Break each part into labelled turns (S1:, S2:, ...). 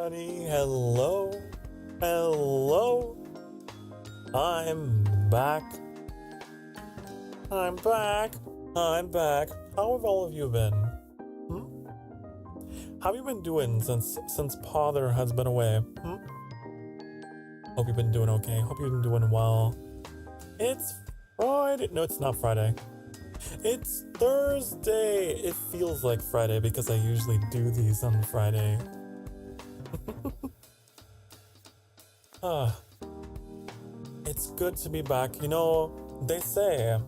S1: everybody. Hello. Hello. I'm back. I'm back. I'm back. How have all of you been? How have you been doing since Father has been away? Hope you've been doing okay. Hope you've been doing well. It's Friday. No, it's not Friday. It's Thursday. It feels like Friday because I usually do these on Friday. It's good to be back. You know, they say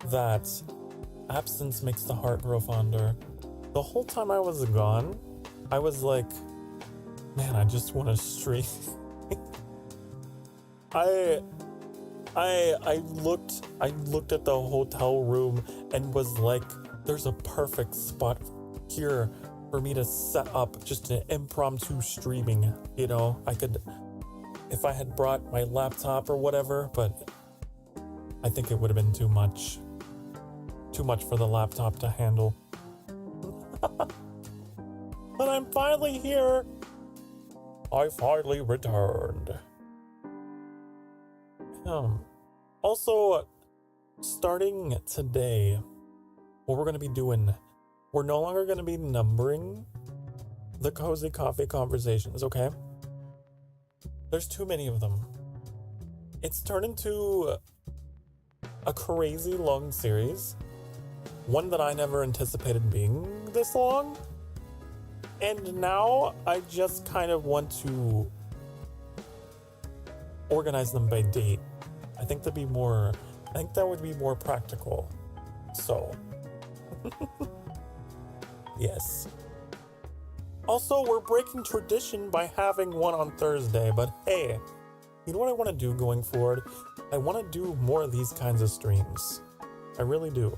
S1: that absence makes the heart grow fonder. The whole time I was gone, I was like, man, I just want to stream. I looked at the hotel room and was like, there's a perfect spot here for me to set up just an impromptu streaming. You know, I could, if I had brought my laptop or whatever, but I think it would have been too much for the laptop to handle. But I'm finally here. I finally returned. Also, starting today, what we're going to be doing, we're no longer going to be numbering the Cozy Coffee conversations, okay? There's too many of them. It's turned into a crazy long series, one that I never anticipated being this long, and now I just kind of want to organize them by date. I think that would be more practical. So, yes. Also, we're breaking tradition by having one on Thursday, but hey, you know what I want to do going forward? I want to do more of these kinds of streams. I really do.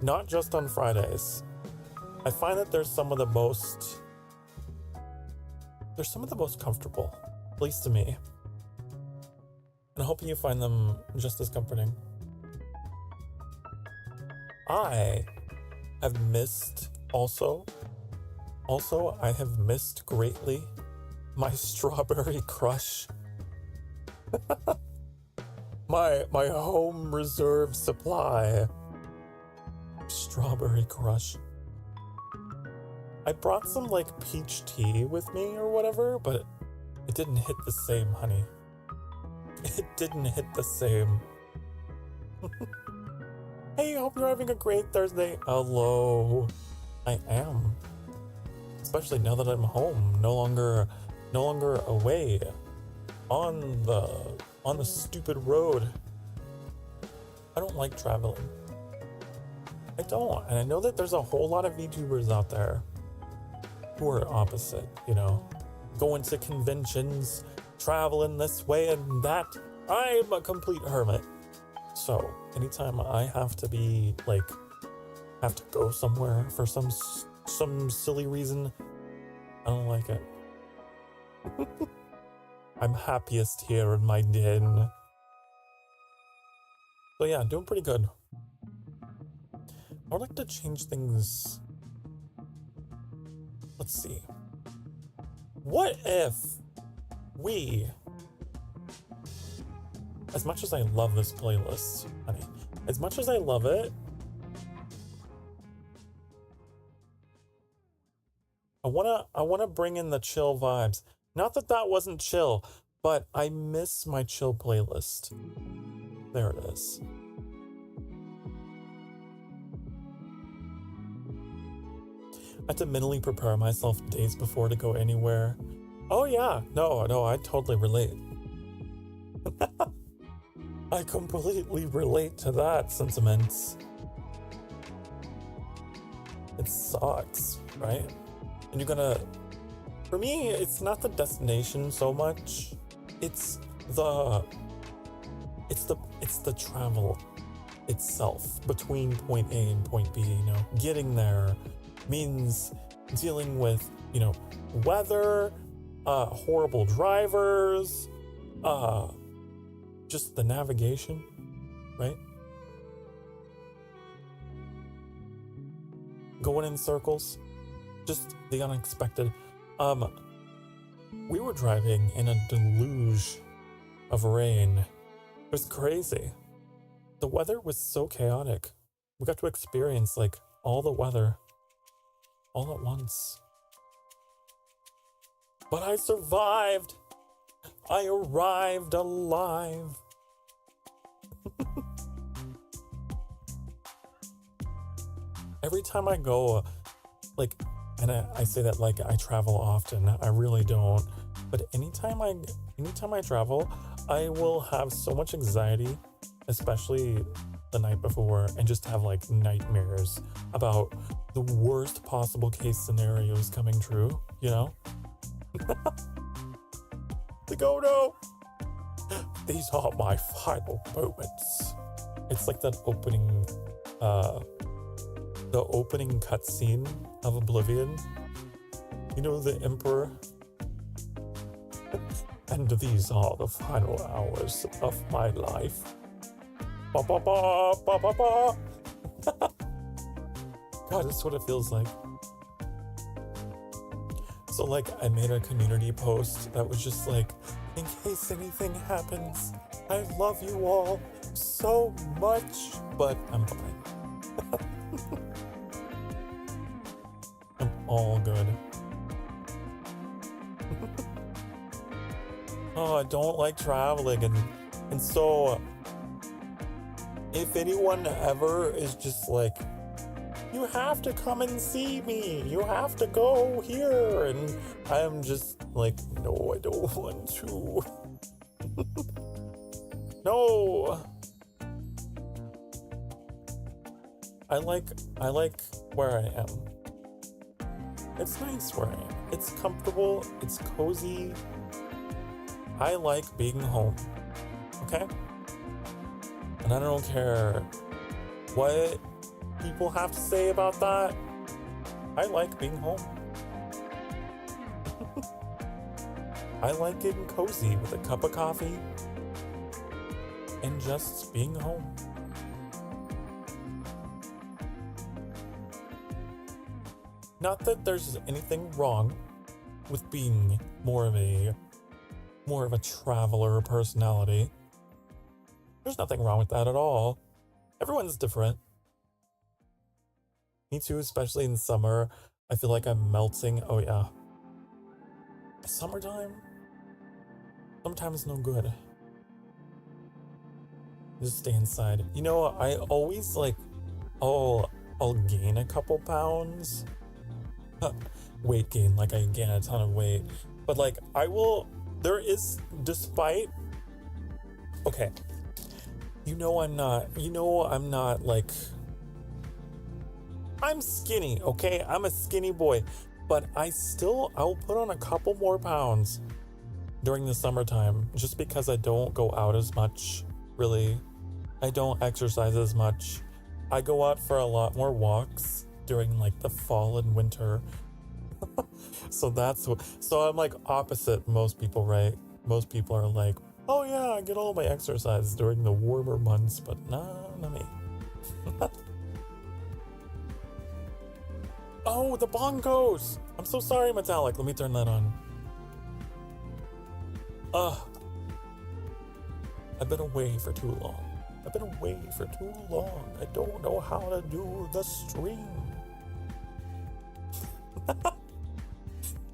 S1: Not just on Fridays. I find that there's some of the most comfortable, at least to me. And I hope you find them just as comforting. I have missed I have missed greatly my strawberry crush. my home reserve supply. Strawberry crush. I brought some like peach tea with me or whatever, but it didn't hit the same, honey. It didn't hit the same. Hey, hope you're having a great Thursday. Hello. I am. Especially now that I'm home, no longer away on the stupid road. I don't like traveling. I don't, and I know that there's a whole lot of Vtubers out there who are opposite, you know, going to conventions, traveling this way and that. I'm a complete hermit. So anytime I have to go somewhere for some silly reason, I don't like it. I'm happiest here in my den. So yeah, doing pretty good. I would like to change things. Let's see. What if we, as much as I love this playlist, honey, as much as I love it, I wanna bring in the chill vibes. Not that wasn't chill, but I miss my chill playlist. There it is. I have to mentally prepare myself days before to go anywhere. Oh yeah, no, I totally relate. I completely relate to that sentiment. It sucks, right? And for me, it's not the destination so much. It's the travel itself between point A and point B, you know, getting there means dealing with, you know, weather, horrible drivers, just the navigation, right? Going in circles, just the unexpected. We were driving in a deluge of rain. It was crazy. The weather was so chaotic. We got to experience like all the weather all at once. But I survived. I arrived alive. Every time I go, like, and I say that like I travel often, I really don't. But anytime I travel, I will have so much anxiety, especially the night before, and just have like nightmares about the worst possible case scenarios coming true, you know? Like, oh no! These are my final moments. It's like that opening cutscene of Oblivion. You know, the Emperor? And these are the final hours of my life. Ba ba ba ba ba ba. God, that's what it feels like. So like I made a community post that was just like, in case anything happens, I love you all so much, but I'm fine. I'm all good. Oh, I don't like traveling, and so if anyone ever is just like, you have to come and see me, you have to go here, and I'm just like, no, I don't want to. No. I like where I am. It's nice where I am. It's comfortable, it's cozy. I like being home, okay? And I don't care what people have to say about that. I like being home. I like getting cozy with a cup of coffee and just being home. Not that there's anything wrong with being more of a traveler personality. There's nothing wrong with that at all. Everyone's different. Me too, especially in summer. I feel like I'm melting. Oh yeah. Summertime is no good. Just stay inside. You know, I always like, I'll gain a couple pounds. Weight gain, like I gain a ton of weight. But like okay. I'm not like, I'm skinny, okay? I'm a skinny boy, but I'll put on a couple more pounds during the summertime just because I don't go out as much, really. I don't exercise as much. I go out for a lot more walks during like the fall and winter. So I'm like opposite most people, right? Most people are like, oh yeah, I get all my exercise during the warmer months, but not me. Oh, the bongos! I'm so sorry, Metallic. Let me turn that on. I've been away for too long. I don't know how to do the stream.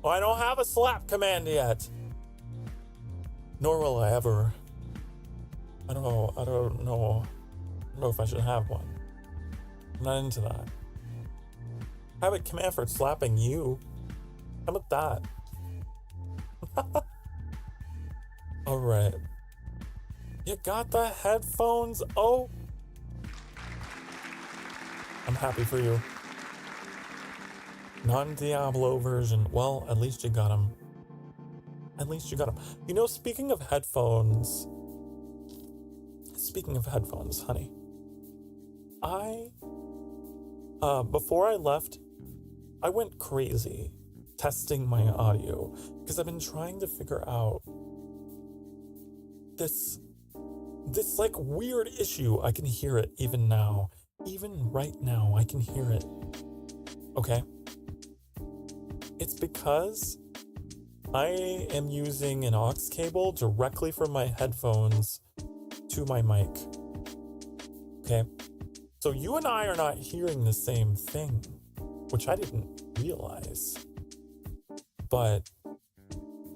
S1: Oh, I don't have a slap command yet. Nor will I ever. I don't know if I should have one. I'm not into that. I have a command for slapping you. How about that? Alright. You got the headphones? Oh. I'm happy for you. Non-Diablo version. Well, at least you got them. You know, speaking of headphones, honey, before I left, I went crazy testing my audio because I've been trying to figure out this like weird issue. I can hear it even now. Even right now, I can hear it. Okay? It's because I am using an aux cable directly from my headphones to my mic. Okay? So you and I are not hearing the same thing, which I didn't realize. But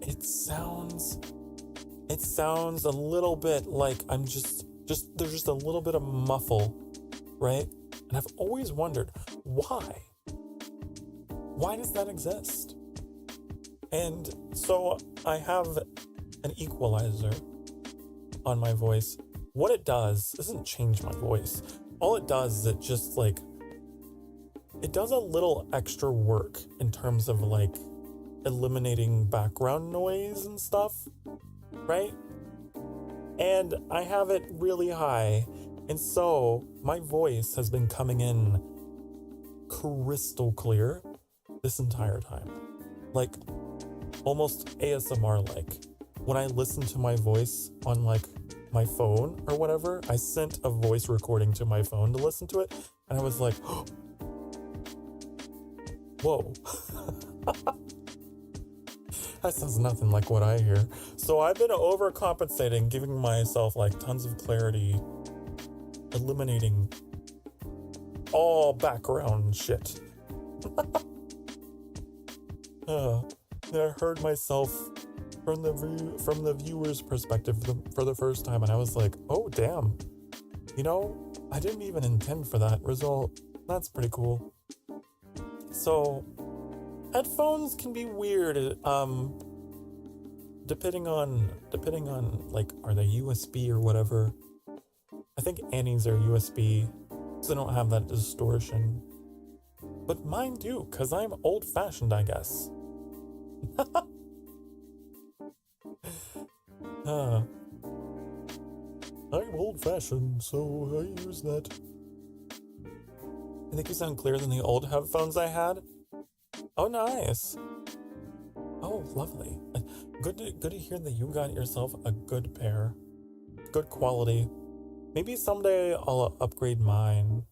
S1: it sounds a little bit like I'm just there's just a little bit of muffle, right? And I've always wondered why. Why does that exist? And so I have an equalizer on my voice. What it does doesn't change my voice. All it does is it just like, it does a little extra work in terms of like eliminating background noise and stuff, right? And I have it really high. And so my voice has been coming in crystal clear this entire time. Like almost ASMR like. When I listen to my voice on like my phone or whatever, I sent a voice recording to my phone to listen to it, and I was like, whoa. That sounds nothing like what I hear. So I've been overcompensating, giving myself like tons of clarity, eliminating all background shit. I heard myself from the viewer's perspective for the first time, and I was like, oh damn, you know, I didn't even intend for that result. That's pretty cool. So headphones can be weird, depending on like, are they USB or whatever. I think Annie's are USB, so they don't have that distortion, but mine do, because I'm old-fashioned, I guess. I'm old-fashioned, so I use that. I think you sound clearer than the old headphones I had. Oh, nice. Oh, lovely. Good to hear that you got yourself a good pair. Good quality. Maybe someday I'll upgrade mine,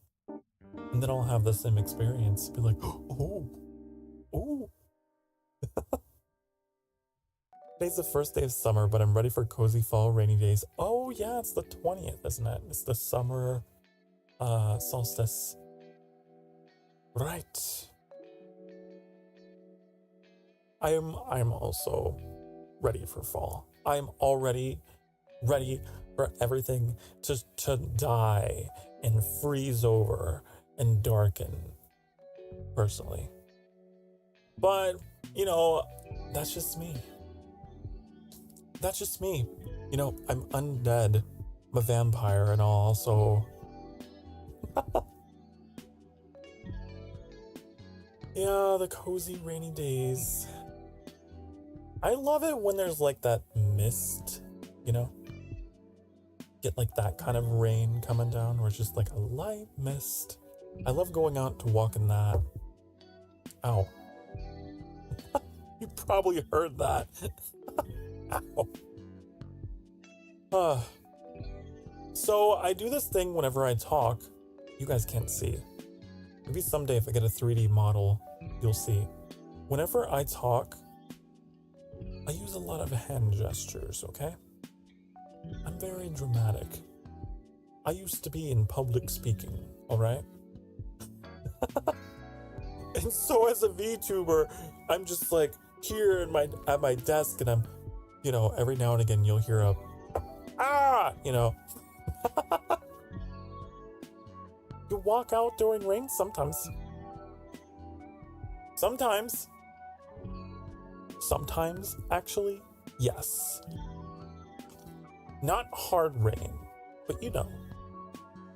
S1: and then I'll have the same experience. Be like, oh. Today's the first day of summer, but I'm ready for cozy fall rainy days. Oh yeah, it's the 20th, isn't it? It's the summer solstice. Right. I'm also ready for fall. I'm already ready for everything to die and freeze over and darken, personally. But, you know, that's just me. That's just me. You know, I'm undead. I'm a vampire and all, so... Yeah, the cozy rainy days. I love it when there's like that mist, you know? Get like that kind of rain coming down where it's just like a light mist. I love going out to walk in that. Ow. You probably heard that. Ow. So I do this thing whenever I talk. You guys can't see. Maybe someday if I get a 3D model, you'll see. Whenever I talk, I use a lot of hand gestures, okay? I'm very dramatic. I used to be in public speaking, alright? And so as a VTuber, I'm just like here at my desk, and I'm, you know, every now and again you'll hear a you know. You walk out during rain sometimes. Sometimes, actually, yes. Not hard rain, but you know.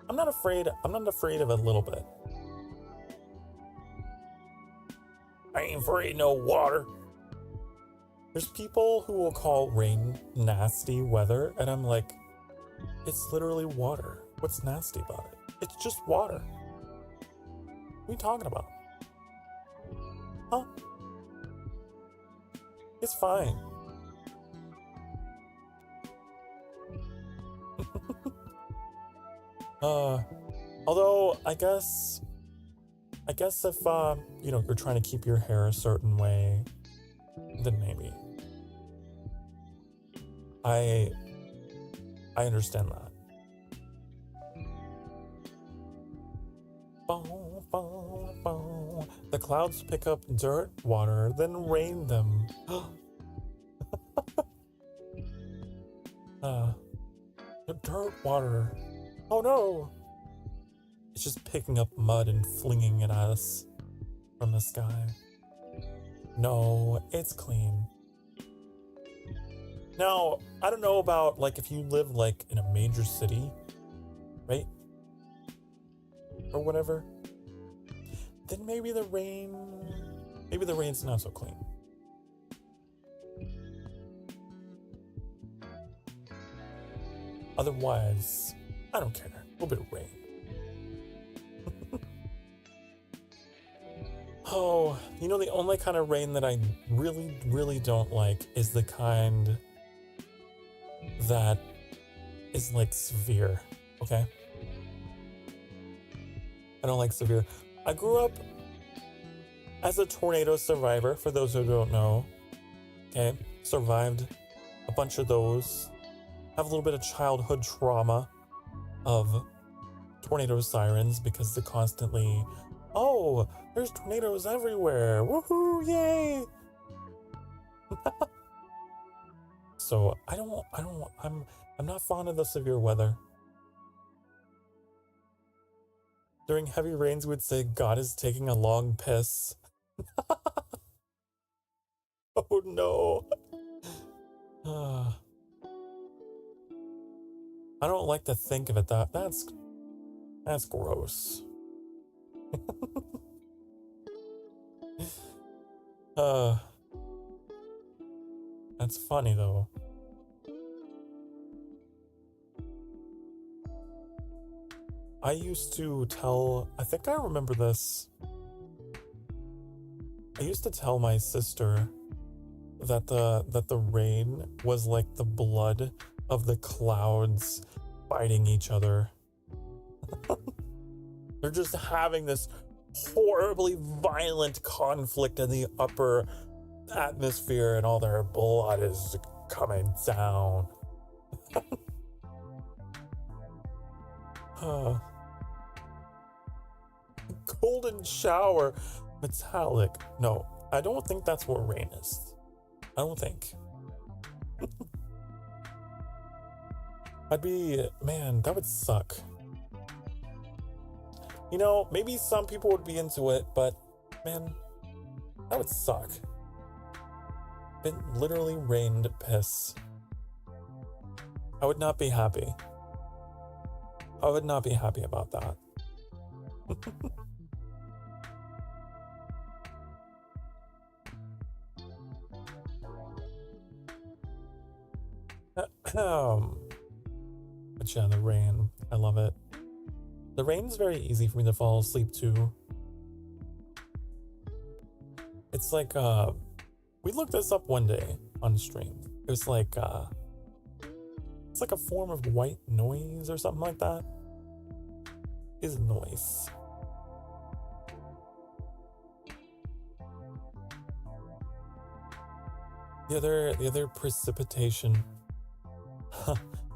S1: I'm not afraid of a little bit. I ain't afraid of no water. There's people who will call rain nasty weather, and I'm like, it's literally water. What's nasty about it? It's just water. What are you talking about? Huh? It's fine. Although I guess if you know, you're trying to keep your hair a certain way, then maybe. I understand that. The clouds pick up dirt, water, then rain them. The dirt, water. Oh no! It's just picking up mud and flinging it at us from the sky. No, it's clean. Now, I don't know about, like, if you live, like, in a major city, right? Or whatever. Then maybe the rain's not so clean. Otherwise, I don't care. A little bit of rain. Oh, you know, the only kind of rain that I really, really don't like is the kind that is like severe, okay? I don't like severe. I grew up as a tornado survivor, for those who don't know, okay? Survived a bunch of those. Have a little bit of childhood trauma of tornado sirens because they're constantly, oh, there's tornadoes everywhere. Woohoo, yay! So I'm not fond of the severe weather. During heavy rains, we'd say God is taking a long piss. Oh no. I don't like to think of it that's gross. That's funny though. I used to tell, I think I remember this. I used to tell my sister that the rain was like the blood of the clouds fighting each other. They're just having this horribly violent conflict in the upper atmosphere and all their blood is coming down. Golden shower, metallic. No, I don't think that's what rain is. I don't think. Man, that would suck. You know, maybe some people would be into it, but man, that would suck. It literally rained piss. I would not be happy. I would not be happy about that. But yeah, the rain. I love it. The rain's very easy for me to fall asleep to. It's like, we looked this up one day on stream. It was like, it's like a form of white noise or something like that. Is noise. The other precipitation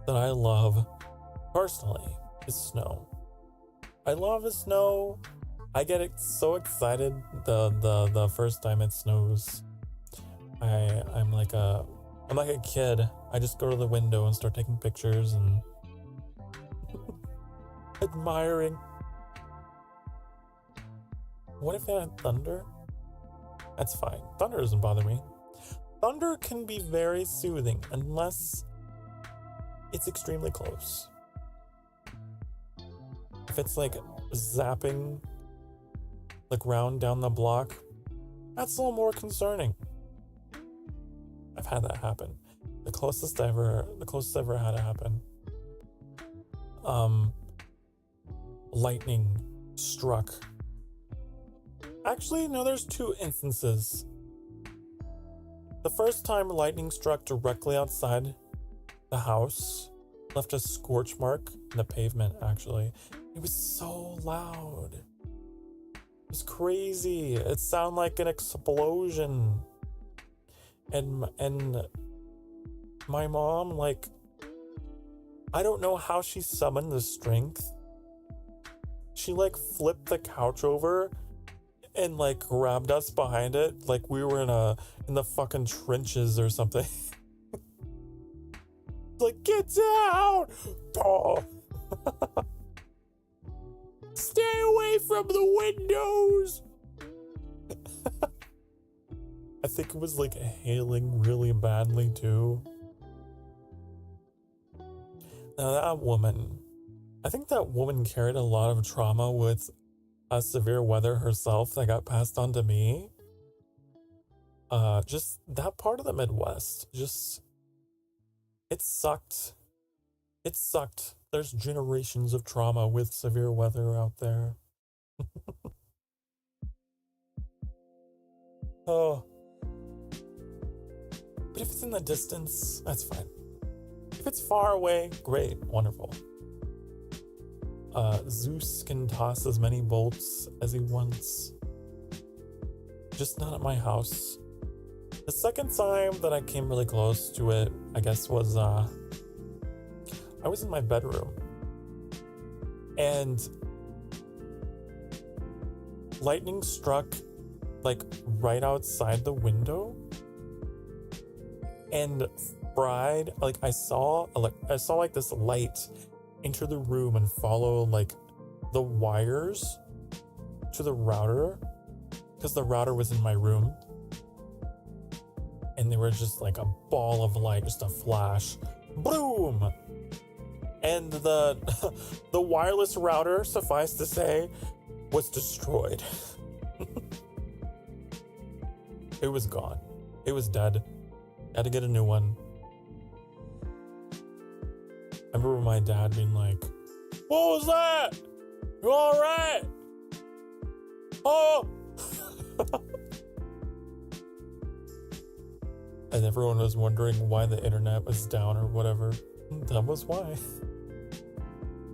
S1: that I love personally is snow. I love the snow. I get so excited the first time it snows. I'm like a kid. I just go to the window and start taking pictures and admiring. What if it had thunder? That's fine. Thunder doesn't bother me. Thunder can be very soothing unless it's extremely close. If it's like zapping the ground down the block, that's a little more concerning. I've had that happen. The closest I ever had it happen. Lightning struck. Actually, no, there's two instances. The first time lightning struck directly outside the house, left a scorch mark in the pavement, actually. It was so loud. It was crazy. It sounded like an explosion. And my mom, like, I don't know how she summoned the strength. She, like, flipped the couch over and, like, grabbed us behind it like we were in the fucking trenches or something. Like, get down! Oh. Stay away from the windows! I think it was, like, hailing really badly, too. Now, I think that woman carried a lot of trauma with severe weather herself that got passed on to me. Just that part of the Midwest, it sucked. It sucked. There's generations of trauma with severe weather out there. Oh. But if it's in the distance, that's fine. If it's far away, great, wonderful. Zeus can toss as many bolts as he wants. Just not at my house. The second time that I came really close to it, I guess, was I was in my bedroom. And lightning struck like right outside the window and fried, like I saw like this light enter the room and follow like the wires to the router, because the router was in my room, and they were just like a ball of light, just a flash, boom, and the wireless router, suffice to say, was destroyed. It was gone. It was dead. Had to get a new one. I remember my dad being like, "What was that? You all right? Oh!" And everyone was wondering why the internet was down or whatever. That was why.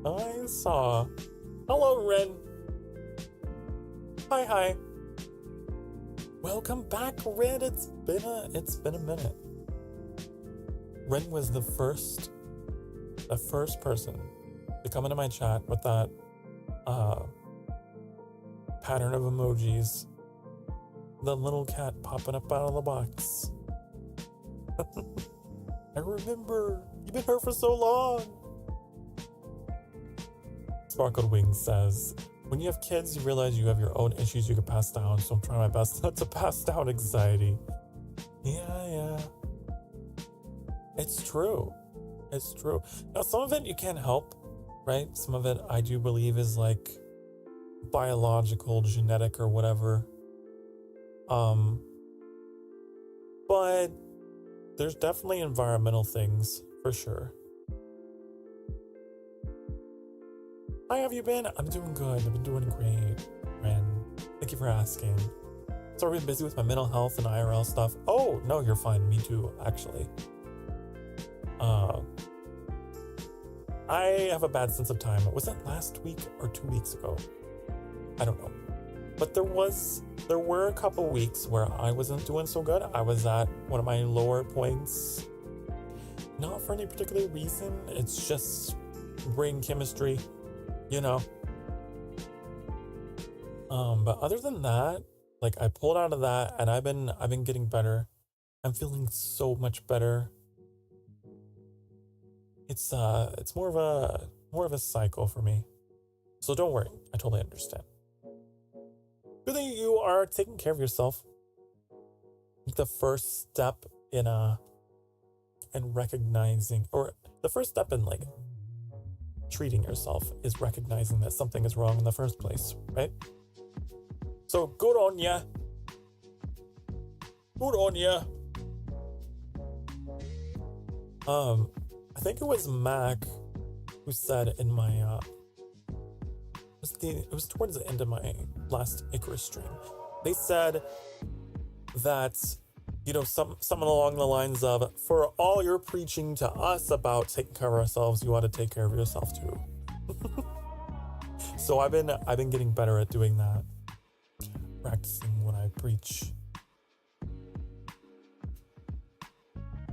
S1: I saw. Hello, Ren. Hi. Welcome back, Ren. It's been a minute. Ren was the first person to come into my chat with that pattern of emojis. The little cat popping up out of the box. I remember. You've been here for so long. Sparkled Wings says, when you have kids, you realize you have your own issues you could pass down, so I'm trying my best not to pass down anxiety. Yeah. It's true. Now, some of it you can't help, right? Some of it I do believe is like biological, genetic, or whatever. But there's definitely environmental things, for sure. How have you been? I'm doing good. I've been doing great, Ren. Thank you for asking. Sorry, I've been busy with my mental health and IRL stuff. Oh, no, you're fine. Me too, actually. I have a bad sense of time. Was that last week or 2 weeks ago? I don't know. But there were a couple weeks where I wasn't doing so good. I was at one of my lower points. Not for any particular reason. It's just brain chemistry, you know. But other than that, like I pulled out of that and I've been getting better. I'm feeling so much better. It's more of a cycle for me. So don't worry. I totally understand. Good that you are taking care of yourself. The first step in recognizing, or the first step in like treating yourself is recognizing that something is wrong in the first place, right? So good on ya. I think it was Mac who said in my it was towards the end of my last Icarus stream. They said that, you know, something along the lines of, for all your preaching to us about taking care of ourselves, you ought to take care of yourself too. So I've been getting better at doing that, practicing what I preach.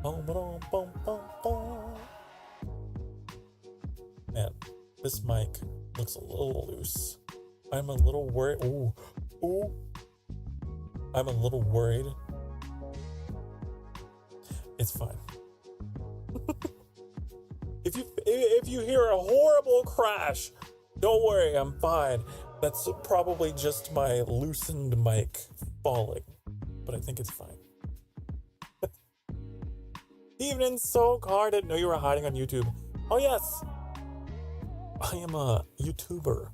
S1: Man, this mic looks a little loose. I'm a little worried. Ooh. I'm a little worried. It's fine. If you hear a horrible crash, don't worry, I'm fine. That's probably just my loosened mic falling, but I think it's fine. Evening, Sokar. Didn't know you were hiding on YouTube. Oh yes, I am a YouTuber.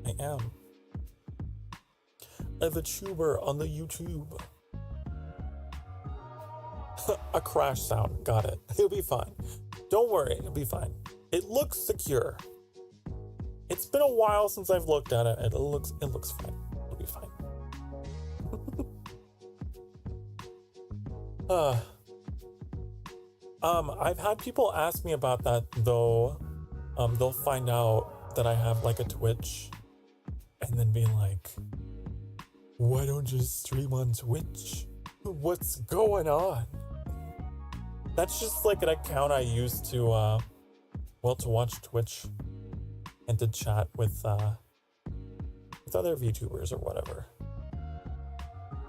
S1: I am a Vtuber on the YouTube. A crash sound. Got it. It'll be fine. Don't worry, it'll be fine. It looks secure. It's been a while since I've looked at it. It looks fine. It'll be fine. I've had people ask me about that though. They'll find out that I have like a Twitch and then be like, why don't you stream on Twitch? What's going on? That's just like an account I use to watch Twitch and to chat with other VTubers or whatever.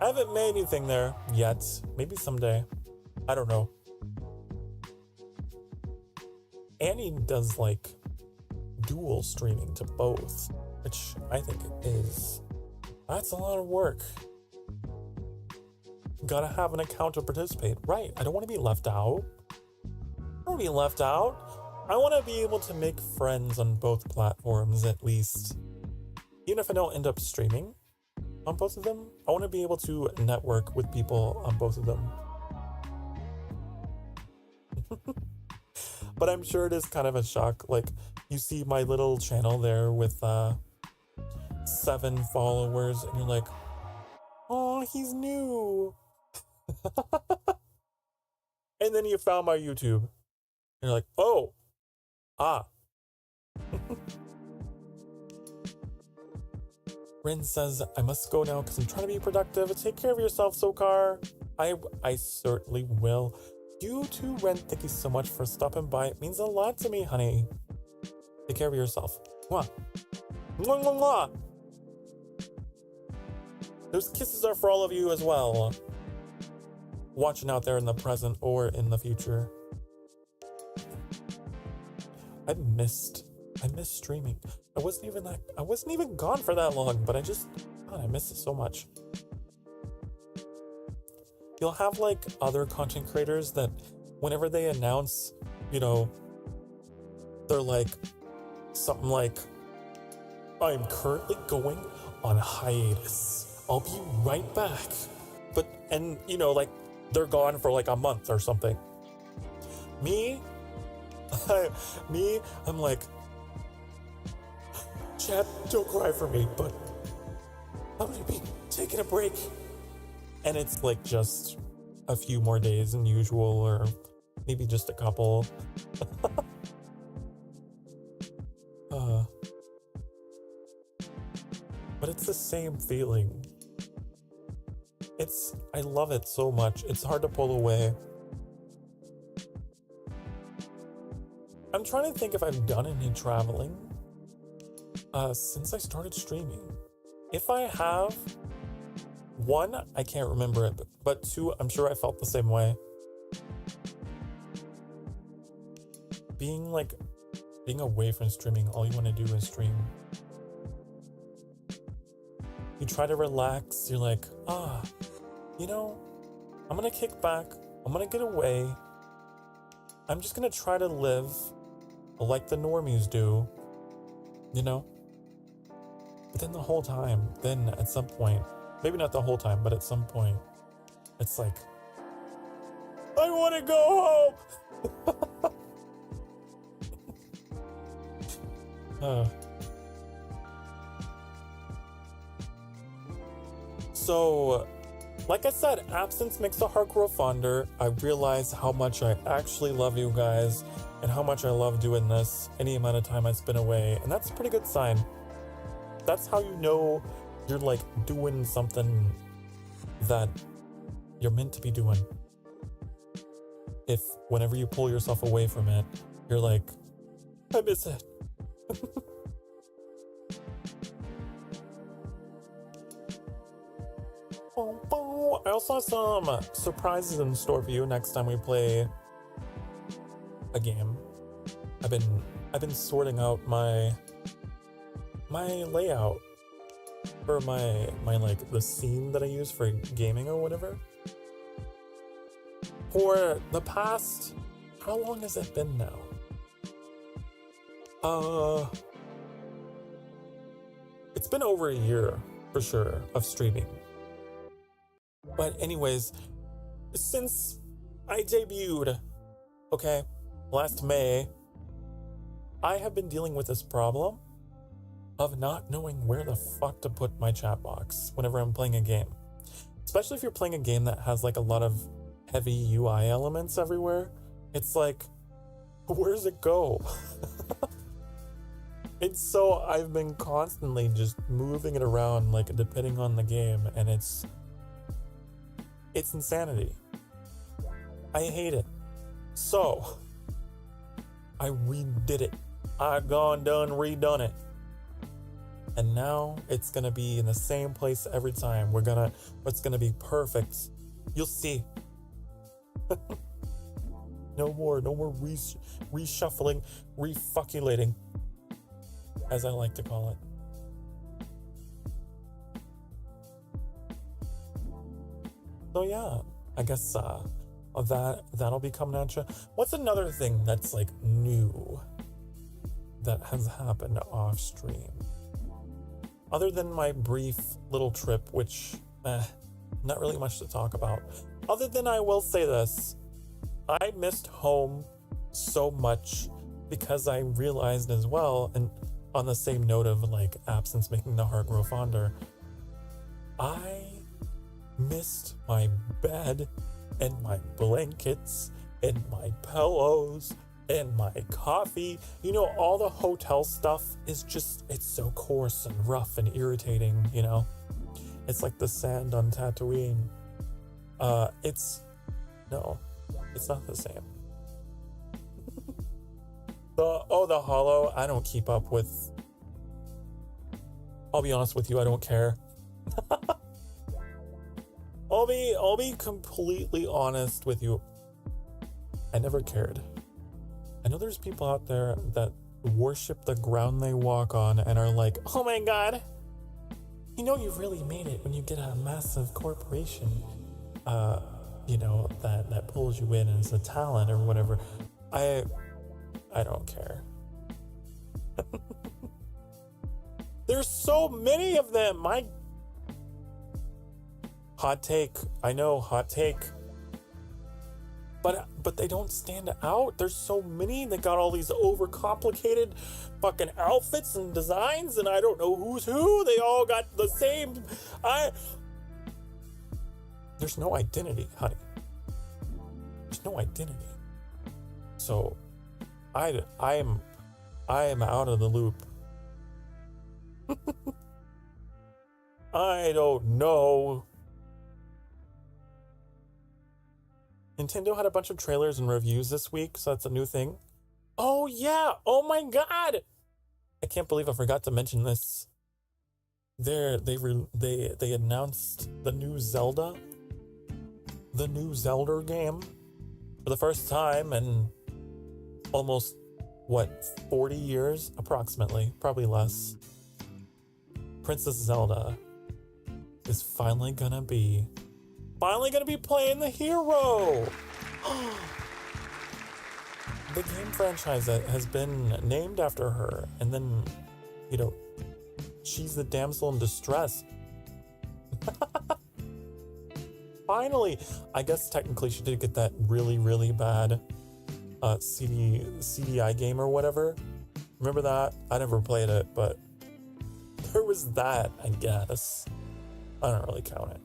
S1: I haven't made anything there yet. Maybe someday. I don't know. Annie does like dual streaming to both, which I think that's a lot of work. Gotta have an account to participate. Right, I don't want to be left out. I want to be able to make friends on both platforms at least. Even if I don't end up streaming on both of them, I want to be able to network with people on both of them. But I'm sure it is kind of a shock. Like, you see my little channel there with 7 followers, and you're like, oh, he's new. And then you found my YouTube. And you're like, oh, Rin says, I must go now because I'm trying to be productive. Take care of yourself, Sokar. I certainly will. You too, Ren. Thank you so much for stopping by. It means a lot to me, honey. Take care of yourself. Mwah. Mwah, mwah, mwah. Those kisses are for all of you as well. Watching out there in the present or in the future. I missed streaming. I wasn't even gone for that long, but I miss it so much. You'll have like other content creators that whenever they announce, they're like something like, I'm currently going on hiatus. I'll be right back. And they're gone for like a month or something. I'm like, chat, don't cry for me, but I'm gonna be taking a break. And it's like just a few more days than usual, or maybe just a couple. But it's the same feeling. I love it so much. It's hard to pull away. I'm trying to think if I've done any traveling since I started streaming. If I have, 1, I can't remember it, but 2, I'm sure I felt the same way. Being away from streaming, all you want to do is stream. You try to relax, you're like, I'm gonna kick back, I'm gonna get away. I'm just gonna try to live like the normies do, But then the whole time, at some point, maybe not the whole time, but at some point, it's like, I want to go home. So, like I said, absence makes the heart grow fonder. I realize how much I actually love you guys and how much I love doing this any amount of time I spend away. And that's a pretty good sign. That's how you know you're like doing something that you're meant to be doing. if whenever you pull yourself away from it, you're like, I miss it. I also have some surprises in store for you next time we play a game. I've been sorting out my layout for my like the scene that I use for gaming or whatever. For the past, how long has it been now? It's been over a year for sure of streaming. But anyways, since I debuted, okay, last May, I have been dealing with this problem of not knowing where the fuck to put my chat box whenever I'm playing a game. Especially if you're playing a game that has like a lot of heavy UI elements everywhere. It's like, where's it go? And so I've been constantly just moving it around, like depending on the game, and it's insanity. I hate it. So I redid it. I redone it. And now it's gonna be in the same place every time. It's gonna be perfect. You'll see. No more reshuffling, refuculating, as I like to call it. So yeah, I guess that'll be coming at you. What's another thing that's like new that has happened off stream? Other than my brief little trip, which not really much to talk about. Other than I will say this, I missed home so much because I realized as well, and on the same note of like absence making the heart grow fonder, I missed my bed and my blankets and my pillows and my coffee. You know, all the hotel stuff is just, it's so coarse and rough and irritating, you know? It's like the sand on Tatooine. It's not the same. The hollow, I don't keep up with. I'll be honest with you, I don't care. I'll be completely honest with you. I never cared. I know there's people out there that worship the ground they walk on and are like, oh my god, you know you've really made it when you get a massive corporation, you know, that pulls you in as a talent or whatever. I don't care. There's so many of them. My hot take. I know, hot take. But they don't stand out. There's so many. They got all these overcomplicated fucking outfits and designs, and I don't know who's who. They all got the same. There's no identity, honey. There's no identity. So I am out of the loop. I don't know. Nintendo had a bunch of trailers and reviews this week, so that's a new thing. Oh yeah! Oh my god! I can't believe I forgot to mention this. They announced the new Zelda game for the first time in almost 40 years, approximately, probably less. Princess Zelda is finally gonna be playing the hero. The game franchise that has been named after her, and then, you know, she's the damsel in distress. Finally, I guess technically she did get that really, really bad CDI game or whatever. Remember that? I never played it, but there was that, I guess. I don't really count it.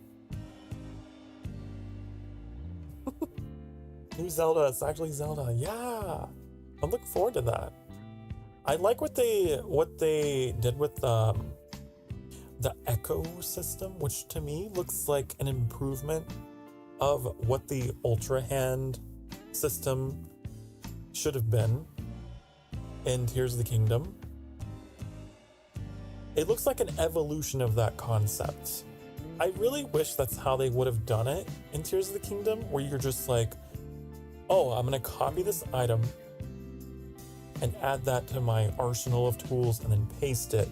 S1: New Zelda, it's actually Zelda. Yeah, I'm looking forward to that. I like what they did with the Echo system, which to me looks like an improvement of what the Ultra Hand system should have been in Tears of the Kingdom. It looks like an evolution of that concept. I really wish that's how they would have done it in Tears of the Kingdom, where you're just like, oh, I'm gonna copy this item and add that to my arsenal of tools and then paste it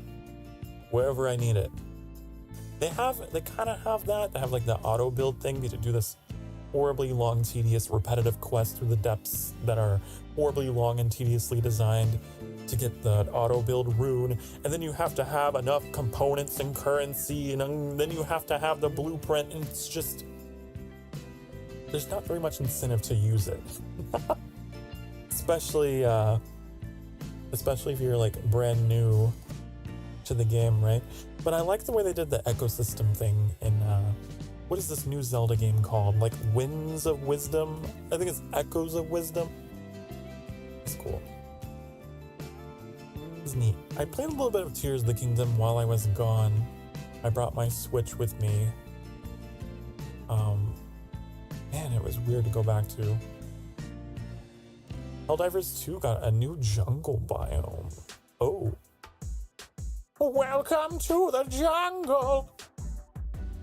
S1: wherever I need it. They kind of have that. They have like the auto build thing to do this horribly long, tedious, repetitive quest through the depths that are horribly long and tediously designed to get the auto build rune. And then you have to have enough components and currency, and then you have to have the blueprint, and it's just, there's not very much incentive to use it. especially if you're like brand new to the game, right? But I like the way they did the ecosystem thing in what is this new Zelda game called? Like Winds of Wisdom? I think it's Echoes of Wisdom. It's cool. It's neat. I played a little bit of Tears of the Kingdom while I was gone. I brought my Switch with me. Man, it was weird to go back to. Helldivers 2 got a new jungle biome. Oh. Welcome to the jungle.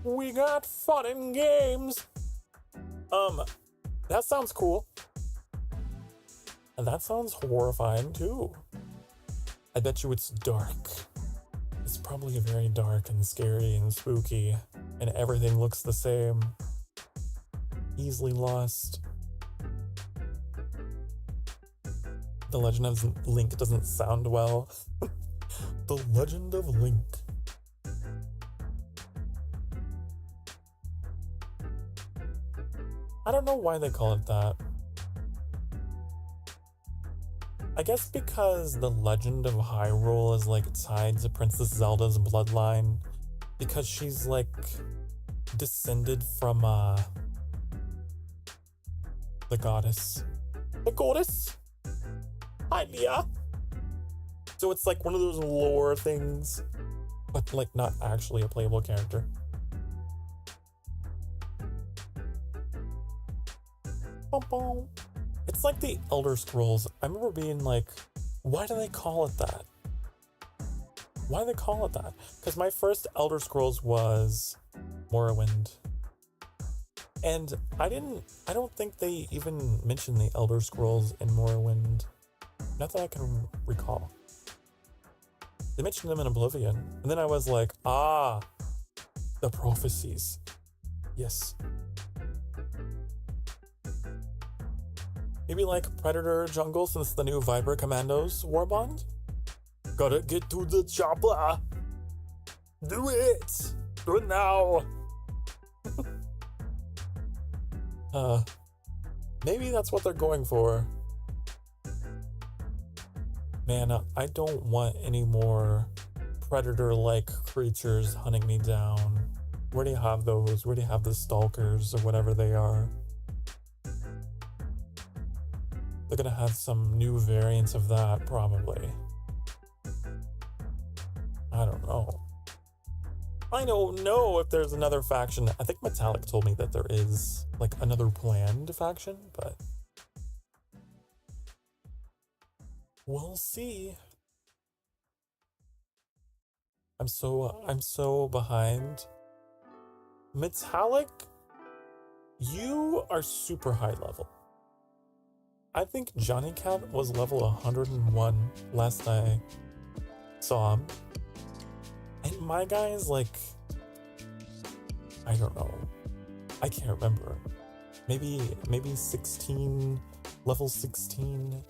S1: We got fun and games. That sounds cool. And that sounds horrifying too. I bet you it's dark. It's probably very dark and scary and spooky, and everything looks the same. Easily lost. The Legend of Link doesn't sound well. The Legend of Link. I don't know why they call it that. I guess because the Legend of Hyrule is like tied to Princess Zelda's bloodline, because she's like descended from the goddess. The goddess? Hylia. So it's like one of those lore things, but like not actually a playable character. It's like the Elder Scrolls. I remember being like, why do they call it that? Why do they call it that? Because my first Elder Scrolls was Morrowind. And I don't think they even mentioned the Elder Scrolls in Morrowind. Not that I can recall. They mentioned them in Oblivion. And then I was like, the prophecies. Yes. Maybe like Predator Jungle since the new Viper Commandos Warbond? Gotta get to the chopper! Do it! Do it now! Maybe that's what they're going for. Man, I don't want any more Predator-like creatures hunting me down. Where do you have those? Where do you have the stalkers or whatever they are? They're gonna have some new variants of that, probably. I don't know. I don't know if there's another faction. I think Metallic told me that there is, like, another planned faction, but we'll see. I'm so behind. Metallic, you are super high level. I think Johnny Cat was level 101 last I saw him. And my guy is like, I don't know. I can't remember. Maybe 16, level 16.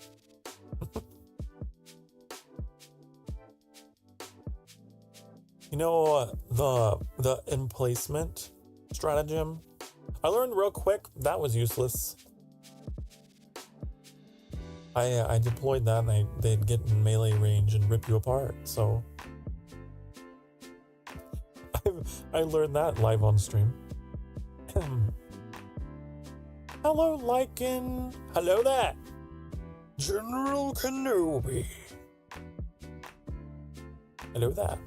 S1: You know, the emplacement stratagem, I learned real quick that was useless. I deployed that and they'd get in melee range and rip you apart, so I learned that live on stream. Hello, Lycan. Hello there. General Kenobi. Hello there.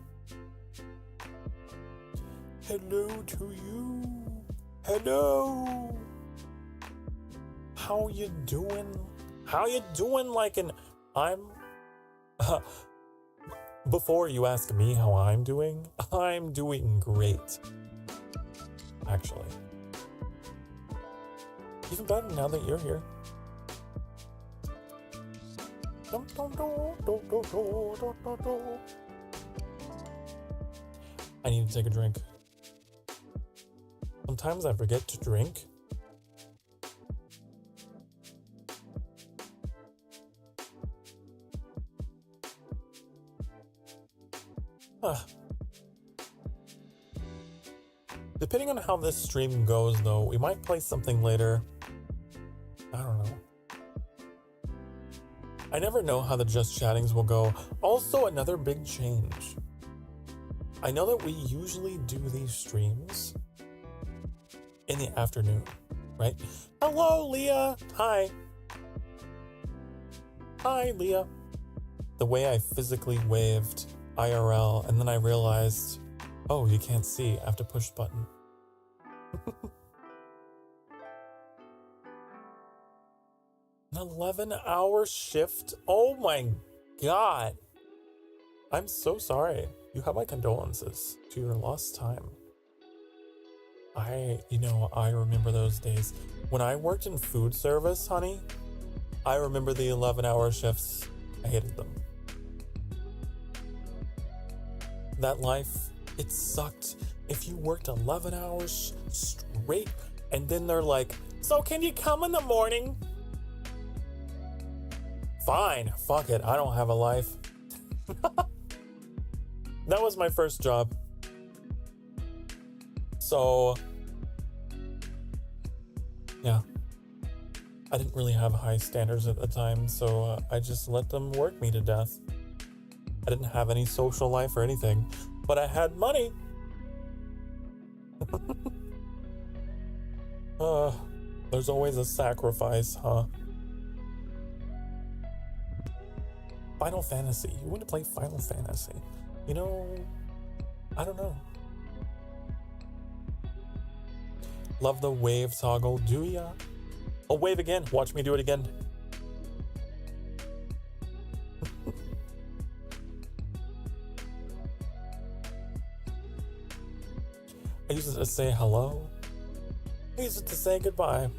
S1: Hello to you. Hello. how you doing? How you doing? I'm before you ask me how I'm doing great. Actually. Even better now that you're here. I need to take a drink. Sometimes I forget to drink. Depending on how this stream goes, though, we might play something later. I don't know. I never know how the Just Chattings will go. Also, another big change. I know that we usually do these streams in the afternoon, right? Hello, Leah. Hi. Hi, Leah. The way I physically waved IRL, and then I realized, oh, you can't see. I have to push the button. An 11-hour shift? Oh my god. I'm so sorry. You have my condolences to your lost time. I remember those days. When I worked in food service, honey, I remember the 11-hour shifts. I hated them. That life, it sucked. If you worked 11 hours straight, and then they're like, so can you come in the morning? Fine, fuck it, I don't have a life. That was my first job. So, yeah. I didn't really have high standards at the time, so I just let them work me to death. I didn't have any social life or anything, but I had money. There's always a sacrifice, huh? Final Fantasy. You want to play Final Fantasy? You know, I don't know. Love the wave toggle, do ya? Oh, wave again. Watch me do it again. I use it to say hello. I use it to say goodbye.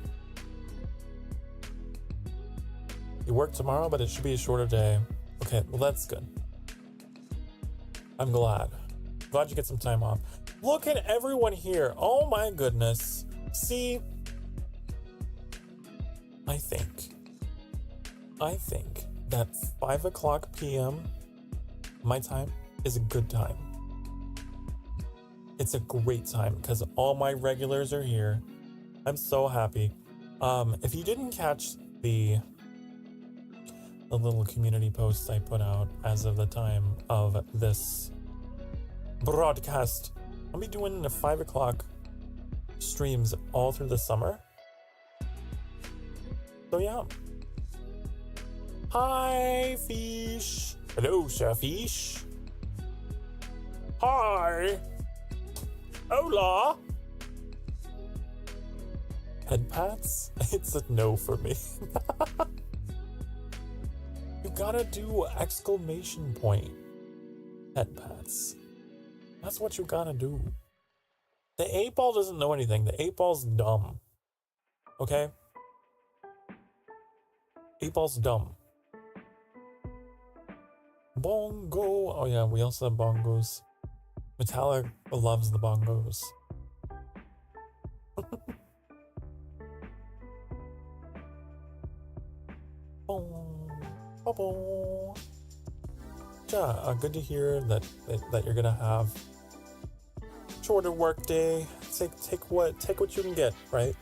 S1: You work tomorrow, but it should be a shorter day. Okay, well that's good. I'm glad. Glad you get some time off. Look at everyone here. Oh my goodness. See, I think that 5:00 p.m. my time is a good time. It's a great time because all my regulars are here. I'm so happy. If you didn't catch the little community post I put out as of the time of this broadcast, I'll be doing the 5:00 streams all through the summer. So yeah. Hi, fish. Hello, Sir Fish. Hi. Hola. Head pats? It's a no for me. You gotta do exclamation point head pats. That's what you gotta do. The 8-ball doesn't know anything. The 8-ball's dumb. Okay? 8-ball's dumb. Bongo. Oh yeah, we also have bongos. Metallic loves the bongos. Yeah, good to hear that you're gonna have shorter work day. Take what you can get, right?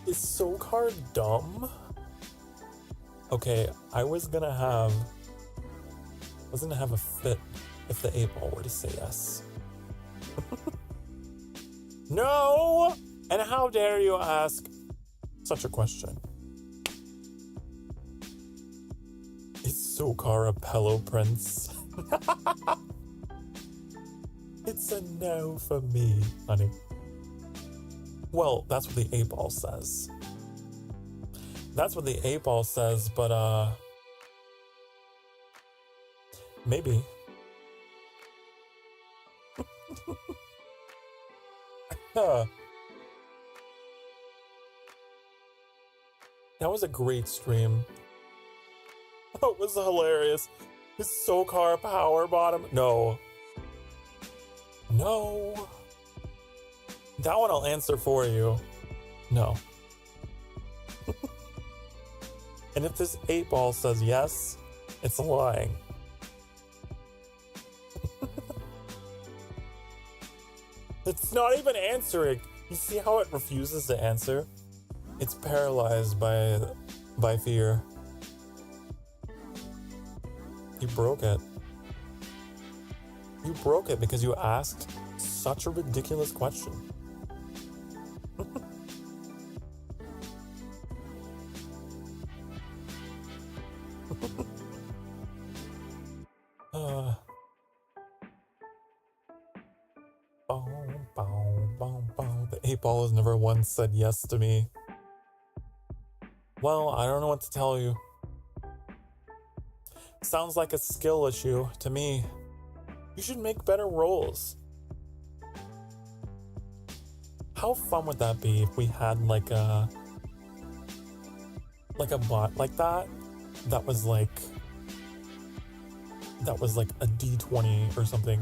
S1: Is Sokar dumb? Okay, I was gonna have a fit if the 8-ball were to say yes. No! And how dare you ask such a question? Is Sokar a pillow prince? It's a no for me, honey. Well, that's what the 8-ball says. That's what the 8-ball says, but maybe. That was a great stream. Oh, it was hilarious. His Sokar power bottom. No. No. That one I'll answer for you. No. And if this 8-ball says yes, it's lying. It's not even answering. You see how it refuses to answer? It's paralyzed by fear. You broke it. You broke it because you asked such a ridiculous question. The 8-ball has never once said yes to me. Well, I don't know what to tell you. Sounds like a skill issue to me. You should make better rolls. How fun would that be if we had like a bot like that was like a D20 or something.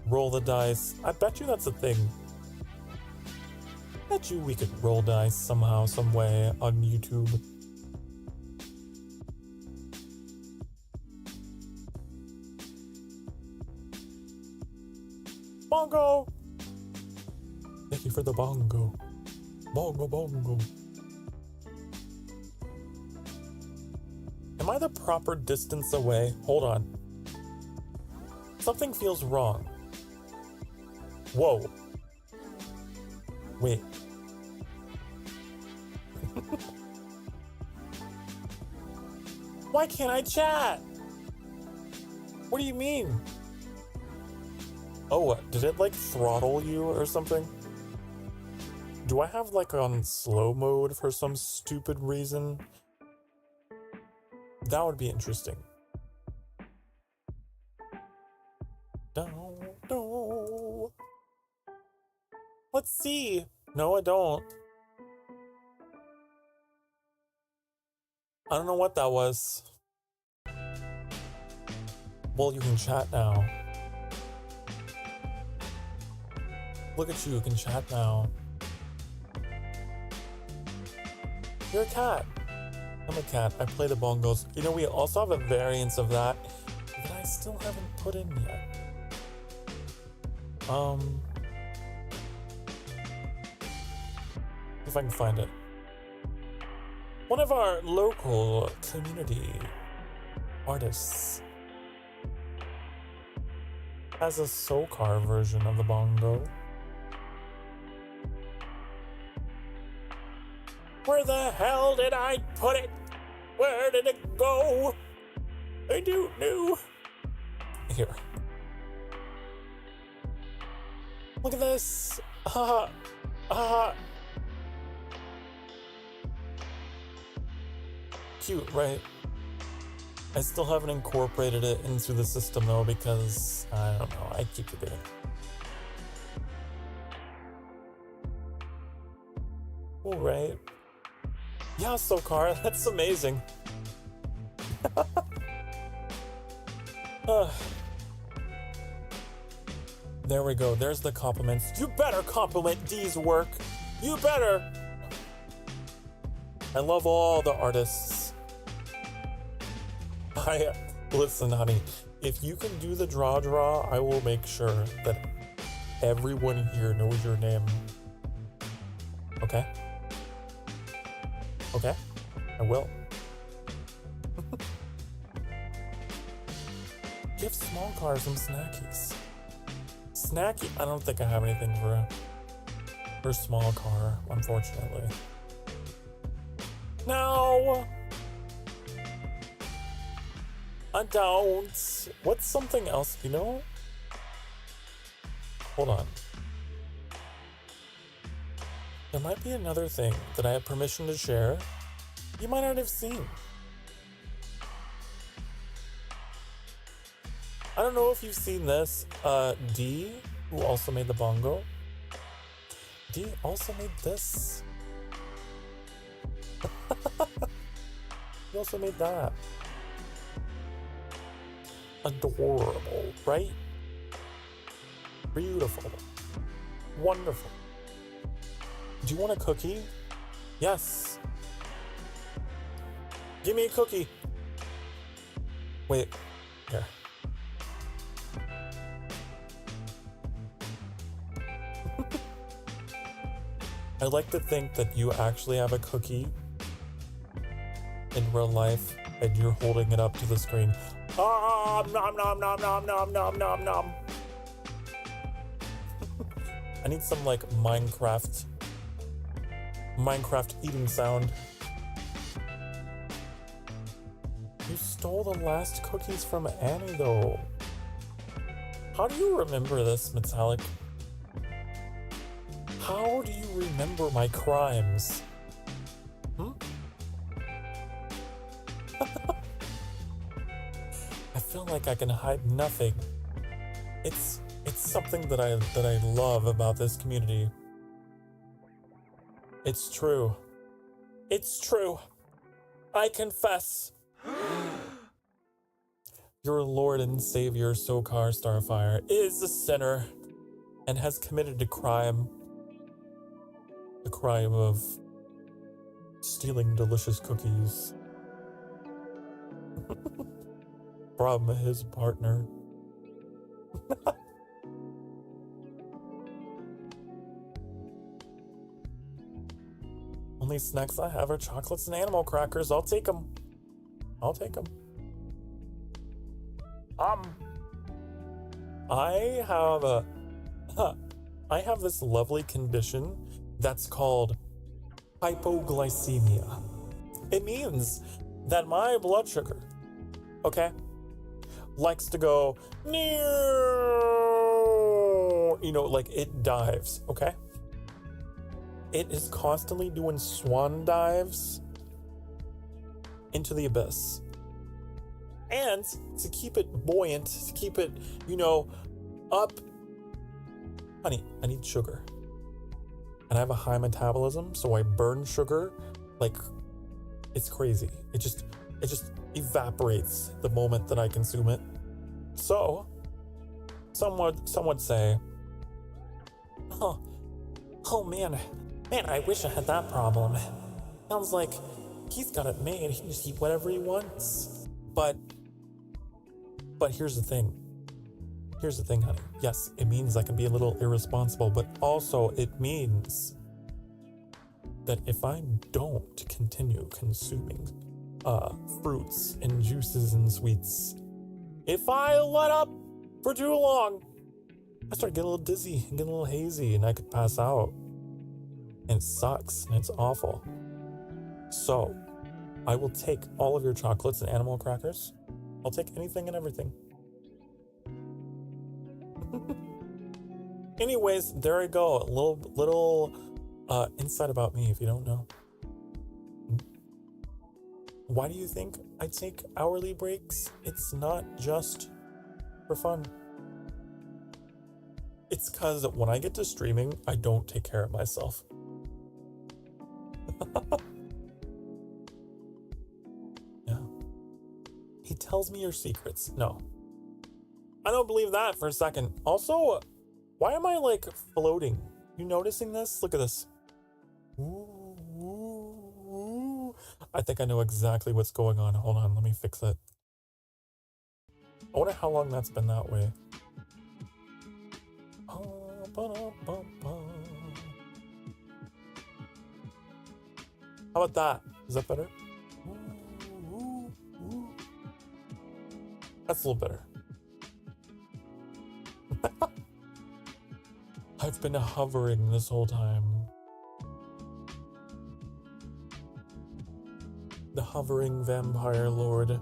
S1: Roll the dice. I bet you that's a thing. Bet you we could roll dice somehow, some way on YouTube. Bongo! Thank you for the bongo. Bongo, bongo. Am I the proper distance away? Hold on. Something feels wrong. Whoa. Wait. Why can't I chat? What do you mean? Oh, did it like throttle you or something? Do I have like on slow mode for some stupid reason? That would be interesting. No. Let's see. No, I don't. I don't know what that was. Well, you can chat now. Look at you can chat now. You're a cat. I'm a cat. I play the bongos. You know, we also have a variance of that I still haven't put in yet. If I can find it. One of our local community artists has a Sokar version of the bongo. Where the hell did I put it? Where did it go? I don't know. Here. Look at this. Cute, right? I still haven't incorporated it into the system though because, I don't know, I keep forgetting. Alright. Yeah, Sokar, that's amazing. There we go, there's the compliments. You better compliment Dee's work. You better. I love all the artists. Listen, honey, if you can do the draw, I will make sure that everyone here knows your name. Okay? Okay? I will. Give Small Car some snackies. Snacky? I don't think I have anything for Small Car, unfortunately. No! I don't. What's something else, you know? Hold on. There might be another thing that I have permission to share you might not have seen. I don't know if you've seen this. D, who also made the bongo, D also made this. He also made that. Adorable, right? Beautiful. Wonderful. Do you want a cookie? Yes. Give me a cookie. Wait, here. I like to think that you actually have a cookie in real life and you're holding it up to the screen. Nom nom nom nom nom nom nom nom. I need some like Minecraft eating sound. You stole the last cookies from Annie though. How do you remember this, Metallic? How do you remember my crimes? I feel like I can hide nothing. It's something that I love about this community. It's true. It's true. I confess. Your Lord and Savior Sokar Starfire is a sinner and has committed a crime. The crime of stealing delicious cookies from his partner. Only snacks I have are chocolates and animal crackers. I'll take them. I'll take them. I have this lovely condition that's called hypoglycemia. It means that my blood sugar, okay, likes to go, you know, like it dives, okay? It is constantly doing swan dives into the abyss. And to keep it buoyant, to keep it, you know, up, honey, I need sugar. And I have a high metabolism, so I burn sugar like it's crazy. It just evaporates the moment that I consume it. So, some would say, oh man, I wish I had that problem. Sounds like he's got it made. He can just eat whatever he wants. But here's the thing. Here's the thing, honey. Yes, it means I can be a little irresponsible, but also it means that if I don't continue consuming fruits and juices and sweets, if I let up for too long, I start getting a little dizzy and getting a little hazy and I could pass out. And it sucks and it's awful. So, I will take all of your chocolates and animal crackers. I'll take anything and everything. Anyways, there I go. A little insight about me if you don't know. Why do you think I take hourly breaks? It's not just for fun. It's because when I get to streaming, I don't take care of myself. Yeah. He tells me your secrets. No. I don't believe that for a second. Also, why am I like floating? You noticing this? Look at this. Ooh, ooh, ooh. I think I know exactly what's going on. Hold on, let me fix it. I wonder how long that's been that way. How about that? Is that better? Ooh, ooh. That's a little better. I've been hovering this whole time. The hovering vampire lord.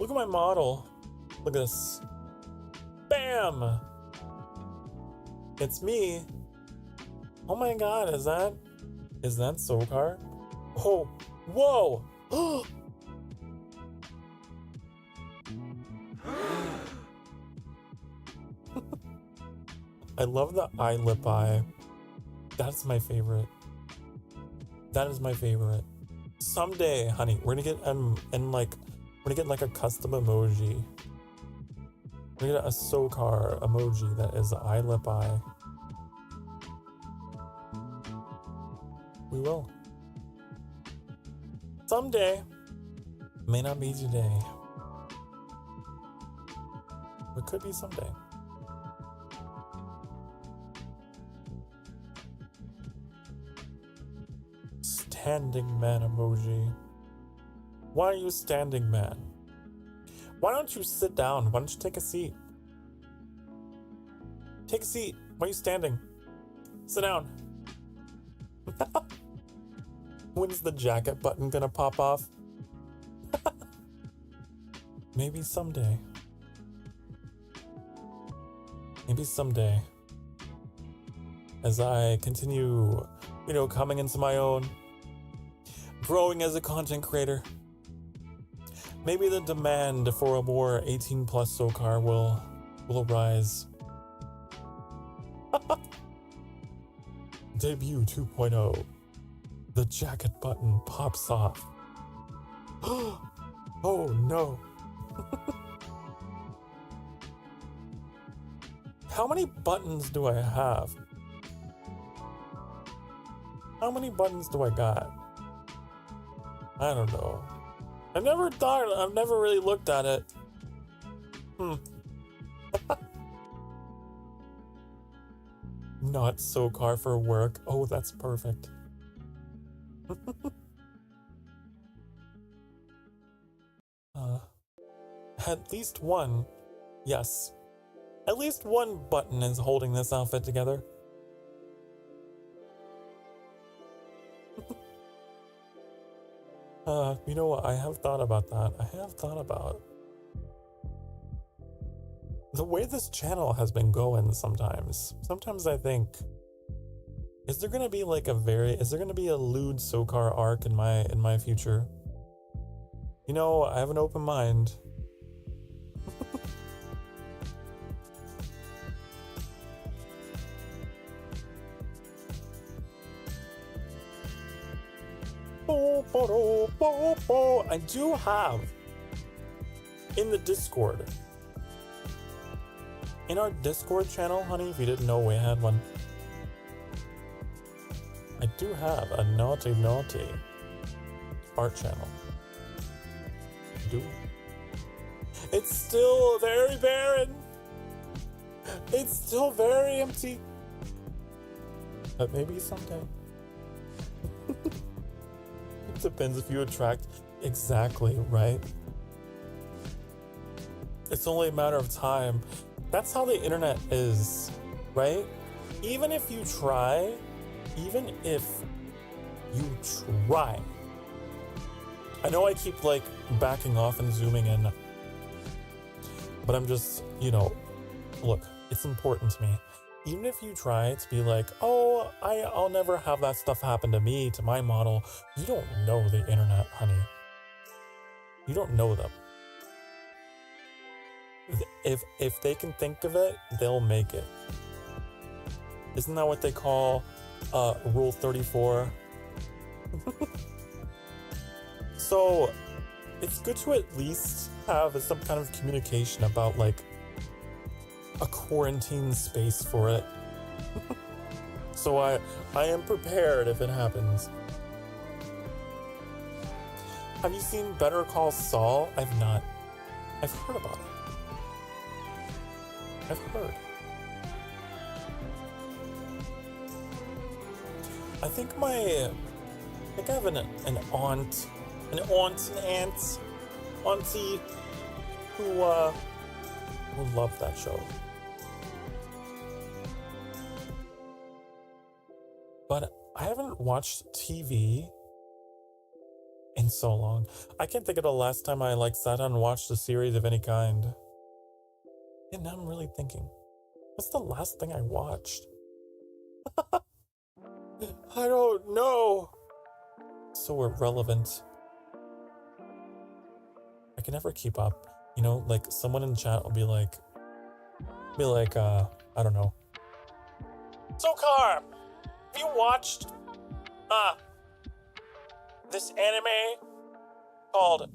S1: Look at my model. Look at this. Bam! It's me. Oh my god, is that Sokar? Oh, whoa! I love the eye lip eye. That's my favorite. That is my favorite. Someday, honey, we're gonna get like a custom emoji. We're gonna get a Sokar emoji that is the eye lip eye. We will. Someday. May not be today. It could be someday. Standing man emoji. Why are you standing man? Why don't you sit down? Why don't you take a seat? Take a seat. Why are you standing? Sit down. When's the jacket button gonna pop off? Maybe someday. Maybe someday. As I continue, coming into my own, growing as a content creator, maybe the demand for a more 18 plus Sokar will arise. Debut 2.0. The jacket button pops off. Oh no. How many buttons do I have? How many buttons do I got? I don't know. I've never really looked at it. Not Sokar for work. Oh, that's perfect. At least one. Yes. At least one button is holding this outfit together. You know what? I have thought about that. I have thought about the way this channel has been going sometimes. Sometimes I think, is there gonna be a lewd Sokar arc in my future? I have an open mind. I do have in the Discord. In our Discord channel, honey, if you didn't know we had one, I do have a naughty art channel. I do. It's still very barren. It's still very empty. But maybe someday. It depends if you attract. Exactly, right? It's only a matter of time. That's how the internet is, right? Even if you try, I know I keep backing off and zooming in, but I'm just, look, it's important to me. Even if you try to be like, oh, I'll never have that stuff happen to me, to my model, you don't know the internet, honey. You don't know them. If they can think of it, they'll make it. Isn't that what they call Rule 34? So it's good to at least have some kind of communication about a quarantine space for it. So I am prepared if it happens. Have you seen Better Call Saul? I've not. I've heard about it. I've heard. I think I have an auntie who loved that show. But I haven't watched TV in so long. I can't think of the last time I like sat down and watched a series of any kind. And now I'm really thinking, what's the last thing I watched? I don't know. So irrelevant. I can never keep up. You know, like someone in chat will be like, I don't know. Sokar, have you watched this anime called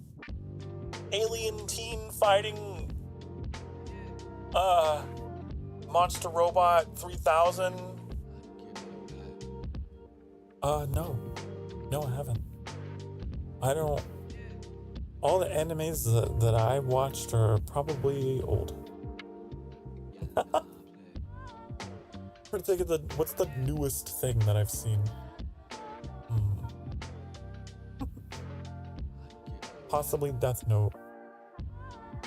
S1: Alien Teen Fighting Monster Robot 3000? No, I haven't. I don't. All the animes that I watched are probably old. I'm trying to think of what's the newest thing that I've seen? Possibly Death Note.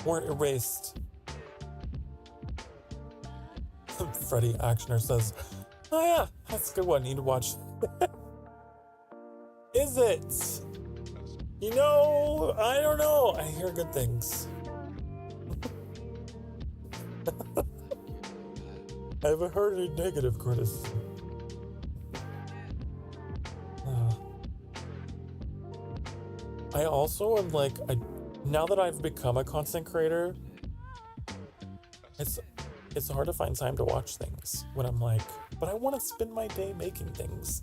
S1: Or Erased. Freddy Actioner says, oh yeah, that's a good one. Need to watch. Is it? You know, I don't know. I hear good things. I haven't heard any negative criticism. I also am like, now that I've become a content creator, it's hard to find time to watch things when I'm like, but I want to spend my day making things.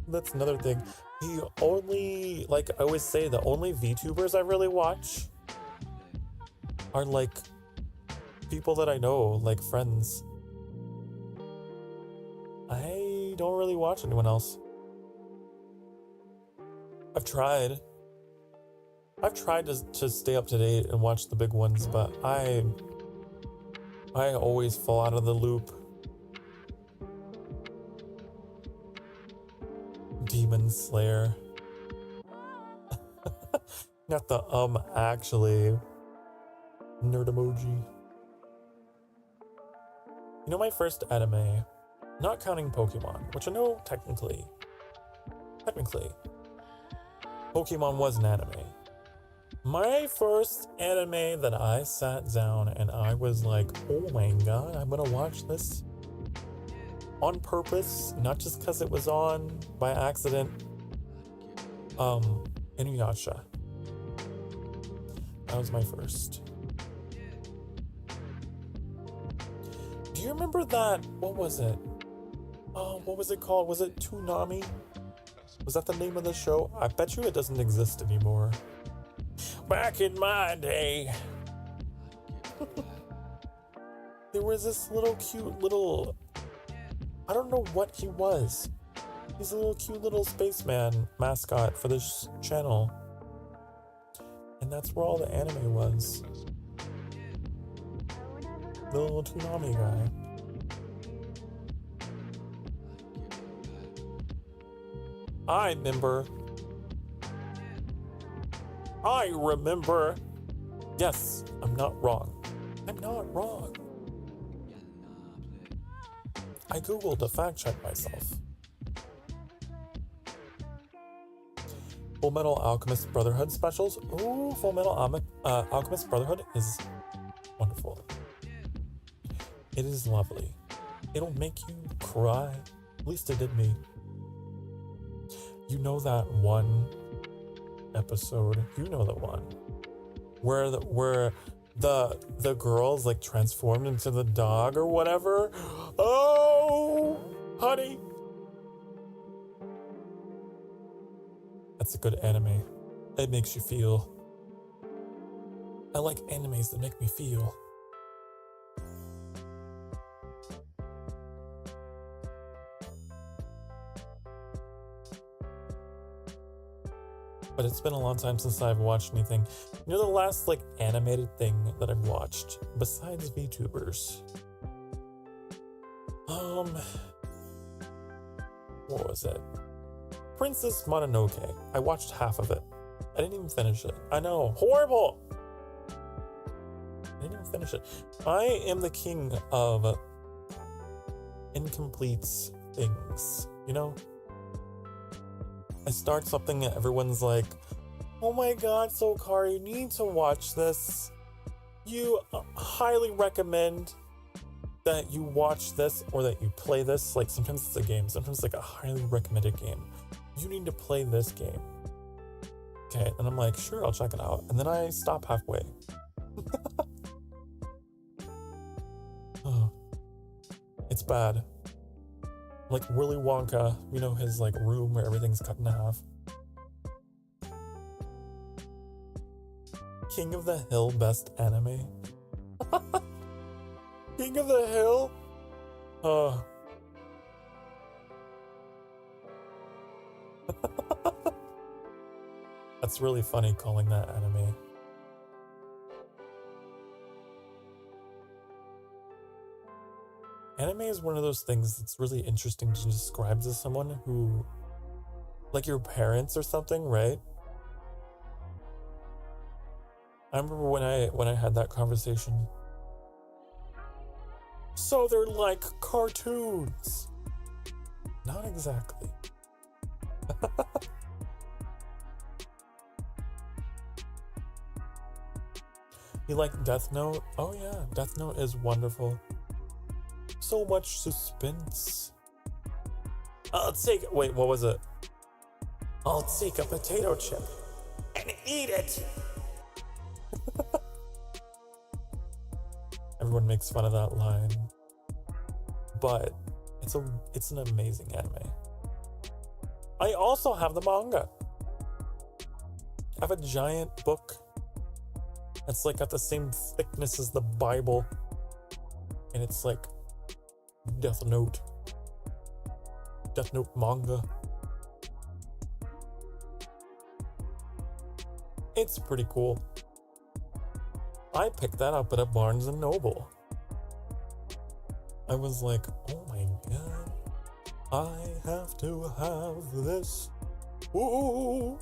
S1: That's another thing. The only, like I always say, the only VTubers I really watch are like people that I know, like friends. I don't really watch anyone else. I've tried to stay up to date and watch the big ones, but I always fall out of the loop. Demon Slayer. Not the actually. Nerd emoji. You know, my first anime, not counting Pokemon, which I know technically, Pokemon was an anime. My first anime that I sat down and I was like, oh my god, I'm gonna watch this on purpose, not just because it was on by accident. Inuyasha. That was my first. Do you remember that? What was it? What was it called? Was it Toonami? Was that the name of the show? I bet you it doesn't exist anymore. Back in my day, there was this little cute little, I don't know what he was. He's a little cute little spaceman mascot for this channel. And that's where all the anime was. The little Toonami guy. I remember. Yes, I'm not wrong. I'm not wrong. I googled to fact check myself. Full Metal Alchemist Brotherhood specials. Ooh, Full Metal Alchemist Brotherhood is wonderful. It is lovely. It'll make you cry. At least it did me. You know that one episode? You know the one where the girls like transformed into the dog or whatever. Oh, honey. That's a good anime. It makes you feel. I like animes that make me feel. But it's been a long time since I've watched anything. You know the last like animated thing that I've watched besides VTubers? What was it? Princess Mononoke. I watched half of it. I didn't even finish it. I know, horrible. I didn't even finish it. I am the king of incomplete things, you know? I start something and everyone's like, oh my god, Sokar, you need to watch this. You highly recommend that you watch this or that you play this. Like sometimes it's a game, sometimes it's like a highly recommended game. You need to play this game. Okay, and I'm like, sure, I'll check it out. And then I stop halfway. Oh, it's bad. Like Willy Wonka, you know, his like room where everything's cut in half. King of the Hill best anime. King of the Hill? That's really funny calling that anime. Anime is one of those things that's really interesting to describe to someone who, like your parents or something, right? I remember when I had that conversation. So they're like cartoons. Not exactly. You like Death Note? Oh yeah, Death Note is wonderful. So much suspense. Wait, what was it? I'll take a potato chip and eat it. Everyone makes fun of that line, but it's an amazing anime. I also have the manga. I have a giant book. It's like got the same thickness as the Bible, and it's like Death Note manga. It's pretty cool. I picked that up at a Barnes & Noble. I was like, oh my god, I have to have this. Ooh.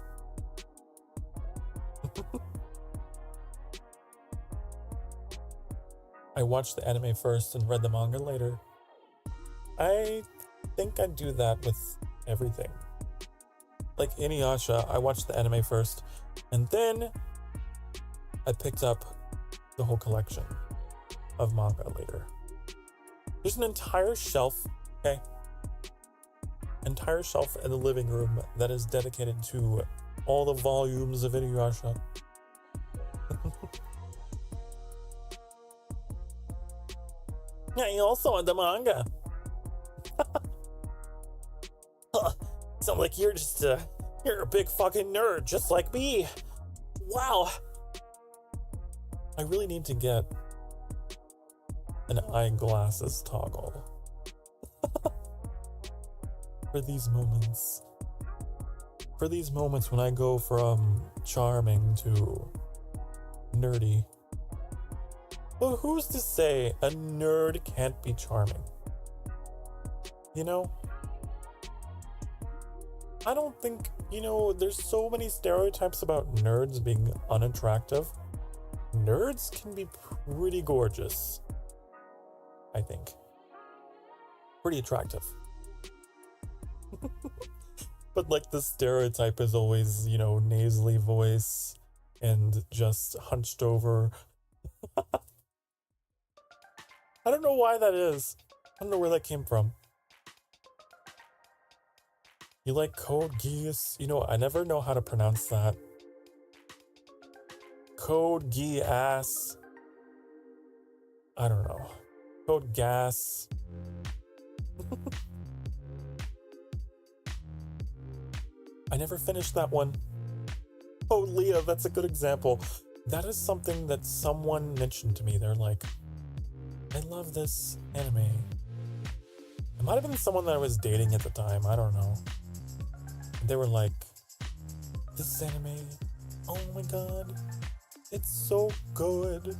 S1: I watched the anime first and read the manga later. I think I'd do that with everything. Like Inuyasha, I watched the anime first, and then I picked up the whole collection of manga later. There's an entire shelf, okay? Entire shelf in the living room that is dedicated to all the volumes of Inuyasha. Yeah, you also had the manga. Sound like you're a big fucking nerd, just like me. Wow. I really need to get an eyeglasses toggle for these moments. For these moments when I go from charming to nerdy. But who's to say a nerd can't be charming? You know? I don't think, there's so many stereotypes about nerds being unattractive. Nerds can be pretty gorgeous, I think. Pretty attractive. But like the stereotype is always, nasally voice and just hunched over. I don't know why that is. I don't know where that came from. You like Code Geass? I never know how to pronounce that. Code Geass. I don't know. Code Gas. I never finished that one. Oh, Leah, that's a good example. That is something that someone mentioned to me. They're like, I love this anime. It might have been someone that I was dating at the time. I don't know. They were like, this anime, oh my god, it's so good.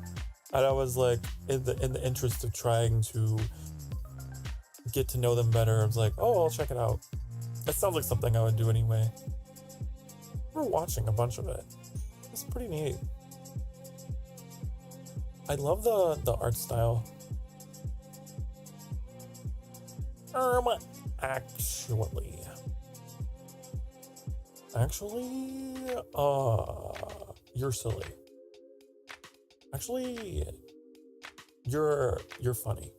S1: And I was like, in the interest of trying to get to know them better, I was like, oh, I'll check it out. That sounds like something I would do anyway. We're watching a bunch of it. It's pretty neat. I love the art style. Actually. Actually, you're silly. Actually, you're funny.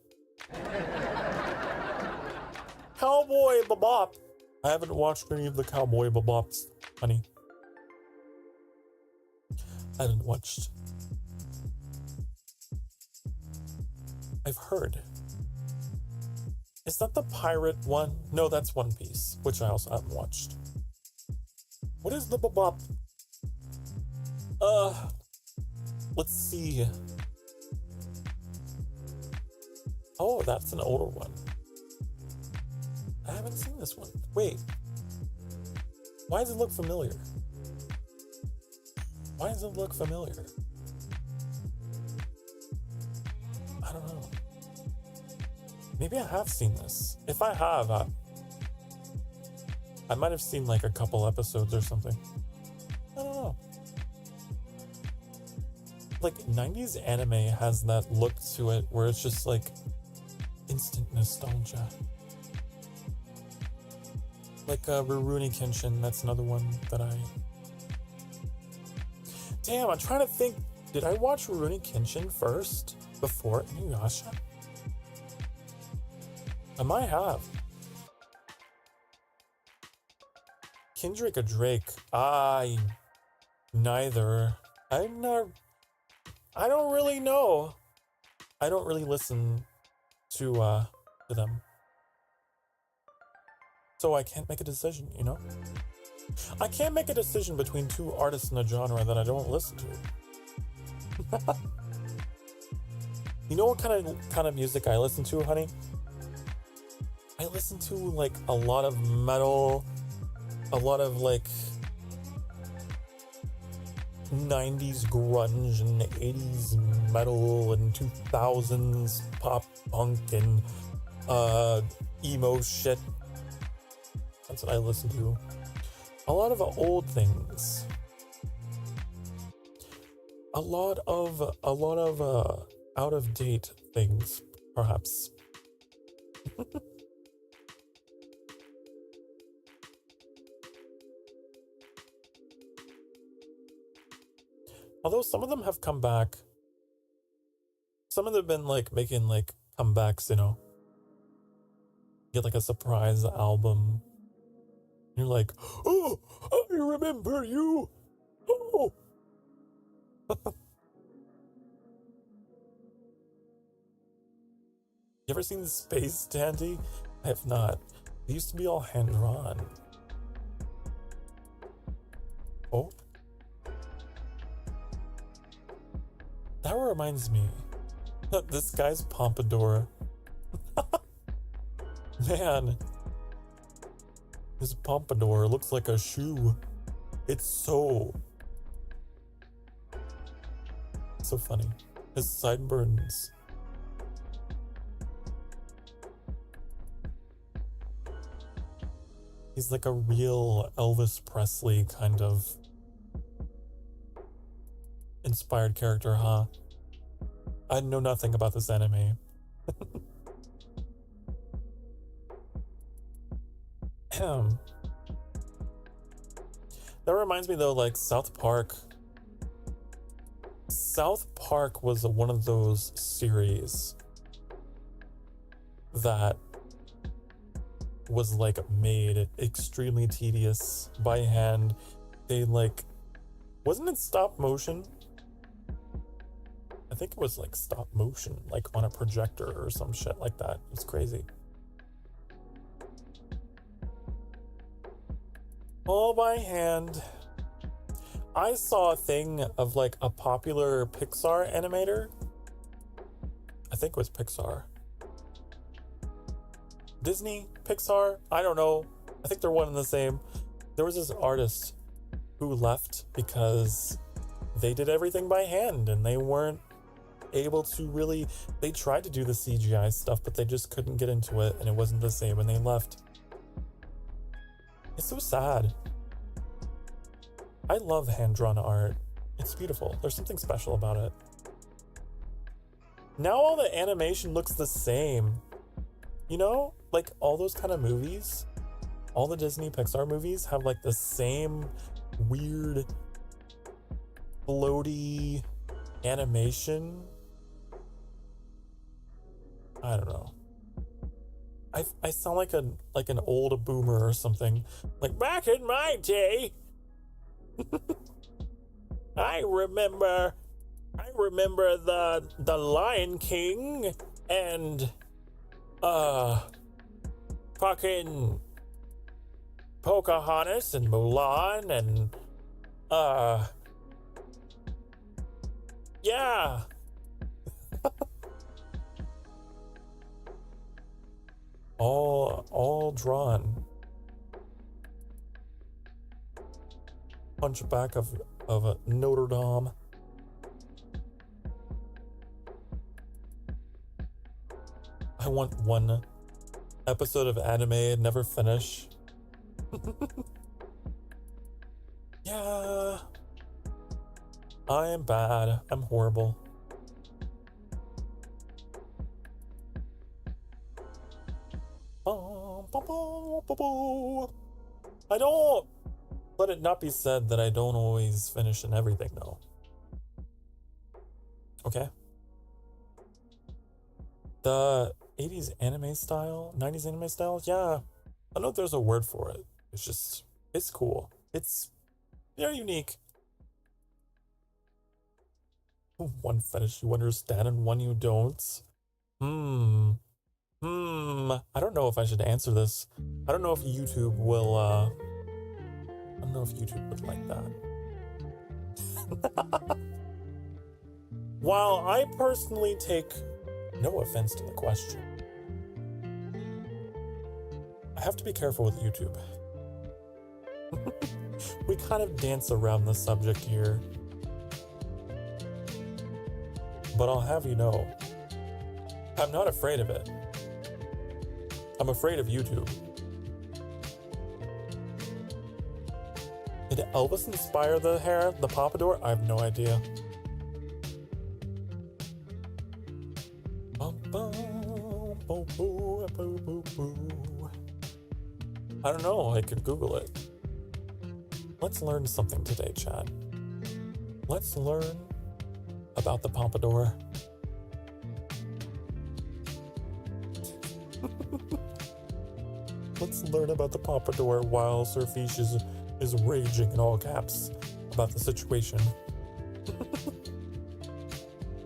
S1: Cowboy Bebop. I haven't watched any of the Cowboy Bebops, honey. I haven't watched. I've heard. Is that the pirate one? No, that's One Piece, which I also haven't watched. What is the Bebop? Let's see. Oh, that's an older one. I haven't seen this one. Wait. Why does it look familiar? Why does it look familiar? I don't know. Maybe I have seen this. If I have, I might have seen like a couple episodes or something. I don't know. Like 90s anime has that look to it where it's just like instant nostalgia. Like Rurouni Kenshin, that's another one that I... Damn, I'm trying to think. Did I watch Rurouni Kenshin first before Inuyasha? I might have. Kendrick or Drake? Neither. I don't really know. I don't really listen to them. So I can't make a decision, you know? I can't make a decision between two artists in a genre that I don't listen to. You know what kind of music I listen to, honey? I listen to like a lot of metal, a lot of like 90s grunge and 80s metal and 2000s pop punk and emo shit. That's what I listen to. A lot of old things. A lot of out of date things, perhaps. Although some of them have come back. Some of them have been like making like comebacks, you know. Get like a surprise album. You're like, oh, I remember you. Oh. You ever seen Space Dandy? I have not. They used to be all hand-drawn. Oh. That reminds me. This guy's pompadour. Man. His pompadour looks like a shoe. It's so funny. His sideburns. He's like a real Elvis Presley kind of inspired character, huh? I know nothing about this anime. That reminds me though, like South Park. South Park was one of those series that was like made extremely tedious by hand. They like, wasn't it stop motion? I think it was like stop motion, like on a projector or some shit like that. It's crazy. All by hand. I saw a thing of like a popular Pixar animator. I think it was Pixar. Disney? Pixar? I don't know. I think they're one and the same. There was this artist who left because they did everything by hand and they weren't able to really... They tried to do the CGI stuff, but they just couldn't get into it and it wasn't the same and they left. It's so sad. I love hand-drawn art. It's beautiful. There's something special about it. Now all the animation looks the same. You know? Like all those kind of movies, all the Disney Pixar movies have like the same weird floaty animation. I don't know. I sound like an old boomer or something. Like, back in my day, I remember the Lion King and fucking Pocahontas and Mulan and yeah. all drawn. Hunchback of Notre Dame. I want one episode of anime and never finish. Yeah. I am bad. I'm horrible. I don't. Let it not be said that I don't always finish in everything, though. Okay. The 80s anime style, 90s anime style, yeah. I know there's a word for it. It's cool. It's very unique. One fetish you understand and one you don't. I don't know if I should answer this. I don't know if YouTube will, I don't know if YouTube would like that. While I personally take no offense to the question, I have to be careful with YouTube. We kind of dance around the subject here. But I'll have you know, I'm not afraid of it. I'm afraid of YouTube. Did Elvis inspire the hair, the pompadour? I have no idea. I don't know, I could Google it. Let's learn something today, Chad. Let's learn about the pompadour. Let's learn about the pompadour while Sir Fish is raging in all caps about the situation.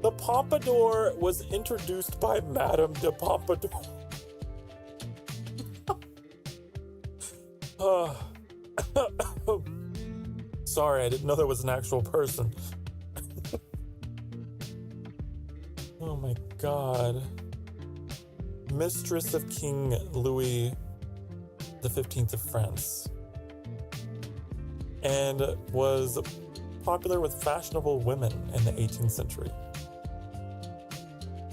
S1: The pompadour was introduced by Madame de Pompadour. Sorry, I didn't know that was an actual person. Oh my god. Mistress of King Louis XV of France. And was popular with fashionable women in the 18th century.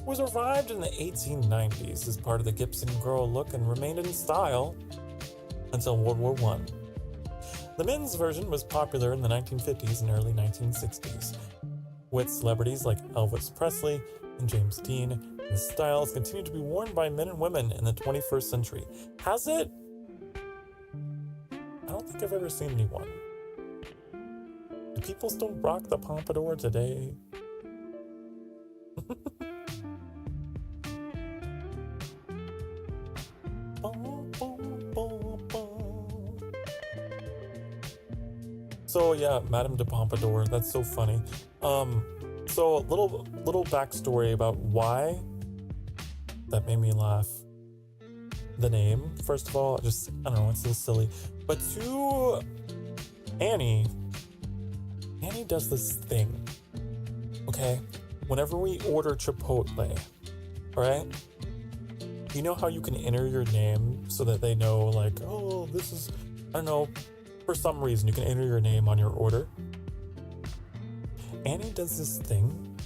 S1: Was revived in the 1890s as part of the Gibson girl look and remained in style until World War I. The men's version was popular in the 1950s and early 1960s, with celebrities like Elvis Presley and James Dean, and the style has continued to be worn by men and women in the 21st century. Has it? I don't think I've ever seen anyone. Do people still rock the pompadour today? So yeah, Madame de Pompadour, that's so funny. So little backstory about why that made me laugh. The name, first of all, I don't know, it's so silly. But to Annie does this thing, okay? Whenever we order Chipotle, alright? You know how you can enter your name so that they know, like, oh, this is, I don't know, for some reason you can enter your name on your order. Annie does this thing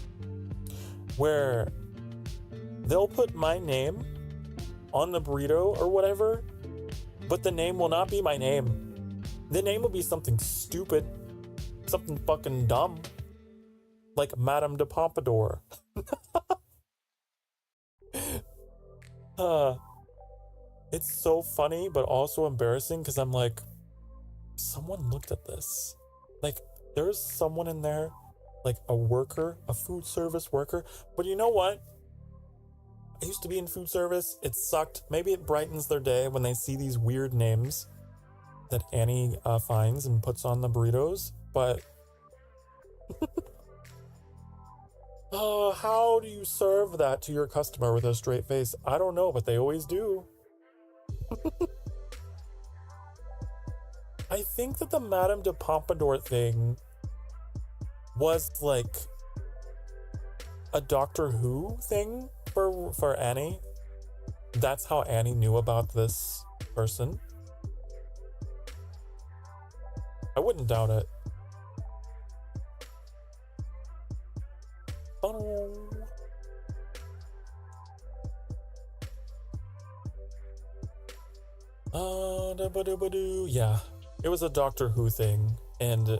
S1: where they'll put my name on the burrito or whatever, but the name will not be my name. The name will be something stupid, something fucking dumb, like Madame de Pompadour. It's so funny, but also embarrassing because I'm like, someone looked at this. Like, there's someone in there, like a worker, a food service worker. But you know what? I used to be in food service. It sucked. Maybe it brightens their day when they see these weird names that Annie finds and puts on the burritos. But how do you serve that to your customer with a straight face? I don't know, but they always do. I think that the Madame de Pompadour thing was like a Doctor Who thing for Annie. That's how Annie knew about this person. I wouldn't doubt it. Yeah, it was a Doctor Who thing, and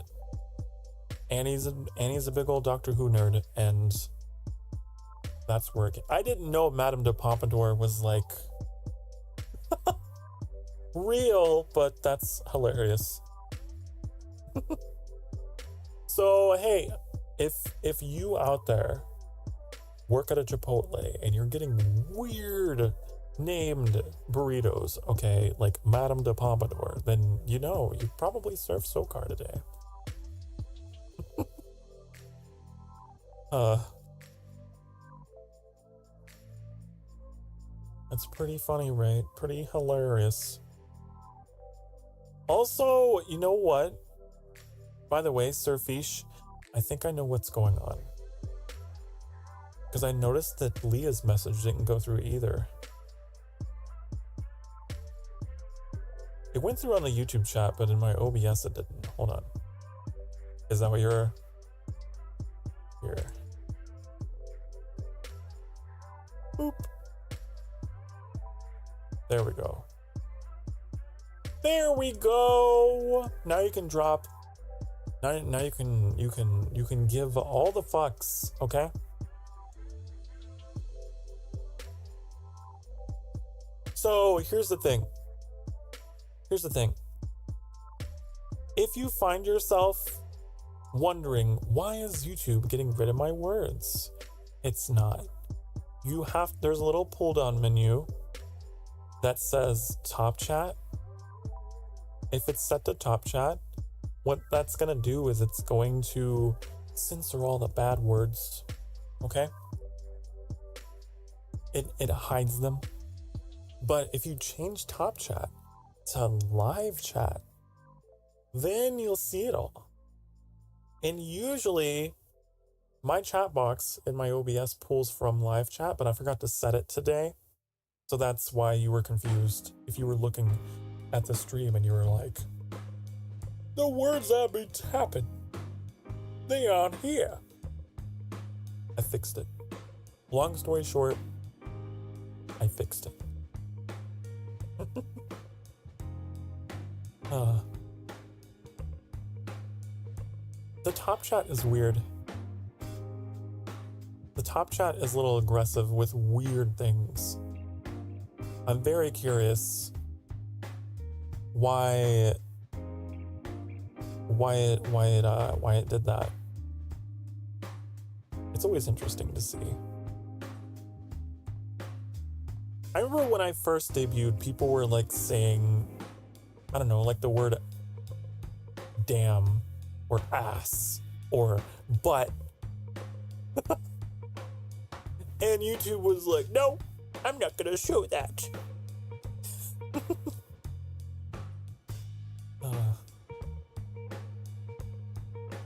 S1: Annie's a big old Doctor Who nerd, and that's working. I didn't know Madame de Pompadour was like real, but that's hilarious. So hey, if you out there work at a Chipotle and you're getting weird named burritos, okay, like Madame de Pompadour, then you probably serve Sokar today. That's pretty funny, right? Pretty hilarious. Also, you know what? By the way, Surfish, I think I know what's going on. Because I noticed that Leah's message didn't go through either. It went through on the YouTube chat, but in my OBS it didn't. Hold on. Is that what you're... Here. Boop. There we go. There we go. Now you can drop. Now you can give all the fucks, okay? So here's the thing. If you find yourself wondering, why is YouTube getting rid of my words? It's not. There's a little pull down menu that says top chat. If it's set to top chat, what that's gonna do is it's going to censor all the bad words, okay? It hides them. But if you change top chat to live chat, then you'll see it all. And usually my chat box in my OBS pulls from live chat, but I forgot to set it today. So that's why you were confused. If you were looking at the stream and you were like, the words I've been tapping, they aren't here. I fixed it. Long story short, I fixed it. The top chat is weird. The top chat is a little aggressive with weird things. I'm very curious why it did that. It's always interesting to see. I remember when I first debuted, people were like saying, I don't know, like the word damn or ass or butt. And YouTube was like, no, I'm not gonna show that.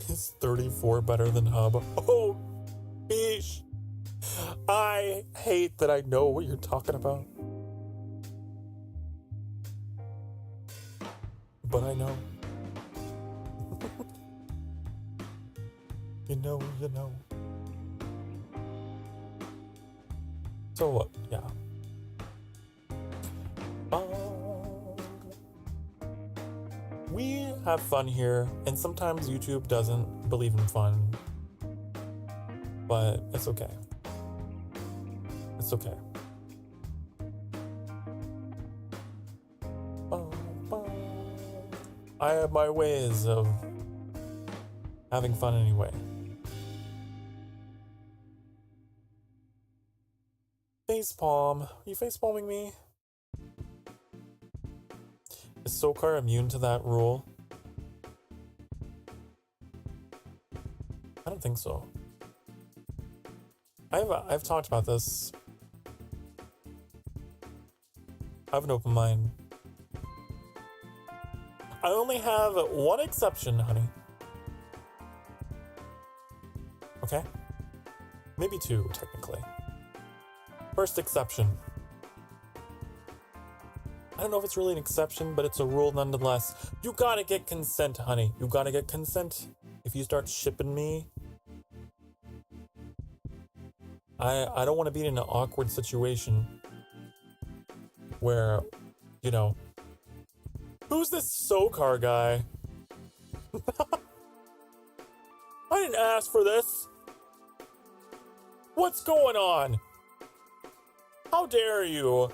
S1: Is 34 better than Hub? Oh, bish. I hate that I know what you're talking about. But I know. You know. So what? Yeah. We have fun here, and sometimes YouTube doesn't believe in fun. But it's okay. It's okay. I have my ways of having fun anyway. Facepalm. Are you facepalming me? Is Sokar immune to that rule? I don't think so. I've talked about this. I have an open mind. I only have one exception, honey. Okay? Maybe two, technically. First exception. I don't know if it's really an exception, but it's a rule nonetheless. You gotta get consent, honey. You gotta get consent. If you start shipping me, I don't want to be in an awkward situation where, you know, who's this Sokar guy? I didn't ask for this. What's going on? How dare you?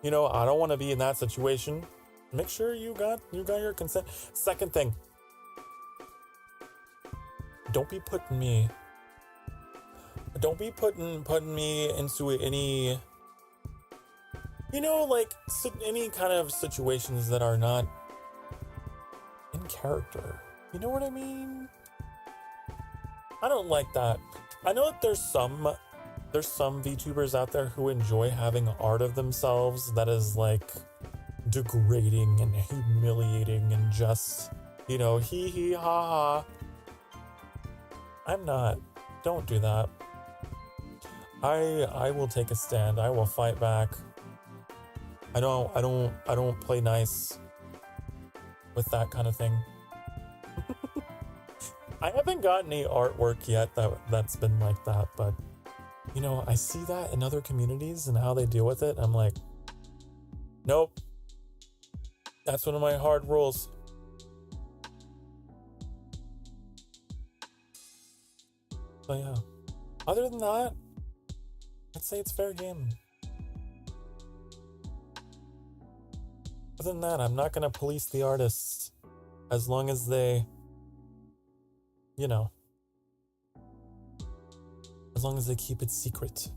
S1: You know, I don't want to be in that situation. Make sure you got your consent. Second thing, don't be putting me into any, you know, like any kind of situations that are not in character. You know what I mean? I don't like that. I know that there's some VTubers out there who enjoy having art of themselves that is like degrading and humiliating and just, you know, hee hee ha ha. I'm not. Don't do that. I will take a stand. I will fight back. I don't play nice with that kind of thing. I haven't gotten any artwork yet that's been like that, but you know, I see that in other communities and how they deal with it. I'm like, nope. That's one of my hard rules. So yeah. Other than that, I'd say it's fair game. Other than that, I'm not gonna police the artists as long as they, you know, as long as they keep it secret,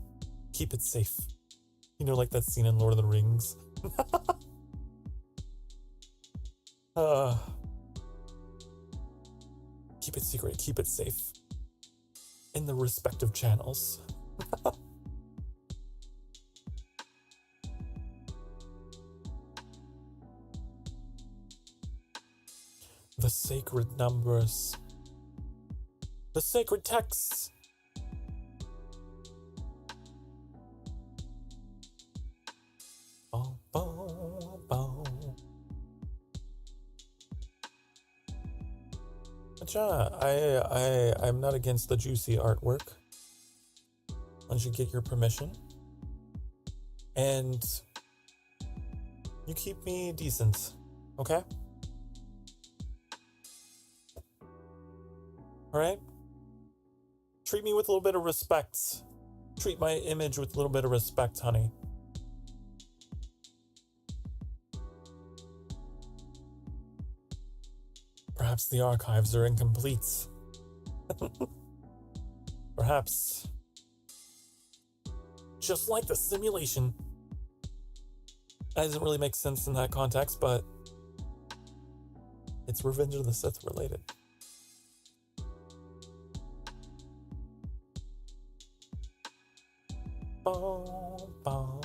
S1: keep it safe. You know, like that scene in Lord of the Rings. Keep it secret, keep it safe in the respective channels. The sacred numbers, the sacred texts. Bow, bow, bow. But yeah, I'm not against the juicy artwork once you get your permission, and you keep me decent, okay? All right? Treat me with a little bit of respect. Treat my image with a little bit of respect, honey. Perhaps the archives are incomplete. Perhaps. Just like the simulation. That doesn't really make sense in that context, but it's Revenge of the Sith related. Bow, bow.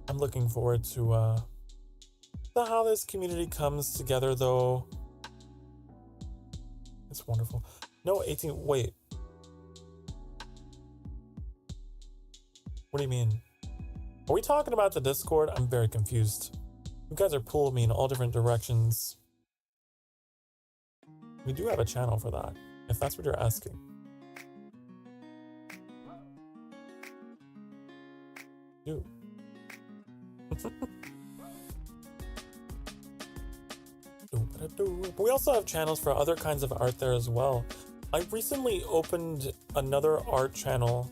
S1: I'm looking forward to how this community comes together, though. It's wonderful. No, 18. Wait. What do you mean? Are we talking about the Discord? I'm very confused. You guys are pulling me in all different directions. We do have a channel for that, if that's what you're asking. Do. But we also have channels for other kinds of art there as well. I recently opened another art channel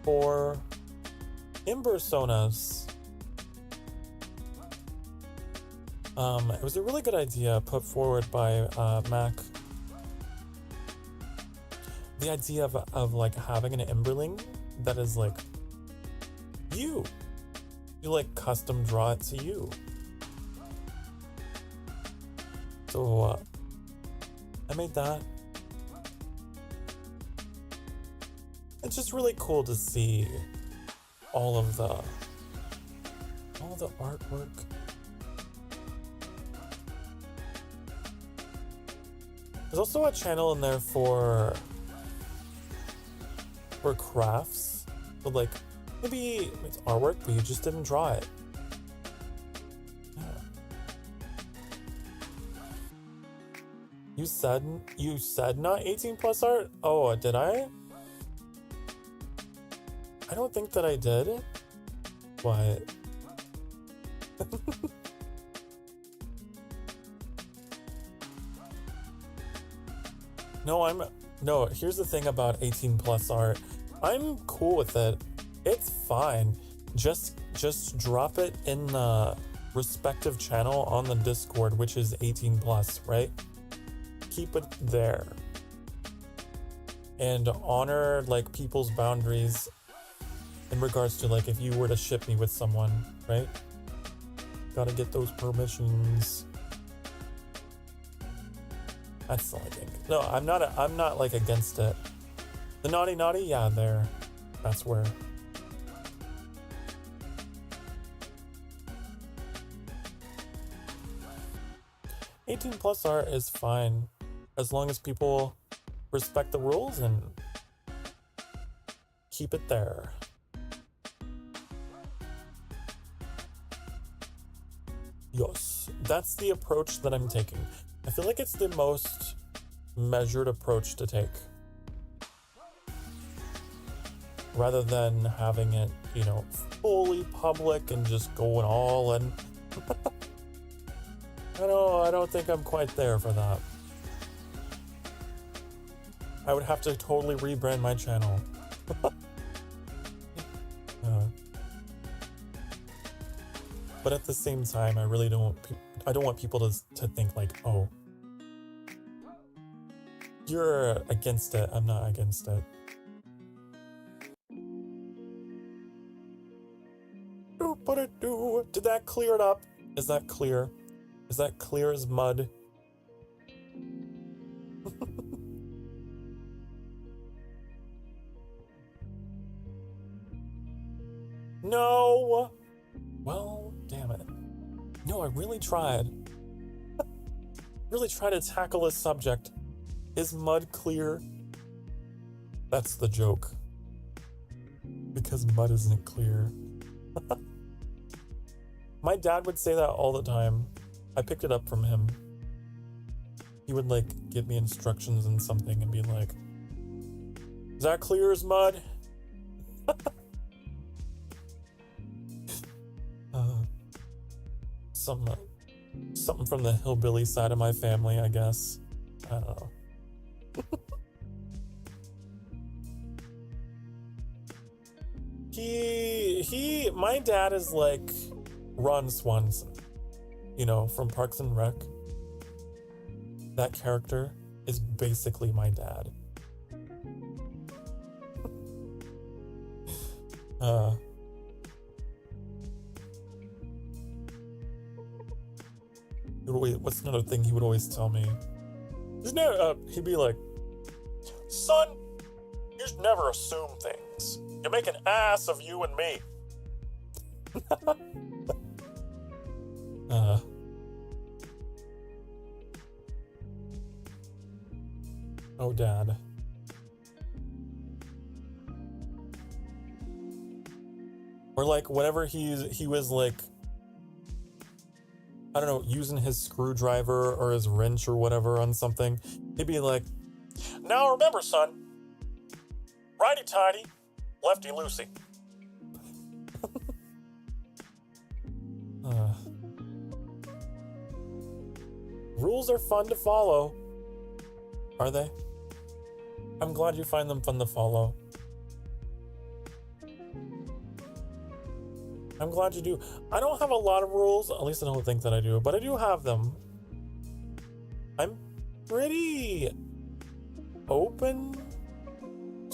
S1: for Impersonas. It was a really good idea put forward by Mac. The idea of like having an Imberling that is like you like custom draw it to you. So I made that. It's just really cool to see all the artwork. There's also a channel in there for crafts, but like maybe it's artwork, but you just didn't draw it. Yeah. You said not 18 plus art? Oh, did I? I don't think that I did. What? No, here's the thing about 18 plus art. I'm cool with it. It's fine. Just drop it in the respective channel on the Discord, which is 18 plus, right? Keep it there. And honor like people's boundaries in regards to like if you were to ship me with someone, right? Gotta get those permissions. That's all I think. No, I'm not like against it. The naughty, yeah, there. That's where. +18 art is fine as long as people respect the rules and keep it there. Yes, that's the approach that I'm taking. I feel like it's the most measured approach to take. Rather than having it, you know, fully public and just going all in. I don't think I'm quite there for that. I would have to totally rebrand my channel. But at the same time, I really don't want people to think like, oh, you're against it. I'm not against it. Did that clear it up? Is that clear? Is that clear as mud? No! Well, damn it. No, I really tried. Really tried to tackle this subject. Is mud clear? That's the joke. Because mud isn't clear. My dad would say that all the time. I picked it up from him. He would like give me instructions in something and be like, is that clear as mud? Something from the hillbilly side of my family, I guess. I don't know. My dad is like Ron Swanson, you know, from Parks and Rec. That character is basically my dad. What's another thing he would always tell me? He'd be like, son, you should never assume things. You make an ass of you and me. Oh, Dad. Or like whenever he was like, I don't know, using his screwdriver or his wrench or whatever on something, he'd be like, now remember, son, righty-tighty, lefty-loosey. Rules are fun to follow. Are they? I'm glad you find them fun to follow. I'm glad you do. I don't have a lot of rules, at least I don't think that I do, but I do have them. I'm pretty open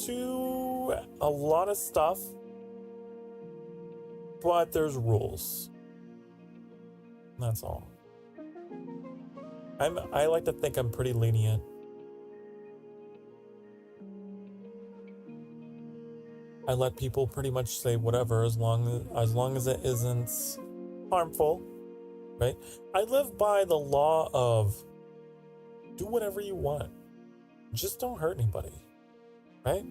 S1: to a lot of stuff, but there's rules. That's all. I like to think I'm pretty lenient. I let people pretty much say whatever as long as it isn't harmful, right? I live by the law of do whatever you want. Just don't hurt anybody, right?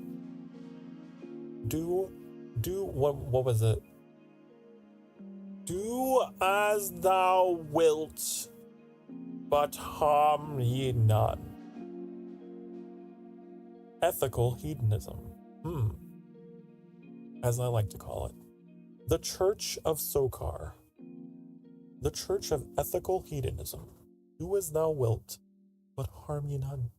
S1: Do what was it? Do as thou wilt, but harm ye none. Ethical hedonism. As I like to call it. The Church of Sokar. The Church of Ethical Hedonism. Do as thou wilt, but harm ye none.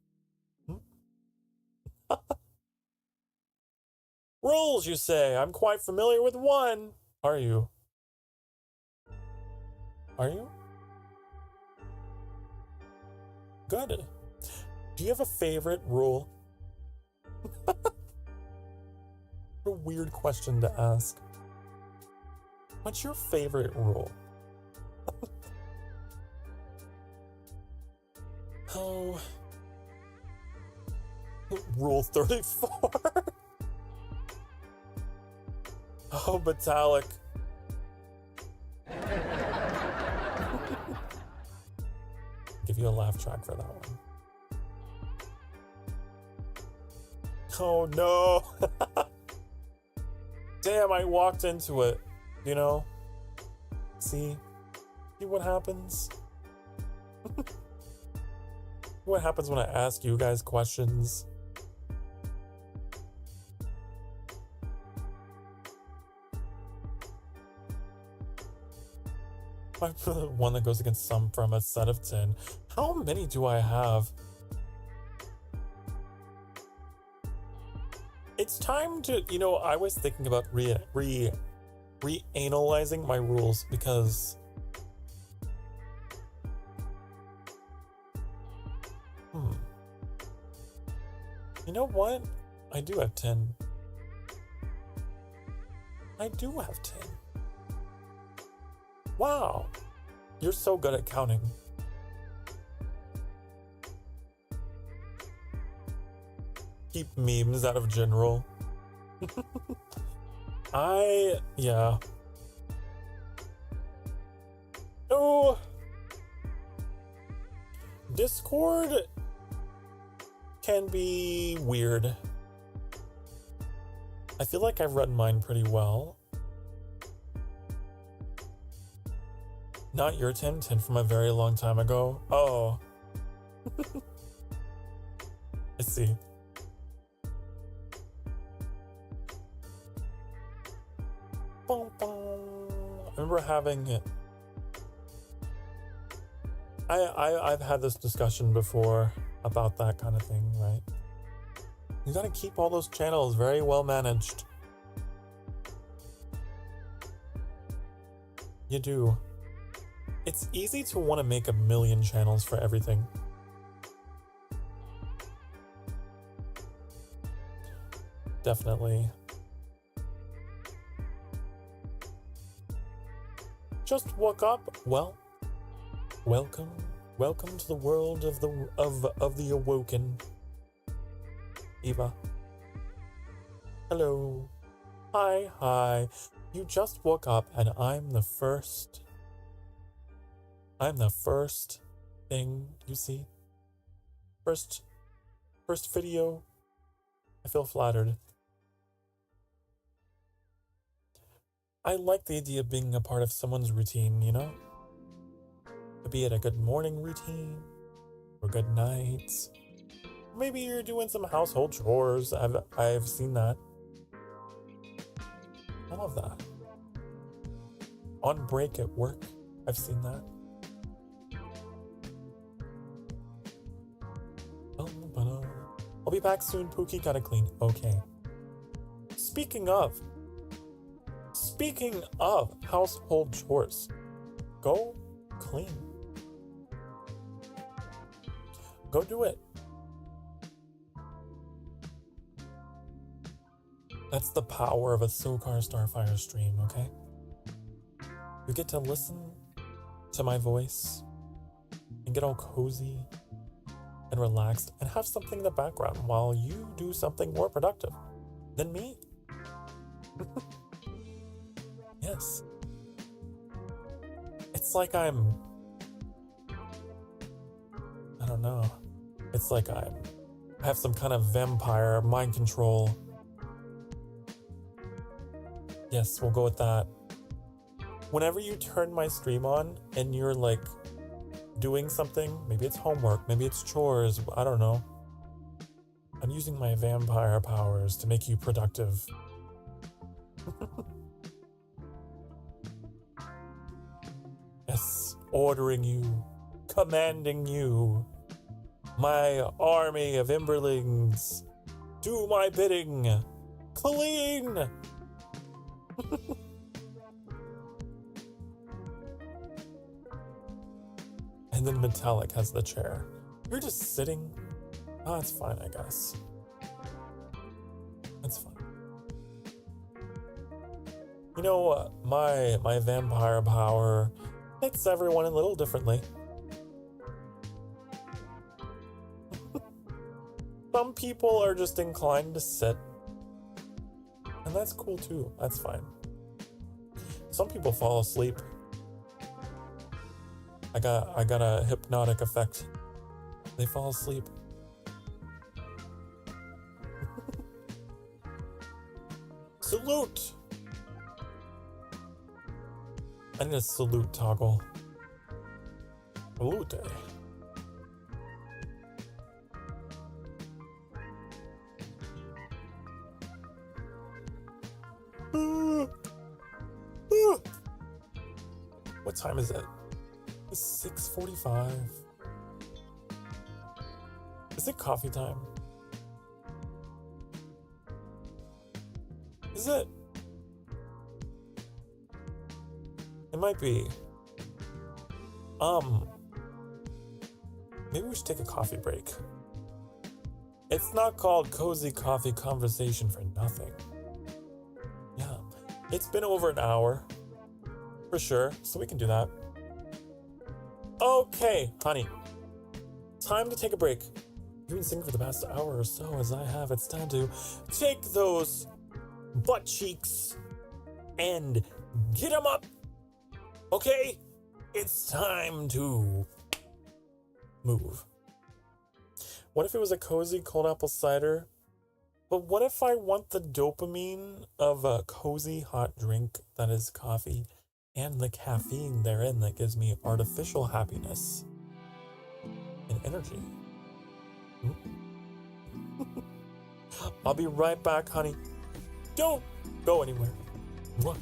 S1: Rules, you say? I'm quite familiar with one. Are you? Are you? Good. Do you have a favorite rule? A weird question to ask. What's your favorite rule? Oh. Rule 34? Oh, metallic. Give you a laugh track for that one. Oh no. Damn, I walked into it, you know? See what happens? What happens when I ask you guys questions? I'm the one that goes against some from a set of 10. How many do I have? It's time to, I was thinking about reanalyzing my rules because you know what? I do have 10. I do have 10. Wow. You're so good at counting. Keep memes out of general. Yeah. Oh. Discord can be weird. I feel like I've run mine pretty well. Not your 10 from a very long time ago. Oh. I see. I remember having it. I've had this discussion before about that kind of thing, right? You gotta keep all those channels very well managed. You do. It's easy to want to make a million channels for everything. Definitely. Just woke up? Well, welcome to the world of the awoken. Eva. Hello. Hi. You just woke up and I'm the first thing you see. First video. I feel flattered. I like the idea of being a part of someone's routine, you know? Be it a good morning routine or good nights. Maybe you're doing some household chores. I've seen that. I love that. On break at work, I've seen that. I'll be back soon, Pookie. Gotta clean. Okay. Speaking of, Speaking of household chores, go clean. Go do it. That's the power of a Sokar Starfire stream, okay? You get to listen to my voice and get all cozy and relaxed and have something in the background while you do something more productive than me. Yes. It's like I don't know. It's like I have some kind of vampire mind control. Yes, we'll go with that. Whenever you turn my stream on and you're like doing something, maybe it's homework, maybe it's chores, I don't know. I'm using my vampire powers to make you productive. Yes, ordering you, commanding you. My army of Imberlings, do my bidding. Clean! And then Metallic has the chair. You're just sitting. Oh, it's fine, I guess. It's fine. You know, my vampire power hits everyone a little differently. Some people are just inclined to sit. And that's cool too. That's fine. Some people fall asleep. I got a hypnotic effect. They fall asleep. Salute! I need a salute toggle. Salute. What time is it? It's 6:45. Is it coffee time? Is it? It might be. Maybe we should take a coffee break. It's not called Cozy Coffee Conversation for nothing. Yeah, it's been over an hour. For sure, so we can do that. Okay, honey. Time to take a break. You've been singing for the past hour or so, as I have. It's time to take those butt cheeks and get them up. Okay? It's time to move. What if it was a cozy cold apple cider? But what if I want the dopamine of a cozy hot drink that is coffee and the caffeine therein that gives me artificial happiness and energy? I'll be right back, honey. Don't go anywhere. Mwah.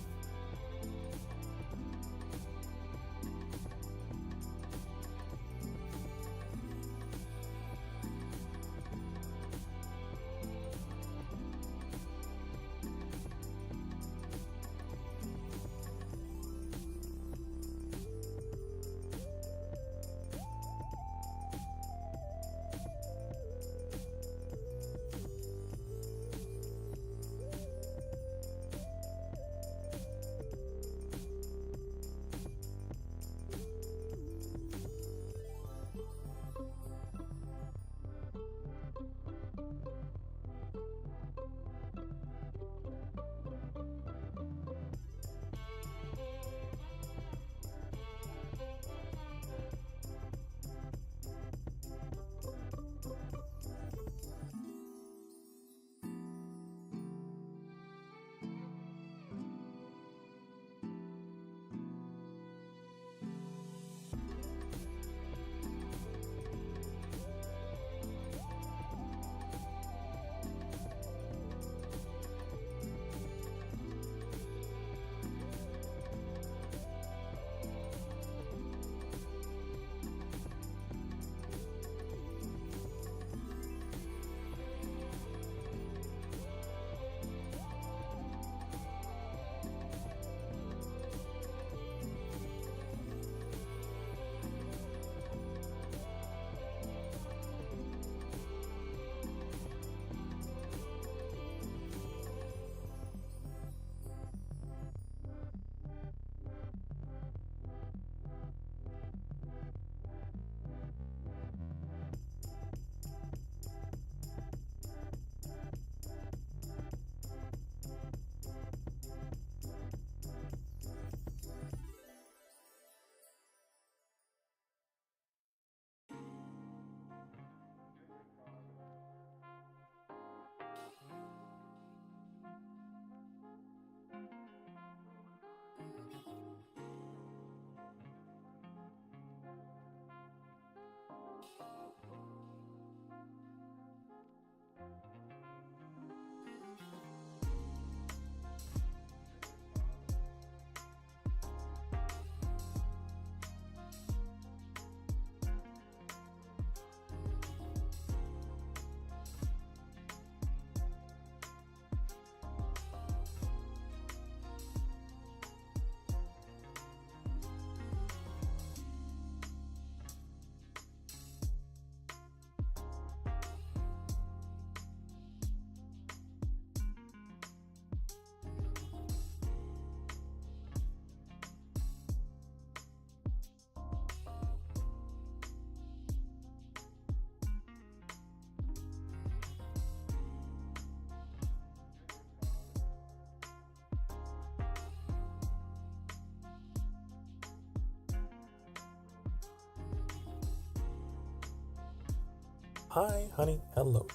S1: Hi, honey. Hello.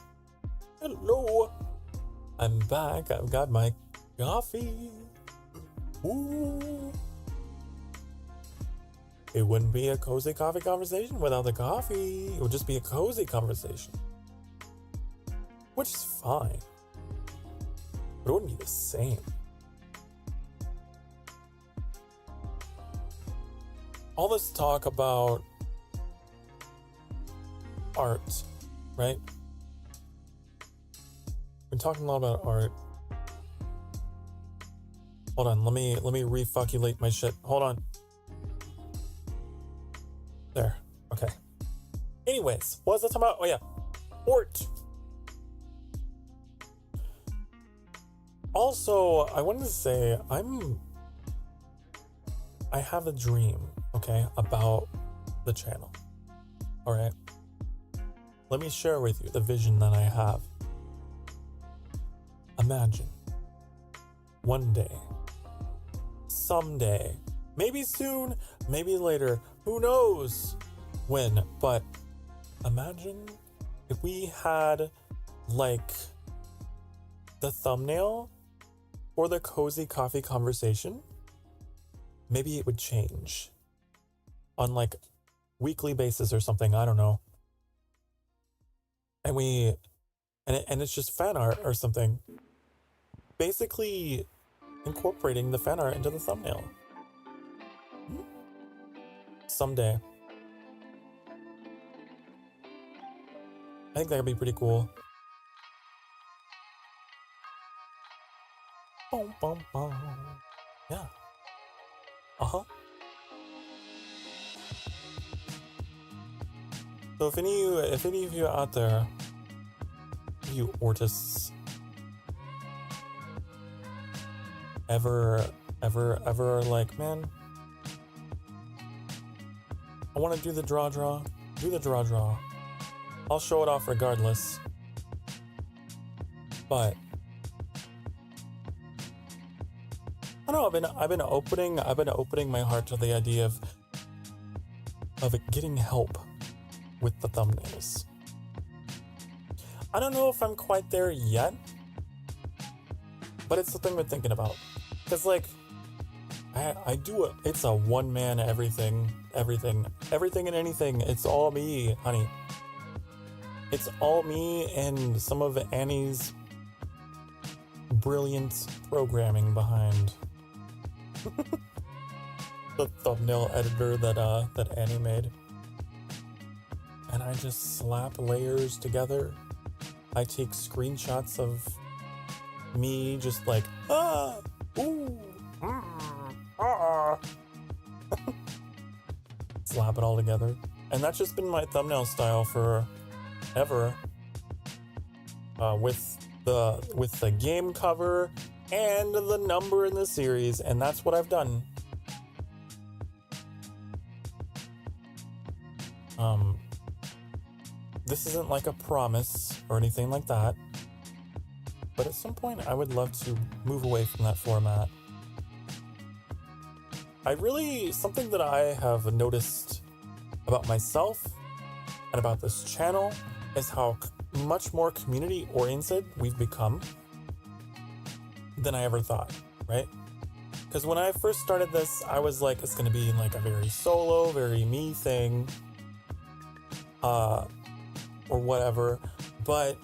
S1: Hello. I'm back. I've got my coffee. Ooh. It wouldn't be a cozy coffee conversation without the coffee. It would just be a cozy conversation. Which is fine. But it wouldn't be the same. All this talk about art, right? We're talking a lot about art. Hold on, let me refuculate my shit. Hold on. There. Okay. Anyways, what was I talking about? Oh yeah. Art. Also, I wanted to say I have a dream, okay, about the channel. Alright. Let me share with you the vision that I have. Imagine one day, someday, maybe soon, maybe later, who knows when, but imagine if we had like the thumbnail for the cozy coffee conversation, maybe it would change on like weekly basis or something, I don't know. And it's just fan art or something. Basically incorporating the fan art into the thumbnail. Someday. I think that would be pretty cool. Boom, boom, boom. Yeah. Uh-huh. So if any of you out there, you artists, ever like, man, I want to do the draw, do the draw. I'll show it off regardless. But I don't know, I've been opening my heart to the idea of getting help with the thumbnails. I don't know if I'm quite there yet, but it's the thing we're thinking about. Because like, I do it. It's a one-man everything and anything. It's all me, honey. It's all me and some of Annie's brilliant programming behind the thumbnail editor that Annie made. And I just slap layers together. I take screenshots of me just like, slap it all together. And that's just been my thumbnail style for ever. With the game cover and the number in the series, and that's what I've done. This isn't like a promise or anything like that, but at some point I would love to move away from that format. Something that I have noticed about myself and about this channel is how much more community oriented we've become than I ever thought, right? Because when I first started this, I was like, it's gonna be like a very solo, very me thing, or whatever, but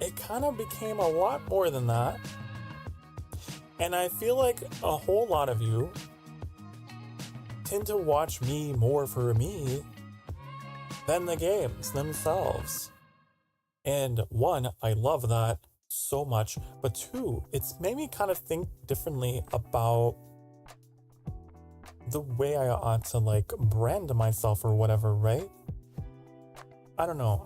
S1: it kind of became a lot more than that. And I feel like a whole lot of you tend to watch me more for me than the games themselves. And one, I love that so much, but two, it's made me kind of think differently about the way I ought to like brand myself or whatever, right? I don't know.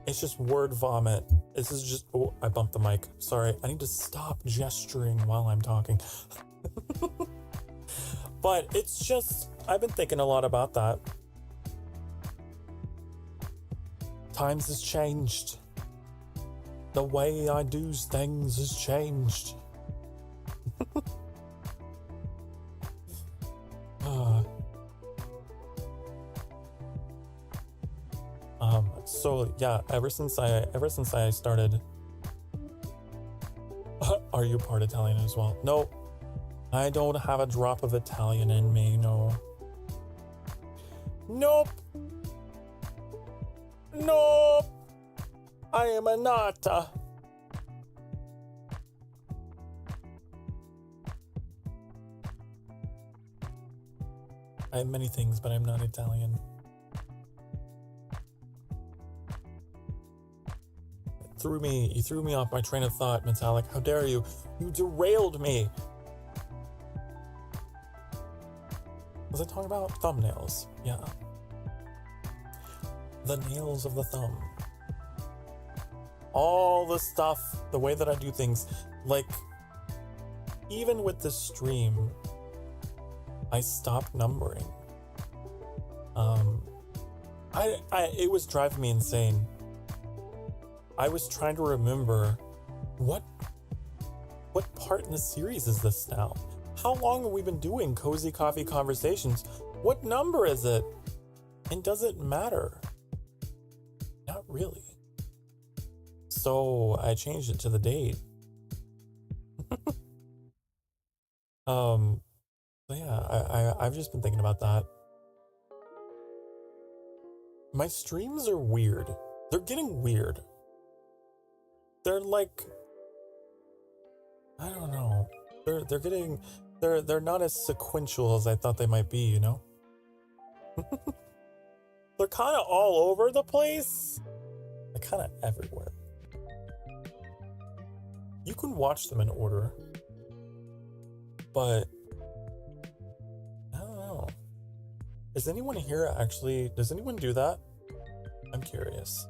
S1: It's just word vomit. This is just, oh, I bumped the mic. Sorry. I need to stop gesturing while I'm talking. But it's just, I've been thinking a lot about that. Times has changed. The way I do things has changed. So yeah, ever since I started, are you part Italian as well? No, I don't have a drop of Italian in me. No. Nope. Nope. I am a not. I have many things, but I'm not Italian. You threw me off my train of thought, Metallic. How dare you? You derailed me. Was I talking about thumbnails? Yeah. The nails of the thumb. All the stuff, the way that I do things, like, even with this stream, I stopped numbering. It was driving me insane. I was trying to remember what part in the series is this now? How long have we been doing Cozy Coffee Conversations? What number is it? And does it matter? Not really. So I changed it to the date. So yeah, I've just been thinking about that. My streams are weird. They're getting weird. They're like, I don't know. They're not as sequential as I thought they might be, you know? They're kind of all over the place. They're kind of everywhere. You can watch them in order, but I don't know. Does anyone here actually, does anyone do that? I'm curious.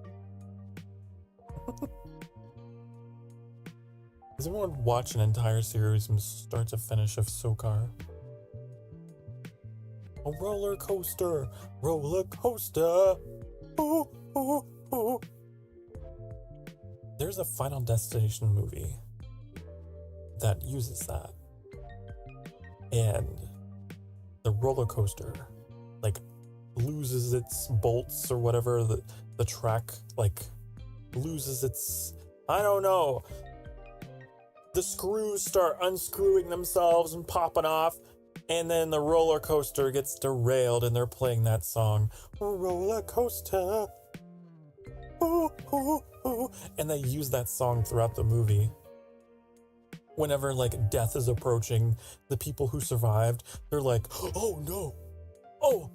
S1: Does anyone watch an entire series from start to finish of Sokar? A roller coaster, roller coaster. Ooh, ooh, ooh. There's a Final Destination movie that uses that. And the roller coaster, like, loses its bolts or whatever. The track, like, loses its, I don't know. The screws start unscrewing themselves and popping off, and then the roller coaster gets derailed, and they're playing that song, roller coaster, ooh, ooh, ooh, and they use that song throughout the movie. Whenever, like, death is approaching, the people who survived, they're like, oh no, oh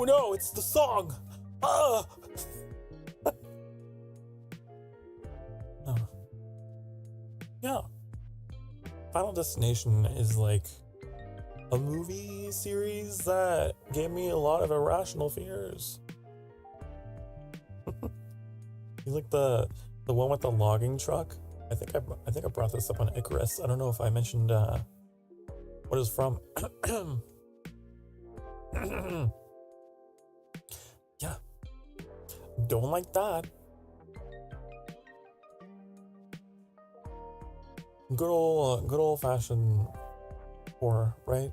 S1: no, it's the song, ah! Oh. Yeah. Final Destination is like a movie series that gave me a lot of irrational fears. You like the one with the logging truck? I think I brought this up on Icarus. I don't know if I mentioned what it's from. Yeah. Don't like that. Good old fashioned horror, right?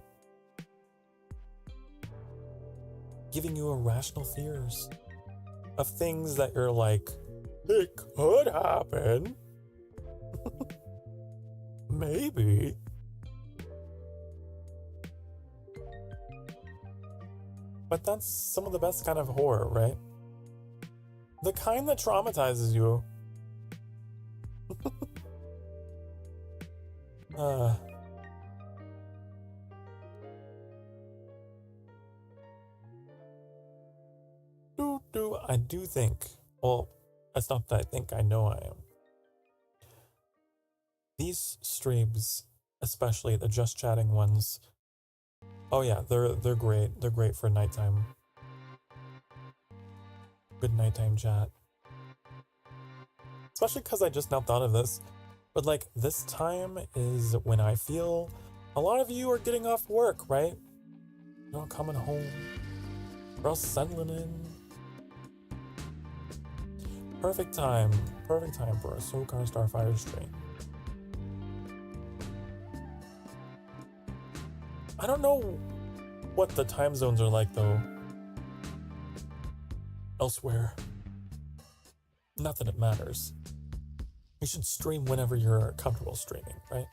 S1: Giving you irrational fears of things that you're like, it could happen. Maybe. But that's some of the best kind of horror, right? The kind that traumatizes you. I do think, well, it's not that I think, I know I am. These streams, especially the just chatting ones, oh yeah, they're great. They're great for nighttime. Good nighttime chat. Especially because I just now thought of this. But like, this time is when I feel a lot of you are getting off work, right? You're all coming home. We're all settling in. Perfect time for a Sokar Starfire stream. I don't know what the time zones are like though. Elsewhere. Not that it matters. You should stream whenever you're comfortable streaming, right?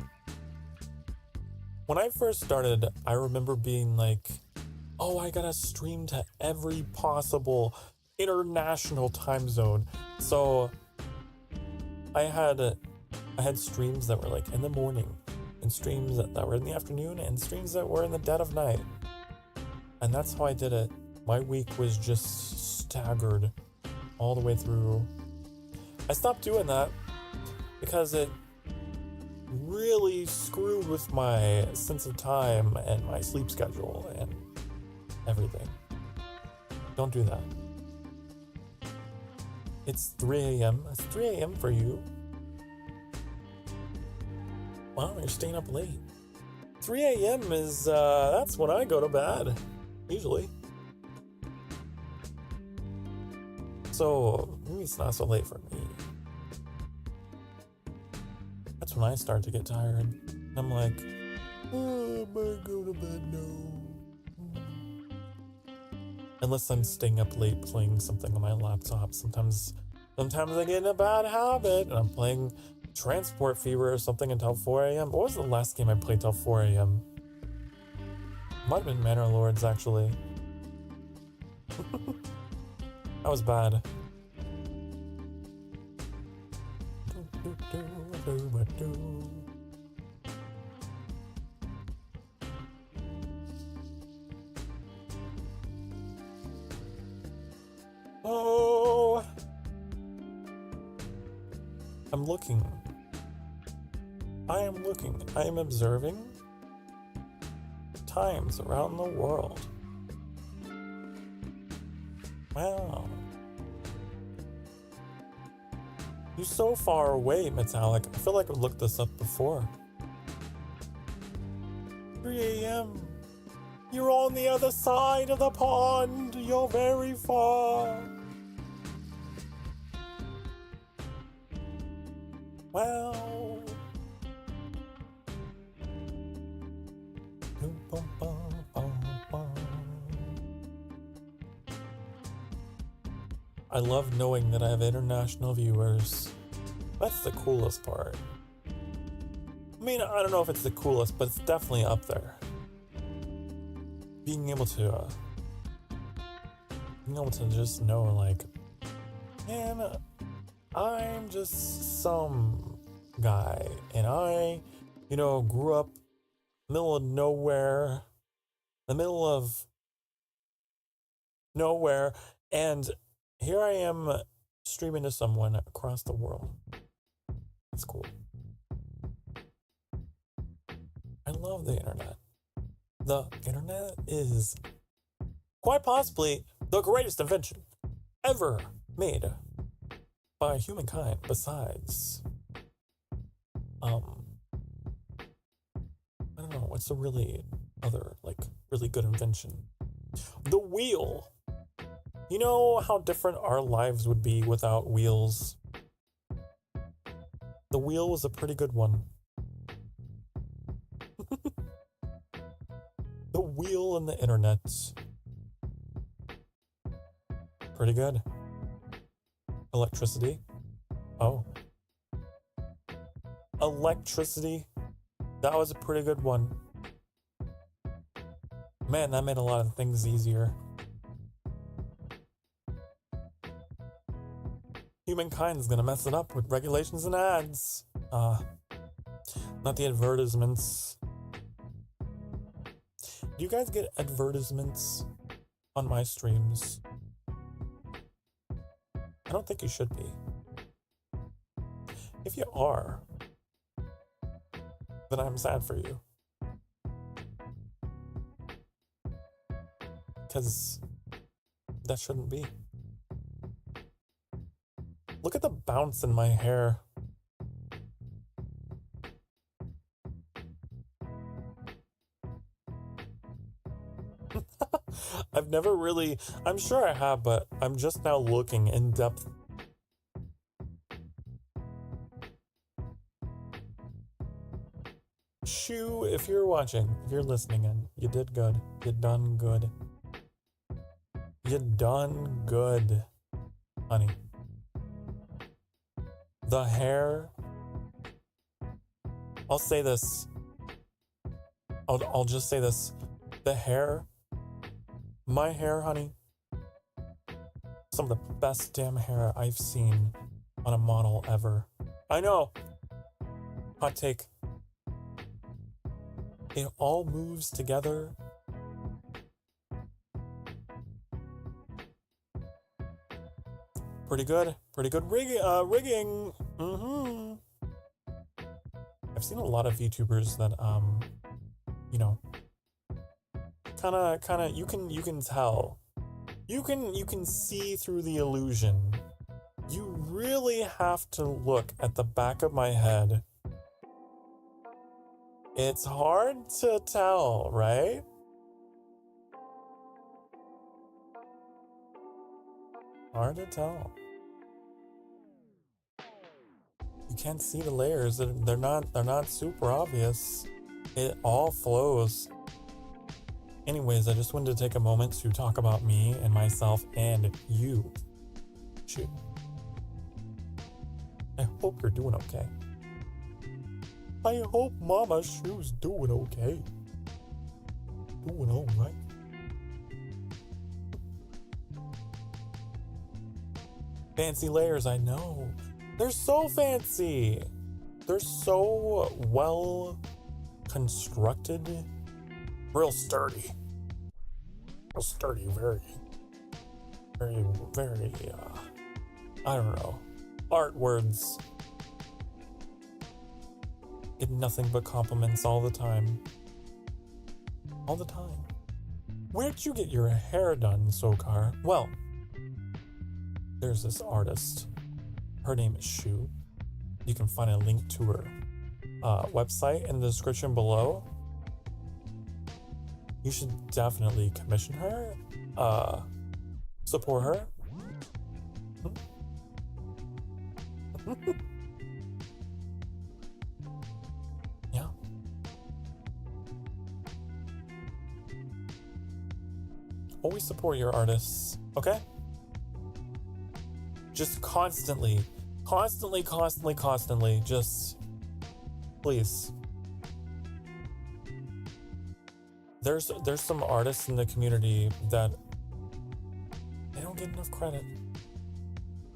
S1: When I first started, I remember being like, oh, I gotta stream to every possible international time zone. So I had streams that were like in the morning, and streams that were in the afternoon, and streams that were in the dead of night. And that's how I did it. My week was just staggered all the way through. I stopped doing that because it really screwed with my sense of time and my sleep schedule and everything. Don't do that. It's 3 a.m. It's 3 a.m. for you. Wow, you're staying up late. 3 a.m. is, that's when I go to bed, usually. So, maybe it's not so late for me. That's when I start to get tired. And I'm like, oh, I'm gonna go to bed now. Unless I'm staying up late playing something on my laptop. Sometimes I get in a bad habit and I'm playing Transport Fever or something until 4 a.m. What was the last game I played till 4 a.m.? Might have been Manor Lords, actually. That was bad. Oh, I'm looking. I am observing times around the world. Wow. You're so far away, Metallic. I feel like I've looked this up before. 3 a.m. You're on the other side of the pond. You're very far. Wow. I love knowing that I have international viewers. That's the coolest part. I mean, I don't know if it's the coolest, but it's definitely up there. Being able to just know, like, man, I'm just some guy, and I, grew up middle of nowhere, the middle of nowhere, and here I am streaming to someone across the world. It's cool. I love the internet. The internet is quite possibly the greatest invention ever made by humankind besides, I don't know, what's a really good invention? The wheel. You know how different our lives would be without wheels? The wheel was a pretty good one. The wheel and the internet. Pretty good. Electricity. Oh. Electricity. That was a pretty good one. Man, that made a lot of things easier. Humankind is gonna mess it up with regulations and ads. Not the advertisements. Do you guys get advertisements on my streams? I don't think you should be. If you are, then I'm sad for you. Because that shouldn't be. Look at the bounce in my hair. I've never really, I'm sure I have, but I'm just now looking in depth. Shoo, if you're watching, if you're listening in, you did good. You done good. You done good, honey. The hair. I'll say this. I'll just say this. The hair. My hair, honey. Some of the best damn hair I've seen on a model ever. I know. Hot take. It all moves together. Pretty good rigging. I've seen a lot of VTubers that you know, kind of you can tell. You can see through the illusion. You really have to look at the back of my head. It's hard to tell, right? Hard to tell. You can't see the layers. They're not super obvious. It all flows. Anyways, I just wanted to take a moment to talk about me and myself and you. Shoot. I hope you're doing okay. I hope Mama Shoe's doing okay. Doing all right. Fancy layers, I know. They're so fancy. They're so well constructed. Real sturdy. Real sturdy, very, I don't know. Art words. Get nothing but compliments all the time. All the time. Where'd you get your hair done, Sokar? Well, there's this artist. Her name is Shu. You can find a link to her website in the description below. You should definitely commission her. Support her. Yeah. Always support your artists, okay? Just constantly, just please. There's some artists in the community that they don't get enough credit.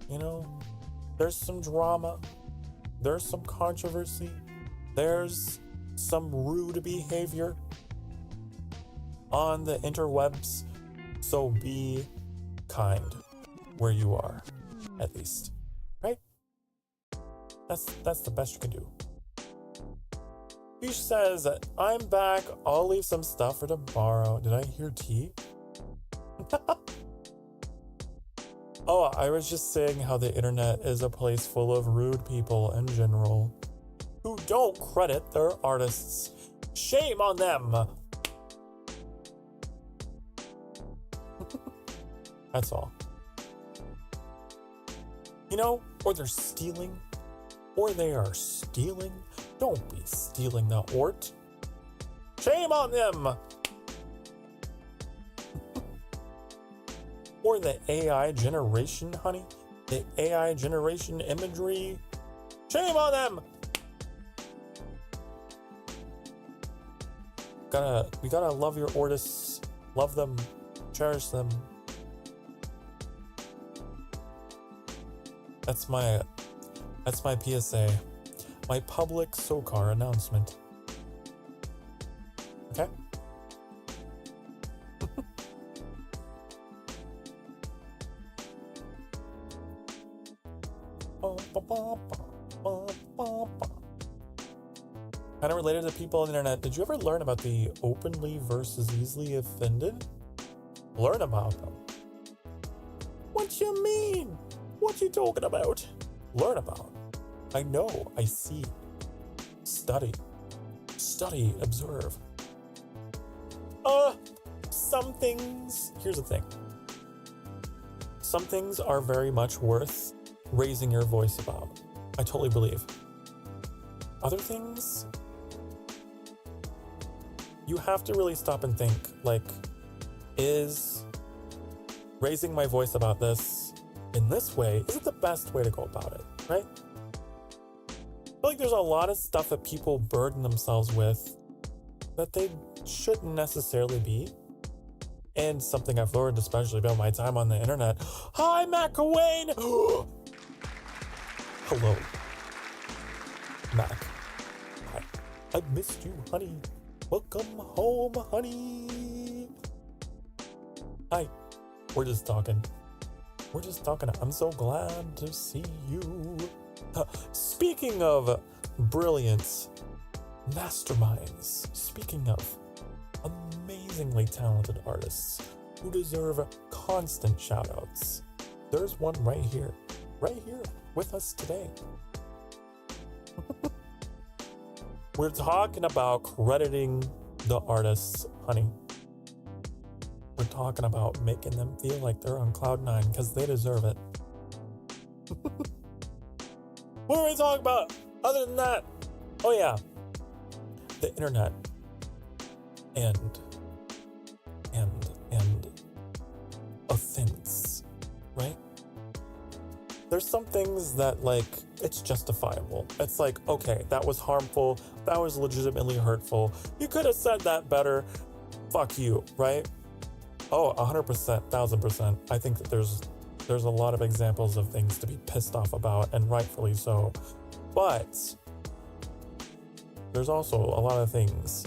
S1: You know, there's some drama, there's some controversy, there's some rude behavior on the interwebs. So be kind where you are, at least, right? That's the best you can do. Fish says, I'm back. I'll leave some stuff for tomorrow. Did I hear tea? Oh, I was just saying how the internet is a place full of rude people in general who don't credit their artists. Shame on them. That's all. You know, or they're stealing, or they are stealing. Don't be stealing the art. Shame on them. Or the AI generation, honey. The AI generation imagery. Shame on them. We gotta love your artists. Love them. Cherish them. That's my PSA. My public Sokar announcement. Okay? Kind of related to people on the internet, did you ever learn about the openly versus easily offended? Learn about them. What you mean? What you talking about? Learn about. I know, I see. Study, observe. Some things, here's the thing. Some things are very much worth raising your voice about. I totally believe. Other things, you have to really stop and think, like, is raising my voice about this in this way, is it the best way to go about it, right? feel like there's a lot of stuff that people burden themselves with that they shouldn't necessarily be. And something I've learned, especially about my time on the internet. Hi, Mac Wayne! Hello. Mac. Hi. I missed you, honey. Welcome home, honey. Hi. We're just talking. I'm so glad to see you. Speaking of brilliant masterminds, speaking of amazingly talented artists who deserve constant shoutouts, there's one right here with us today. We're talking about crediting the artists, honey. We're talking about making them feel like they're on cloud nine because they deserve it. What are we talking about other than that? Oh yeah, the internet and offense, right? There's some things that, like, it's justifiable. It's like, okay, that was harmful, that was legitimately hurtful, you could have said that better, fuck you, right? Oh, 100%, 1000%. I think that there's a lot of examples of things to be pissed off about, and rightfully so. But there's also a lot of things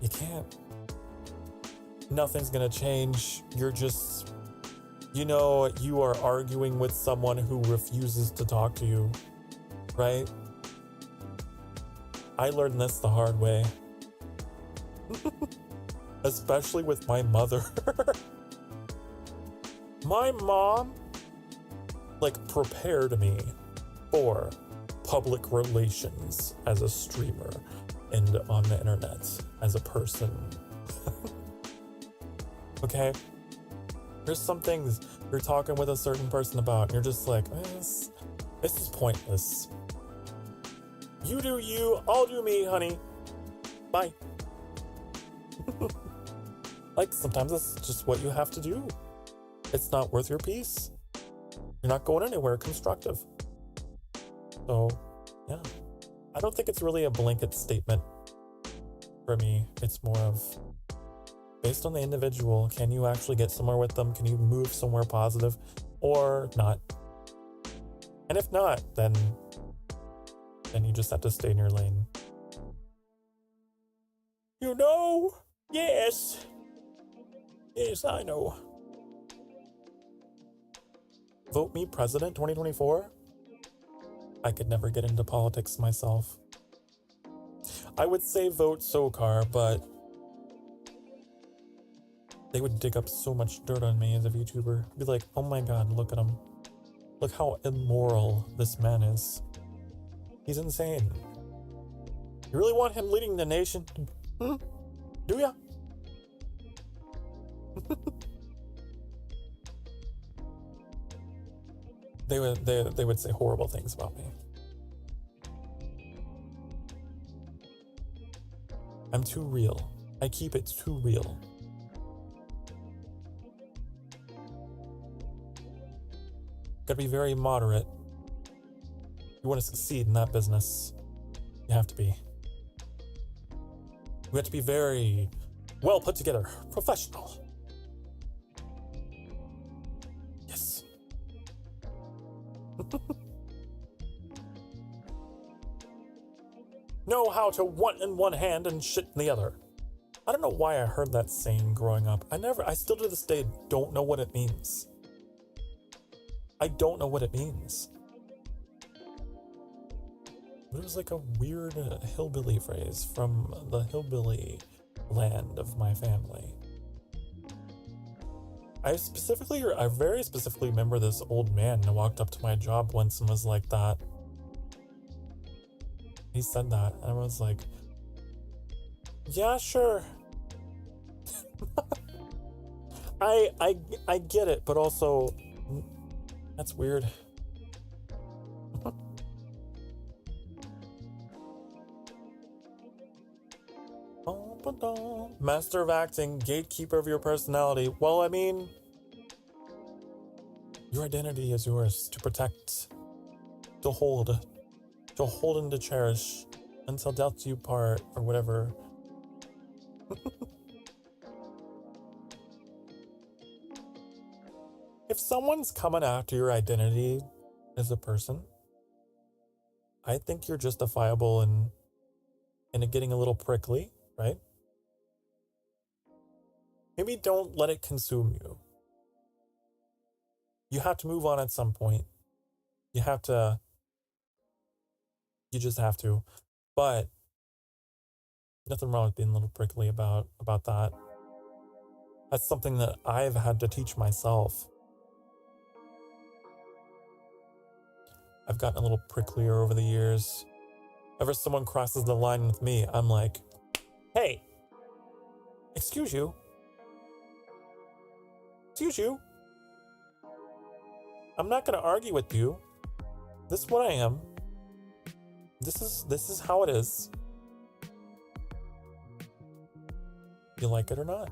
S1: you can't. Nothing's gonna change. You're just, you are arguing with someone who refuses to talk to you, right? I learned this the hard way. Especially with my mother. My mom, prepared me for public relations as a streamer and on the internet as a person. Okay? There's some things you're talking with a certain person about, and you're just like, this is pointless. You do you, I'll do me, honey. Bye. Sometimes that's just what you have to do. It's not worth your peace. You're not going anywhere constructive. So, yeah. I don't think it's really a blanket statement for me. It's more of, based on the individual, can you actually get somewhere with them? Can you move somewhere positive or not? And if not, then you just have to stay in your lane. Yes. Yes, I know. Vote me president 2024? I could never get into politics myself. I would say vote Sokar, but they would dig up so much dirt on me as a VTuber. Be like, oh my god, look at him. Look how immoral this man is. He's insane. You really want him leading the nation? Do ya? They would say horrible things about me. I'm too real. I keep it too real. Gotta be very moderate. You want to succeed in that business, you have to be. You have to be very well put together, professional. Yes. Know how to want in one hand and shit in the other. I don't know why I heard that saying growing up. I still to this day don't know what it means. I don't know what it means. It was like a weird hillbilly phrase from the hillbilly land of my family. I very specifically remember this old man who walked up to my job once and was like that. He said that, and I was like, yeah, sure. I get it, but also, that's weird. Master of acting, gatekeeper of your personality. Well, I mean, your identity is yours to protect, to hold. to hold and to cherish until death do you part, or whatever. If someone's coming after your identity as a person, I think you're justifiable in it getting a little prickly, right? Maybe don't let it consume you. You have to move on at some point. You just have to. But nothing wrong with being a little prickly about that. That's something that I've had to teach myself. I've gotten a little pricklier over the years. Ever someone crosses the line with me, I'm like, hey, excuse you. Excuse you. I'm not going to argue with you. This is what I am. This is how it is. You like it or not?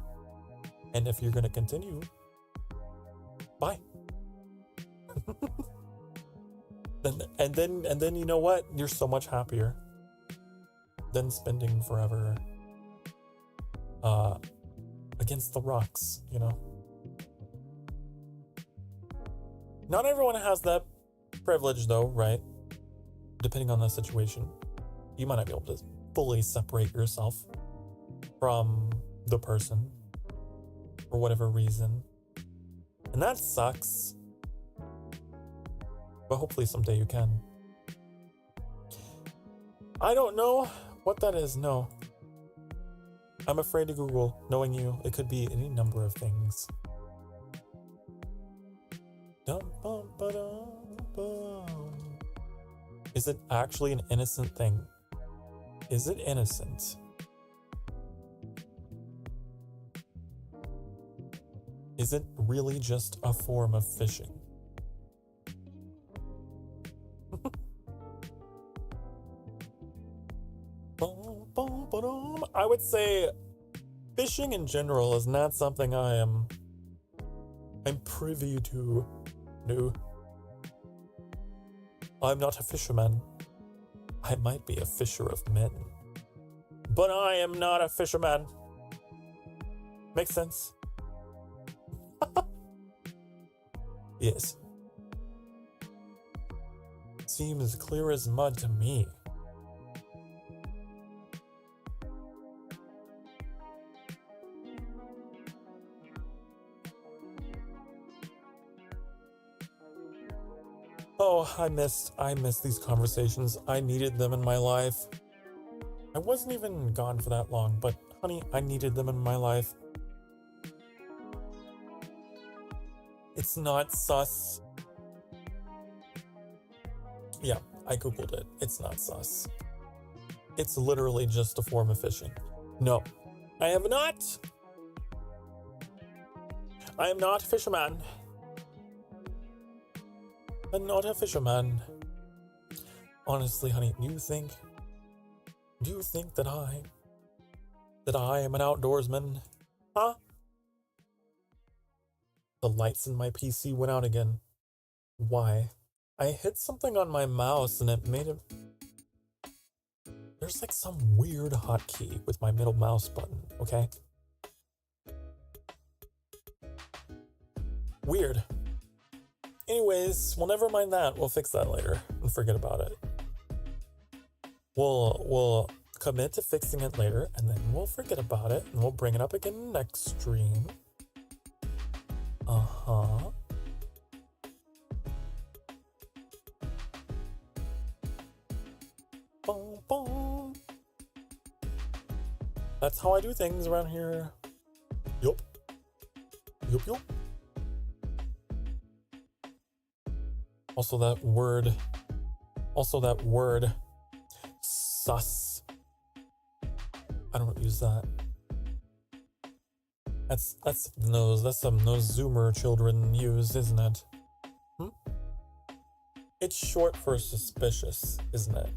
S1: And if you're going to continue, bye. And then you know what? You're so much happier than spending forever against the rocks, you know? Not everyone has that privilege though, right? Depending on the situation. You might not be able to fully separate yourself from the person for whatever reason. And that sucks. But hopefully someday you can. I don't know what that is, no. I'm afraid to Google. Knowing you, it could be any number of things. Is it actually an innocent thing? Is it innocent? Is it really just a form of fishing? I would say fishing in general is not something I'm privy to. No. I'm not a fisherman. I might be a fisher of men, but I am not a fisherman. Makes sense? Yes. Seems clear as mud to me. Oh, I missed these conversations. I needed them in my life. I wasn't even gone for that long, but honey, I needed them in my life. It's not sus. Yeah, I googled it. It's not sus. It's literally just a form of fishing. No, I am not. I am not a fisherman. I'm not a fisherman. Honestly, honey, do you think that I am an outdoorsman? Huh? The lights in my PC went out again. Why? I hit something on my mouse and it made it... There's like some weird hotkey with my middle mouse button, okay? Weird. Anyways, well, never mind that. We'll fix that later and forget about it. We'll commit to fixing it later and then we'll forget about it and we'll bring it up again next stream. Uh-huh. Boom, boom. That's how I do things around here. Yup. Yup, yup. Also that word, sus. I don't use that. That's some those Zoomer children use, isn't it? It's short for suspicious, isn't it?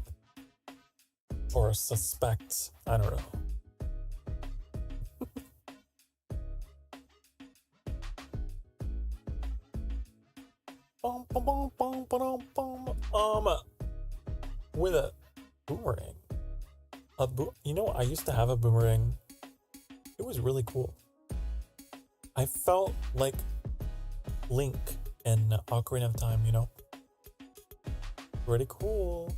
S1: Or suspect, I don't know. with a boomerang. You know, I used to have a boomerang. It was really cool. I felt like Link in Ocarina of Time, you know? Pretty cool.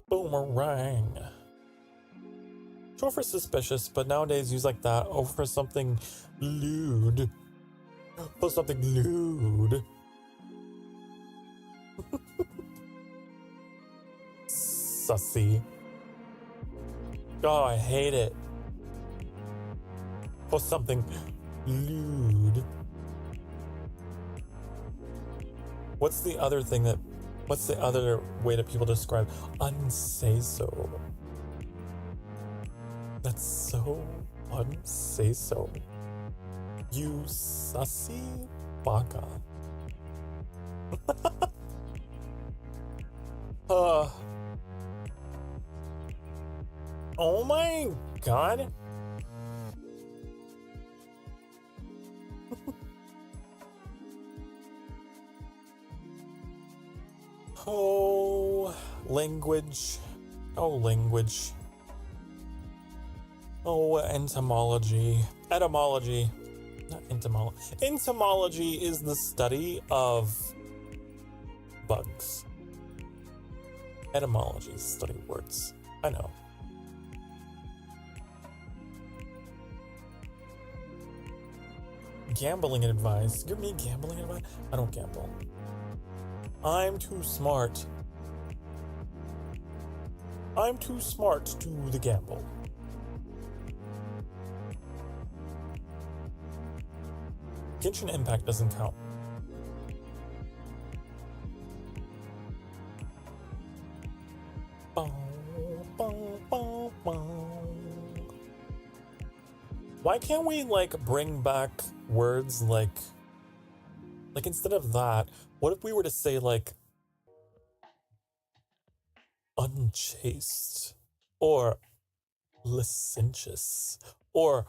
S1: Boomerang. Short for suspicious, but nowadays use like that over something lewd. For something lewd. Sussy. Oh, I hate it. For something lewd. What's the other way that people describe unsay-so? That's so unsay-so. You sussy baka. Oh my god. Oh, language. Oh, language. Oh, entomology. Etymology. Not entomology. Entomology is the study of bugs. Etymology is study of words. I know. Gambling advice. Give me gambling advice? I don't gamble. I'm too smart. I'm too smart to the gamble. Genshin Impact doesn't count. Why can't we like bring back words like instead of that, what if we were to say like unchaste or licentious or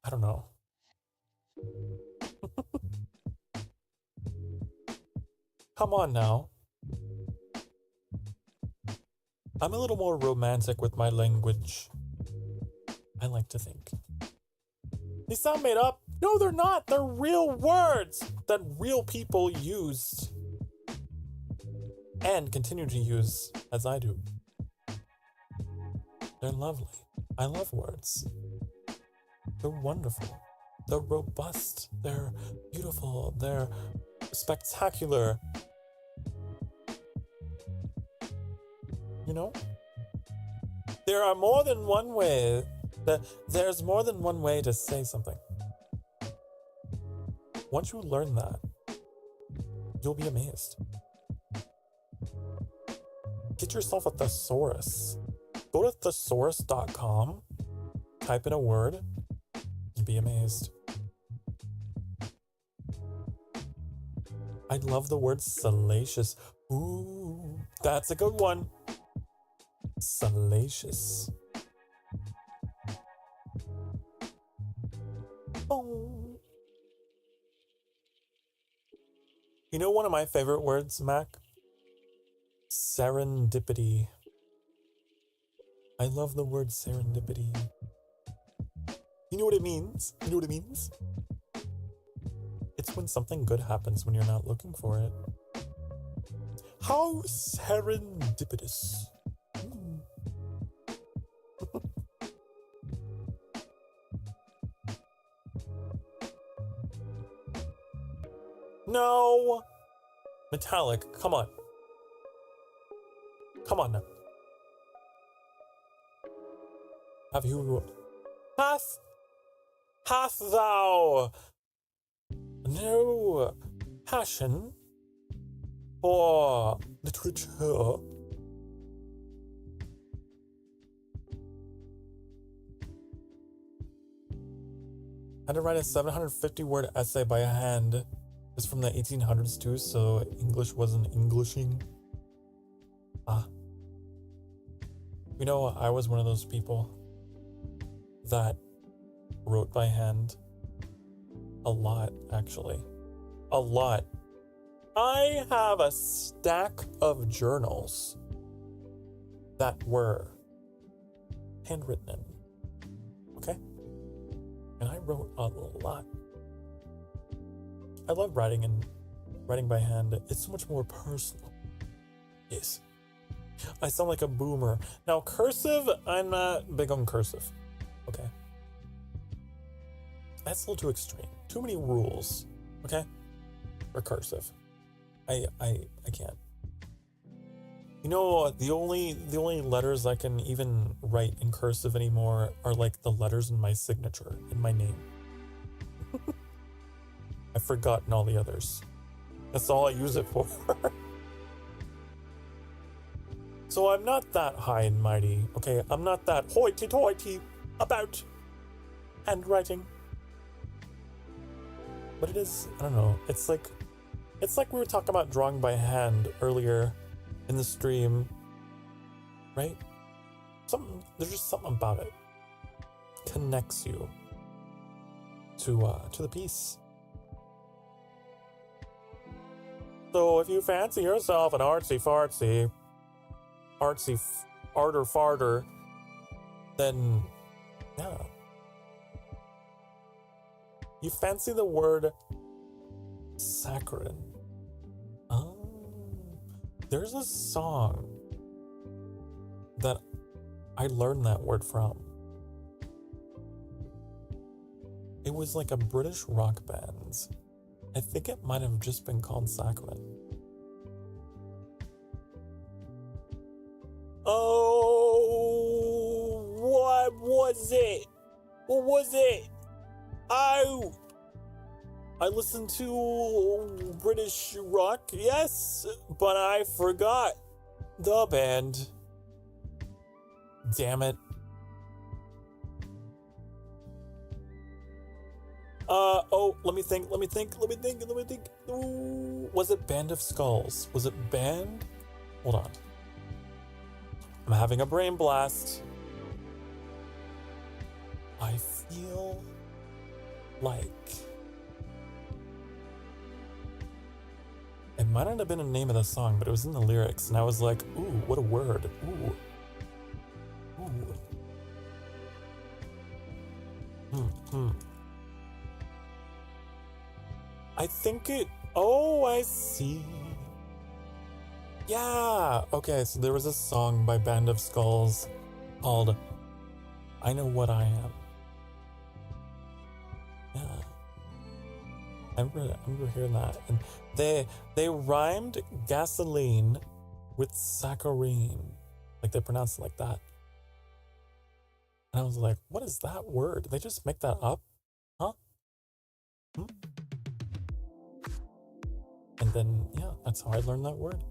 S1: I don't know. Come on now. I'm a little more romantic with my language. I like to think. They sound made up. No, they're not. They're real words that real people used and continue to use as I do. They're lovely. I love words. They're wonderful. They're robust. They're beautiful. They're spectacular. You know? There are more than one way there's more than one way to say something. Once you learn that, you'll be amazed. Get yourself a thesaurus. Go to thesaurus.com, type in a word, you'll be amazed. I love the word salacious. Ooh, that's a good one. Salacious. Oh. You know one of my favorite words, Mac? Serendipity. I love the word serendipity. You know what it means? You know what it means? It's when something good happens when you're not looking for it. How serendipitous. No! Metallic, come on. Come on now. Hath thou no passion for literature? I had to write a 750-word essay by hand. It's from the 1800s too, so English wasn't Englishing. You know, I was one of those people that wrote by hand A lot, actually. A lot. I have a stack of journals that were handwritten in. Okay? And I wrote a lot. I love writing by hand. It's so much more personal. Yes. I sound like a boomer. Now, cursive, I'm not big on cursive. Okay? That's a little too extreme. Too many rules. Okay? For cursive. I can't. You know, the only letters I can even write in cursive anymore are like the letters in my signature, in my name. I've forgotten all the others. That's all I use it for. So I'm not that high and mighty, okay? I'm not that hoity-toity about handwriting. But it is, I don't know, it's like we were talking about drawing by hand earlier in the stream, right? There's just something about it. Connects you to the piece. So if you fancy yourself an artsy arter farter, then yeah. You fancy the word saccharine. Oh, there's a song that I learned that word from. It was like a British rock band. I think it might have just been called saccharine. Oh, what was it? What was it? I listened to British rock, yes, but I forgot the band. Damn it. Let me think. Ooh, was it Band of Skulls? Was it Band? Hold on. I'm having a brain blast. I feel like it might not have been the name of the song, but it was in the lyrics, and I was like, ooh, what a word. Ooh. I think I see. Yeah, okay, so there was a song by Band of Skulls called I Know What I Am. Yeah. I remember hearing that. And they rhymed gasoline with saccharine. Like they pronounced it like that. And I was like, what is that word? Did they just make that up? Huh? And then, yeah, that's how I learned that word.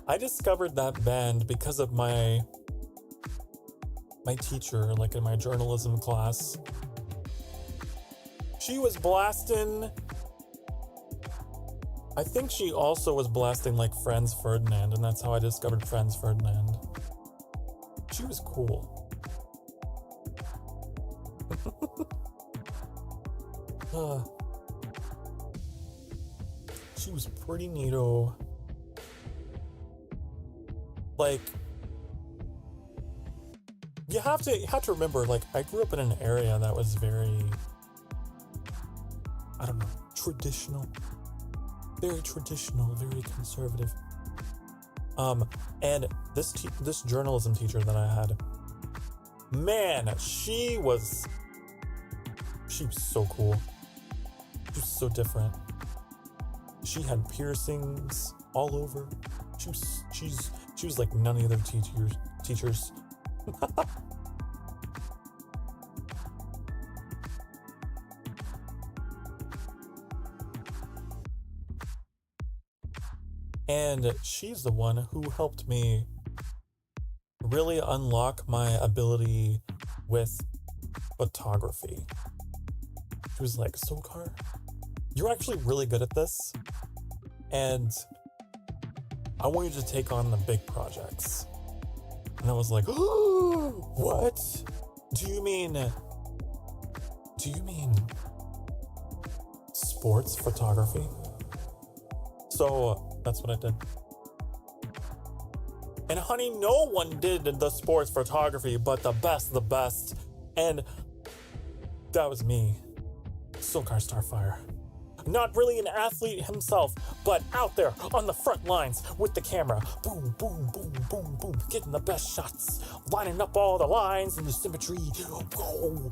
S1: I discovered that band because of my teacher, like in my journalism class. She was blasting, I think she also was blasting like Franz Ferdinand, and that's how I discovered Franz Ferdinand. She was cool. She was pretty neato. Like, you have to remember, like, I grew up in an area that was very, I don't know, traditional. Very traditional, very conservative. And this journalism teacher that I had, man, she was so cool. She was so different. She had piercings all over. She was like none of the other teachers. And she's the one who helped me really unlock my ability with photography. She was like, Sokar, you're actually really good at this, and I want you to take on the big projects. And I was like, what? Do you mean sports photography? So that's what I did. And honey, no one did the sports photography but the best. And that was me, Sokar Starfire. Not really an athlete himself, but out there on the front lines with the camera. Boom, boom, boom, boom, boom. Getting the best shots. Lining up all the lines and the symmetry. Go.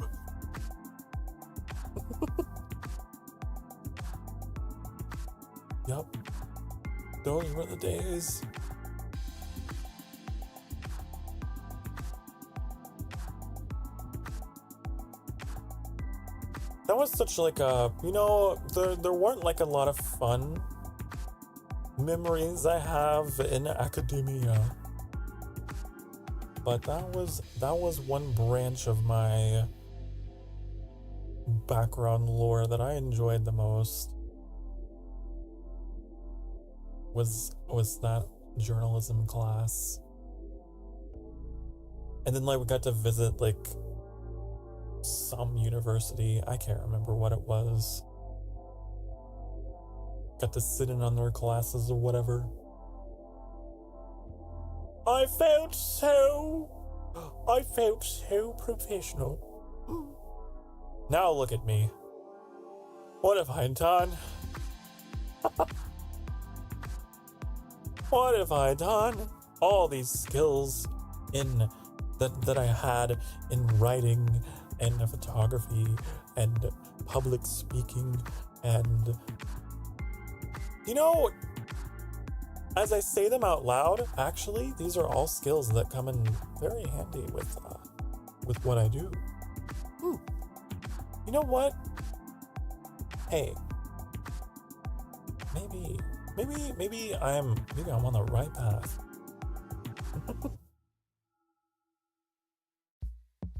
S1: Yup. Those were the days. That was such like a, there weren't like a lot of fun memories I have in academia. But that was one branch of my background lore that I enjoyed the most. Was that journalism class. And then like we got to visit like some university. I can't remember what it was. Got to sit in on their classes or whatever. I felt so professional. Now look at me. What have I done? What have I done? All these skills that I had in writing and photography and public speaking and as I say them out loud, actually these are all skills that come in very handy with what I do. You know what? Hey, maybe I'm on the right path.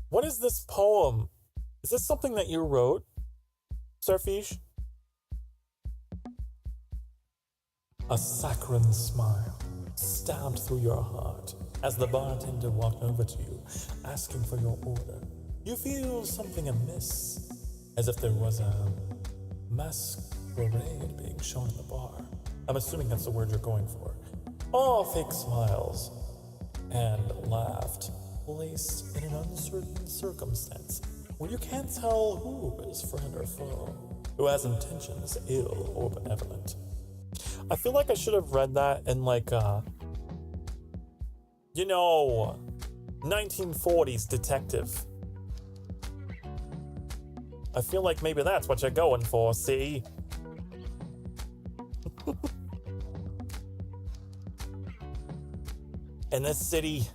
S1: What is this poem? Is this something that you wrote, Starfish? A saccharine smile stabbed through your heart as the bartender walked over to you, asking for your order. You feel something amiss, as if there was a masquerade being shown in the bar. I'm assuming that's the word you're going for. All fake smiles and laughed, placed in an uncertain circumstance where you can't tell who is friend or foe, who has intentions ill or benevolent. I feel like I should have read that in like 1940s detective. I feel like maybe that's what you're going for, see? In this city,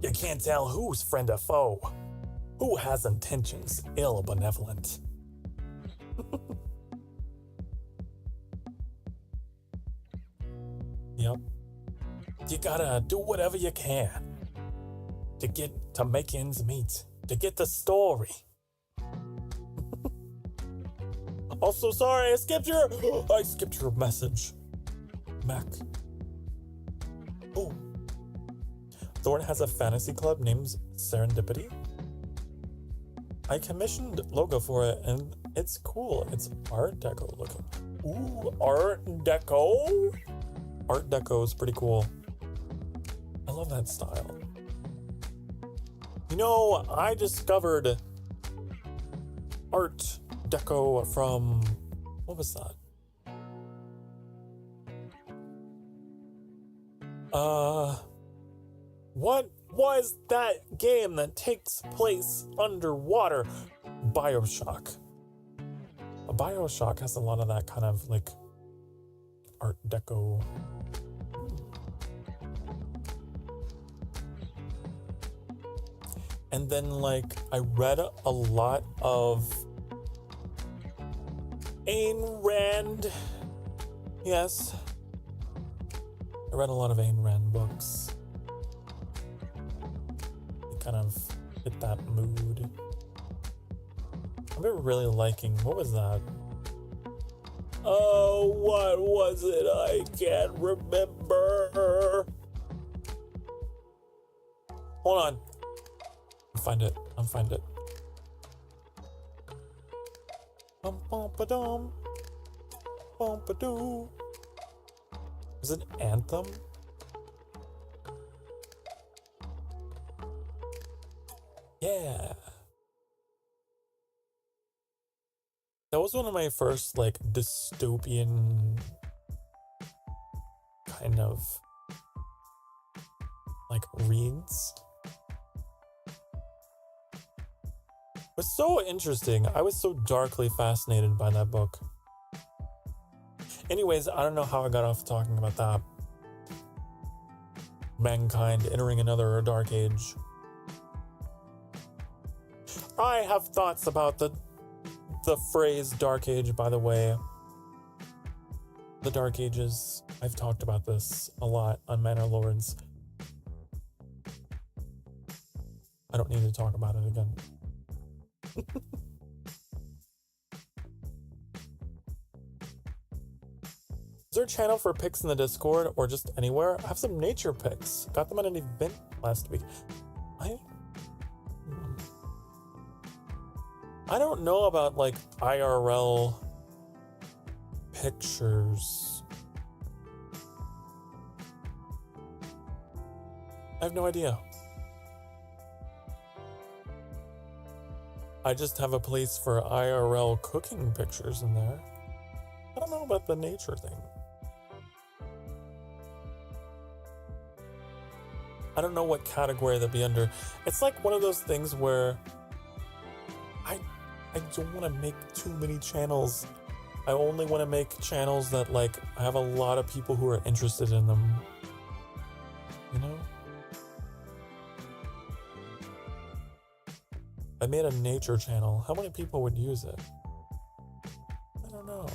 S1: you can't tell who's friend or foe, who has intentions ill or benevolent. Yep. You gotta do whatever you can to make ends meet, to get the story. Also, sorry, I skipped your message, Mac. Oh. Thorn has a fantasy club named Serendipity. I commissioned logo for it and it's cool. It's Art Deco looking. Ooh, Art Deco? Art Deco is pretty cool. I love that style. I discovered Art Deco from, what was that? What was that game that takes place underwater? BioShock. BioShock has a lot of that kind of like Art Deco. And then like I read a lot of Ayn Rand. Yes. I read a lot of Ayn Rand books. It kind of hit that mood. I've been really liking, what was that? Oh, what was it? I can't remember. Hold on. I'll find it. Bum bum ba dum. Bum ba doo. Is it Anthem? Yeah. That was one of my first, like, dystopian kind of, like, reads. It was so interesting. I was so darkly fascinated by that book. Anyways, I don't know how I got off talking about that. Mankind entering another dark age. I have thoughts about the phrase dark age, by the way. The dark ages. I've talked about this a lot on Manor Lords. I don't need to talk about it again. Is there a channel for pics in the Discord or just anywhere? I have some nature pics. Got them at an event last week. I don't know about, like, IRL pictures. I have no idea. I just have a place for IRL cooking pictures in there. I don't know about the nature thing. I don't know what category that'd be under. It's like one of those things where I don't want to make too many channels. I only want to make channels that, like, I have a lot of people who are interested in them. You know? I made a nature channel. How many people would use it? I don't know.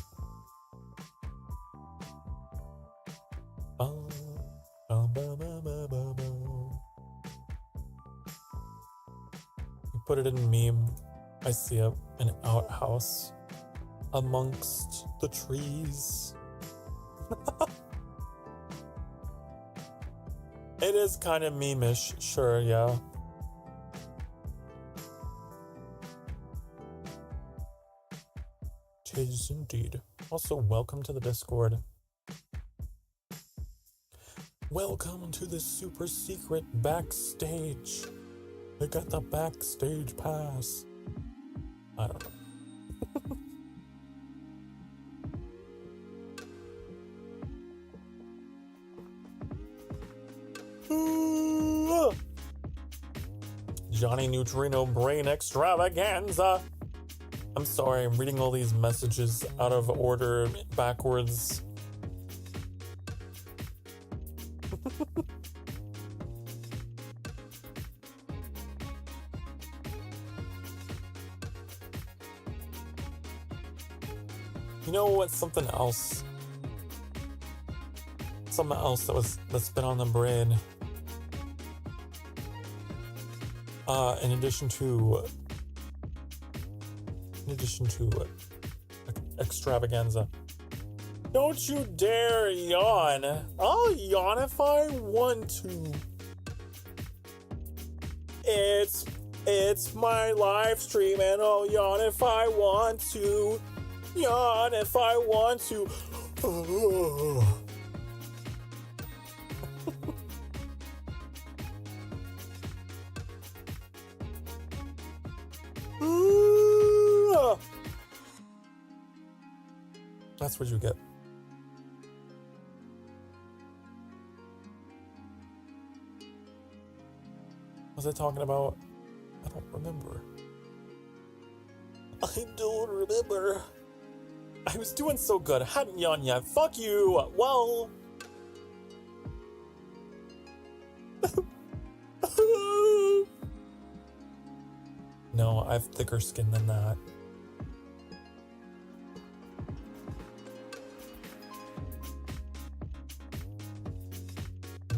S1: You put it in meme. I see an outhouse amongst the trees. It is kind of meme-ish, sure, yeah. Tis indeed. Also, welcome to the Discord. Welcome to the super secret backstage. They got the backstage pass. I don't know. Johnny Neutrino brain extravaganza. I'm sorry, I'm reading all these messages out of order, backwards. You know what? Something else that's been on the brain. In addition to extravaganza. Don't you dare yawn. I'll yawn if I want to. It's my live stream and I'll yawn if I want to. Yawn if I want to. That's what you get. What was I talking about? I don't remember. I don't remember. I was doing so good. I hadn't yawned yet. Fuck you. Well. No, I have thicker skin than that.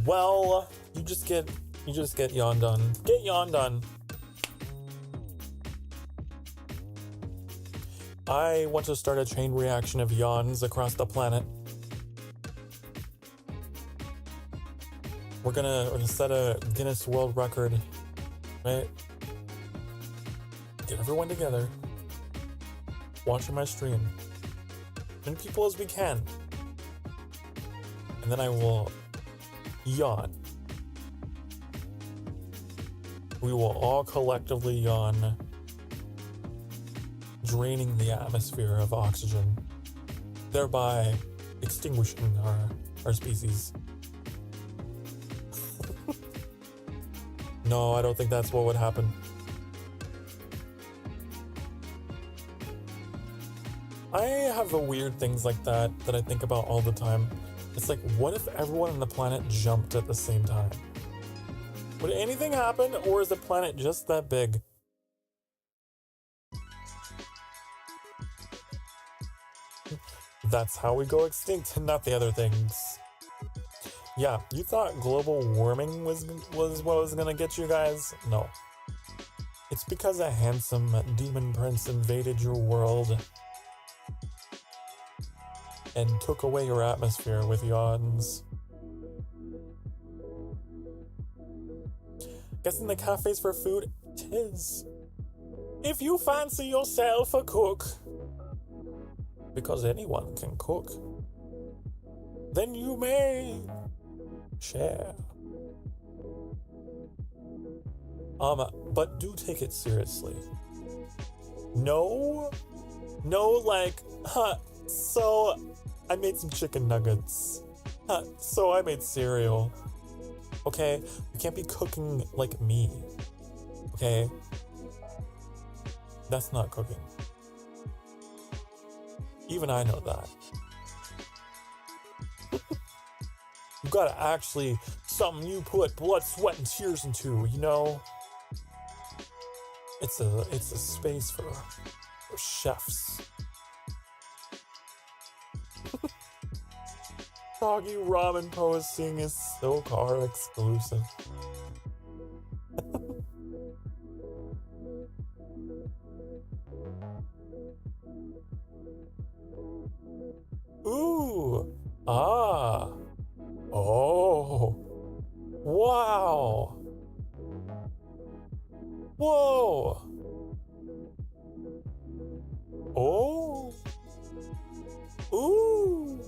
S1: Well, you just get yawned on. Get yawned on. I want to start a chain reaction of yawns across the planet. We're gonna set a Guinness World Record, right? Get everyone together, watching my stream, as many people as we can, and then I will yawn. We will all collectively yawn, draining the atmosphere of oxygen, thereby extinguishing our species. No, I don't think that's what would happen. I have weird things like that I think about all the time. It's like, what if everyone on the planet jumped at the same time? Would anything happen, or is the planet just that big? That's how we go extinct, not the other things. Yeah, you thought global warming was what was gonna get you guys? No. It's because a handsome demon prince invaded your world and took away your atmosphere with yawns. Guessing the cafes for food? 'Tis. If you fancy yourself a cook, because anyone can cook, then you may share. But do take it seriously. No, like, so I made some chicken nuggets. So I made cereal. Okay, you can't be cooking like me. Okay, that's not cooking. Even I know that. You gotta actually, something you put blood, sweat, and tears into, you know? It's a space for chefs. Doggy ramen posting is Sokar exclusive. Ooh. Ah. Oh. Wow. Whoa. Oh. Ooh.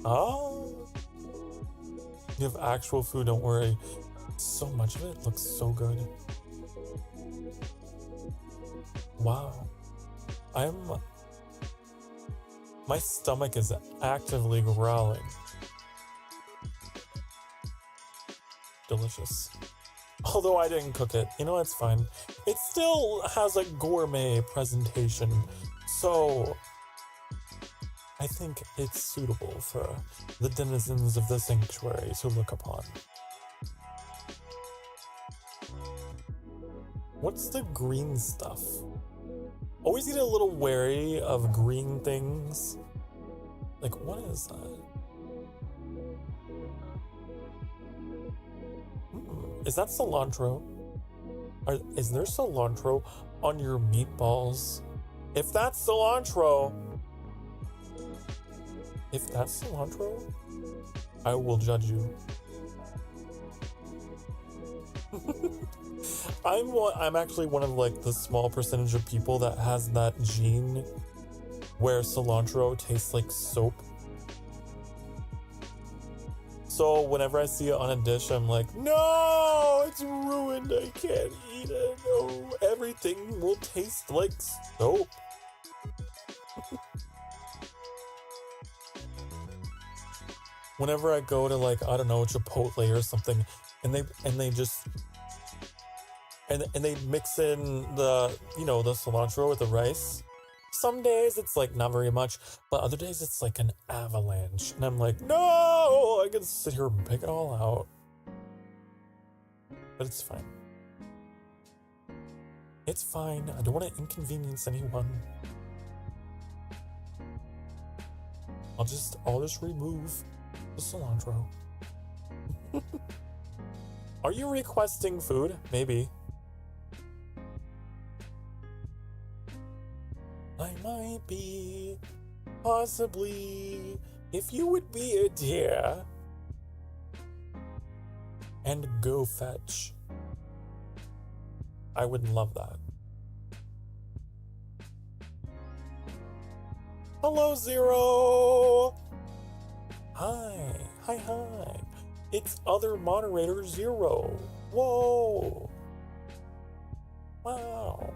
S1: Oh. You have actual food, don't worry. So much of it looks so good. Wow. My stomach is actively growling. Delicious. Although I didn't cook it, you know, it's fine. It still has a gourmet presentation, so I think it's suitable for the denizens of the sanctuary to look upon. What's the green stuff? Always get a little wary of green things. Like, what is that? Is that cilantro? Is there cilantro on your meatballs? If that's cilantro, I will judge you. I'm actually one of like the small percentage of people that has that gene where cilantro tastes like soap. So whenever I see it on a dish, I'm like, no, it's ruined. I can't eat it. No, everything will taste like soap. Whenever I go to like, I don't know, Chipotle or something, and they just and they mix in the, you know, the cilantro with the rice. Some days it's like not very much, but other days it's like an avalanche. And I'm like, no, I can sit here and pick it all out. But it's fine. It's fine. I don't want to inconvenience anyone. I'll just remove the cilantro. Are you requesting food? Maybe. I might be, possibly, If you would be a dear and go fetch, I would love that. Hello, Zero! Hi. It's other moderator Zero. Whoa! Wow.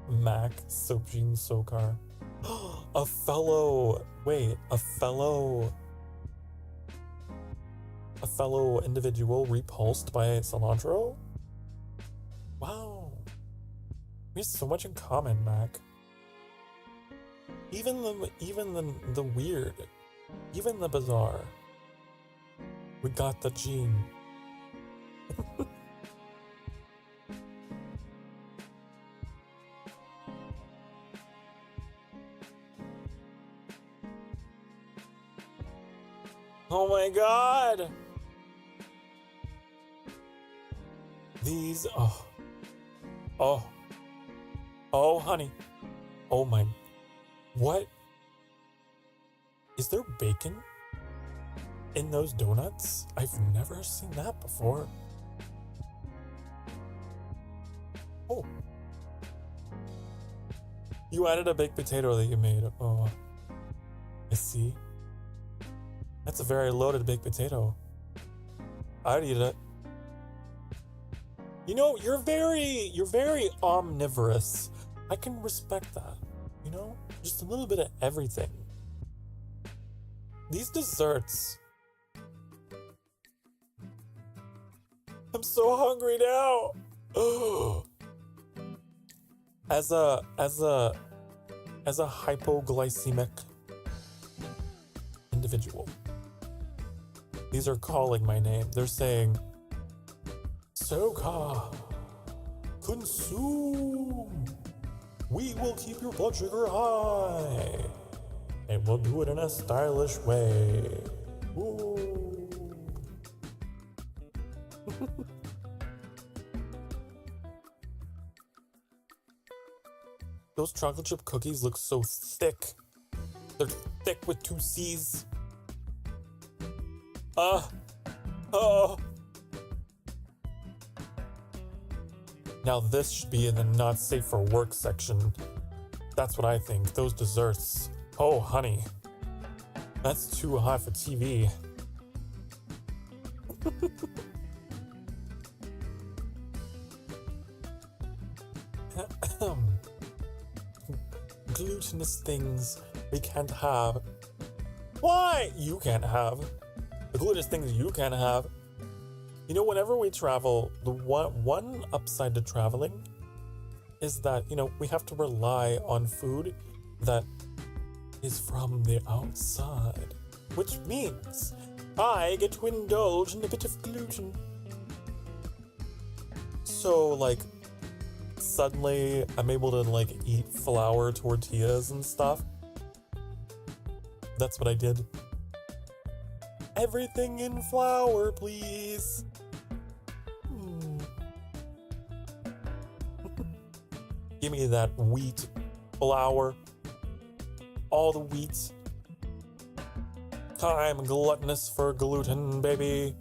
S1: Mac, Sojin, Sokar. A fellow individual repulsed by cilantro? Wow. We have so much in common, Mac. Even the weird, even the bizarre. We got the gene. Oh my god! These, oh, honey. Oh my, what? Is there bacon in those donuts? I've never seen that before. Oh. You added a baked potato that you made. Oh, I see. That's a very loaded baked potato. I'd eat it. You know, you're very omnivorous. I can respect that. You know, just a little bit of everything. These desserts. I'm so hungry now. Oh. As a hypoglycemic individual, these are calling my name. They're saying, Sokar, consume. We will keep your blood sugar high, and we'll do it in a stylish way. Ooh. Those chocolate chip cookies look so thick. They're thick with 2 C's. Oh. Now this should be in the not safe for work section. That's what I think. Those desserts. Oh, honey. That's too hot for TV. Glutinous things we can't have. Why? You can't have. The glutinous things you can't have. You know, whenever we travel, the one upside to traveling is that, you know, we have to rely on food that is from the outside, which means I get to indulge in a bit of gluten. So, like, suddenly I'm able to, like, eat flour tortillas and stuff. That's what I did. Everything in flour, please. Give me that wheat flour. All the wheat. I'm gluttonous for gluten, baby.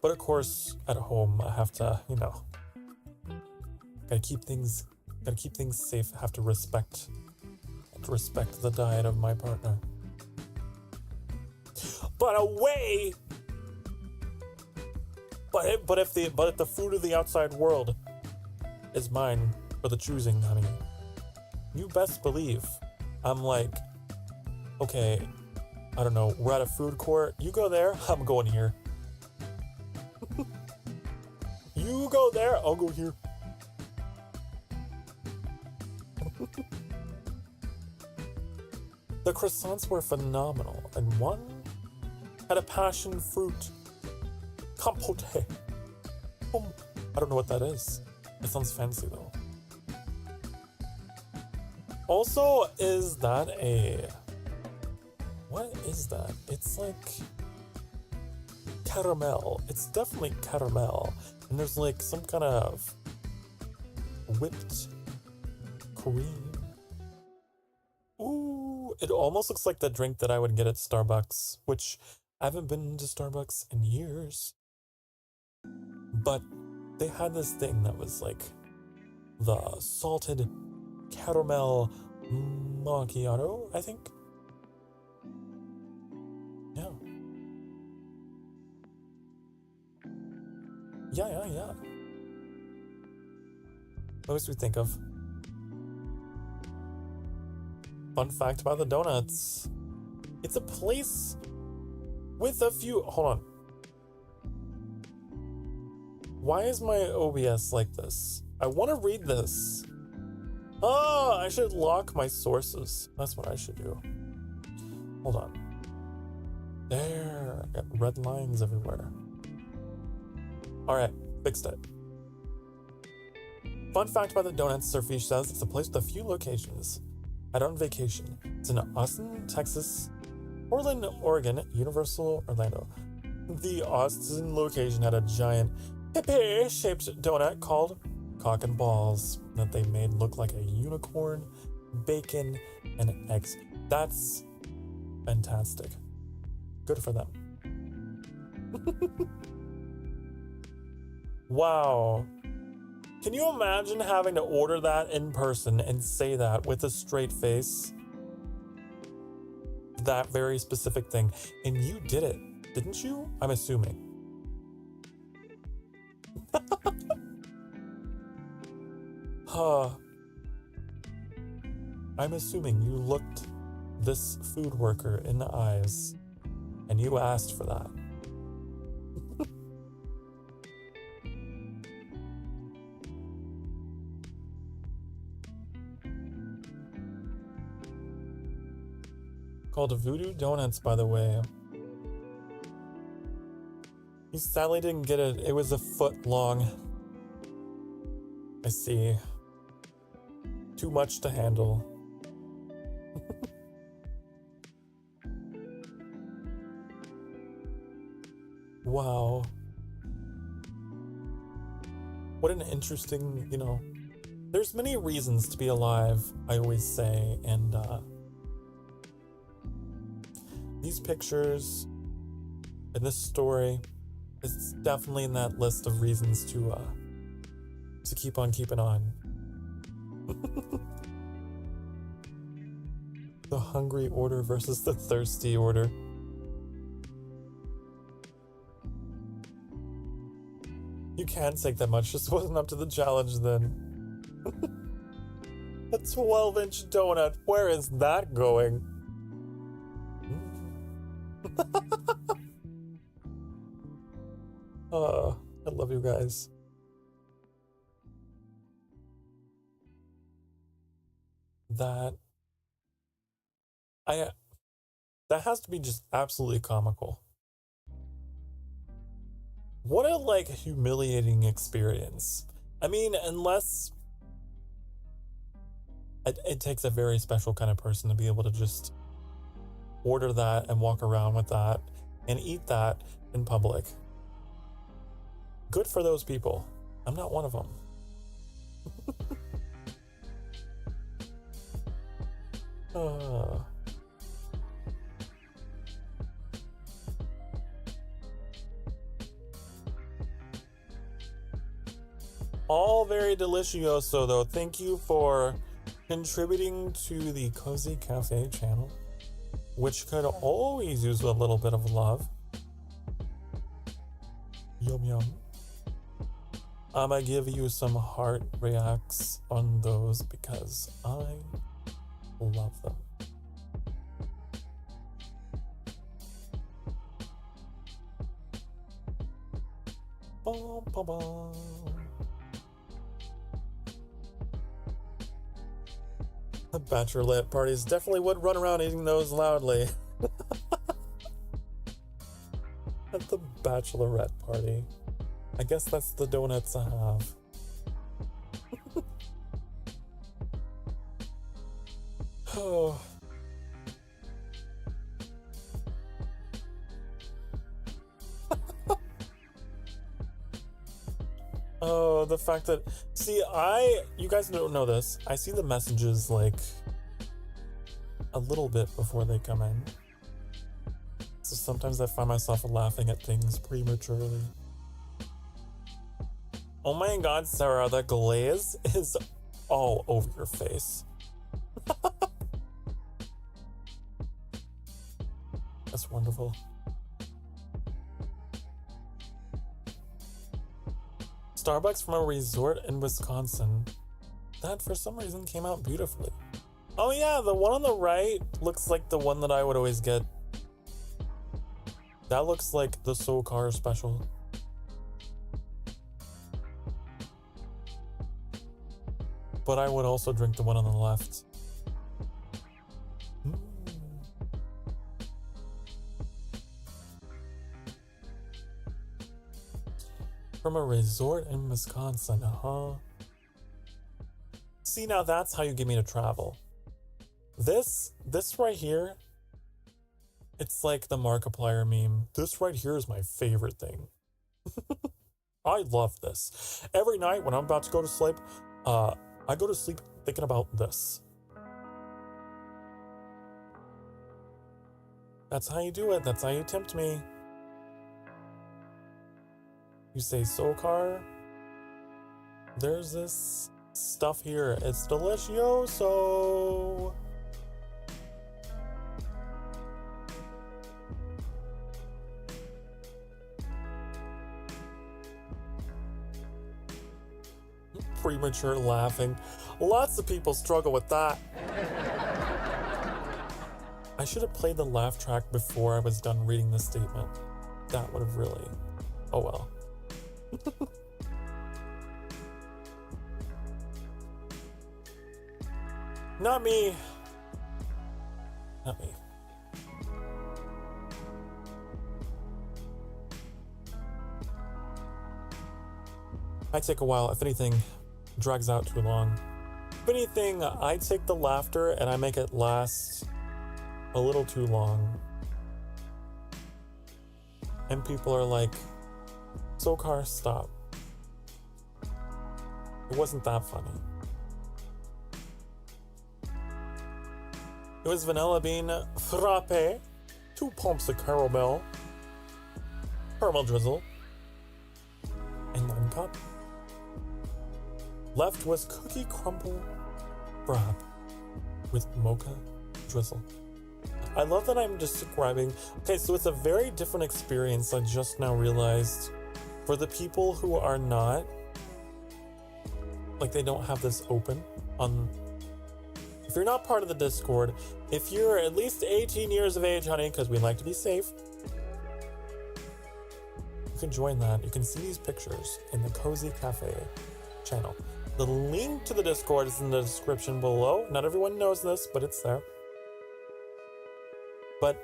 S1: But of course, at home, I have to, you know, gotta keep things safe. I have to respect the diet of my partner. But away. But if the food of the outside world is mine for the choosing, honey, you best believe I'm like, okay, I don't know, we're at a food court. You go there, I'm going here. You go there, I'll go here. The croissants were phenomenal, and one had a passion fruit compote. I don't know what that is. It sounds fancy though. Also, is that what is that? It's like caramel. It's definitely caramel. And there's like some kind of whipped cream. Ooh, it almost looks like the drink that I would get at Starbucks, which I haven't been to Starbucks in years. But they had this thing that was like the salted caramel macchiato, I think. Yeah. Yeah. What else do we think of? Fun fact about the donuts. It's a place with a few... Hold on. Why is my OBS like this? I want to read this. Oh, I should lock my sources. That's what I should do. Hold on. There. I got red lines everywhere. Alright, fixed it. Fun fact about the donuts, Surfish says it's a place with a few locations. Head on vacation. It's in Austin, Texas, Portland, Oregon, Universal Orlando. The Austin location had a giant hippie-shaped donut called Cock and Balls that they made look like a unicorn, bacon, and eggs. That's fantastic. Good for them. Wow. Can you imagine having to order that in person and say that with a straight face? That very specific thing. And you did it, didn't you? I'm assuming. I'm assuming you looked this food worker in the eyes and you asked for that. Called Voodoo Donuts, by the way. You sadly didn't get it. It was a foot long. I see. Too much to handle. Wow. What an interesting, there's many reasons to be alive, I always say, and these pictures and this story is definitely in that list of reasons to keep on keeping on. The hungry order versus the thirsty order. You can't take that much, just wasn't up to the challenge then. A 12-inch donut, where is that going? I love you guys. That has to be just absolutely comical. What a humiliating experience. I mean, unless it takes a very special kind of person to be able to just order that and walk around with that and eat that in public. Good for those people. I'm not one of them. All very delicioso, though. Thank you for contributing to the Cozy Cafe channel, which could always use a little bit of love. Yum yum. I'ma give you some heart reacts on those because I love them. Bum, bum, bum. The bachelorette parties definitely would run around eating those loudly. At the bachelorette party. I guess that's the donuts I have. Oh. Oh, the fact that See, you guys don't know this. I see the messages like a little bit before they come in. So sometimes I find myself laughing at things prematurely. Oh my god, Sarah, the glaze is all over your face. That's wonderful. Starbucks from a resort in Wisconsin. That for some reason came out beautifully. Oh yeah, the one on the right looks like the one that I would always get. That looks like the Sokar special. But I would also drink the one on the left. From a resort in Wisconsin, huh? See, now that's how you get me to travel. This right here, it's like the Markiplier meme. This right here is my favorite thing. I love this. Every night when I'm about to go to sleep, I go to sleep thinking about this. That's how you do it. That's how you tempt me. You say Sokar. There's this stuff here. It's delicioso. Premature laughing. Lots of people struggle with that. I should have played the laugh track before I was done reading the statement. That would have really... Oh well. Not me. Not me. I take a while. If anything drags out too long. If anything, I take the laughter and I make it last a little too long. And people are like, Sokar, stop. It wasn't that funny. It was vanilla bean frappe, 2 pumps of caramel drizzle, and 1 cup. Left was cookie crumble frap with mocha drizzle. I love that I'm describing... Okay, so it's a very different experience, I just now realized. For the people who are not... Like, they don't have this open on... If you're not part of the Discord, if you're at least 18 years of age, honey, because we like to be safe, you can join that. You can see these pictures in the Cozy Cafe channel. The link to the Discord is in the description below. Not everyone knows this, but it's there. But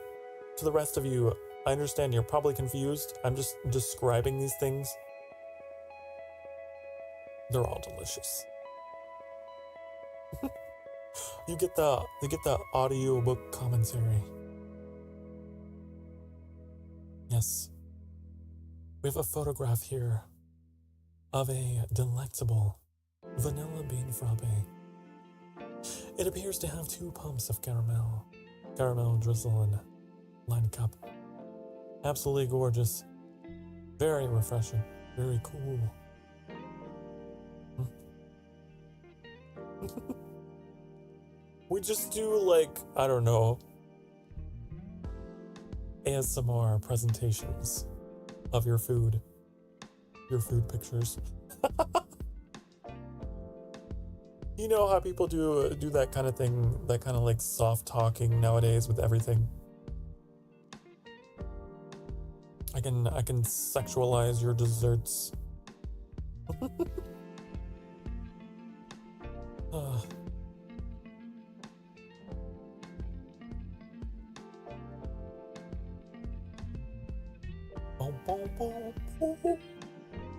S1: to the rest of you, I understand you're probably confused. I'm just describing these things. They're all delicious. You get the audiobook commentary. Yes. We have a photograph here of a delectable vanilla bean frappe. It appears to have 2 pumps of caramel drizzle and 1 cup. Absolutely gorgeous. Very refreshing. Very cool. We just do, like, I don't know, ASMR presentations of your food pictures. You know how people do that kind of thing, that kind of like soft talking nowadays with everything. I can sexualize your desserts.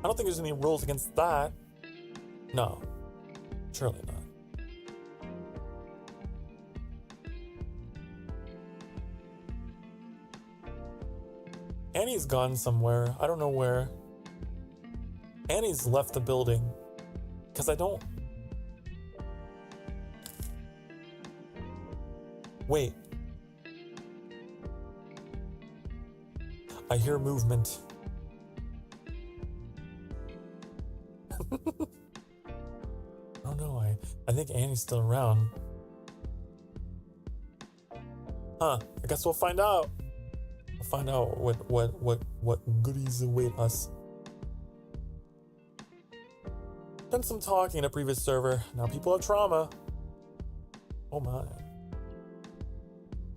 S1: I don't think there's any rules against that. No, surely not. Annie's gone somewhere. I don't know where. Annie's left the building. Because I don't... Wait. I hear movement. Oh no, I think Annie's still around. Huh, I guess we'll find out. We'll find out what goodies await us. Done some talking in a previous server. Now people have trauma. Oh my.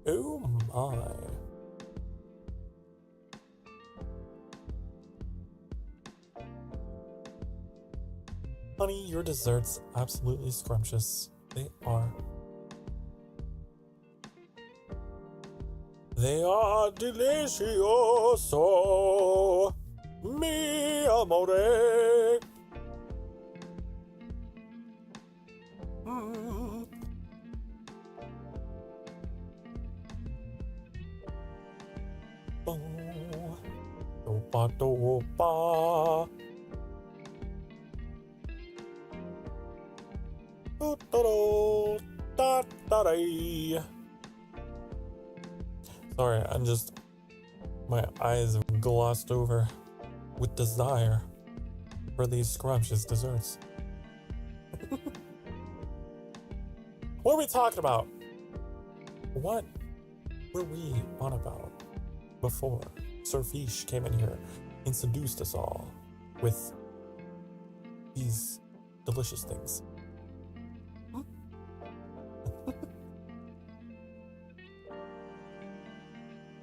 S1: Oh my. Honey, your desserts absolutely scrumptious. They are. They are delicioso. Mi amore. Dopa dopa. Sorry, I'm just... My eyes have glossed over with desire for these scrumptious desserts. What are we talking about? What were we on about before Sir Fish came in here and seduced us all with these delicious things?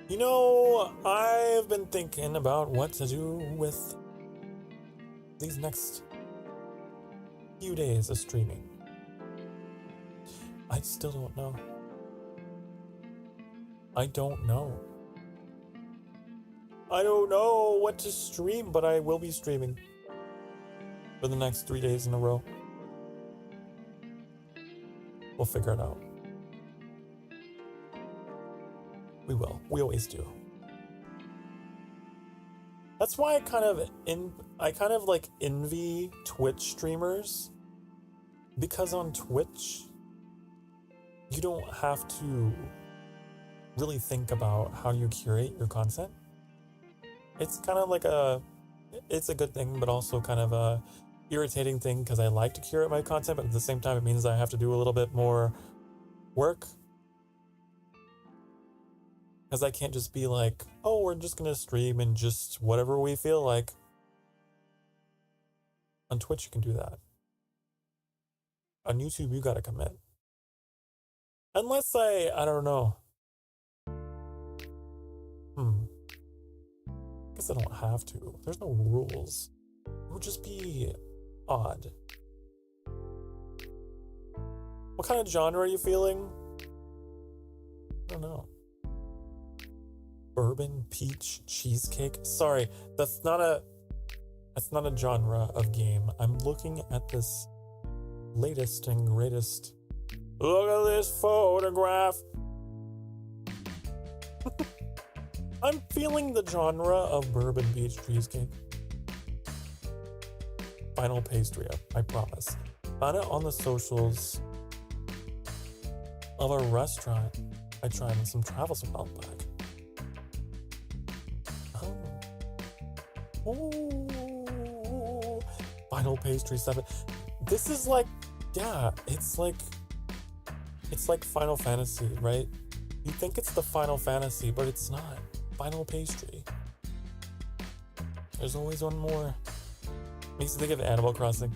S1: You know, I've been thinking about what to do with these next few days of streaming. I still don't know. I don't know. I don't know what to stream, but I will be streaming for the next 3 days in a row. We'll figure it out. We will. We always do. That's why I kind of like envy Twitch streamers, because on Twitch you don't have to really think about how you curate your content. It's kind of like it's a good thing, but also kind of a irritating thing, because I like to curate my content, but at the same time it means I have to do a little bit more work. Because I can't just be like, oh, we're just going to stream and just whatever we feel like. On Twitch, you can do that. On YouTube, you got to commit. Unless I don't know. Guess I don't have to. There's no rules. It would just be odd. What kind of genre are you feeling? I don't know. Bourbon peach cheesecake? Sorry, that's not a genre of game. I'm looking at this latest and greatest. Look at this photograph. I'm feeling the genre of bourbon peach cheesecake. Final pastry, I promise. Found it on the socials of a restaurant I tried in some travels a while back. Oh, Final Pastry 7. This is like, yeah, it's like Final Fantasy, right? You think it's the Final Fantasy, but it's not. Final Pastry. There's always one more. Makes you think of Animal Crossing.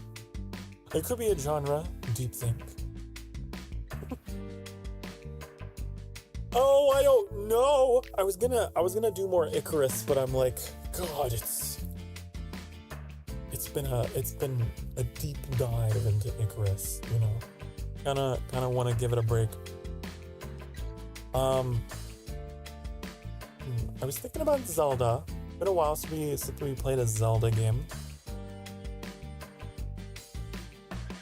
S1: It could be a genre. Deep think. Oh, I don't know. I was gonna do more Icarus, but I'm like, God, it's been a deep dive into Icarus, you know. Kinda want to give it a break. I was thinking about Zelda. Been a while since we played a Zelda game.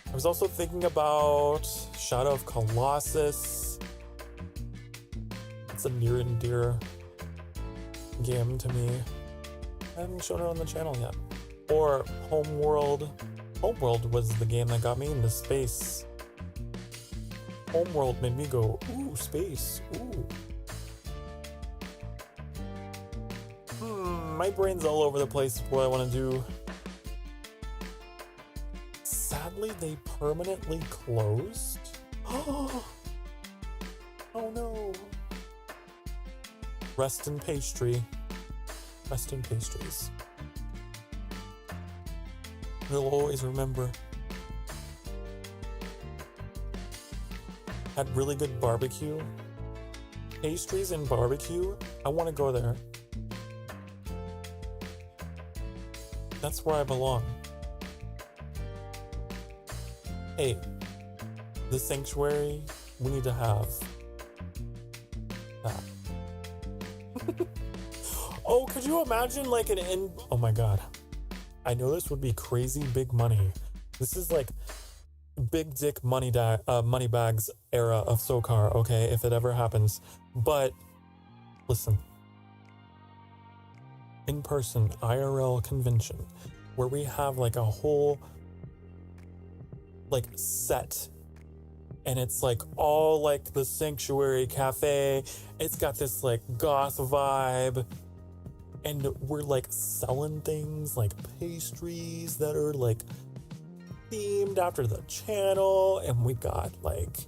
S1: I was also thinking about Shadow of Colossus. It's a near and dear game to me. I haven't shown it on the channel yet. Or Homeworld. Homeworld was the game that got me into space. Homeworld made me go, ooh, space, ooh. My brain's all over the place with what I want to do. Sadly, they permanently closed. Oh no. Rest in pastry. Rest in pastries. We'll always remember. Had really good barbecue. Pastries and barbecue. I want to go there. That's where I belong. Hey, the sanctuary, we need to have that. Oh, could you imagine like oh my god. I know this would be crazy big money. This is like big dick money bags era of Sokar, okay, if it ever happens. But listen. In-person IRL convention where we have like a whole like set, and it's like all like the sanctuary cafe. It's got this like goth vibe, and we're like selling things like pastries that are like themed after the channel, and we got like,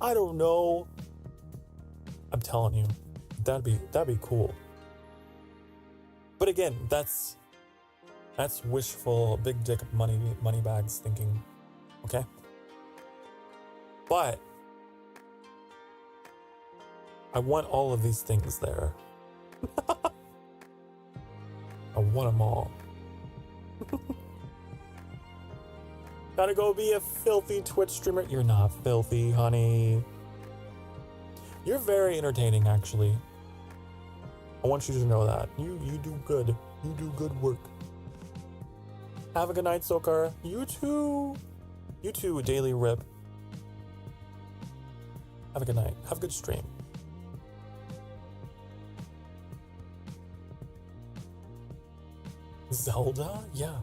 S1: I don't know, I'm telling you, that'd be cool. But again, that's wishful big dick money bags thinking, okay? But I want all of these things there. I want them all. Gotta go be a filthy Twitch streamer. You're not filthy, honey. You're very entertaining, actually. I want you to know that. You do good. You do good work. Have a good night, Sokar. You too. You too, Daily Rip. Have a good night. Have a good stream. Zelda? Yeah.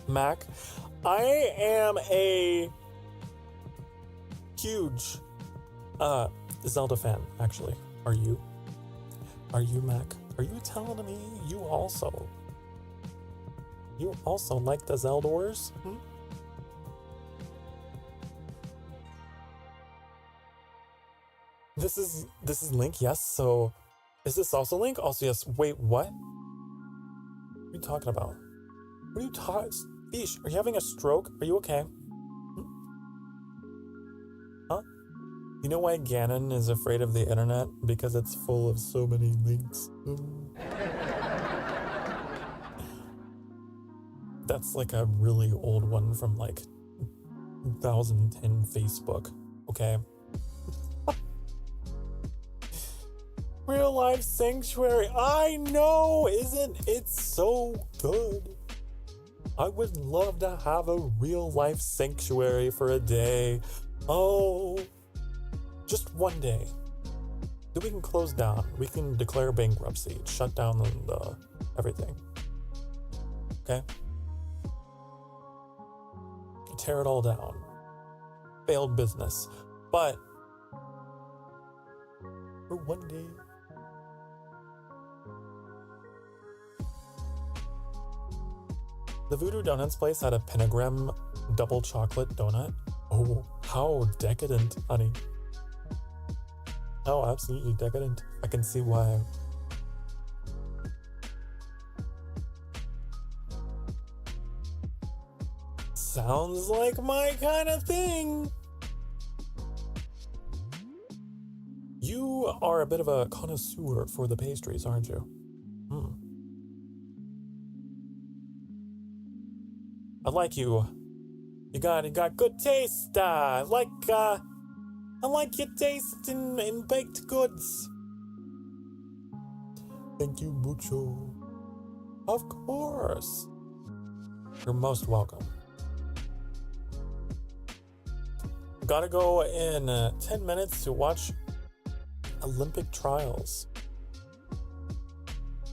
S1: Mac, I am a huge Zelda fan, actually. Are you? Are you, Mac? Are you telling me you also like the Zelda Wars? This is Link, yes. So is this also Link? Also yes. Wait, what? What are you talking about? What are you talking? Fish, are you having a stroke? Are you okay? Huh? You know why Ganon is afraid of the internet? Because it's full of so many links. That's like a really old one from like 2010 Facebook, okay? Real life sanctuary, I know, isn't it so good? I would love to have a real life sanctuary for a day. Oh, just one day. Then we can close down. We can declare bankruptcy, shut down the everything. Okay? Tear it all down. Failed business. But for one day. The Voodoo Donuts place had a pentagram double chocolate donut. Oh, how decadent, honey. How absolutely decadent. I can see why. Sounds like my kind of thing. You are a bit of a connoisseur for the pastries, aren't you? I like you. You got good taste. I like your taste in baked goods. Thank you mucho. Of course. You're most welcome. Gotta go in 10 minutes to watch Olympic trials.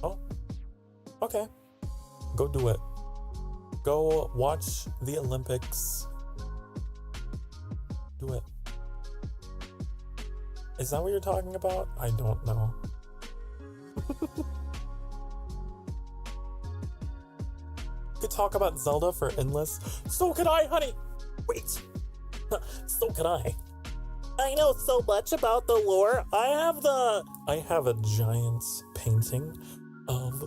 S1: Oh, okay. Go do it. Go watch the Olympics. Do it. Is that what you're talking about? I don't know. Could talk about Zelda for endless. So could I, honey. Wait. So could I. I know so much about the lore. I have a giant painting of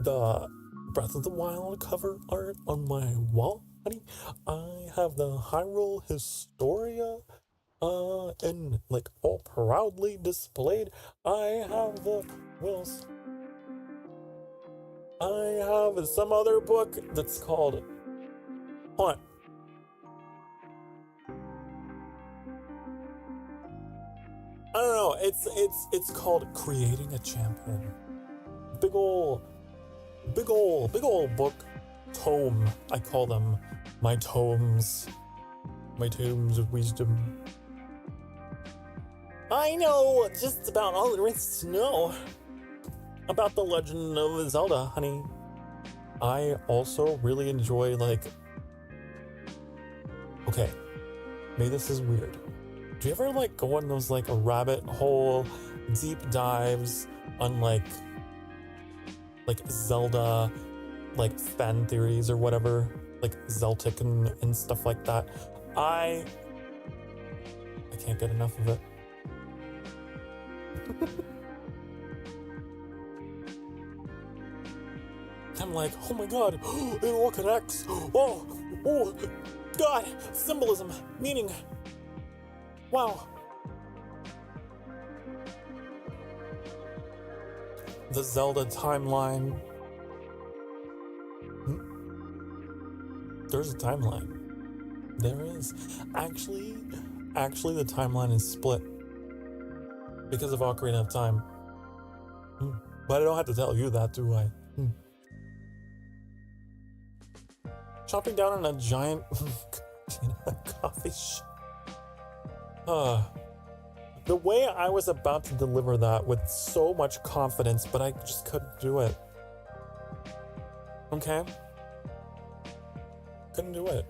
S1: the Breath of the Wild cover art on my wall, honey. I have the Hyrule Historia and like all proudly displayed. I have the Wills. I have some other book that's called Hold on. I don't know. It's called Creating a Champion. Big ol' book tome. I call them my tomes. My tomes of wisdom. I know just about all there is to know about the Legend of Zelda, honey. I also really enjoy, like... Okay, maybe this is weird. Do you ever, like, go on those, like, rabbit hole deep dives on, like Zelda, like, fan theories or whatever? Like, Zeltic and stuff like that. I can't get enough of it. I'm like, oh my god, it all connects. Oh, god, symbolism, meaning. Wow. The Zelda timeline. There's a timeline. There is. Actually, the timeline is split because of Ocarina of Time. But I don't have to tell you that, do I? Chopping down on a giant coffee shop. The way I was about to deliver that with so much confidence, but I just couldn't do it. Okay? Couldn't do it.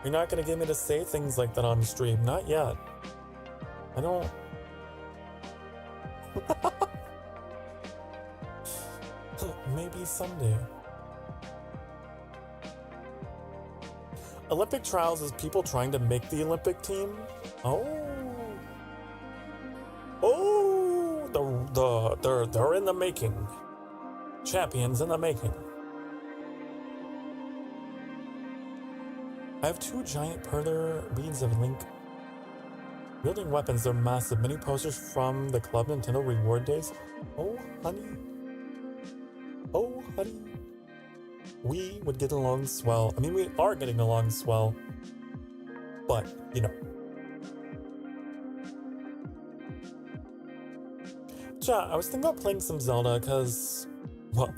S1: You're not gonna get me to say things like that on stream. Not yet. I don't... Maybe someday. Olympic trials is people trying to make the Olympic team. They're in the making. Champions in the making. I have 2 giant perler beads of Link. Wielding weapons, they're massive. Many posters from the Club Nintendo reward days. Oh, honey. We would get along swell. I mean, we are getting along swell. But, you know. Chat, I was thinking about playing some Zelda because, well,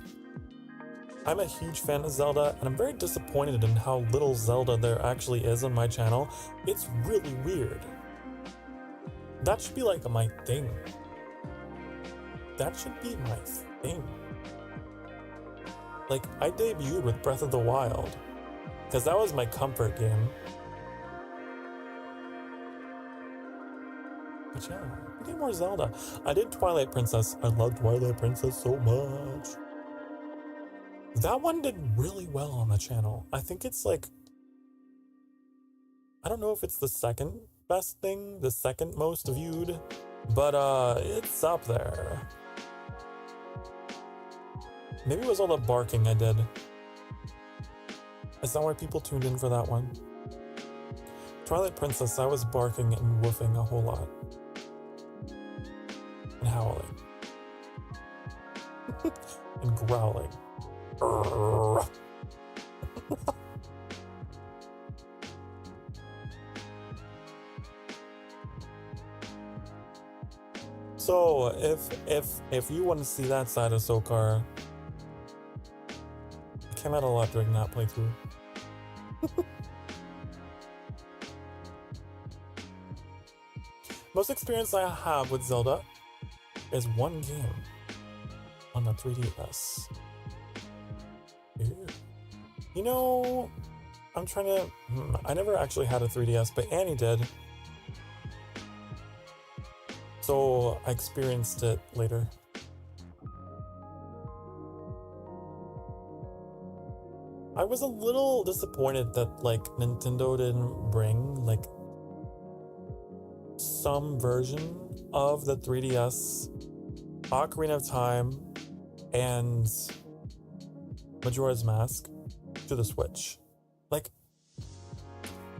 S1: I'm a huge fan of Zelda, and I'm very disappointed in how little Zelda there actually is on my channel. It's really weird. That should be like my thing. That should be my thing. Like, I debuted with Breath of the Wild, because that was my comfort game. But yeah, we need more Zelda. I did Twilight Princess. I love Twilight Princess so much. That one did really well on the channel. I think it's like... I don't know if it's the second best thing, the second most viewed, but it's up there. Maybe it was all the barking I did. Is that why people tuned in for that one? Twilight Princess, I was barking and woofing a whole lot. And howling. And growling. So, if you want to see that side of Sokar, I came out a lot during that playthrough. Most experience I have with Zelda is one game. on the 3DS. Ew. You know, I'm trying to... I never actually had a 3DS, but Annie did. So I experienced it later. I was a little disappointed that, like, Nintendo didn't bring, like, some version of the 3DS, Ocarina of Time, and Majora's Mask to the Switch. Like,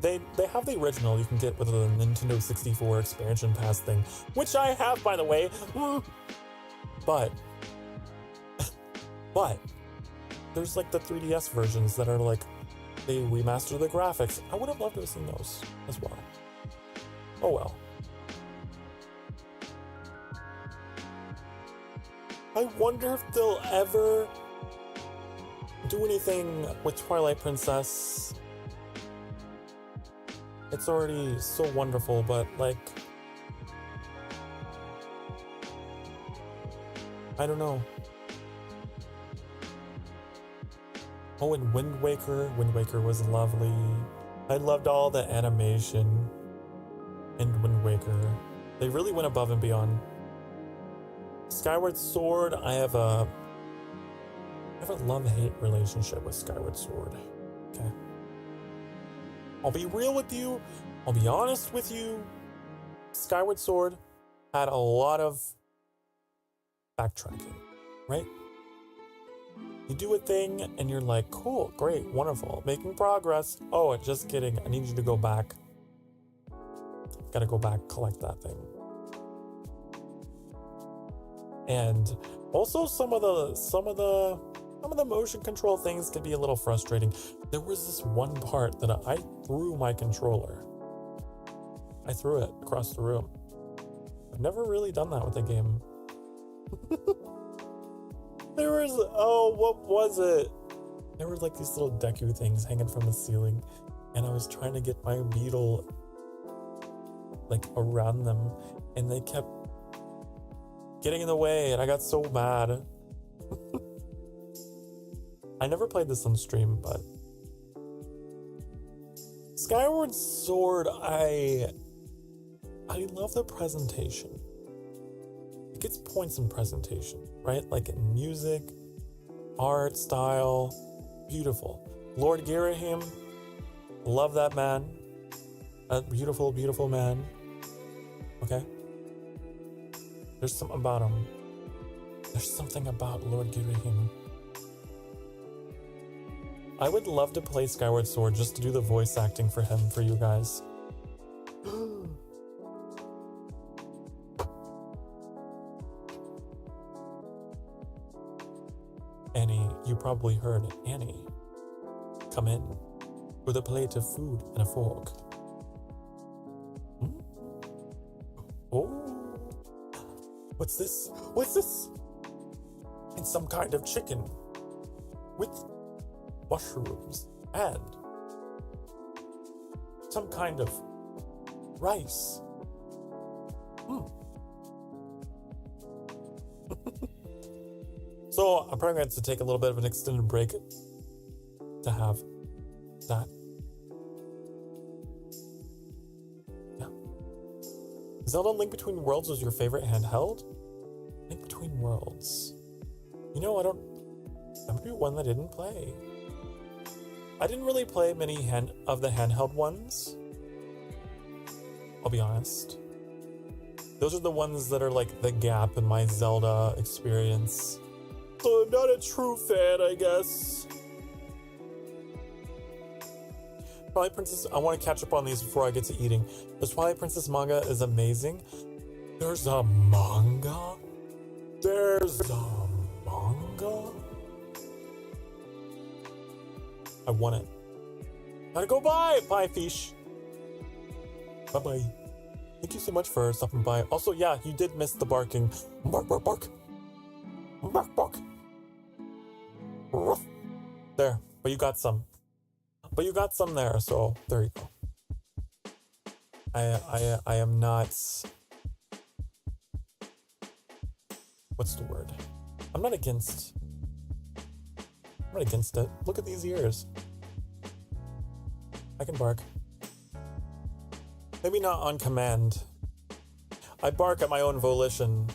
S1: they have the original you can get with the Nintendo 64 expansion pass thing, which I have, by the way. But there's like the 3DS versions that are like, they remaster the graphics. I would have loved to have seen those as well. Oh well. I wonder if they'll ever do anything with Twilight Princess. It's already so wonderful, but like, I don't know. Oh, and Wind Waker. Wind Waker was lovely. I loved all the animation in Wind Waker. They really went above and beyond. Skyward Sword, I have a love-hate relationship with Skyward Sword. Okay. I'll be real with you. I'll be honest with you. Skyward Sword had a lot of backtracking, right? You do a thing and you're like, cool, great, wonderful, making progress. Oh, just kidding. I need you to go back. Gotta go back, collect that thing. And also some of the motion control things can be a little frustrating. There was this one part that I threw my controller. I threw it across the room. I've never really done that with a game. There was, what was it? There were like these little Deku things hanging from the ceiling, and I was trying to get my beetle like around them, and they kept getting in the way, and I got so mad. I never played this on stream, but Skyward Sword, I love the presentation. It gets points in presentation, right? Like in music, art, style, beautiful. Lord Girahim, love that man. A beautiful, beautiful man. Okay? There's something about him. There's something about Lord Girahim. I would love to play Skyward Sword just to do the voice acting for him for you guys. Annie, you probably heard Annie. Come in with a plate of food and a fork. Oh, what's this? What's this? It's some kind of chicken with mushrooms and some kind of rice. So I'm probably going to take a little bit of an extended break to have that. Yeah. Zelda Link Between Worlds was your favorite handheld? Link Between Worlds. You know, that would be one that I didn't play. I didn't really play many of the handheld ones. I'll be honest. Those are the ones that are like the gap in my Zelda experience. So I'm not a true fan, I guess. Twilight Princess, I want to catch up on these before I get to eating. The Twilight Princess manga is amazing. There's a manga? There's a manga? I want it. Gotta go buy it. Bye, fish. Bye-bye. Thank you so much for stopping by. Also, yeah, you did miss the barking. Bark, bark, bark. Bark, bark. Ruff. There, but you got some. But you got some there, so there you go. I am not... What's the word? I'm not against it. Look at these ears. I can bark. Maybe not on command. I bark at my own volition.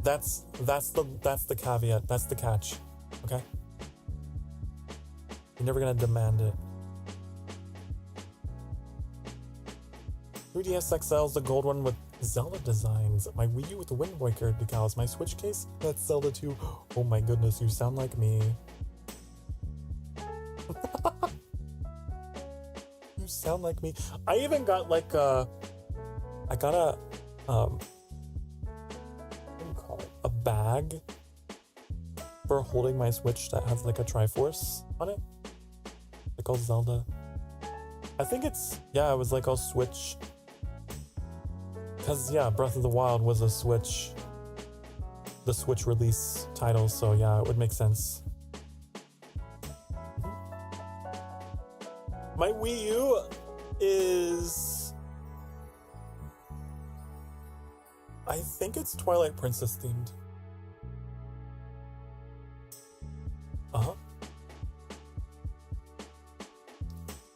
S1: That's the caveat. That's the catch. Okay? You're never gonna demand it. 3DS XL is the gold one with Zelda designs. My Wii U with the Wind Waker decals. My Switch case, that's Zelda 2. Oh my goodness, you sound like me. You sound like me. I even got like I got a what do you call it? A bag for holding my Switch that has like a Triforce on it. It's called Zelda. I think it's, yeah, it was like a Switch. Because, yeah, Breath of the Wild was the Switch release title, so yeah, it would make sense. My Wii U is... I think it's Twilight Princess themed. Uh-huh.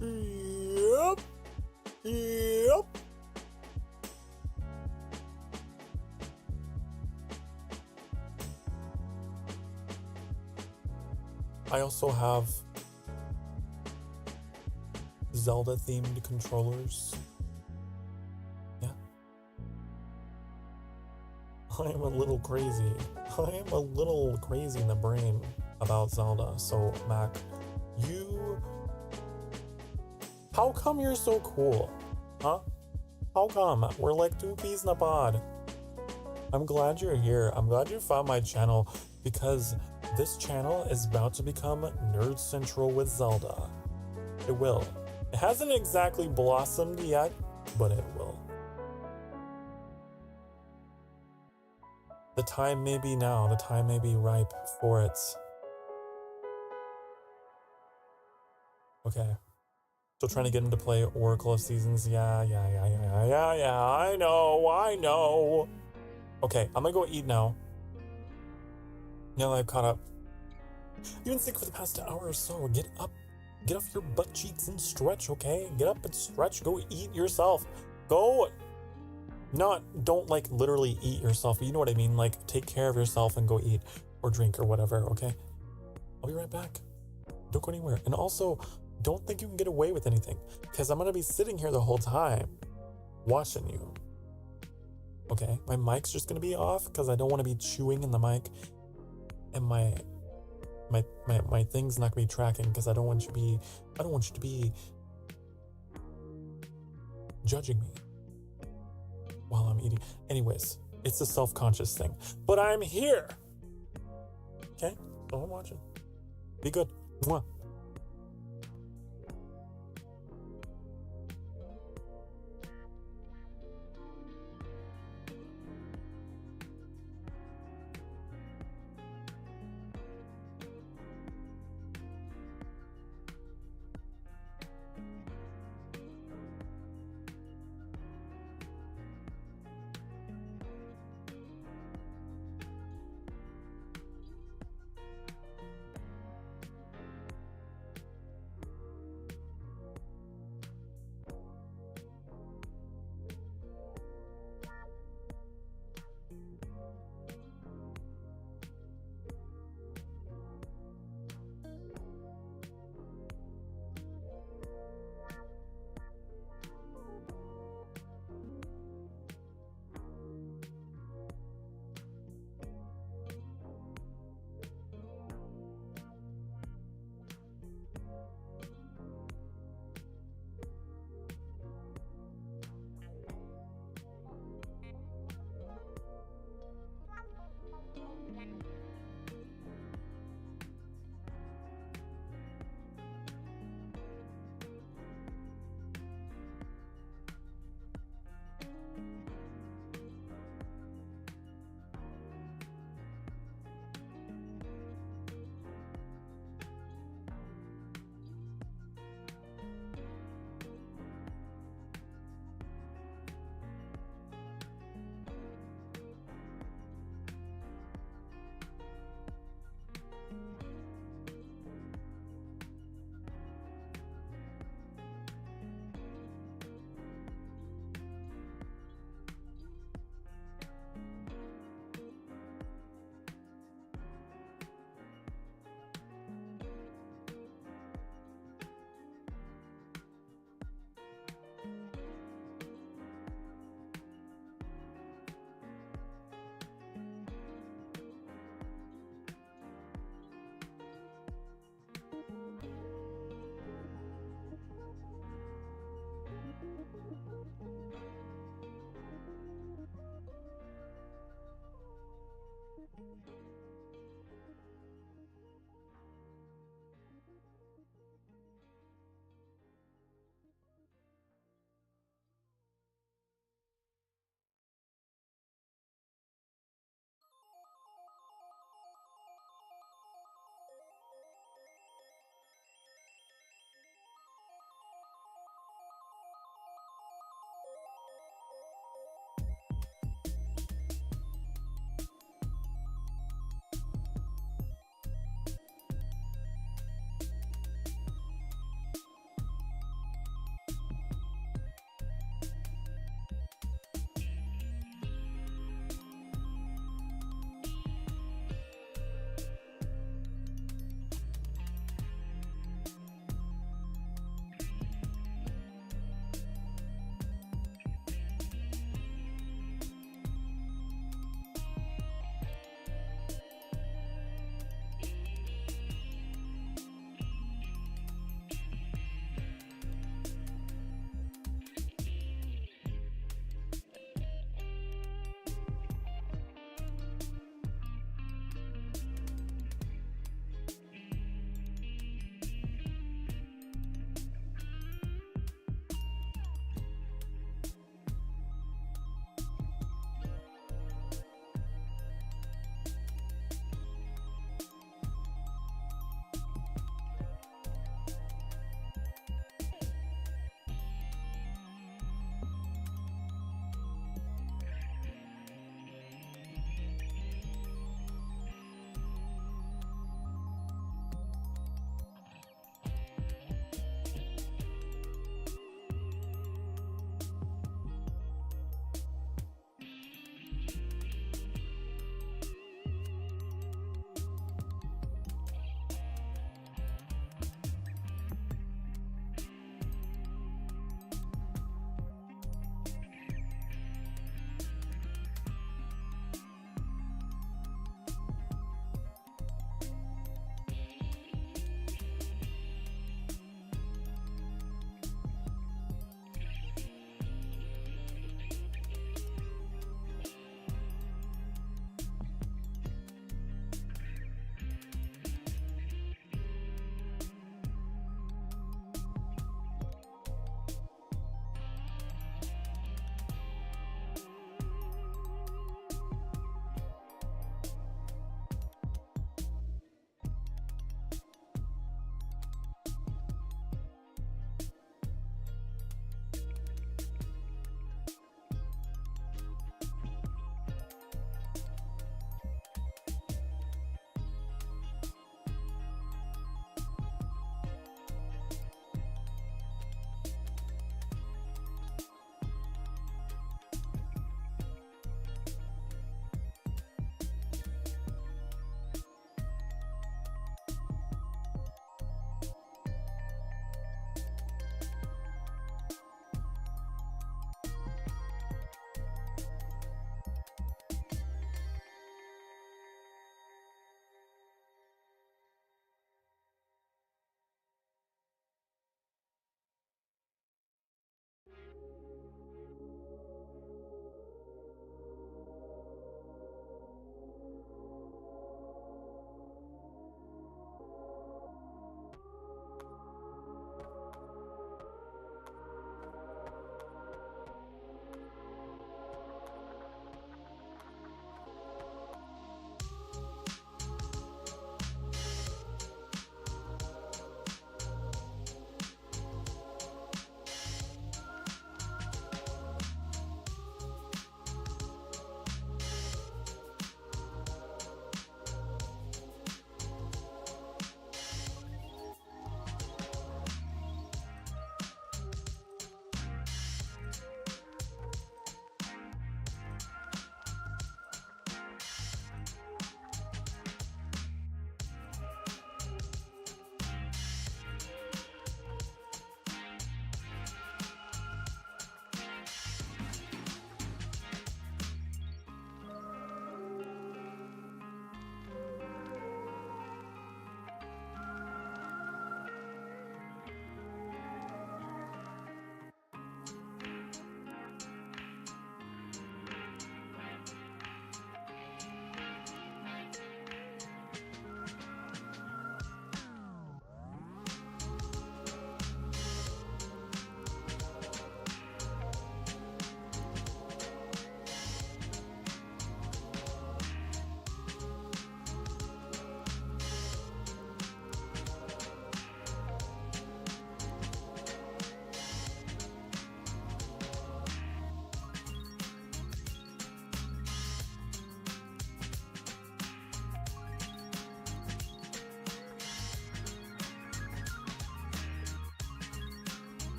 S1: Yep. Yep. I also have Zelda themed controllers. Yeah. I am a little crazy. I am a little crazy in the brain about Zelda. So, Mac, how come you're so cool? Huh? How come? We're like two peas in a pod. I'm glad you're here. I'm glad you found my channel because this channel is about to become Nerd Central with Zelda. It will. It hasn't exactly blossomed yet, but it will. The time may be now. The time may be ripe for it. Okay. Still trying to get into play Oracle of Seasons. Yeah. I know. Okay, I'm gonna go eat now. Now that I've caught up. You've been sick for the past hour or so. Get up. Get off your butt cheeks and stretch, okay? Get up and stretch. Go eat yourself. Go. Don't like literally eat yourself, but you know what I mean? Like, take care of yourself and go eat or drink or whatever, okay? I'll be right back. Don't go anywhere. And also, don't think you can get away with anything, because I'm gonna be sitting here the whole time watching you. Okay? My mic's just gonna be off because I don't want to be chewing in the mic, and my thing's not gonna be tracking because I don't want you to be judging me while I'm eating. Anyways, it's a self-conscious thing. But I'm here. Okay? So I'm watching. Be good. Mwah.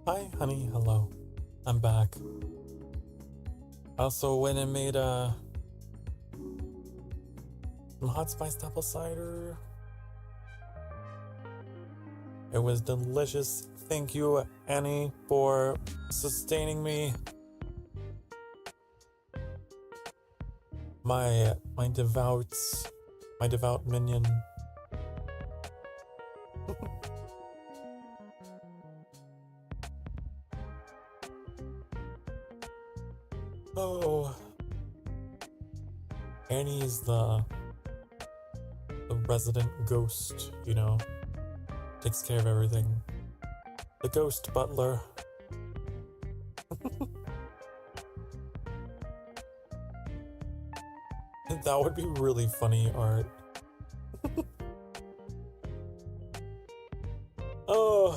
S1: Hi, honey. Hello. I'm back. I also went and made some hot spiced apple cider. It was delicious. Thank you, Annie, for sustaining me. My devout minion. Oh, Annie is the resident ghost, you know, takes care of everything. The ghost butler. That would be really funny art. Oh,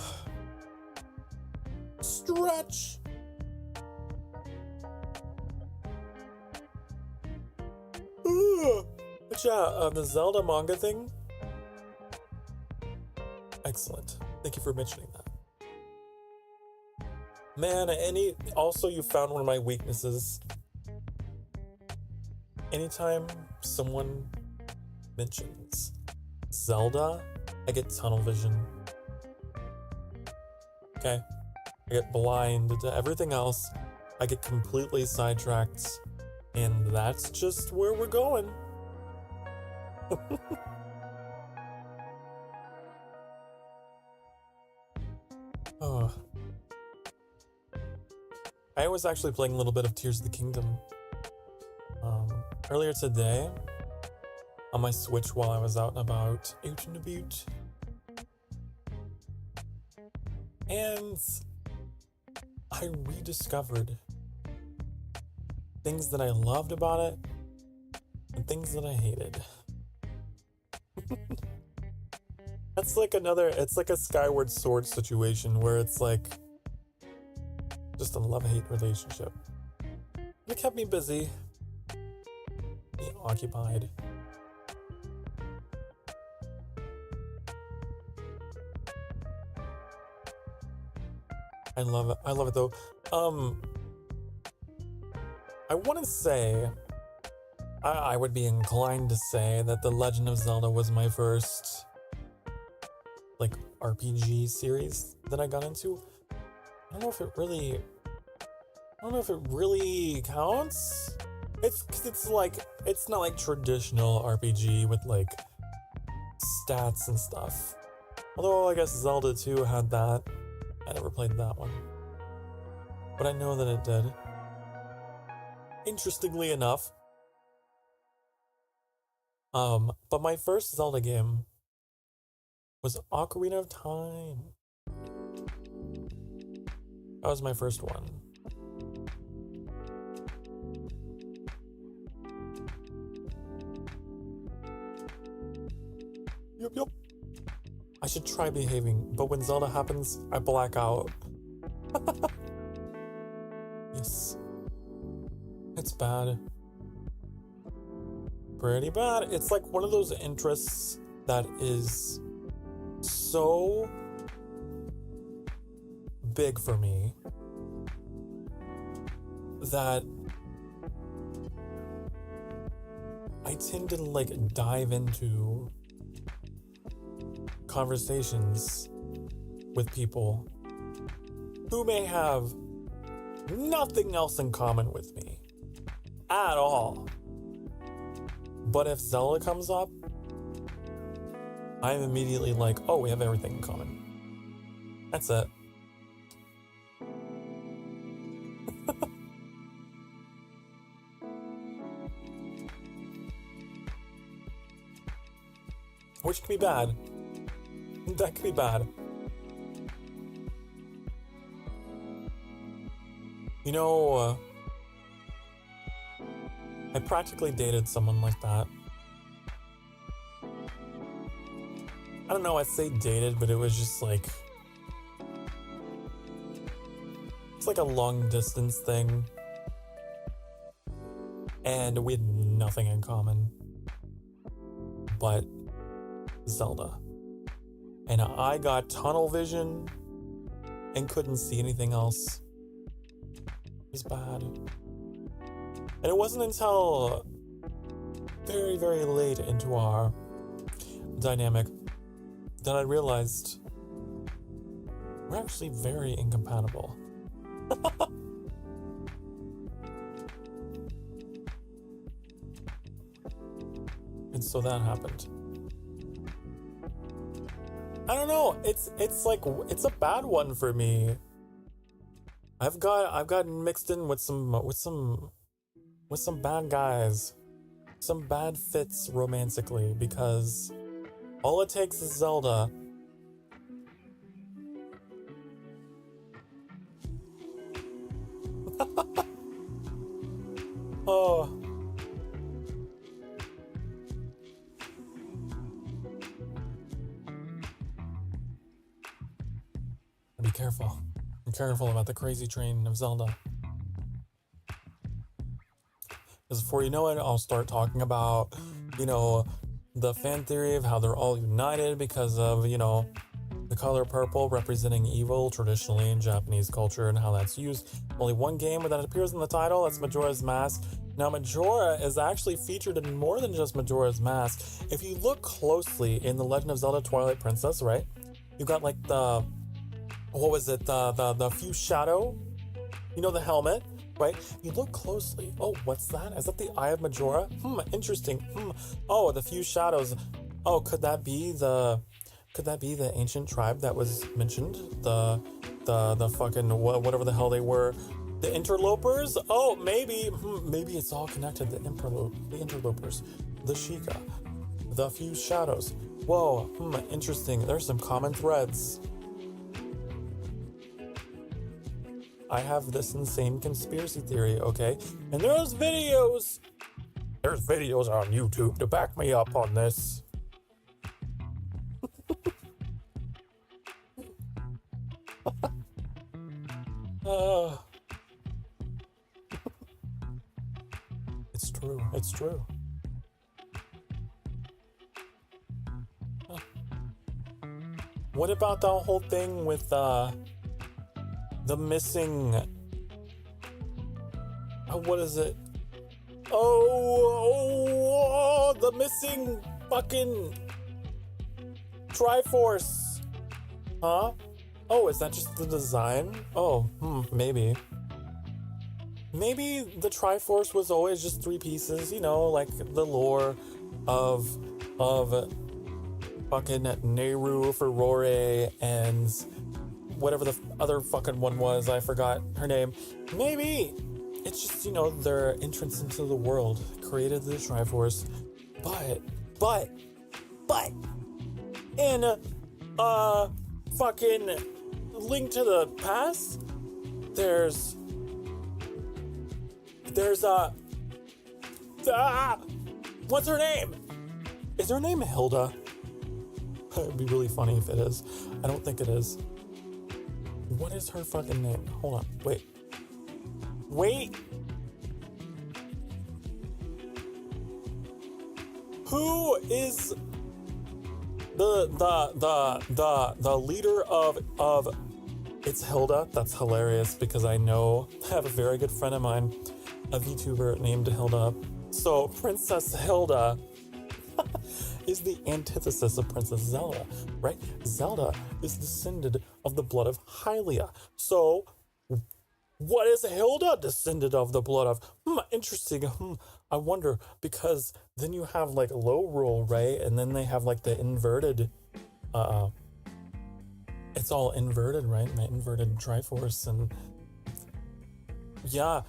S1: stretch. Yeah, the Zelda manga thing. Excellent. Thank you for mentioning that. Man, also you found one of my weaknesses. Anytime someone mentions Zelda, I get tunnel vision. Okay? I get blind to everything else. I get completely sidetracked. And that's just where we're going. Oh. I was actually playing a little bit of Tears of the Kingdom earlier today on my Switch while I was out and about, and I rediscovered things that I loved about it and things that I hated. It's like a Skyward Sword situation where it's like just a love-hate relationship. It kept me busy, me occupied. I love it though. I want to say, I would be inclined to say that The Legend of Zelda was my first, like, RPG series that I got into. I don't know if it really counts. It's not like traditional RPG with like stats and stuff. Although I guess Zelda 2 had that. I never played that one, but I know that it did. Interestingly enough, but my first Zelda game was Ocarina of Time. That was my first one. Yup. I should try behaving, but when Zelda happens, I black out. Yes. It's bad. Pretty bad. It's like one of those interests that is so big for me that I tend to like dive into conversations with people who may have nothing else in common with me at all. But if Zelda comes up, I'm immediately like, oh, we have everything in common. That's it. Which can be bad. That could be bad. You know, I practically dated someone like that. I don't know, I'd say dated, but it was just like... It's like a long distance thing. And we had nothing in common. But Zelda. And I got tunnel vision and couldn't see anything else. It was bad. And it wasn't until very, very late into our dynamic that I realized we're actually very incompatible. And so that happened. I don't know. It's like it's a bad one for me. I've gotten mixed in with some bad guys, some bad fits romantically, because all it takes is Zelda. Oh. Be careful. Be careful about the crazy train of Zelda. Because before you know it, I'll start talking about, the fan theory of how they're all united because of, the color purple representing evil traditionally in Japanese culture and how that's used. Only one game that appears in the title, that's Majora's Mask. Now, Majora is actually featured in more than just Majora's Mask. If you look closely in The Legend of Zelda Twilight Princess, right? You got like the Fuse Shadow? The helmet, right? You look closely. Oh, what's that? Is that the Eye of Majora? Interesting. Oh, the Fuse Shadows. Oh, could that be the ancient tribe that was mentioned? The fucking whatever the hell they were. The interlopers? Oh, maybe it's all connected. The interlopers. The Sheikah. The Fuse Shadows. Whoa, interesting. There's some common threads. I have this insane conspiracy theory, okay? And there's videos on YouTube to back me up on this. It's true. What about the whole thing with, the missing... what is it? The missing fucking Triforce. Huh? Oh, is that just the design? Oh, maybe. Maybe the Triforce was always just 3 pieces, like the lore of fucking Nehru, Furore, and whatever the other fucking one was, I forgot her name. Maybe it's just, their entrance into the world created the Triforce. But in fucking Link to the Past, there's what's her name? Is her name Hilda? It'd be really funny if it is. I don't think it is. What is her fucking name? Hold on. Wait. Who is the leader of it's Hilda? That's hilarious because I have a very good friend of mine, a VTuber named Hilda. So Princess Hilda is the antithesis of Princess Zelda, right? Zelda is descended of the blood of Hylia. So what is Hilda descended of the blood of? Interesting. I wonder, because then you have like low roll, right? And then they have like the inverted, it's all inverted, right? And the inverted Triforce, and yeah,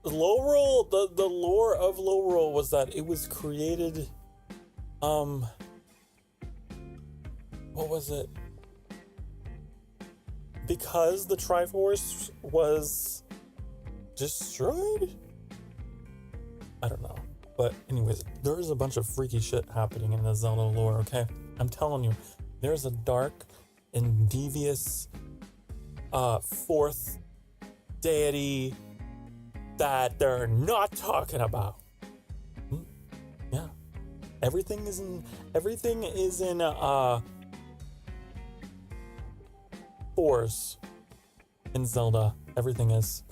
S1: low roll, the lore of low roll was that it was created, what was it? Because the Triforce was destroyed? I don't know. But anyways, there's a bunch of freaky shit happening in the Zelda lore, okay? I'm telling you, there's a dark and devious fourth deity that they're not talking about. Yeah. Everything is in force. in Zelda. Everything is.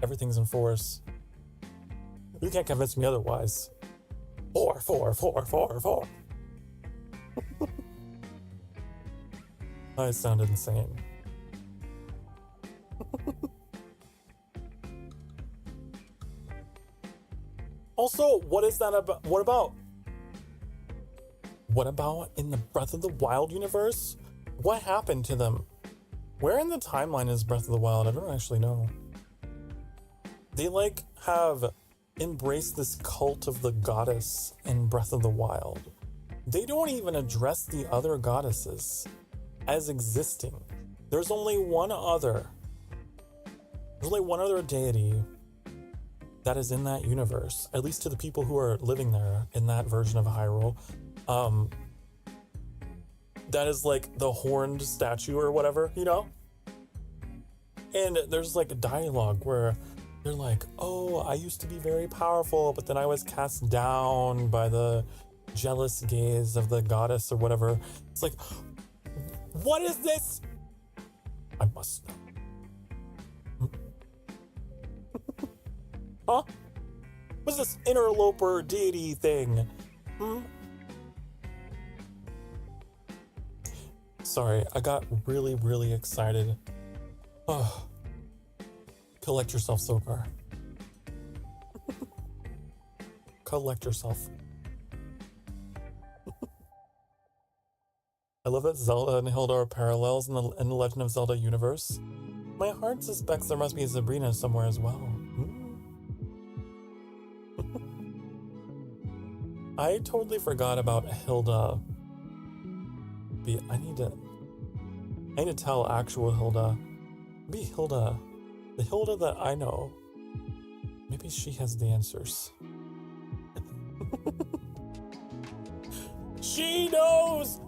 S1: Everything's in force. You can't convince me otherwise. 4, 4, 4, 4, 4. I sounded insane. Also, what is that about? What about in the Breath of the Wild universe? What happened to them? Where in the timeline is Breath of the Wild? I don't actually know. They like have embraced this cult of the goddess in Breath of the Wild. They don't even address the other goddesses as existing. There's only one other deity that is in that universe, at least to the people who are living there in that version of Hyrule. That is like the horned statue or whatever, you know? And there's like a dialogue where they're like, oh, I used to be very powerful, but then I was cast down by the jealous gaze of the goddess or whatever. It's like, what is this? I must know. Huh? What's this interloper deity thing? Sorry, I got really, really excited. Oh. Collect yourself, Sokar. Collect yourself. I love that Zelda and Hilda are parallels in the Legend of Zelda universe. My heart suspects there must be a Sabrina somewhere as well. I totally forgot about Hilda. I need to tell actual Hilda. Be Hilda. The Hilda that I know. Maybe she has the answers. She knows!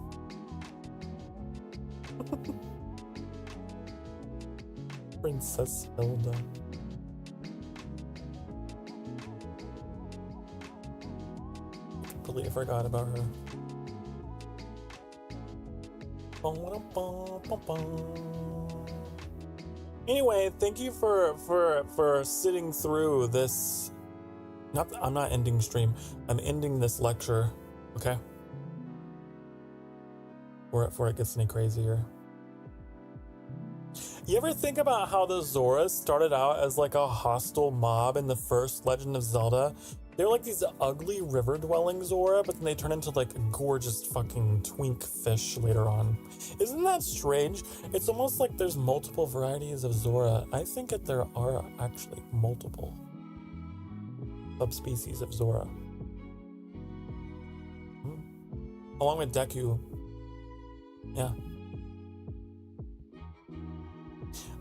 S1: Princess Hilda. I completely forgot about her. Anyway, thank you for sitting through this. I'm not ending stream. I'm ending this lecture. Okay. Before it gets any crazier. You ever think about how the Zoras started out as like a hostile mob in the first Legend of Zelda? They're like these ugly river-dwelling Zora, but then they turn into like gorgeous fucking twink fish later on. Isn't that strange? It's almost like there's multiple varieties of Zora. I think that there are actually multiple subspecies of Zora. Along with Deku. Yeah.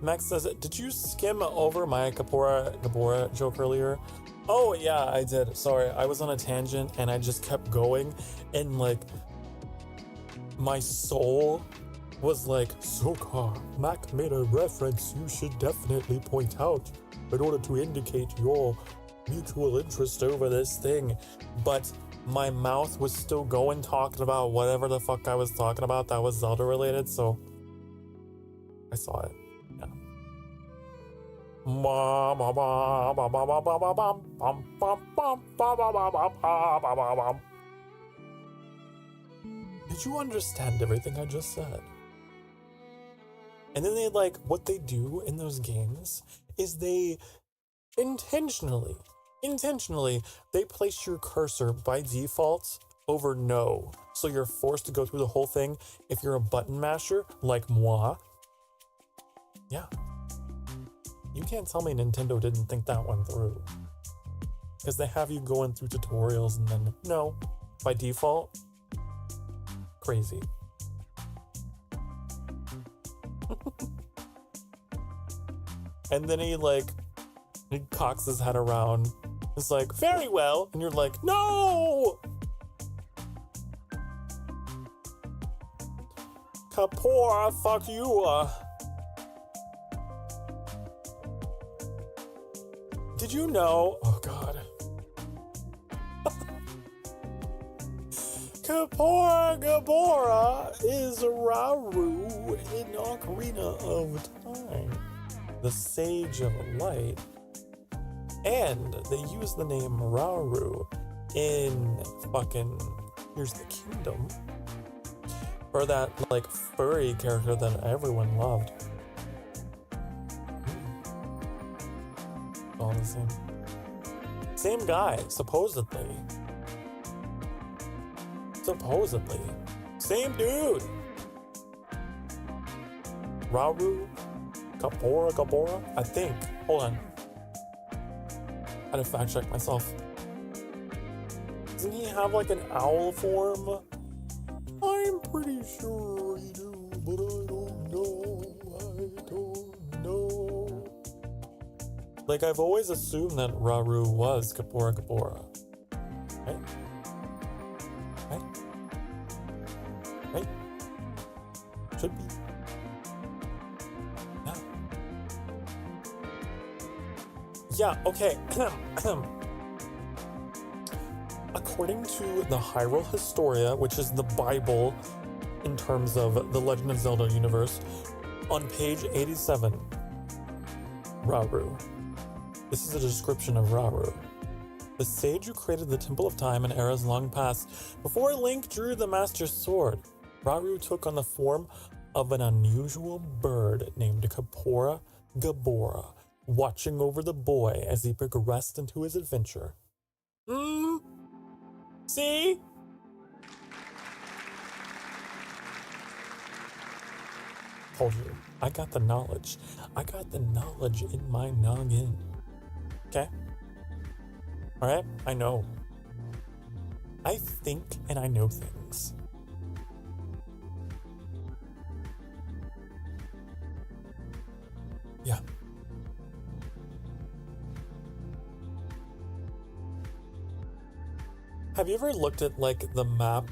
S1: Max says, did you skim over my Gabora joke earlier? Oh yeah, I did. Sorry, I was on a tangent and I just kept going and like my soul was like, Sokar, Mac made a reference you should definitely point out in order to indicate your mutual interest over this thing. But my mouth was still going talking about whatever the fuck I was talking about that was Zelda related, so I saw it. Yeah. Did you understand everything I just said? And then they like, what they do in those games is they intentionally, they place your cursor by default over no. So you're forced to go through the whole thing if you're a button masher like moi. Yeah. You can't tell me Nintendo didn't think that one through. Because they have you going through tutorials and then, no, by default, crazy. And then he cocks his head around. It's like, very well. And you're like, no! Kapoor, fuck you. Did you know? Oh, God. Kapora Gabora is Rauru in Ocarina of Time, the Sage of Light, and they use the name Rauru in fucking Here's the Kingdom for that like furry character that everyone loved. All the same. Same guy, supposedly. Supposedly. Same dude. Rauru Gabora, I think. Hold on. I had to fact check myself. Doesn't he have like an owl form? I'm pretty sure he do, but I don't know. I don't know. Like, I've always assumed that Rauru was Kapora Gabora. Right? Right? Right? Should be. Yeah. Yeah, okay. According to the Hyrule Historia, which is the Bible in terms of the Legend of Zelda universe, on page 87, Rauru. This is a description of Rauru. The sage who created the Temple of Time in eras long past, before Link drew the Master Sword. Rauru took on the form of an unusual bird named Kapora Gabora, watching over the boy as he progressed into his adventure. See? Told you. I got the knowledge. I got the knowledge in my noggin. Okay? Alright? I know. I think and I know things. Yeah. Have you ever looked at like the map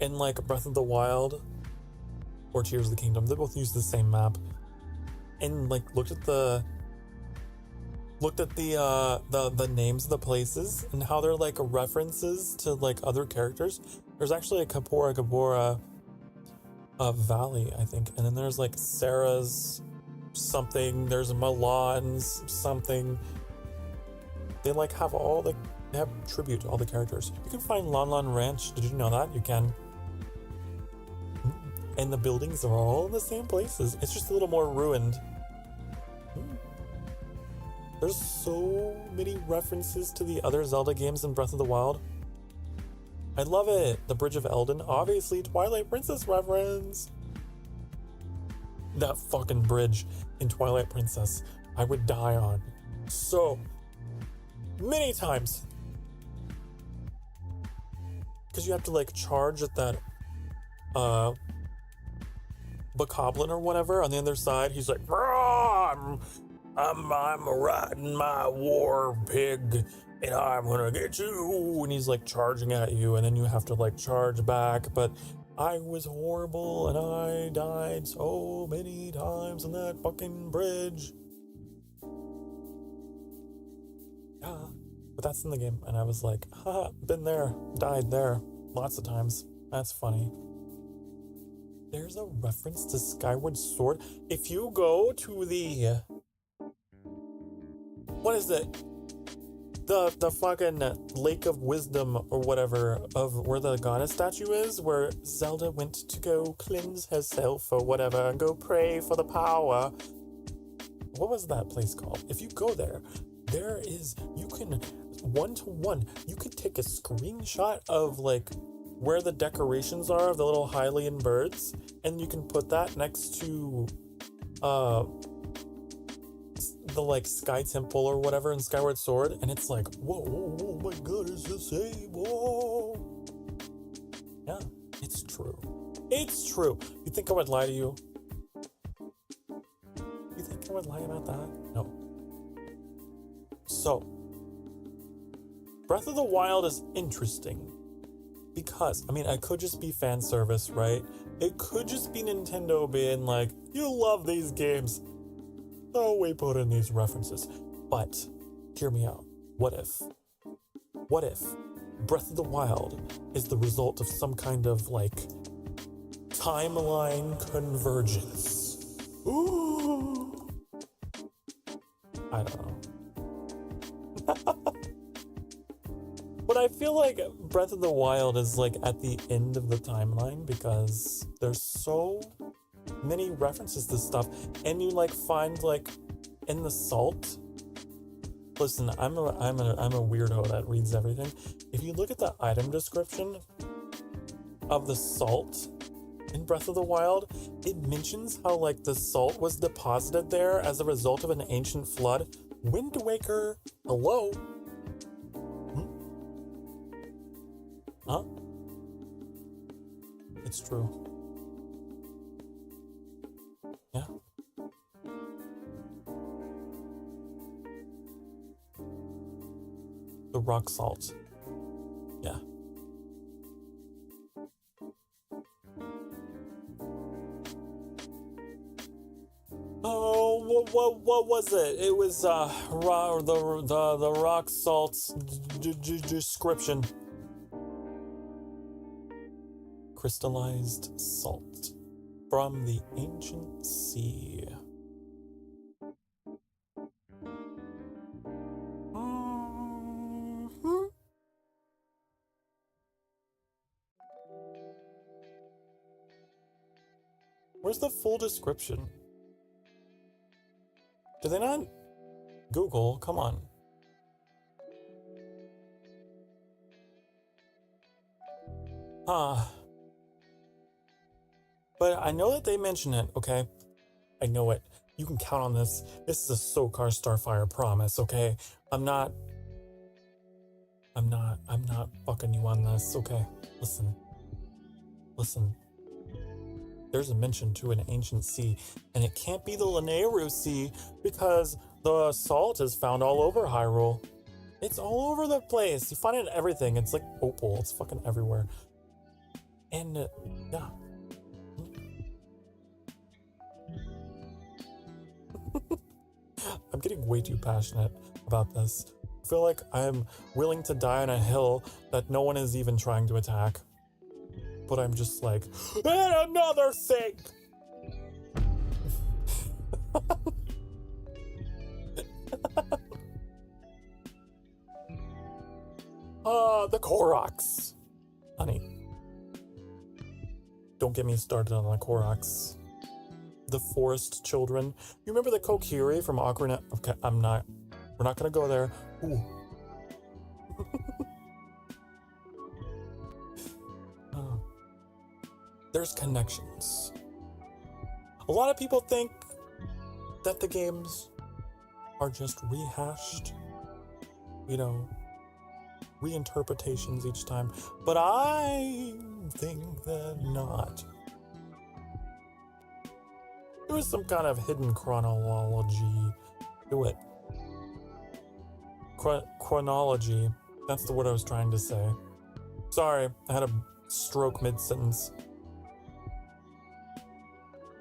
S1: in like Breath of the Wild or Tears of the Kingdom? They both use the same map. And like looked at the names of the places and how they're like references to like other characters. There's actually a Kapora Gabora valley, I think. And then there's like Sarah's something, there's Milan's something. They like have all the They have tribute to all the characters. You can find Lon Lon Ranch. Did you know that? You can. And the buildings are all in the same places. It's just a little more ruined. There's so many references to the other Zelda games in Breath of the Wild. I love it. The Bridge of Eldin. Obviously, Twilight Princess reference. That fucking bridge in Twilight Princess, I would die on. So many times. Because you have to like charge at that bokoblin or whatever on the other side. He's like, I'm riding my war pig and I'm gonna get you, and he's like charging at you, and then you have to like charge back. But I was horrible and I died so many times on that fucking bridge. Yeah. But that's in the game, and I was like, haha, been there, died there, lots of times. That's funny. There's a reference to Skyward Sword. If you go to the... What is it? The fucking Lake of Wisdom or whatever, of where the goddess statue is, where Zelda went to go cleanse herself or whatever, and go pray for the power. What was that place called? If you go there, there is, you can... 1-to-1, you could take a screenshot of like where the decorations are of the little Hylian birds, and you can put that next to the like Sky Temple or whatever in Skyward Sword, and it's like, whoa, my god, it's the same. Whoa. Yeah, it's true. It's true. You think I would lie to you? You think I would lie about that? No. So Breath of the Wild is interesting because, I mean, it could just be fan service, right? It could just be Nintendo being like, you love these games, so we put in these references. But, hear me out. What if Breath of the Wild is the result of some kind of like timeline convergence. Ooh. I don't know. But I feel like Breath of the Wild is like at the end of the timeline because there's so many references to stuff, and you like find like in the salt. Listen, I'm a weirdo that reads everything. If you look at the item description of the salt in Breath of the Wild, it mentions how like the salt was deposited there as a result of an ancient flood. Wind Waker, hello? Huh? It's true. Yeah. The rock salt. Yeah. Oh, what was it? It was the rock salt's description. Crystallized salt from the ancient sea. Where's the full description? Did they not Google? Come on. But I know that they mention it, okay? I know it. You can count on this. This is a Sokar Starfire promise, okay? I'm not fucking you on this, okay? Listen. There's a mention to an ancient sea, and it can't be the Lanayru Sea because the salt is found all over Hyrule. It's all over the place. You find it in everything. It's like opal. It's fucking everywhere. And, yeah. I'm getting way too passionate about this. I feel like I'm willing to die on a hill that no one is even trying to attack. But I'm just like, and another thing! The Koroks. Honey. Don't get me started on the Koroks. The forest children. You remember the Kokiri from Ocarina? Okay, we're not gonna go there. Ooh. There's connections. A lot of people think that the games are just rehashed, reinterpretations each time, but I think they're not. There was some kind of hidden chronology to it. Chronology, that's the word I was trying to say. Sorry, I had a stroke mid-sentence.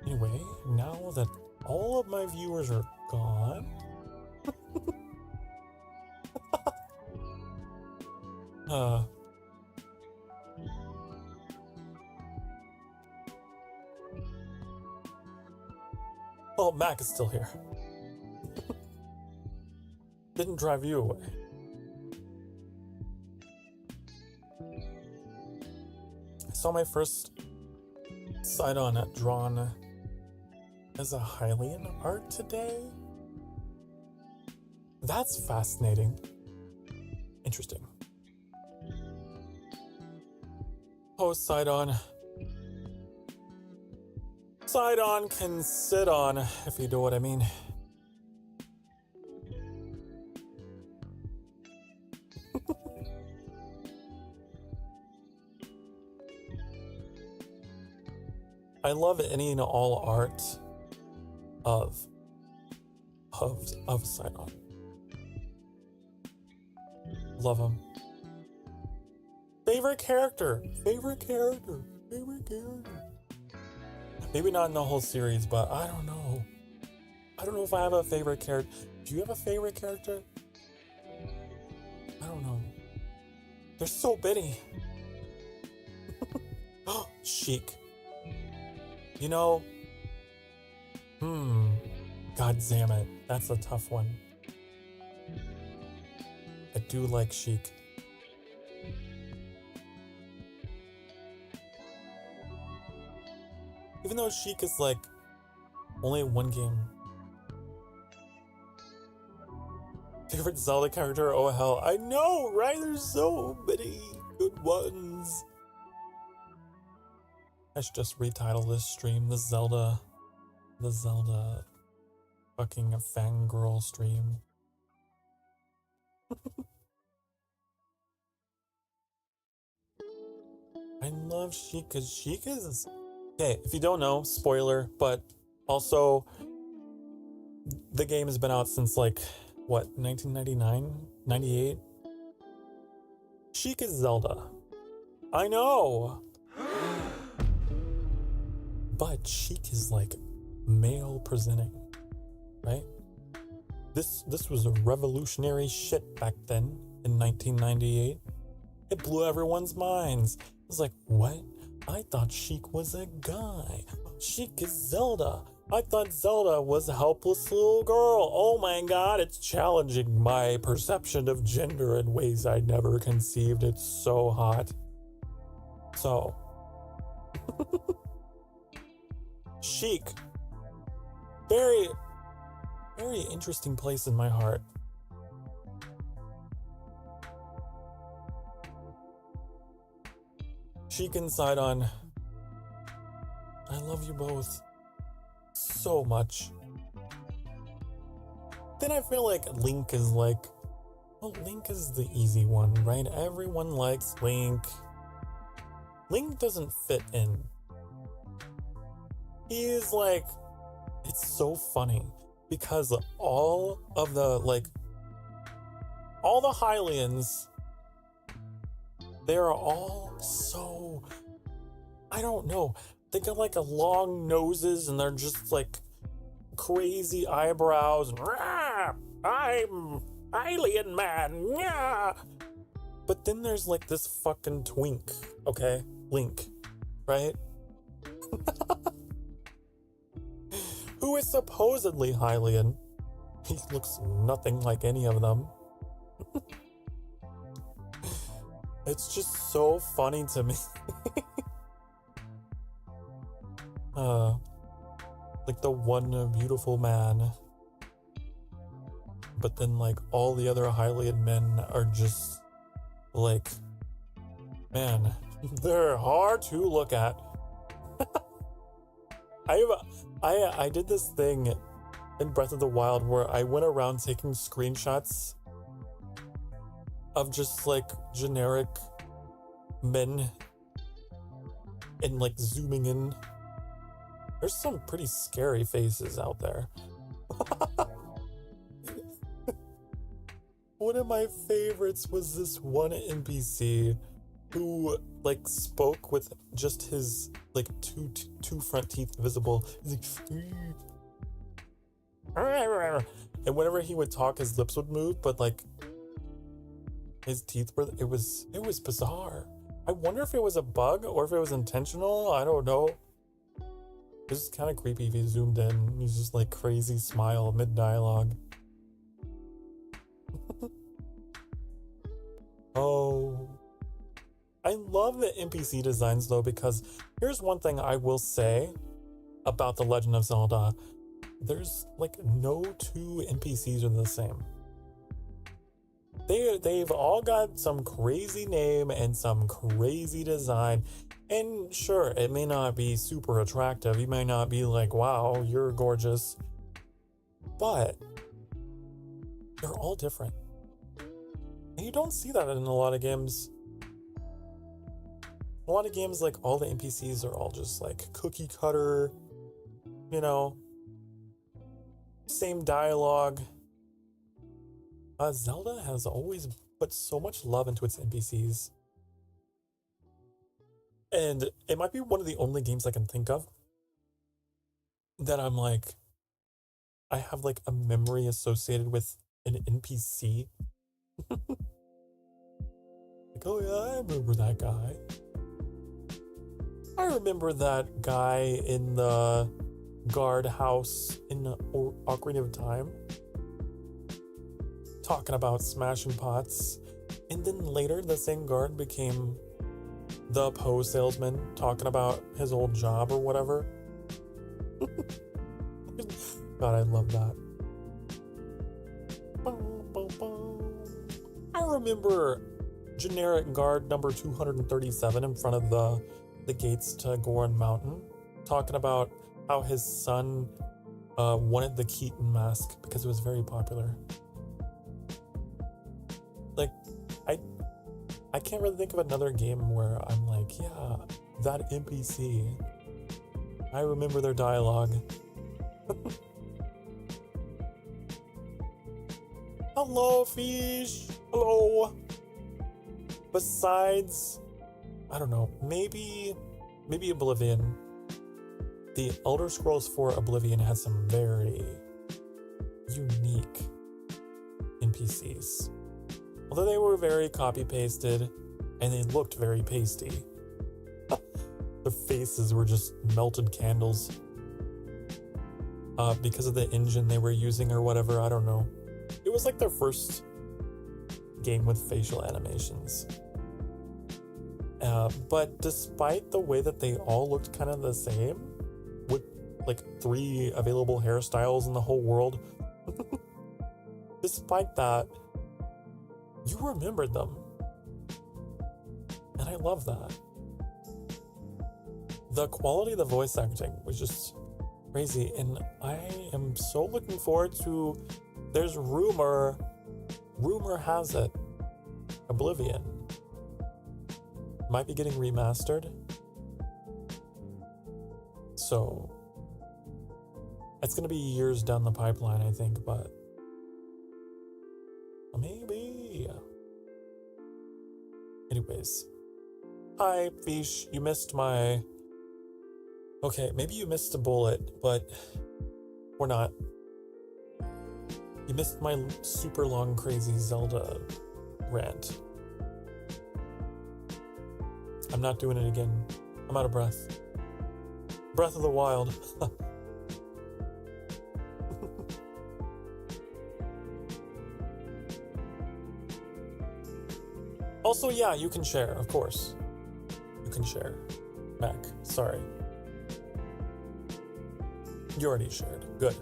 S1: Anyway, now that all of my viewers are gone... Oh, Mac is still here. Didn't drive you away. I saw my first Sidon drawn as a Hylian art today. That's fascinating. Interesting. Oh, Sidon. Sidon can sit on, if you know what I mean. I love any and all art of Sidon. Love him. Favorite character. Maybe not in the whole series, but I don't know. I don't know if I have a favorite character. Do you have a favorite character? I don't know. They're so bitty. Chic. You know, God damn it. That's a tough one. I do like Chic. Even though Chic is like only one game. Favorite Zelda character? Oh hell, I know, right? There's so many good ones. I should just retitle this stream the Zelda fucking fangirl stream. I love Sheik because Sheik is... Okay, if you don't know, spoiler, but also the game has been out since like, what, 1999? 98? Sheik is Zelda. I know! But Sheik is like male presenting, right? This was a revolutionary shit back then in 1998. It blew everyone's minds. It was like, what? I thought Sheik was a guy. Sheik is Zelda. I thought Zelda was a helpless little girl. Oh my god, it's challenging my perception of gender in ways I never conceived. It's so hot. So, Sheik. Very, very interesting place in my heart. Sheik and Sidon, I love you both so much. Then I feel like Link is like, well, Link is the easy one, right? Everyone likes Link. Link doesn't fit in. He is like, it's so funny because all the Hylians, they're all so, I don't know, they got like a long noses and they're just like crazy eyebrows and I'm alien man, yeah. But then there's like this fucking twink, okay? Link, right? Who is supposedly Hylian. He looks nothing like any of them. It's just so funny to me. Like the one beautiful man. But then like all the other Hylian men are just like, man, they're hard to look at. I did this thing in Breath of the Wild where I went around taking screenshots of just like generic men and like zooming in. There's some pretty scary faces out there. One of my favorites was this one NPC who like spoke with just his like two front teeth visible. He's like, and whenever he would talk, his lips would move, but like his teeth were, it was bizarre. I wonder if it was a bug or if it was intentional. I don't know. It was kind of creepy if he zoomed in. He's just like crazy smile mid dialogue. Oh, I love the NPC designs though, because here's one thing I will say about The Legend of Zelda. There's like no two NPCs are the same. They've all got some crazy name and some crazy design. And sure, it may not be super attractive. You may not be like, wow, you're gorgeous. But they're all different. And you don't see that in a lot of games. A lot of games, like, all the NPCs are all just, like, cookie cutter, you know, same dialogue. Zelda has always put so much love into its NPCs. And it might be one of the only games I can think of that I'm like, I have, like, a memory associated with an NPC. Like, oh yeah, I remember that guy. I remember that guy in the guard house in Ocarina of Time talking about smashing pots. And then later the same guard became the Poe salesman talking about his old job or whatever. God, I love that. I remember generic guard number 237 in front of the gates to Goron Mountain talking about how his son wanted the Keaton mask because it was very popular. Like, I can't really think of another game where I'm like, yeah, that NPC. I remember their dialogue. Hello, fish. Hello. Besides, I don't know, maybe Oblivion. The Elder Scrolls 4 Oblivion has some very unique NPCs. Although they were very copy-pasted and they looked very pasty. Their faces were just melted candles. Because of the engine they were using or whatever, I don't know. It was like their first game with facial animations. But despite the way that they all looked kind of the same, with like 3 available hairstyles in the whole world, despite that, you remembered them. And I love that. The quality of the voice acting was just crazy, and I am so looking forward to, there's rumor has it, Oblivion might be getting remastered. So it's gonna be years down the pipeline, I think, but maybe. Anyways. Hi, Fish. You missed my... Okay, maybe you missed a bullet, but... Or not. You missed my super long, crazy Zelda rant. I'm not doing it again. I'm out of breath. Breath of the Wild. Also, yeah, you can share, of course. You can share. Mac, sorry. You already shared. Good.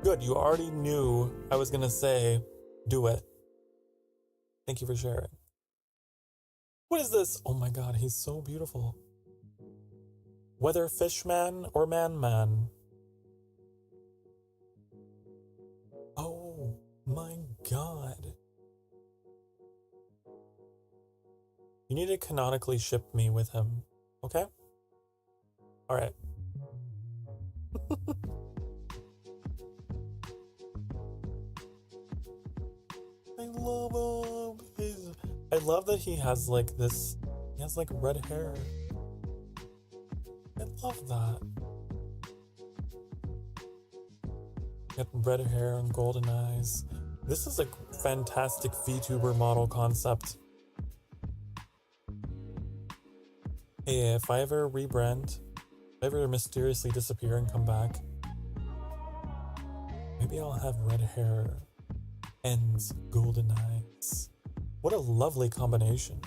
S1: Good, you already knew I was gonna say, do it. Thank you for sharing. What is this? Oh my god, he's so beautiful. Whether fishman or man. Oh my god. You need to canonically ship me with him, okay? Alright. I love him. I love that he has like this, he has like red hair. I love that. Got red hair and golden eyes. This is a fantastic VTuber model concept. Hey, if I ever rebrand, if I ever mysteriously disappear and come back, maybe I'll have red hair and golden eyes. What a lovely combination.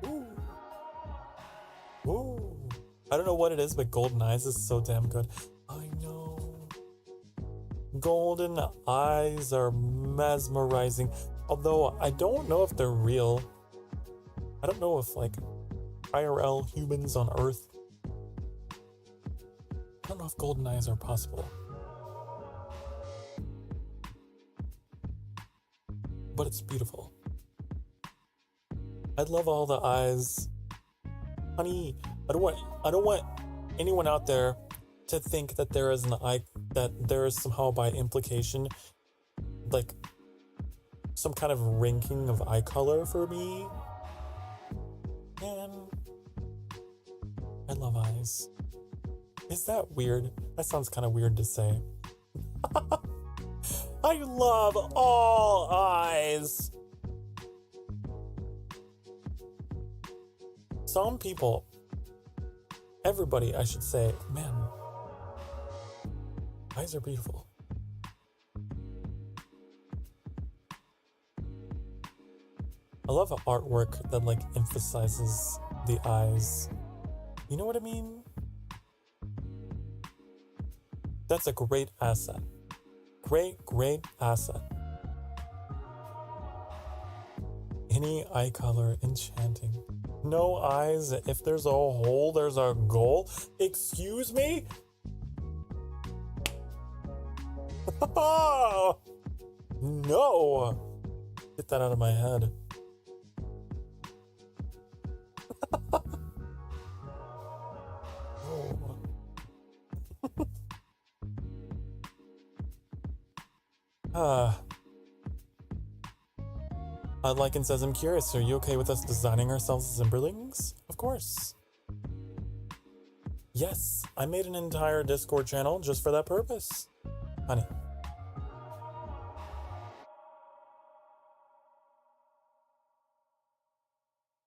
S1: Ooh. Ooh. I don't know what it is, but golden eyes is so damn good. I know. Golden eyes are mesmerizing. Although I don't know if they're real. I don't know if like IRL humans on Earth. I don't know if golden eyes are possible. But it's beautiful. I'd love all the eyes. Honey, I don't want anyone out there to think that there is that there is somehow by implication like some kind of ranking of eye color for me. Man, I love eyes. Is that weird? That sounds kind of weird to say. I love all eyes. some people, everybody, I should say, man, eyes are beautiful. I love artwork that like emphasizes the eyes. You know what I mean? That's a great asset. Great asset. Any eye color enchanting. No eyes. If there's a hole, there's a goal. Excuse me? No. Get that out of my head. Lycan says, I'm curious, are you okay with us designing ourselves as Zimberlings? Of course. Yes, I made an entire Discord channel just for that purpose. Honey.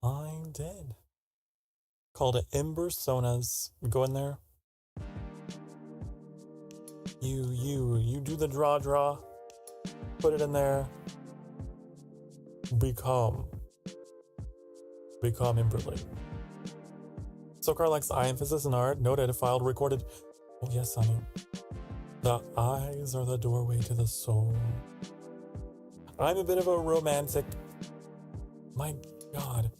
S1: I did. Called it Embersonas. Go in there. You do the draw. Put it in there. Become Emberling. Sokar likes eye emphasis in art. Noted, filed, recorded. Oh yes, honey. The eyes are the doorway to the soul. I'm a bit of a romantic. My God.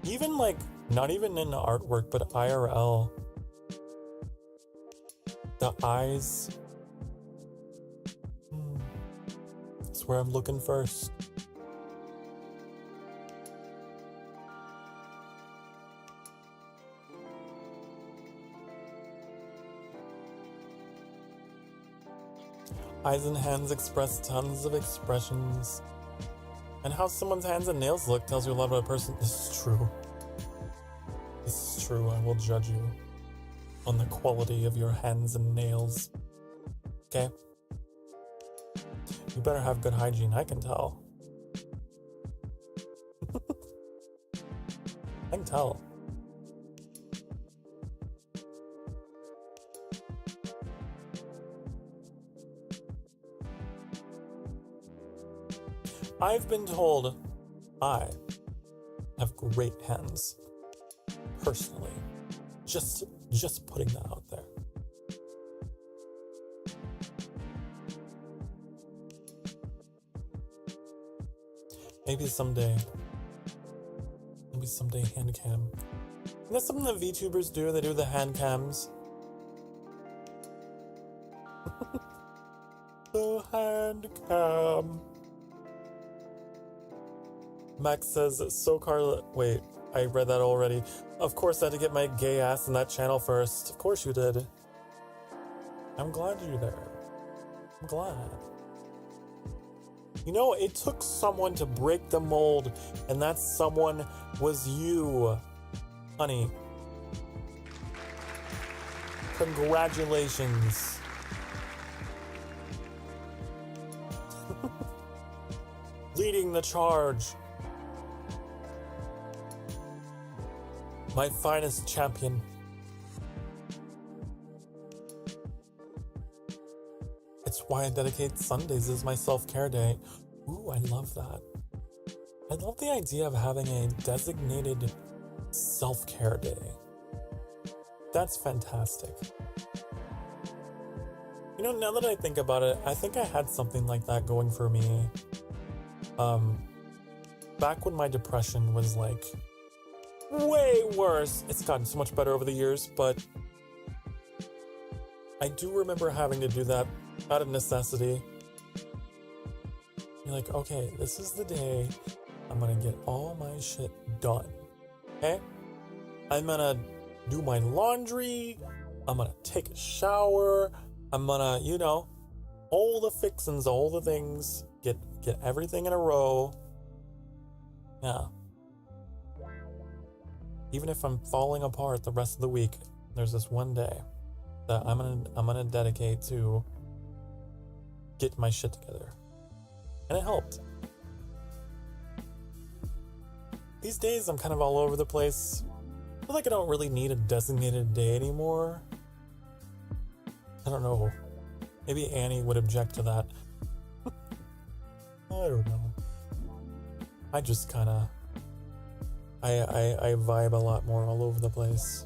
S1: Even like, not even in artwork, but IRL. The eyes. That's where I'm looking first. Eyes and hands express tons of expressions. And how someone's hands and nails look tells you a lot about a person. This is true. This is true. I will judge you on the quality of your hands and nails. Okay? You better have good hygiene, I can tell. I can tell. I've been told I have great hands. Personally. Just putting that out there. Maybe someday hand cam. And that's something that VTubers do. They do the hand cams. The hand cam. Max says, Sokar, wait, I read that already. Of course I had to get my gay ass in that channel first. Of course you did. I'm glad you're there. I'm glad. You know, it took someone to break the mold, and that someone was you, honey. Congratulations. Leading the charge. My finest champion. It's why I dedicate Sundays as my self-care day. Ooh, I love that. I love the idea of having a designated self-care day. That's fantastic. You know, now that I think about it, I think I had something like that going for me. Back when my depression was like way worse. It's gotten so much better over the years, but I do remember having to do that out of necessity. You're like, okay, this is the day I'm gonna get all my shit done. Okay? I'm gonna do my laundry. I'm gonna take a shower. I'm gonna, you know, all the fixins, all the things. Get everything in a row. Yeah. Even if I'm falling apart the rest of the week, there's this one day that I'm gonna dedicate to get my shit together. And it helped. These days, I'm kind of all over the place. I feel like I don't really need a designated day anymore. I don't know. Maybe Annie would object to that. I don't know. I just kind of... I vibe a lot more all over the place.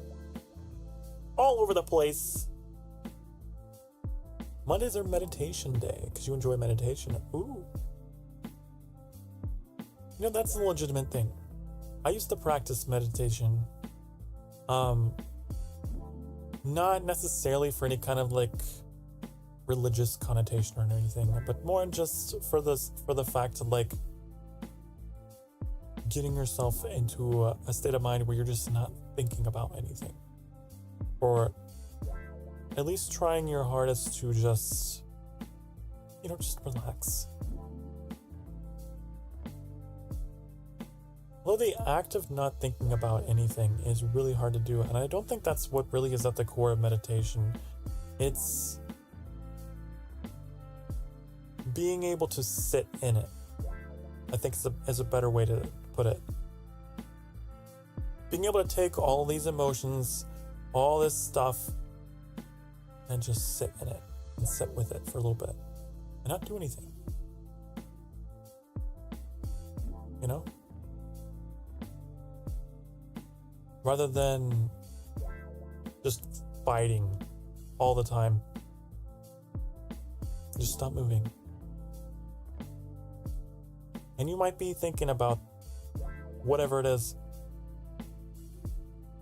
S1: All over the place! Mondays are meditation day, because you enjoy meditation. Ooh. You know, that's a legitimate thing. I used to practice meditation. Not necessarily for any kind of, like, religious connotation or anything, but more just for the fact of, like, getting yourself into a state of mind where you're just not thinking about anything. Or at least trying your hardest to just, just relax. Although the act of not thinking about anything is really hard to do, and I don't think that's what really is at the core of meditation. It's being able to sit in it. I think is a better way to put it. Being able to take all these emotions, all this stuff, and just sit in it and sit with it for a little bit and not do anything. You know? Rather than just fighting all the time. Just stop moving. And you might be thinking about whatever it is.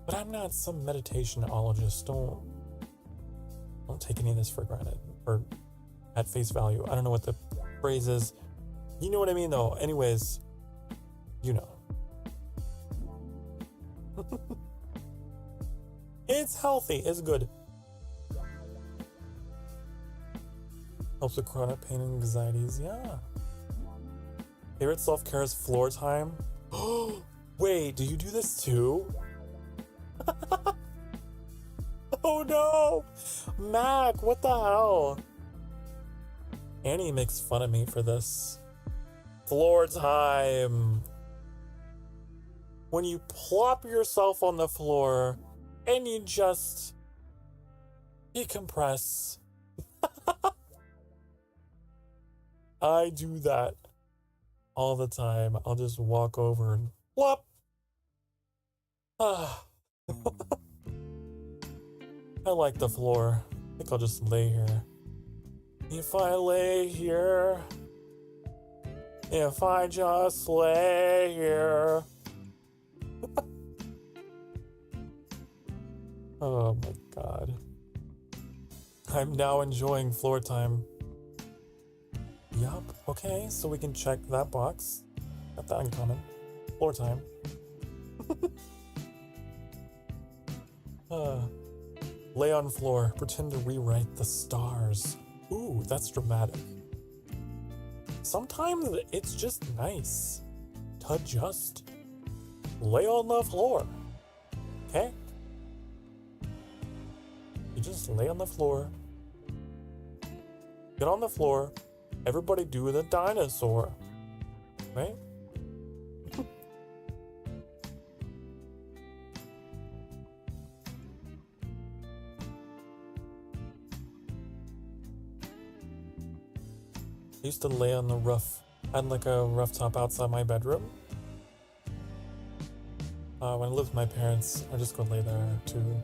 S1: But I'm not some meditationologist. Don't take any of this for granted or at face value. I don't know what the phrase is. You know what I mean, though. Anyways, you know. It's healthy. It's good. Helps with chronic pain and anxieties. Yeah. Favorite self-care is floor time. Wait, do you do this too? Oh no! Mac, what the hell? Annie makes fun of me for this. Floor time. When you plop yourself on the floor and you just decompress. I do that all the time. I'll just walk over and plop. I like the floor. I think I'll just lay here. If I lay here, if I just lay here. Oh my god. I'm now enjoying floor time. Yup, okay, so we can check that box. Got that in common. Floor time. Lay on floor, pretend to rewrite the stars. Ooh, that's dramatic. Sometimes it's just nice to just lay on the floor. Okay? You just lay on the floor. Get on the floor. Everybody do the dinosaur. Right? I used to lay on the roof. I had like a rooftop outside my bedroom. When I lived with my parents, I just go lay there too.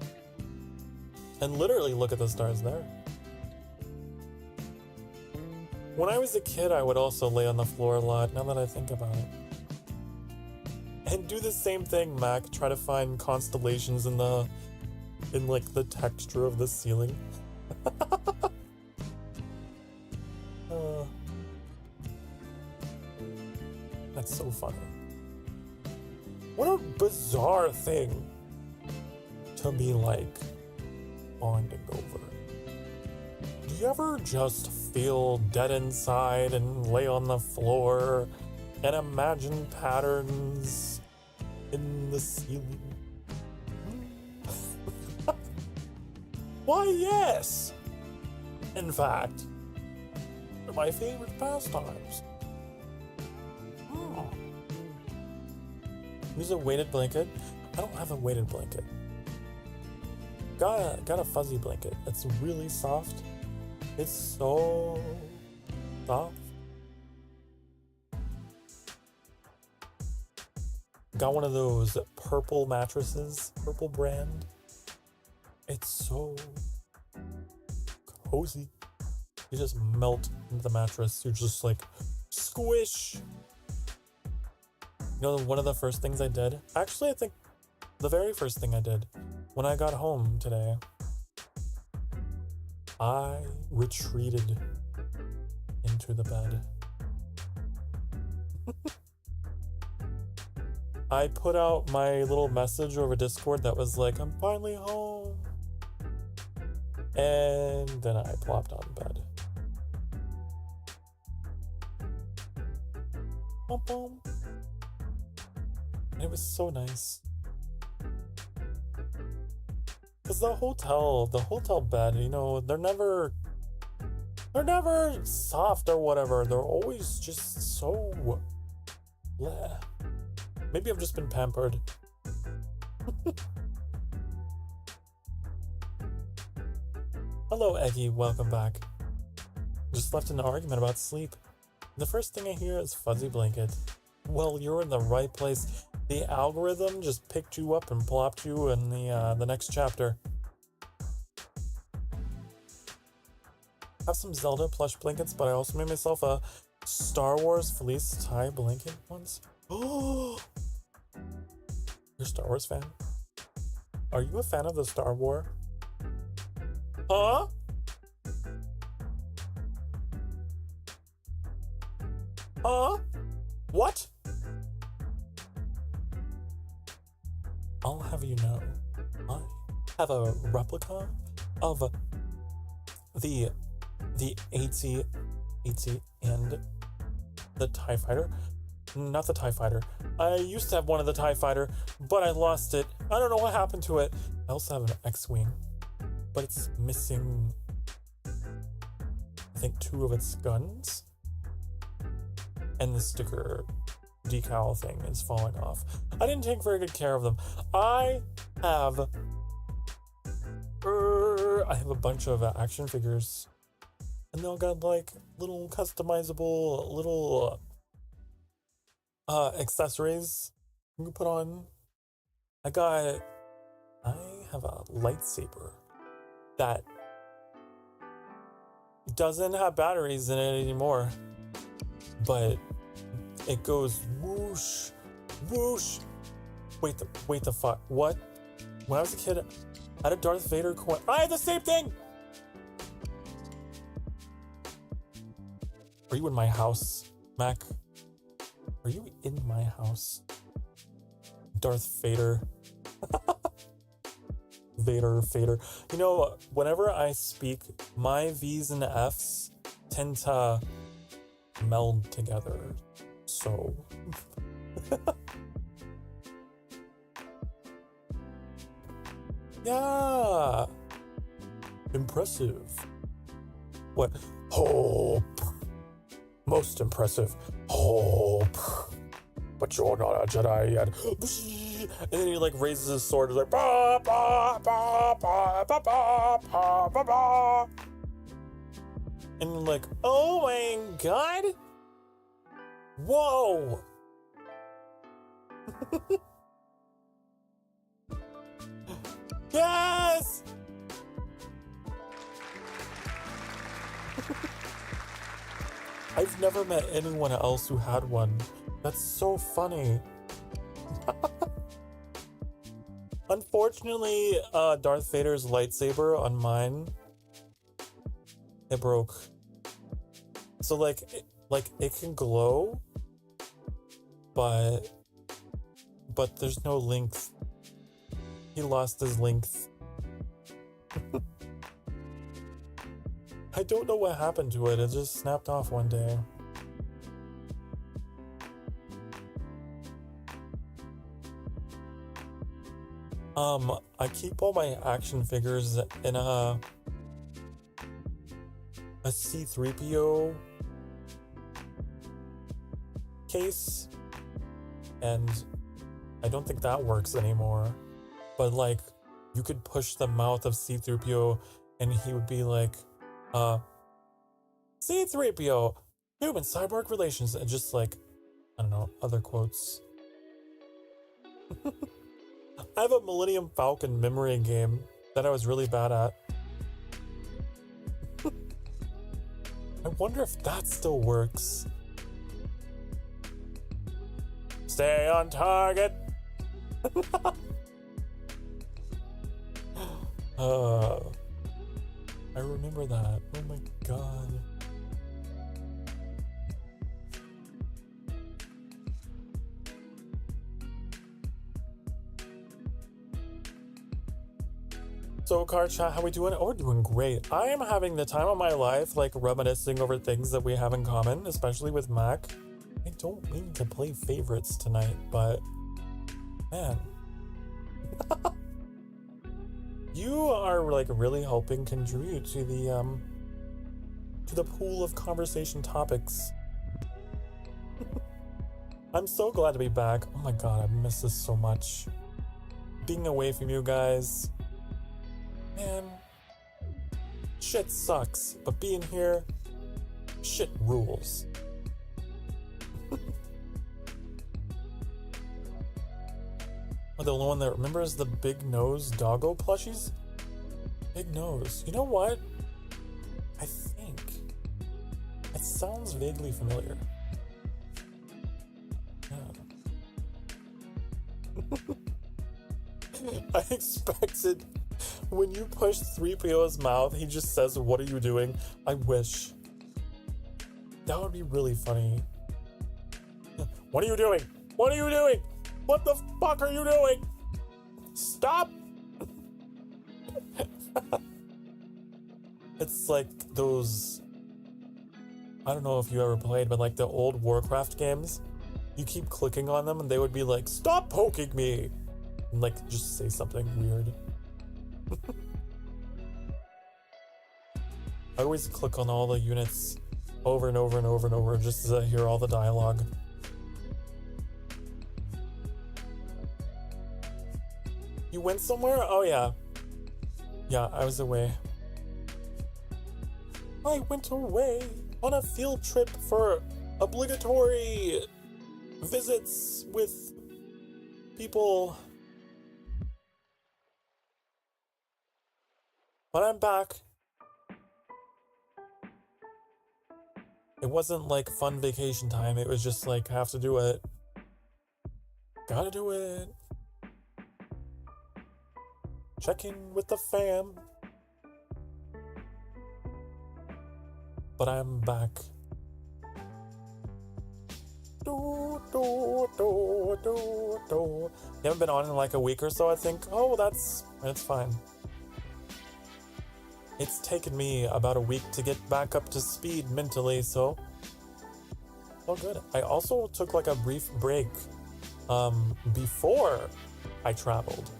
S1: And literally look at the stars there. When I was a kid, I would also lay on the floor a lot, now that I think about it. And do the same thing, Mac. Try to find constellations in the texture of the ceiling. That's so funny. What a bizarre thing to be like bonding over. Do you ever just feel dead inside and lay on the floor and imagine patterns in the ceiling? Why, yes! In fact, my favorite pastimes. Use a weighted blanket. I don't have a weighted blanket. Got a fuzzy blanket. It's really soft. It's so soft. Got one of those purple mattresses, purple brand. It's so cozy. You just melt into the mattress. You're just like, squish. You know, one of the first things I did, actually, I think the very first thing I did when I got home today, I retreated into the bed. I put out my little message over Discord that was like, I'm finally home. And then I plopped on bed. Boom, boom. And it was so nice. Because the hotel bed, you know, they're never soft or whatever. They're always just so bleh. Maybe I've just been pampered. Hello, Eggy, welcome back. Just left an argument about sleep. The first thing I hear is fuzzy blanket. Well, you're in the right place. The algorithm just picked you up and plopped you in the next chapter. I have some Zelda plush blankets, but I also made myself a Star Wars fleece tie blanket once. Oh, you're a Star Wars fan? Are you a fan of the Star Wars? Huh? Huh? What? I'll have you know, I have a replica of the AT and the TIE Fighter. Not the TIE Fighter. I used to have one of the TIE Fighter, but I lost it. I don't know what happened to it. I also have an X-Wing, but it's missing, I think, 2 of its guns. And the sticker decal thing is falling off. I didn't take very good care of them. I have a bunch of action figures, and they all got like little customizable little accessories you can put on. I have a lightsaber that doesn't have batteries in it anymore, but it goes whoosh, whoosh. Wait the fuck, what? When I was a kid, I had a Darth Vader coin. I had the same thing! Are you in my house, Mac? Are you in my house? Darth Vader. Vader. You know, whenever I speak, my V's and F's tend to meld together. So. Yeah. Impressive. What? Hope. Most impressive. Hope. But you're not a Jedi yet. And then he like raises his sword. He's like, bah, bah, bah, bah, bah, bah, bah, bah, bah. And I'm like, oh my god. Whoa. Yes. I've never met anyone else who had one. That's so funny. Unfortunately, Darth Vader's lightsaber on mine, it broke. So like it can glow, but there's no length. He lost his length. I don't know what happened to it. It just snapped off one day. I keep all my action figures in a C-3PO case, and I don't think that works anymore. But like, you could push the mouth of C-3PO and he would be like, C-3PO, human cyborg relations, and just like, I don't know, other quotes. I have a Millennium Falcon memory game that I was really bad at. I wonder if that still works. Stay on target. I remember that. Oh my god. Sokar chat, how we doing? Oh, we're doing great. I am having the time of my life, like reminiscing over things that we have in common, especially with Mac. I don't mean to play favorites tonight, but man. You are like really helping contribute to the pool of conversation topics. I'm so glad to be back. Oh my god, I miss this so much. Being away from you guys. Man, shit sucks, but being here, shit rules. The only one that remembers the big nose doggo plushies? Big nose. You know what? I think it sounds vaguely familiar. Yeah. I expected when you push 3PO's mouth, he just says, "What are you doing?" I wish. That would be really funny. What are you doing? What are you doing? What the fuck are you doing? Stop! It's like those... I don't know if you ever played, but like the old Warcraft games. You keep clicking on them and they would be like, "Stop poking me!" And like, just say something weird. I always click on all the units over and over and over and over just to hear all the dialogue. You went somewhere? Oh yeah. Yeah, I was away. I went away on a field trip for obligatory visits with people. But I'm back. It wasn't like fun vacation time. It was just like, have to do it. Gotta do it. Check in with the fam. But I'm back. You haven't been on in like a week or so, I think. Oh, that's fine. It's taken me about a week to get back up to speed mentally, so all good. I also took like a brief break before I traveled.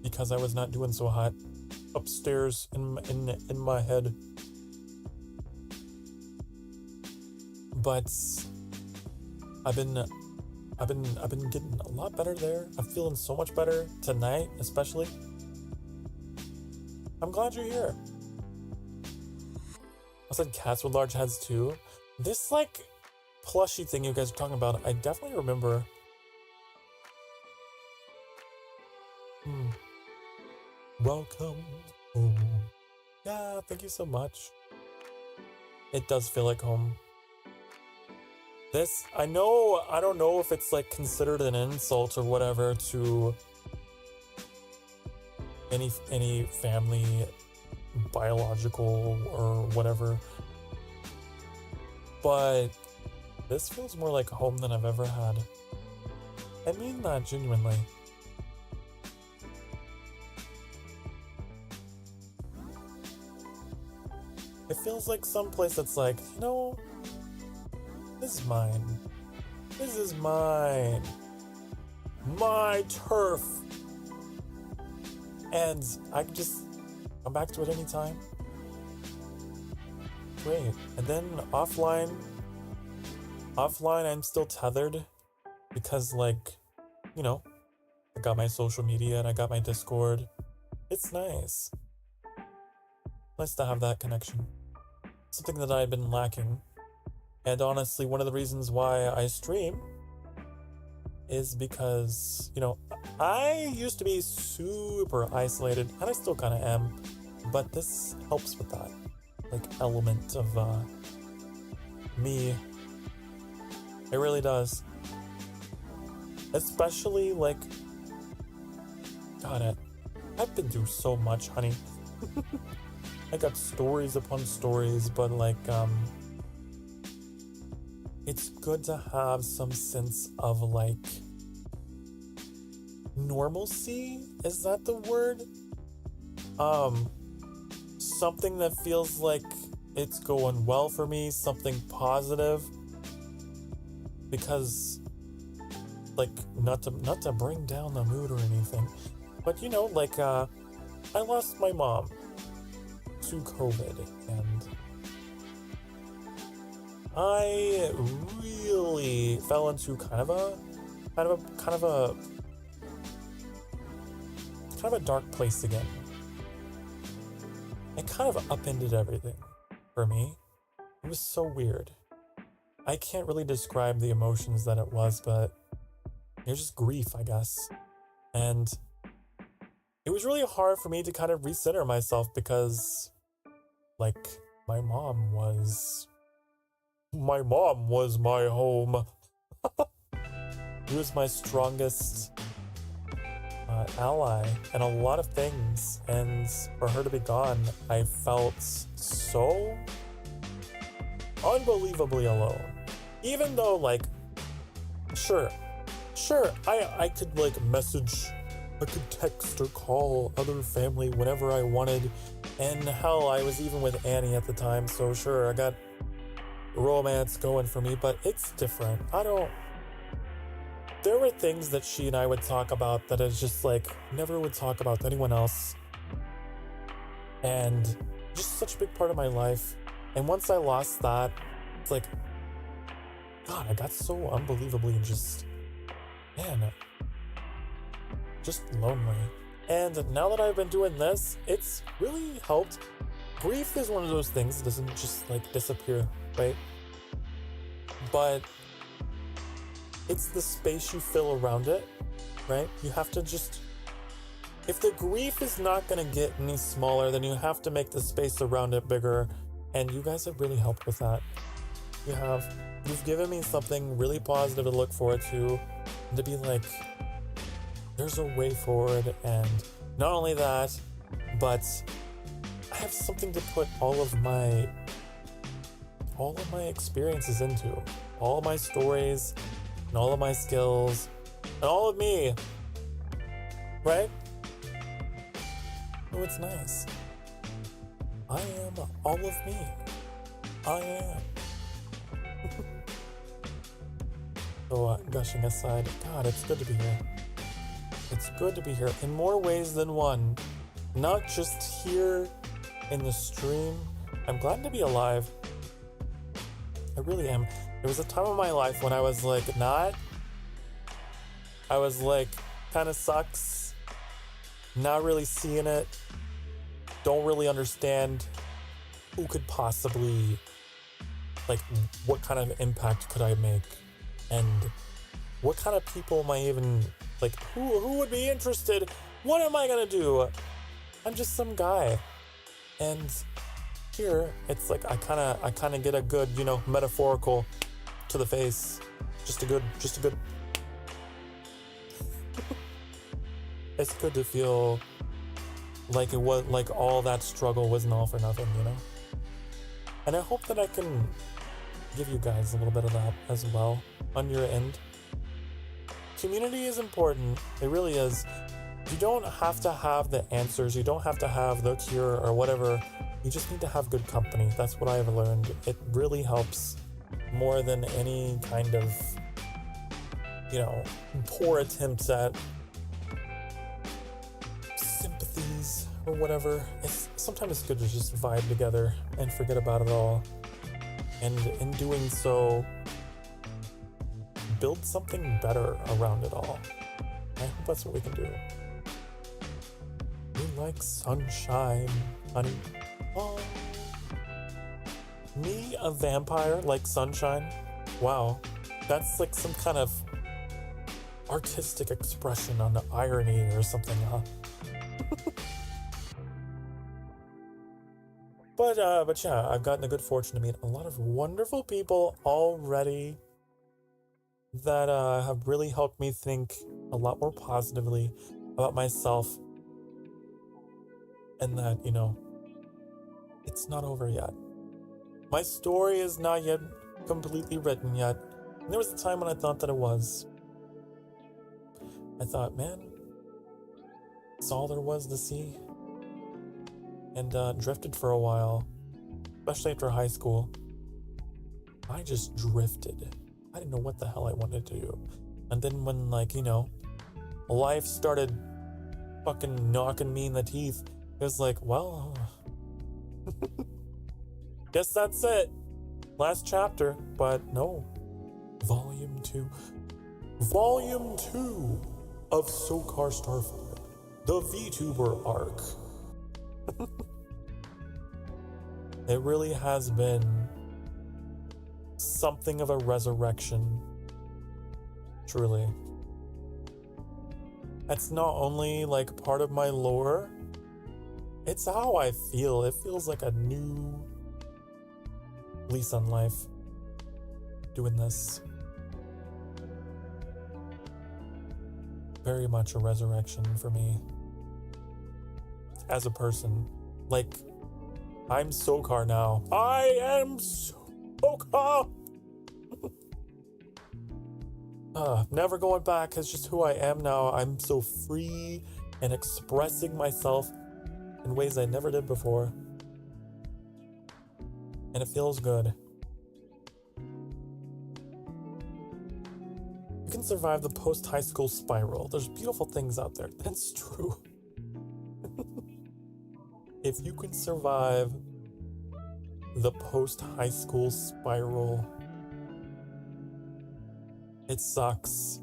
S1: Because I was not doing so hot upstairs in my head. But I've been getting a lot better there. I'm feeling so much better tonight, especially. I'm glad you're here. I said cats with large heads too. This like plushie thing you guys are talking about, I definitely remember. Welcome home. Yeah, thank you so much. It does feel like home. This, I don't know if it's like considered an insult or whatever to any family, biological or whatever, but this feels more like home than I've ever had. I mean that genuinely. It feels like some place that's like, you know, this is mine. This is mine. My turf. And I can just come back to it anytime. great. And then offline, I'm still tethered because, like, you know, I got my social media and I got my Discord. It's nice. Nice to have that connection. Something that I've been lacking. And honestly, one of the reasons why I stream is because, you know, I used to be super isolated, and I still kind of am, but this helps with that, like, element of me. It really does. Especially, like, God, I've been through so much, honey. I got stories upon stories, but, like, it's good to have some sense of, like, normalcy? Is that the word? Something that feels like it's going well for me, something positive. Because, like, not to bring down the mood or anything, but, you know, like, I lost my mom to COVID, and I really fell into kind of a dark place again. It kind of upended everything for me. It was so weird. I can't really describe the emotions that it was, but it was just grief, I guess. And it was really hard for me to kind of recenter myself because, like, my mom was my home. He was my strongest ally in a lot of things, and for her to be gone, I felt so unbelievably alone. Even though, like, sure, I could, like, message, I could text or call other family whenever I wanted, and hell, I was even with Annie at the time, so sure, I got romance going for me, but it's different. There were things that she and I would talk about that I just, like, never would talk about to anyone else, and just such a big part of my life. And once I lost that, it's like, God, I got so unbelievably just lonely. And now that I've been doing this, it's really helped. Grief is one of those things that doesn't just, like, disappear, right? But it's the space you fill around it, right? You have to just... If the grief is not going to get any smaller, then you have to make the space around it bigger. And you guys have really helped with that. You've given me something really positive to look forward to, and to be like, there's a way forward. And not only that, but I have something to put all of my experiences into, all of my stories, and all of my skills, and all of me, right? Oh, it's nice. I am all of me. I am. So, gushing aside, God, it's good to be here. It's good to be here in more ways than one. Not just here in the stream. I'm glad to be alive. I really am. There was a time in my life when I was like, kind of sucks. Not really seeing it. Don't really understand who could possibly, like, what kind of impact could I make? And what kind of people am I even, like, who would be interested? What am I gonna do? I'm just some guy. And here, it's like I kind of get a good, you know, metaphorical to the face. Just a good It's good to feel like it was, like, all that struggle wasn't all for nothing, you know? And I hope that I can give you guys a little bit of that as well on your end. Community is important. It really is. You don't have to have the answers. You don't have to have the cure or whatever. You just need to have good company. That's what I've learned. It really helps more than any kind of, you know, poor attempts at sympathies or whatever. Sometimes it's good to just vibe together and forget about it all. and in doing so, build something better around it all. I hope that's what we can do. We like sunshine, honey. Oh. Me, a vampire, like sunshine? Wow. That's like some kind of artistic expression on the irony or something, huh? But yeah, I've gotten the good fortune to meet a lot of wonderful people already that have really helped me think a lot more positively about myself, and that, you know, it's not over yet. My story is not yet completely written yet. And there was a time when I thought that it was. I thought, man, it's all there was to see. And drifted for a while, especially after high school. I just drifted. I didn't know what the hell I wanted to do. And then when, like, you know, life started fucking knocking me in the teeth, it was like, well, guess that's it. Last chapter, but no. Volume 2. Volume 2 of Sokar Starfire, the Vtuber arc. It really has been something of a resurrection. Truly. It's not only like part of my lore, it's how I feel. It feels like a new lease on life doing this. Very much a resurrection for me as a person. Like, I'm Sokar now. I am Sokar! Never going back. It's just who I am now. I'm so free and expressing myself in ways I never did before. And it feels good. You can survive the post-high school spiral. There's beautiful things out there. That's true. If you can survive the post-high school spiral, it sucks.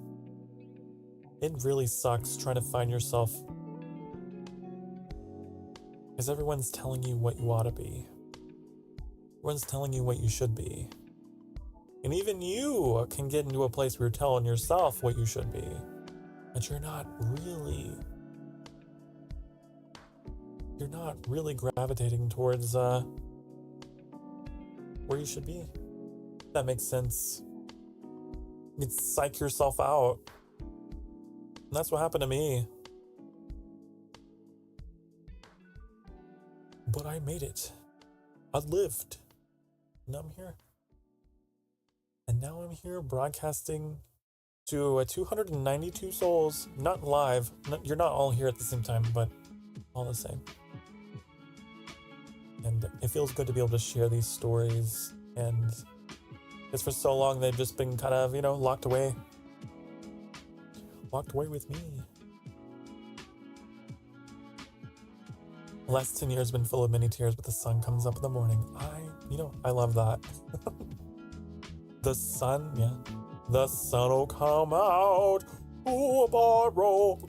S1: It really sucks trying to find yourself. Because everyone's telling you what you ought to be. Everyone's telling you what you should be. And even you can get into a place where you're telling yourself what you should be. But you're not really gravitating towards where you should be. If that makes sense. You can psych yourself out. And that's what happened to me. But I made it. I lived. And I'm here. And now I'm here broadcasting to 292 souls. Not live. You're not all here at the same time, but all the same. And it feels good to be able to share these stories. And because for so long they've just been kind of, you know, locked away. Locked away with me. The last 10 years have been full of many tears, but the sun comes up in the morning. I love that. The sun, yeah. The sun will come out tomorrow.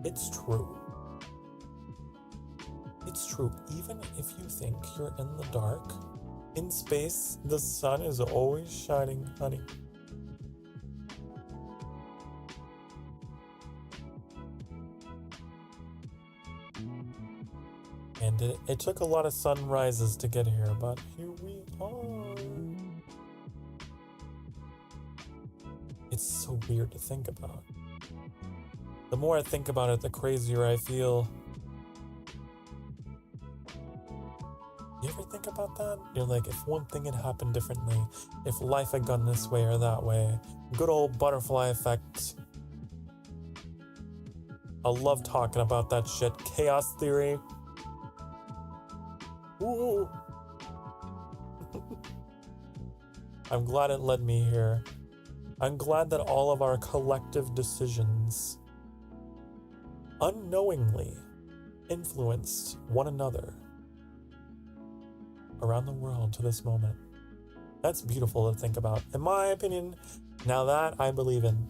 S1: It's true. It's true. Even if you think you're in the dark, in space, the sun is always shining, honey. And it took a lot of sunrises to get here, but here we are. It's so weird to think about. The more I think about it, the crazier I feel. You ever think about that? You're like, if one thing had happened differently, if life had gone this way or that way, good old butterfly effect. I love talking about that shit. Chaos theory. Ooh. I'm glad it led me here. I'm glad that all of our collective decisions unknowingly influenced one another. around the world to this moment. That's beautiful to think about. In my opinion, now that I believe in.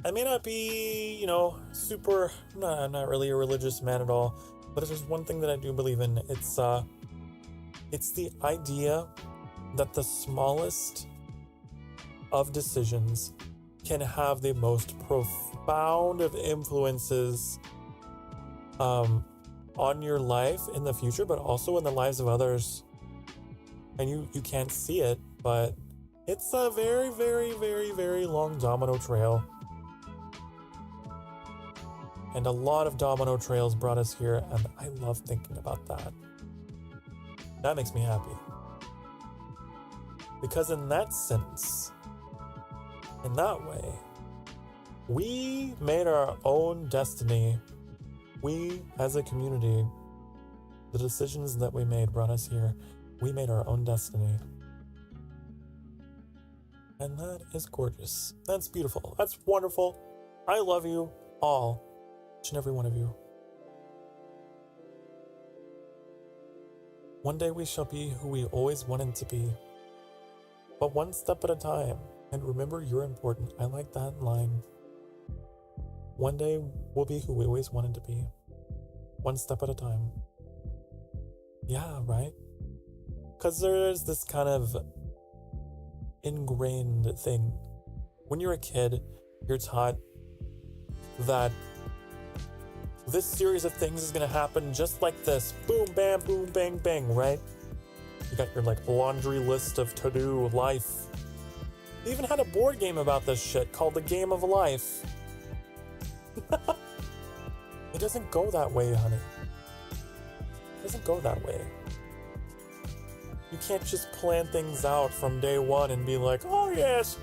S1: I may not be, super, I'm not really a religious man at all, but if there's one thing that I do believe in, it's the idea that the smallest of decisions can have the most profound of influences on your life in the future, but also in the lives of others. And you can't see it, but it's a very, very, very, very long domino trail. And a lot of domino trails brought us here, and I love thinking about that. That makes me happy. Because in that sense, in that way, we made our own destiny. We, as a community, the decisions that we made brought us here. We made our own destiny. And that is gorgeous. That's beautiful. That's wonderful. I love you all, each and every one of you. One day we shall be who we always wanted to be, but one step at a time. And remember, you're important. I like that line. One day we'll be who we always wanted to be, one step at a time. Yeah, right? Because there's this kind of ingrained thing. When you're a kid, you're taught that this series of things is going to happen just like this. Boom, bam, boom, bang, bang, right? You got your laundry list of to-do life. They even had a board game about this shit called the Game of Life. It doesn't go that way, honey. It doesn't go that way. You can't just plan things out from day one and be like, oh yes.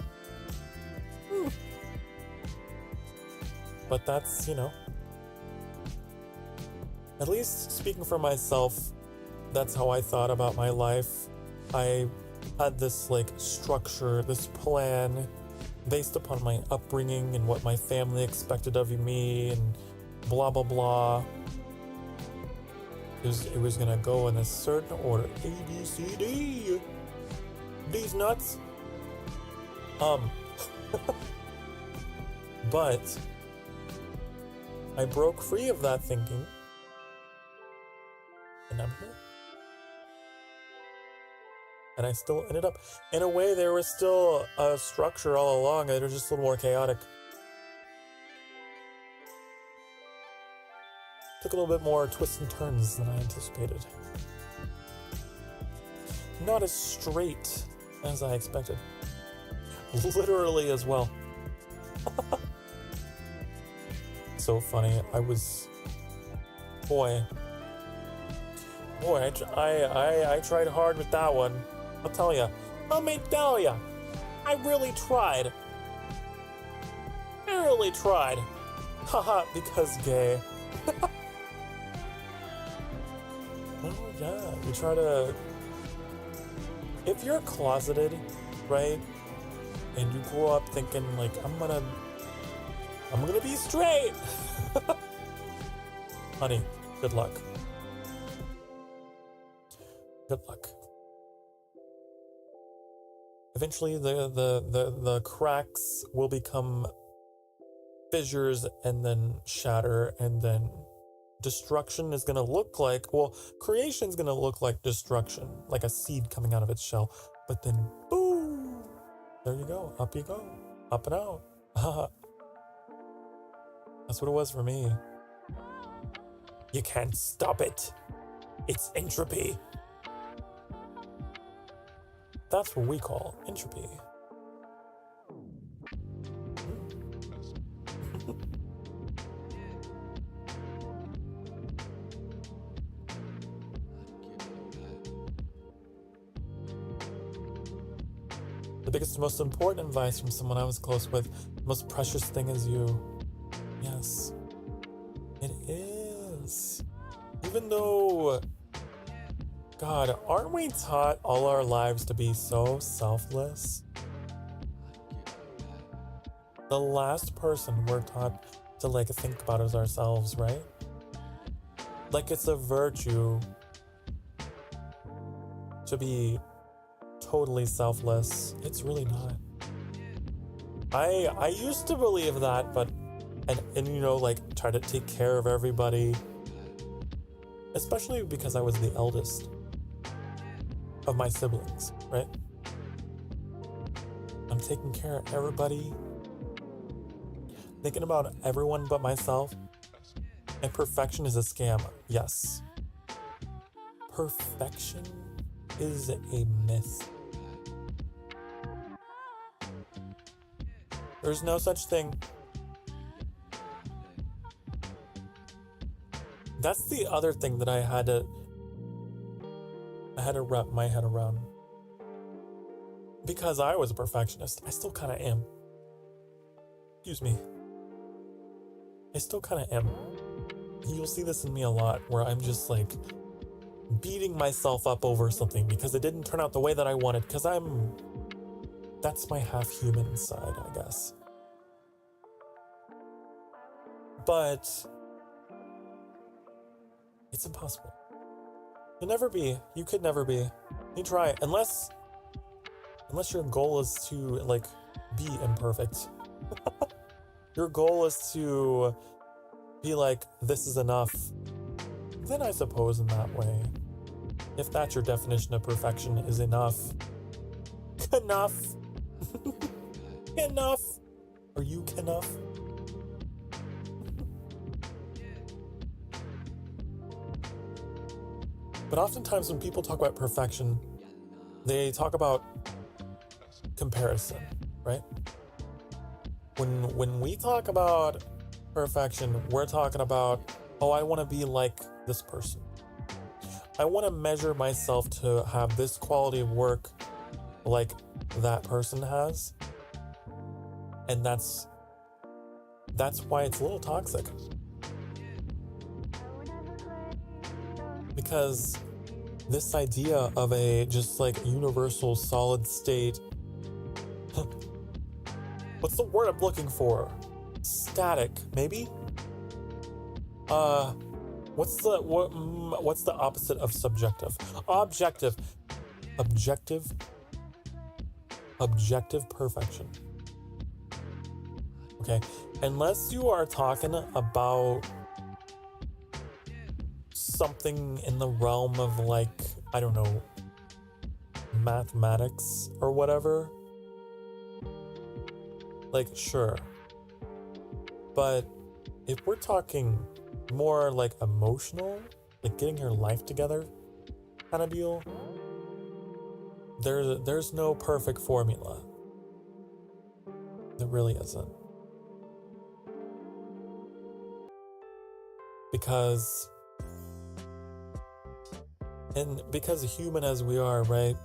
S1: But that's, at least speaking for myself, that's how I thought about my life. I had this structure, this plan based upon my upbringing and what my family expected of me and blah, blah, blah. It was gonna go in a certain order. A, B, C, D. These nuts. But I broke free of that thinking. And I'm here. And I still ended up, in a way, there was still a structure all along. It was just a little more chaotic. Took a little bit more twists and turns than I anticipated. Not as straight as I expected. Literally as well. So funny. Boy, I tried hard with that one. I'll tell ya. I really tried. Haha, because gay. Oh yeah, you try to... If you're closeted, right? And you grow up thinking I'm gonna be straight. Honey, good luck. Good luck. Eventually the cracks will become fissures and then shatter, and then destruction is going to look like, creation is going to look like destruction, like a seed coming out of its shell. But then, boom, there you go. Up you go. Up and out. That's what it was for me. You can't stop it. It's entropy. That's what we call entropy. The biggest, most important advice from someone I was close with, the most precious thing is you. Yes, it is. Even though, God, aren't we taught all our lives to be so selfless? The last person we're taught to think about is ourselves, right? like it's a virtue to be totally selfless. It's really not. I used to believe that, but and you know, like try to take care of everybody, especially because I was the eldest of my siblings, right? I'm taking care of everybody, thinking about everyone but myself, and perfection is a scam. Yes. Perfection is a myth. There's no such thing. That's the other thing that I had to wrap my head around. Because I was a perfectionist. I still kind of am. Excuse me. I still kind of am. You'll see this in me a lot, where I'm just like beating myself up over something because it didn't turn out the way that I wanted, because that's my half human side, I guess. But it's impossible. You'll never be. You could never be. You try, unless your goal is to like be imperfect. Your goal is to be like, this is enough. Then I suppose in that way, if that's your definition of perfection, is enough. Enough. Enough. Are you enough? But oftentimes when people talk about perfection, they talk about comparison, right? When we talk about perfection, we're talking about, oh, I want to be like this person. I want to measure myself to have this quality of work like that person has. And that's why it's a little toxic. Because this idea of a just like universal solid state, what's the word I'm looking for? Static, maybe? What's the opposite of subjective? Objective perfection. Okay, unless you are talking about something in the realm of like, I don't know, mathematics or whatever, like sure. But if we're talking more like emotional, like getting your life together kind of deal, there's no perfect formula. There really isn't. Because human as we are, right?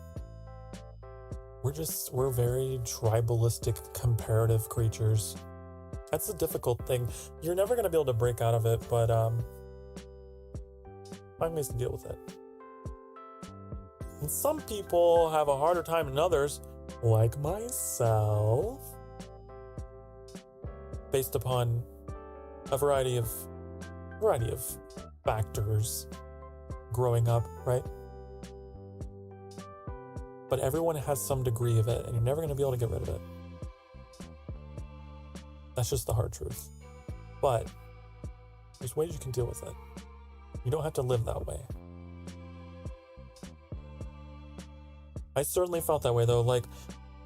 S1: We're very tribalistic, comparative creatures. That's a difficult thing. You're never going to be able to break out of it, but find ways to deal with it. And some people have a harder time than others, like myself, based upon a variety of factors growing up, right? But everyone has some degree of it, and you're never going to be able to get rid of it. That's just the hard truth. But there's ways you can deal with it. You don't have to live that way. I certainly felt that way, though. Like,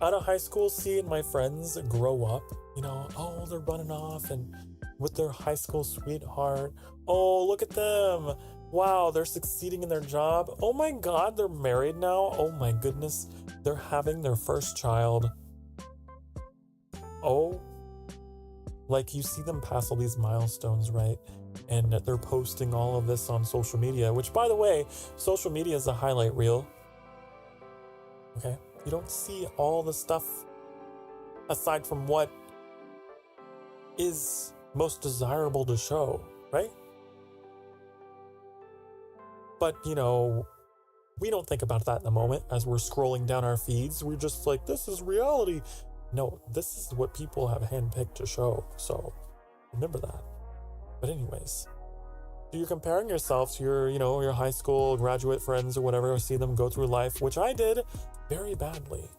S1: out of high school, seeing my friends grow up, you know, oh, they're running off and with their high school sweetheart. Oh, look at them. Wow, they're succeeding in their job. Oh my God, they're married now. Oh my goodness, they're having their first child. Oh, like you see them pass all these milestones, right? And they're posting all of this on social media, which, by the way, social media is a highlight reel. Okay? You don't see all the stuff aside from what is most desirable to show, right? But, you know, we don't think about that in the moment as we're scrolling down our feeds. We're just like, this is reality. No, this is what people have handpicked to show. So remember that. But anyways, you're comparing yourself to your, your high school graduate friends or whatever, see them go through life, which I did very badly.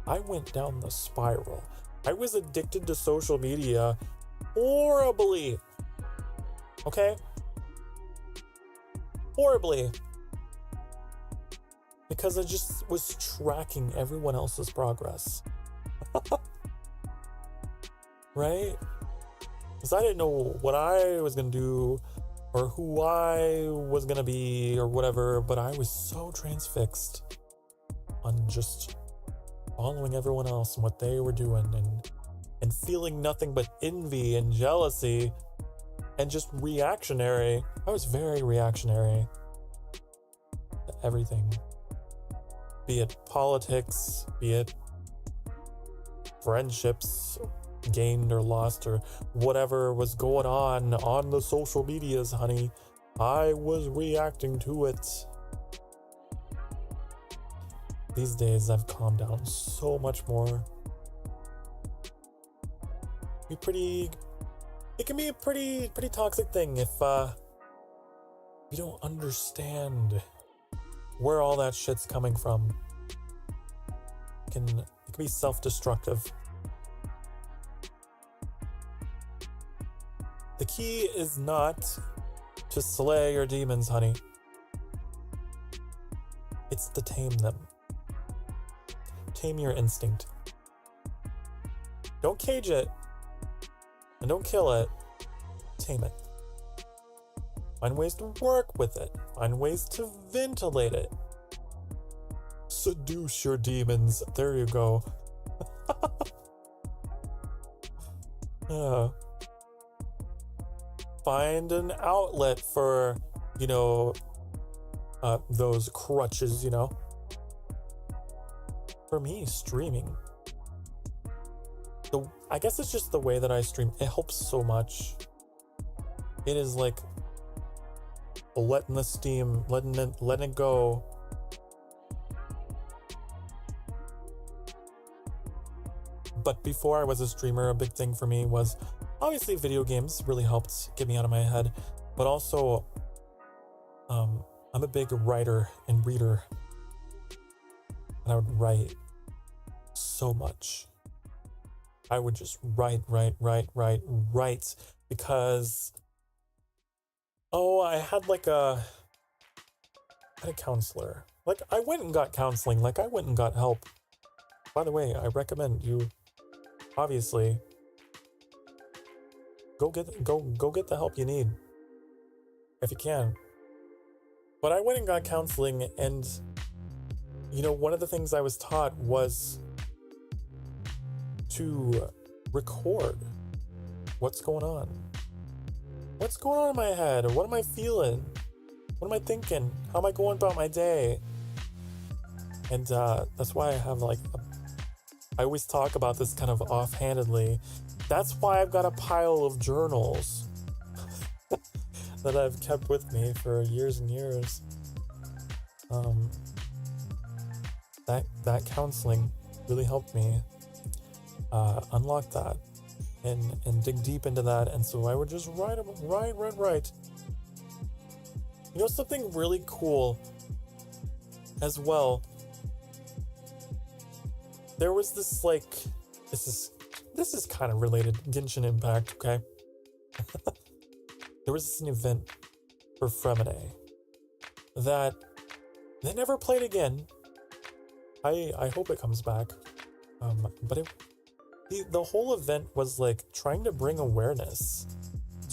S1: I went down the spiral. I was addicted to social media horribly. Okay? Horribly. Because I just was tracking everyone else's progress. Right? Because I didn't know what I was going to do or who I was going to be or whatever, but I was so transfixed on just following everyone else and what they were doing and feeling nothing but envy and jealousy and just reactionary. I was very reactionary to everything. Be it politics, be it friendships gained or lost or whatever was going on the social medias, honey. I was reacting to it. These days I've calmed down so much more. It can be a pretty toxic thing if you don't understand where all that shit's coming from. It can be self-destructive. The key is not to slay your demons, honey. It's to tame them. Tame your instinct. Don't cage it. And don't kill it. Tame it. Find ways to work with it. Find ways to ventilate it. Seduce your demons. There you go. Find an outlet for, those crutches, For me, streaming. I guess it's just the way that I stream. It helps so much. It is like letting the steam, letting it go. But before I was a streamer, a big thing for me was obviously video games really helped get me out of my head. But also, I'm a big writer and reader. And I would write so much. I would just write because I had a counselor. Like, I went and got counseling. Like, I went and got help. By the way, I recommend you, obviously, go get the help you need if you can. But I went and got counseling, and one of the things I was taught was to record what's going on. What's going on in my head? What am I feeling? What am I thinking? How am I going about my day? And that's why I have I always talk about this kind of offhandedly. That's why I've got a pile of journals that I've kept with me for years and years. That counseling really helped me unlock that and dig deep into that. And so I would just write. Something really cool as well. There was this this is kind of related, Genshin Impact, okay? There was an event for Fremine that they never played again. I hope it comes back. But the whole event was trying to bring awareness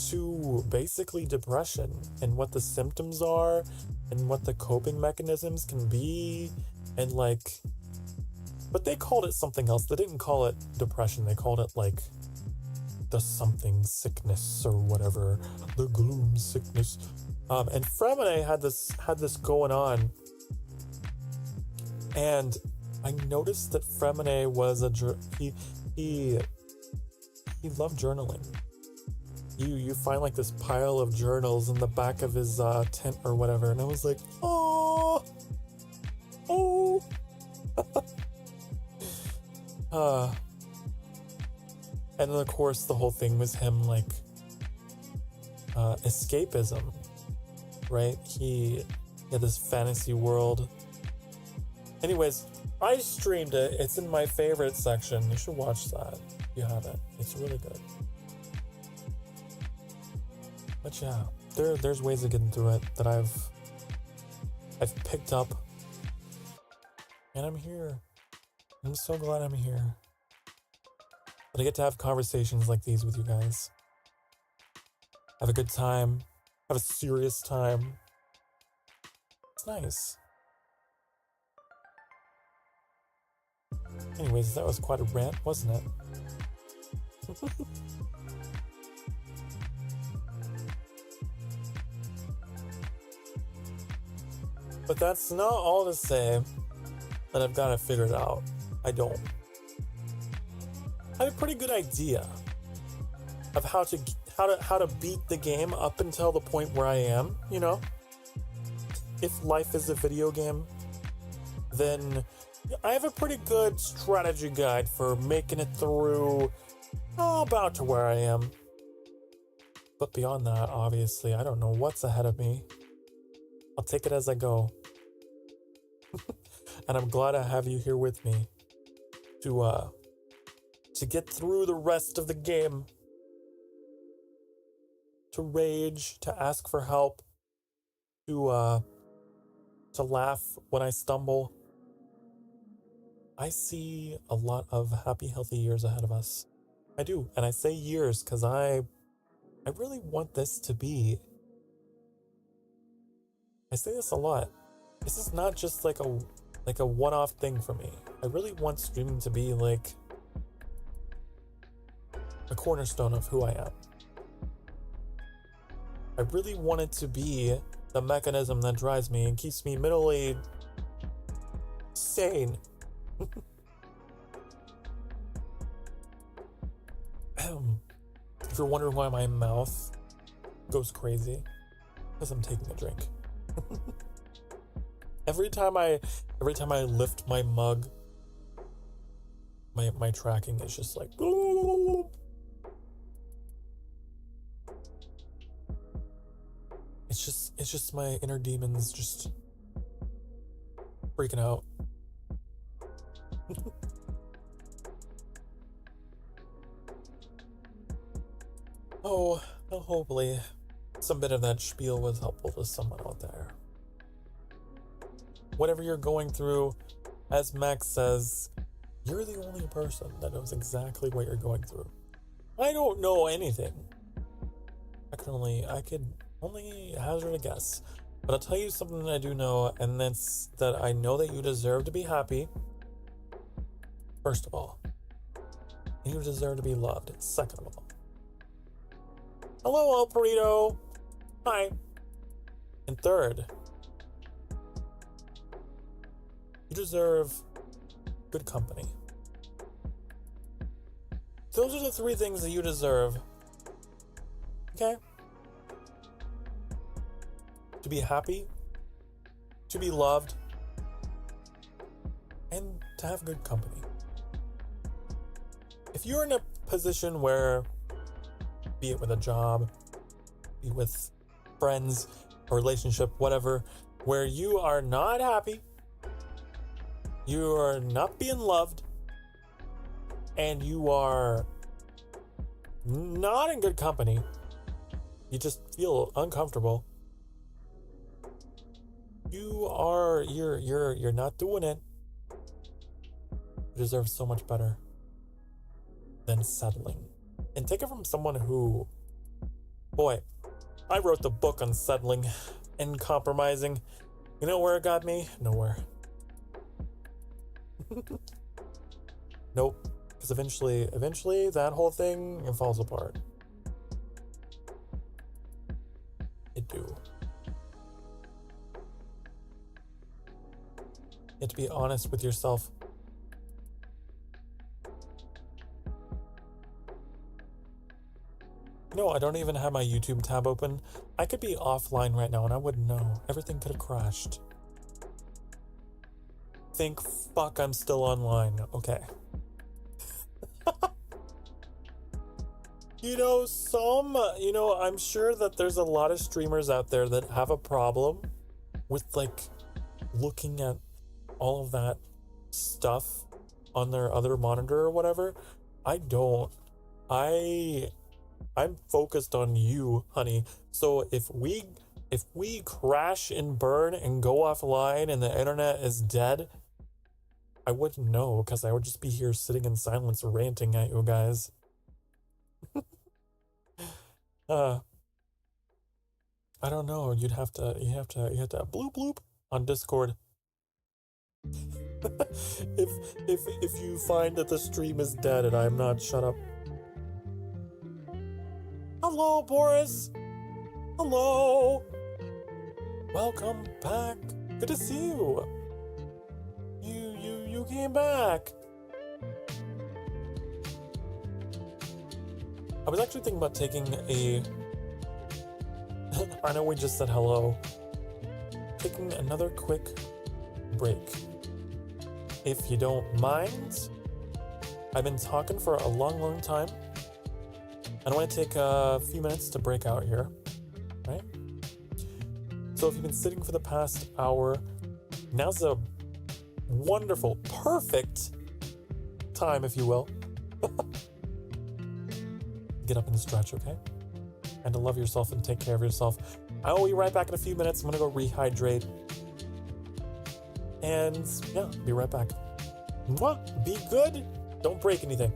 S1: to basically depression and what the symptoms are and what the coping mechanisms can be and but they called it something else. They didn't call it depression. They called it the something sickness or whatever, the gloom sickness. And Fremine had this going on, and I noticed that Fremine was he loved journaling. You find this pile of journals in the back of his tent or whatever, and I was like, oh. And then of course the whole thing was him escapism. right? He had this fantasy world. Anyways, I streamed it. It's in my favorite section. You should watch that if you haven't. It's really good. But yeah, there's ways of getting through it that I've picked up. And I'm here. I'm so glad I'm here. But I get to have conversations like these with you guys. Have a good time. Have a serious time. It's nice. Anyways, that was quite a rant, wasn't it? But that's not all to say that I've got it figured out. I don't. I have a pretty good idea of how to beat the game up until the point where I am, you know? If life is a video game, then I have a pretty good strategy guide for making it through about to where I am. But beyond that, obviously, I don't know what's ahead of me. I'll take it as I go. And I'm glad I have you here with me to get through the rest of the game. To rage, to ask for help, to laugh when I stumble. I see a lot of happy, healthy years ahead of us. I do, and I say years because I really want this to be. I say this a lot. This is not just like a one-off thing for me. I really want streaming to be like a cornerstone of who I am. I really want it to be the mechanism that drives me and keeps me mentally sane. If you're wondering why my mouth goes crazy, because I'm taking a drink. Every time I lift my mug, my tracking is just like it's just my inner demons just freaking out. Oh, well, hopefully some bit of that spiel was helpful to someone out there. Whatever you're going through, as Max says, you're the only person that knows exactly what you're going through. I don't know anything. I could only hazard a guess. But I'll tell you something that I do know, and that's that I know that you deserve to be happy. First of all. And you deserve to be loved. Second of all. Hello, El Burrito. Hi. And third, you deserve good company. Those are the three things that you deserve. Okay? To be happy, to be loved, and to have good company. If you're in a position where, be it with a job, be it with friends, a relationship, whatever, where you are not happy, you are not being loved, and you are not in good company, you just feel uncomfortable, you're not doing it. You deserve so much better than settling. And take it from someone who, boy, I wrote the book on settling and compromising. You know where it got me? Nowhere. Nope. Because eventually that whole thing, it falls apart. It do. You have to be honest with yourself. No, I don't even have my YouTube tab open. I could be offline right now and I wouldn't know. Everything could have crashed. Think, fuck, I'm still online. Okay. I'm sure that there's a lot of streamers out there that have a problem with like looking at all of that stuff on their other monitor or whatever. I don't. I'm focused on you, honey. So if we crash and burn and go offline and the internet is dead, I wouldn't know because I would just be here sitting in silence ranting at you guys. I don't know. You have to bloop bloop on Discord. if you find that the stream is dead and I'm not, shut up. Hello, Boris. Hello. Welcome back. Good to see you. You came back. I was actually thinking about taking a... I know we just said hello. Taking another quick break. If you don't mind, I've been talking for a long time. And I want to take a few minutes to break out here, right? So if you've been sitting for the past hour, now's a wonderful, perfect time, if you will. Get up and stretch, okay? And to love yourself and take care of yourself. I will be right back in a few minutes. I'm gonna go rehydrate. And yeah, be right back. Mwah! Be good. Don't break anything.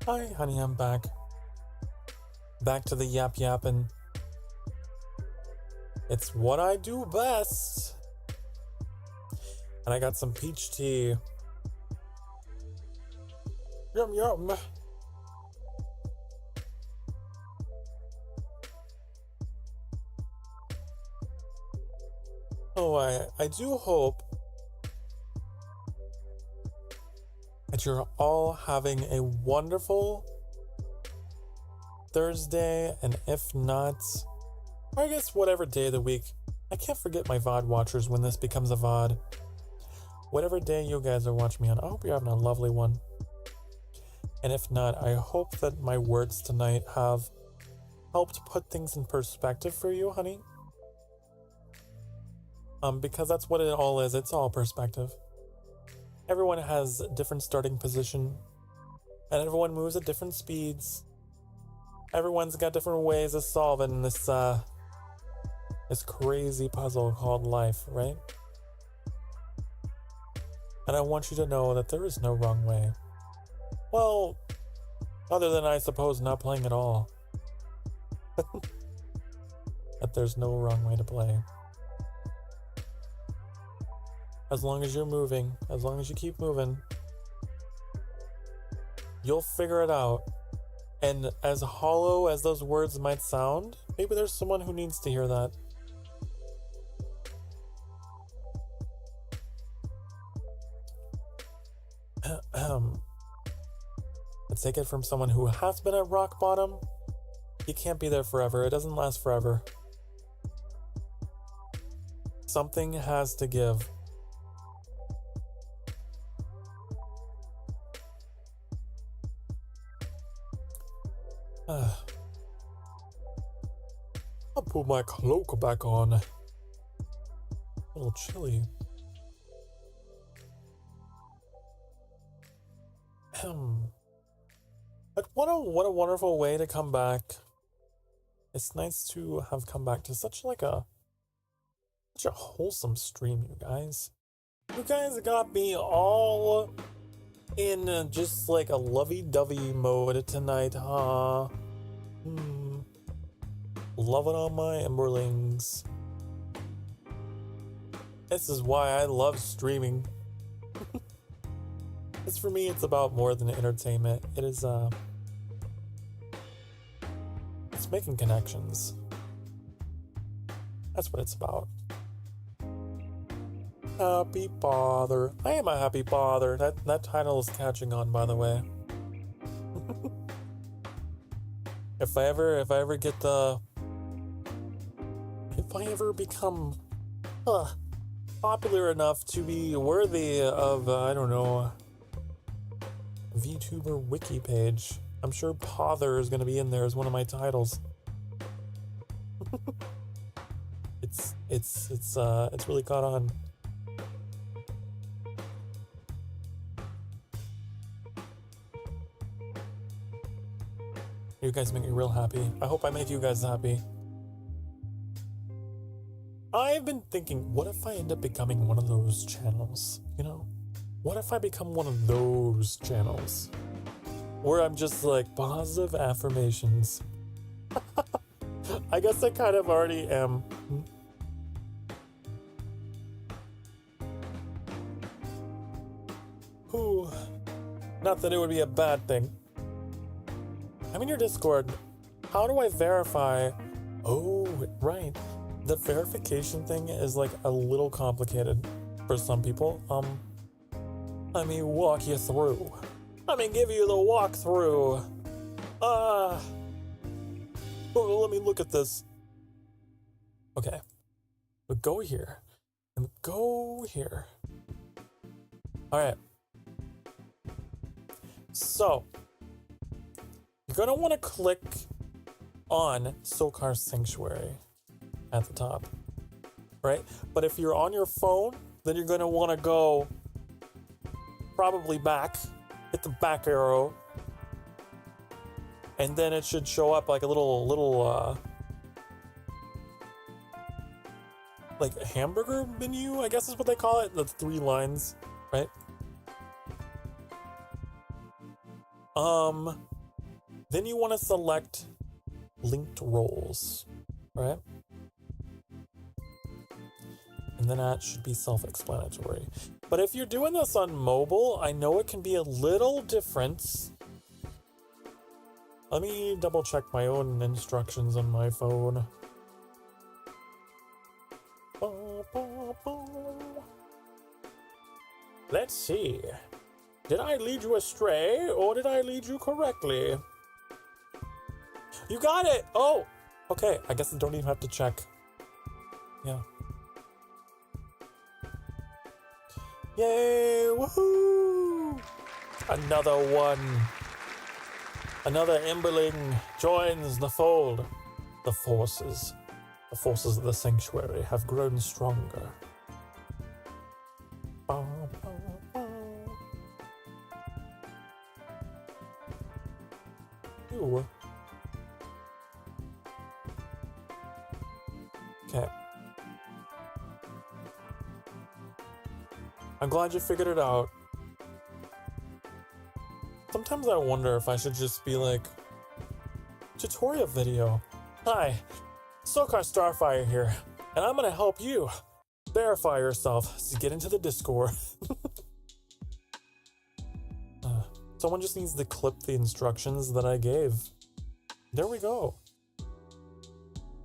S1: Hi, honey, I'm back. Back to the yapping. It's what I do best. And I got some peach tea. Yum, yum. Oh, I do hope that you're all having a wonderful Thursday, and if not, or I guess whatever day of the week. I can't forget my VOD watchers when this becomes a VOD. Whatever day you guys are watching me on, I hope you're having a lovely one. And if not, I hope that my words tonight have helped put things in perspective for you, honey. Because that's what it all is. It's all perspective. Everyone has a different starting position, and everyone moves at different speeds. Everyone's got different ways of solving this crazy puzzle called life, right? And I want you to know that there is no wrong way. Well, other than, I suppose, not playing at all. That there's no wrong way to play. As long as you're moving, as long as you keep moving, you'll figure it out. And as hollow as those words might sound, maybe there's someone who needs to hear that. I take it from someone who has been at rock bottom. You can't be there forever. It doesn't last forever. Something has to give. I'll put my cloak back on. A little chilly. But what a wonderful way to come back. It's nice to have come back to such a wholesome stream, you guys. You guys got me all in just like a lovey-dovey mode tonight, huh? Loving on my Emberlings. This is why I love streaming. It's for me, it's about more than entertainment. It is, it's making connections. That's what it's about. Happy father. I am a happy father. That title is catching on, by the way. If I ever become popular enough to be worthy of, I don't know, Vtuber wiki page, I'm sure Pother is going to be in there as one of my titles. It's really caught on. You guys make me real happy. I hope I make you guys happy. I've been thinking, what if I end up becoming one of those channels, you know? What if I become one of those channels? Where I'm just like, positive affirmations. I guess I kind of already am. Ooh. Not that it would be a bad thing. I'm in your Discord. How do I verify? Oh, right. The verification thing is like a little complicated for some people. Let me walk you through. Let me give you the walkthrough. Oh, let me look at this. Okay. So go here. And go here. Alright. So, you're going to want to click on Sokar Sanctuary at the top, right? But if you're on your phone, then you're going to want to go probably back, hit the back arrow, and then it should show up like a little like hamburger menu, I guess is what they call it. The 3 lines, right? Then you want to select linked roles, right? And then that should be self-explanatory. But if you're doing this on mobile, I know it can be a little different. Let me double check my own instructions on my phone. Let's see. Did I lead you astray, or did I lead you correctly? You got it! Oh! Okay, I guess I don't even have to check. Yeah. Yay! Woohoo! Another one. Another Emberling joins the fold. The forces of the sanctuary have grown stronger. Ooh. Okay. I'm glad you figured it out. Sometimes I wonder if I should just be like, tutorial video. Hi, Sokar Starfire here, and I'm gonna help you verify yourself to get into the Discord. Someone just needs to clip the instructions that I gave. There we go.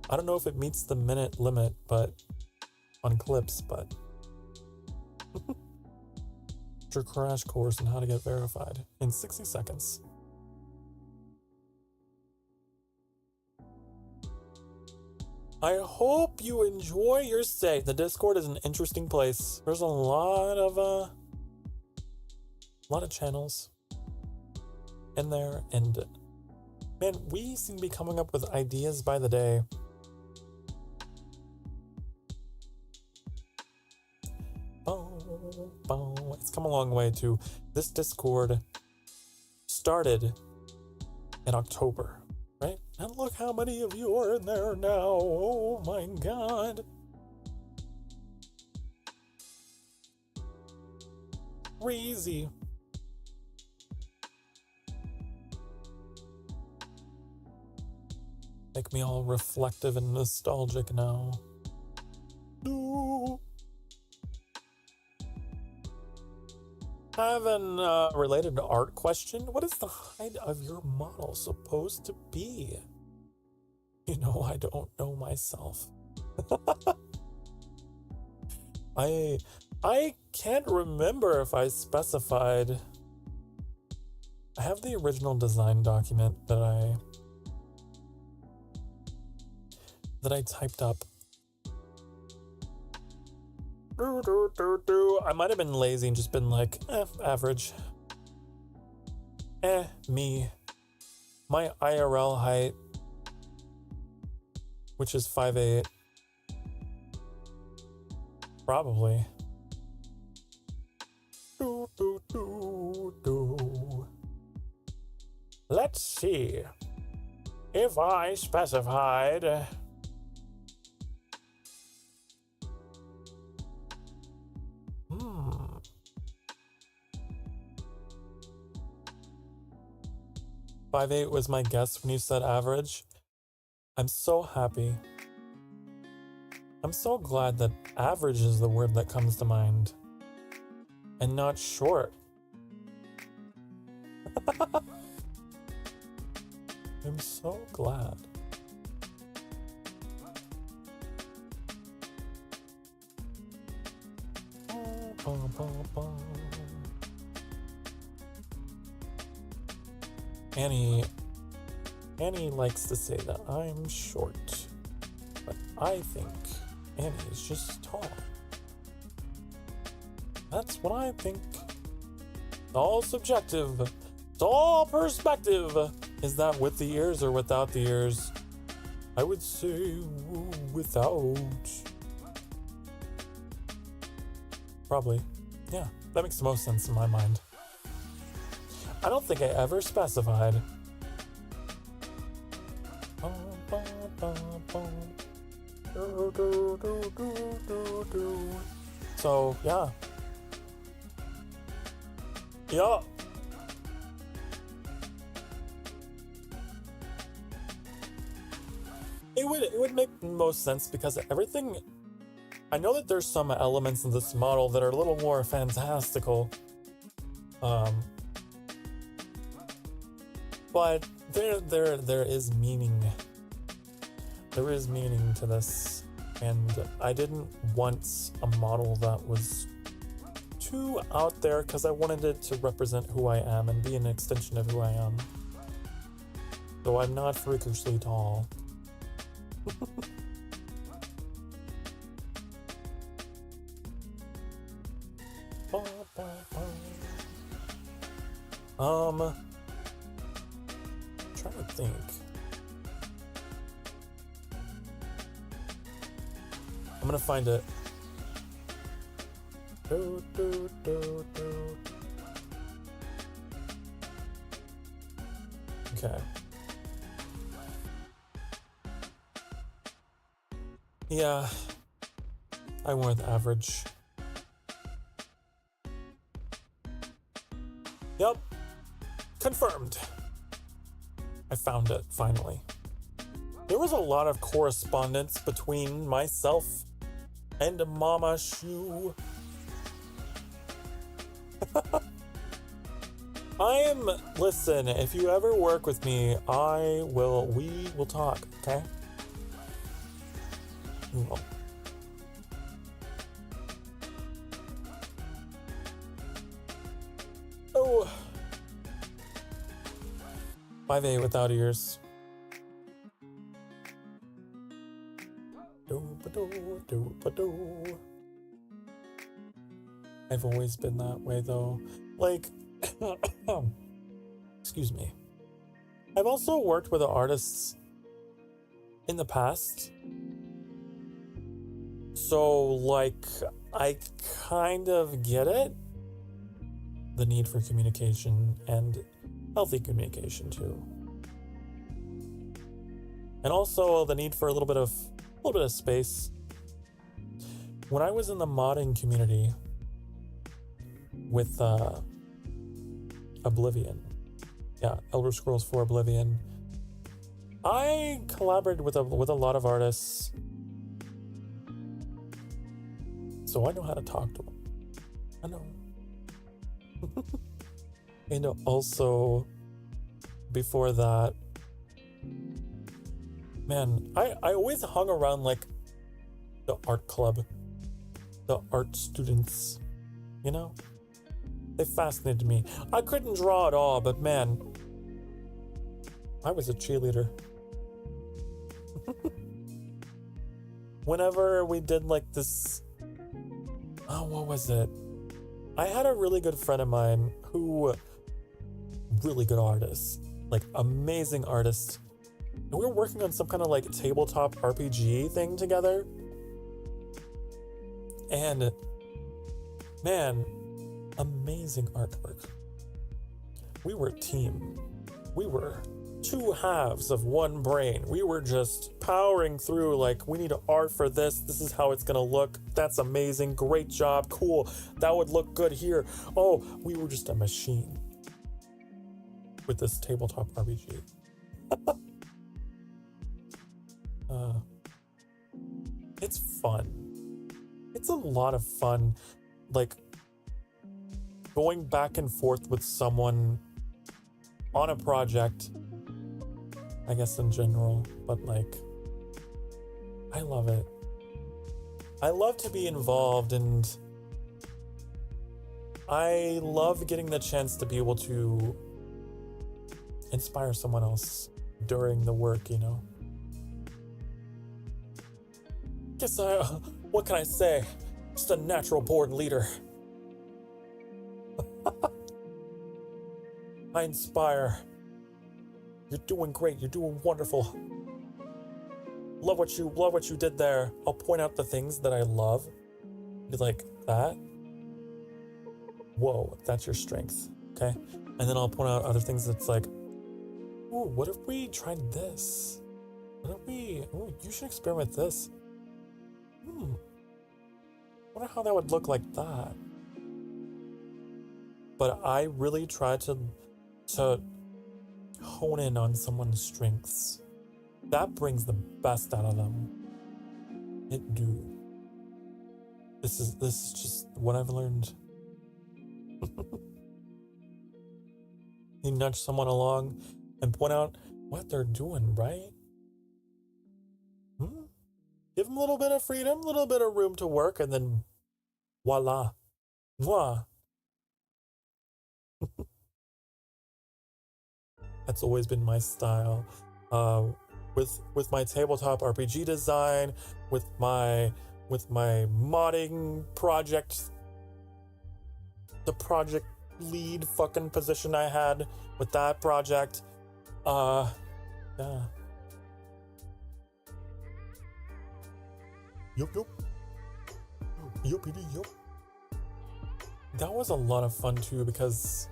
S1: I don't know if it meets the minute limit, but on clips, but your crash course on how to get verified in 60 seconds. I hope you enjoy your stay. The Discord is an interesting place. There's a lot of channels in there, and man, we seem to be coming up with ideas by the day. It's come a long way too. This Discord started in October, right? And look how many of you are in there now. Oh my god. Crazy. Make me all reflective and nostalgic now. Ooh. I have an related art question. What is the height of your model supposed to be? You know, I don't know myself. I can't remember if I specified. I have the original design document that I typed up. I might have been lazy and just been like, average. Me. My IRL height, which is 5'8". Probably. Let's see. If I specified... 5'8" was my guess when you said average. I'm so happy. I'm so glad that average is the word that comes to mind. And not short. I'm so glad. Annie likes to say that I'm short, but I think Annie is just tall. That's what I think. It's all subjective. It's all perspective. Is that with the ears or without the ears? I would say without. Probably. Yeah, that makes the most sense in my mind. I don't think I ever specified. So, yeah. Yeah. It would make most sense because everything... I know that there's some elements in this model that are a little more fantastical. But there is meaning. There is meaning to this, and I didn't want a model that was too out there because I wanted it to represent who I am and be an extension of who I am. So I'm not freakishly tall. Trying to think. I'm gonna find it. Okay. Yeah, I went with average. Yep, confirmed. I found it, finally. There was a lot of correspondence between myself and Mama Shu. Listen, if you ever work with me, we will talk, okay? We will. Oh. 5A without ears. I've always been that way though. Like, excuse me. I've also worked with artists in the past. So, like, I kind of get it. The need for communication and healthy communication too. And also the need for a little bit of space. When I was in the modding community with Oblivion, Elder Scrolls 4 Oblivion, I collaborated with a lot of artists, so I know how to talk to them. I know. And also, before that, man, I always hung around like the art club, the art students, you know? They fascinated me. I couldn't draw at all, but man, I was a cheerleader. Whenever we did like this, what was it? I had a really good friend of mine who, really good artist, like amazing artist. And we were working on some kind of like tabletop RPG thing together. And man, amazing artwork. We were a team. We were two halves of one brain. We were just powering through like, we need art for this. This is how it's gonna look. That's amazing. Great job. Cool. That would look good here. Oh, we were just a machine with this tabletop RPG. It's fun. It's a lot of fun. Like, going back and forth with someone on a project, I guess in general, but like, I love it. I love to be involved, and I love getting the chance to be able to inspire someone else during the work, you know? Guess what can I say? Just a natural born leader. I inspire. You're doing great. You're doing wonderful. Love what you did there. I'll point out the things that I love. Be like, that? Whoa, that's your strength. Okay? And then I'll point out other things that's like, ooh, what if we tried this? Ooh, you should experiment with this. Wonder how that would look like that. But I really try to hone in on someone's strengths. That brings the best out of them. It do. This is just what I've learned. You nudge someone along and point out what they're doing, right? Give them a little bit of freedom, a little bit of room to work, and then voila, Mwah. That's always been my style. With my tabletop RPG design, with my modding project, the project lead fucking position I had with that project. Yeah. Yup. Yuppity yup. That was a lot of fun too, because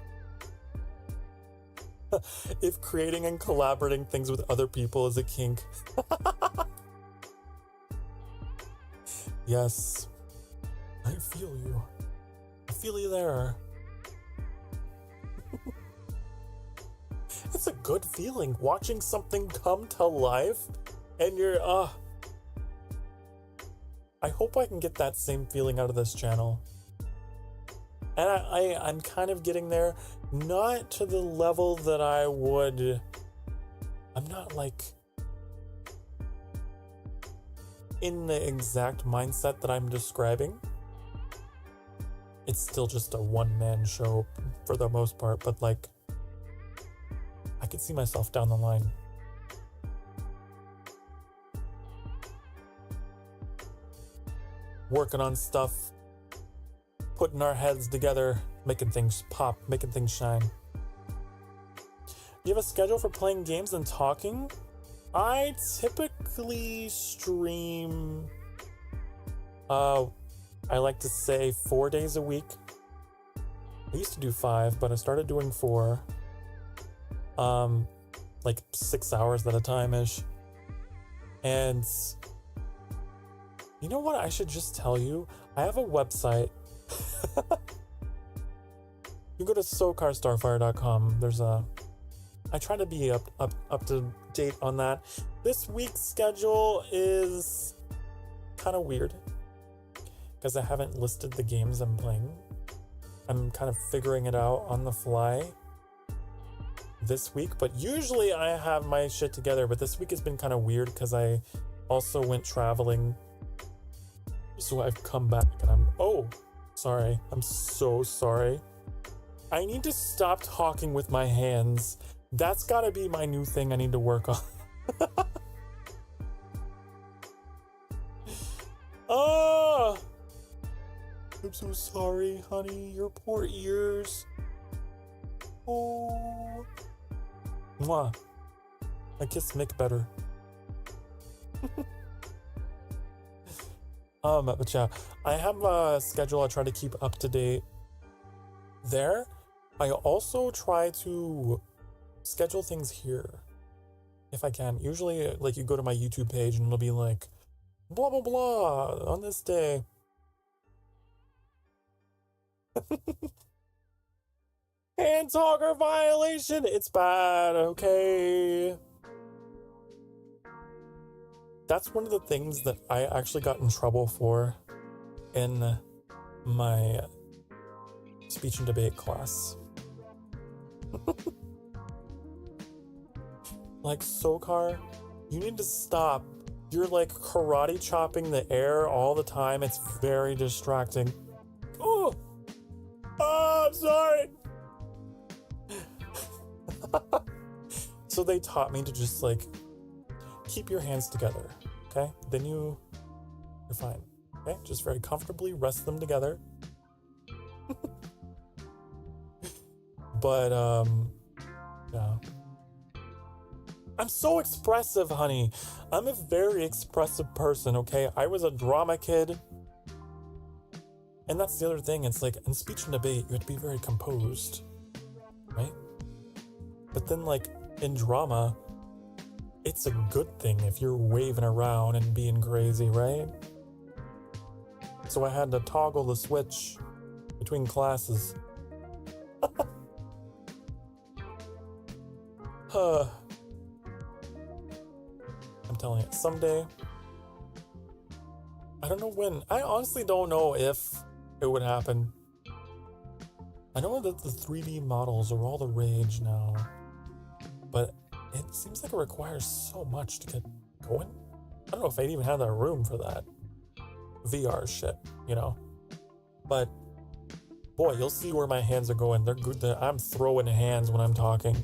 S1: if creating and collaborating things with other people is a kink. Yes. I feel you. I feel you there. It's a good feeling watching something come to life and you're I hope I can get that same feeling out of this channel. And I'm kind of getting there, not to the level that I'm not like in the exact mindset that I'm describing. It's still just a one-man show for the most part, but like, I could see myself down the line. Working on stuff, putting our heads together, making things pop, making things shine. Do you have a schedule for playing games and talking? I typically stream, I like to say 4 days a week. I used to do 5, but I started doing 4. Like 6 hours at a time-ish. And you know what I should just tell you? I have a website. You go to sokarstarfire.com. I try to be up to date on that. This week's schedule is kind of weird because I haven't listed the games I'm playing. I'm kind of figuring it out on the fly this week, but usually I have my shit together, but this week has been kind of weird because I also went traveling. So I've come back and sorry. I'm so sorry. I need to stop talking with my hands. That's gotta be my new thing I need to work on. Oh, I'm so sorry, honey. Your poor ears. Oh. Mwah. I kiss Mick better. But yeah, I have a schedule I try to keep up to date there. I also try to schedule things here if I can. Usually, like, you go to my YouTube page and it'll be like, blah, blah, blah, on this day. Hand talker violation! It's bad, okay? That's one of the things that I actually got in trouble for in my speech and debate class. Like, Sokar, you need to stop. You're like karate chopping the air all the time. It's very distracting. Oh, I'm sorry. So they taught me to just like keep your hands together, okay? Then you're fine, okay? Just very comfortably rest them together. But yeah. I'm so expressive, honey. I'm a very expressive person, okay? I was a drama kid. And that's the other thing. It's like, in speech and debate, you have to be very composed, right? But then, like, in drama, it's a good thing if you're waving around and being crazy, right? So I had to toggle the switch between classes. I'm telling you, someday, I don't know when, I honestly don't know if it would happen. I know that the 3D models are all the rage now, but it seems like it requires so much to get going. I don't know if I'd even have that room for that VR shit, you know? But Boy, you'll see where my hands are going. They're good. I'm throwing hands when I'm talking.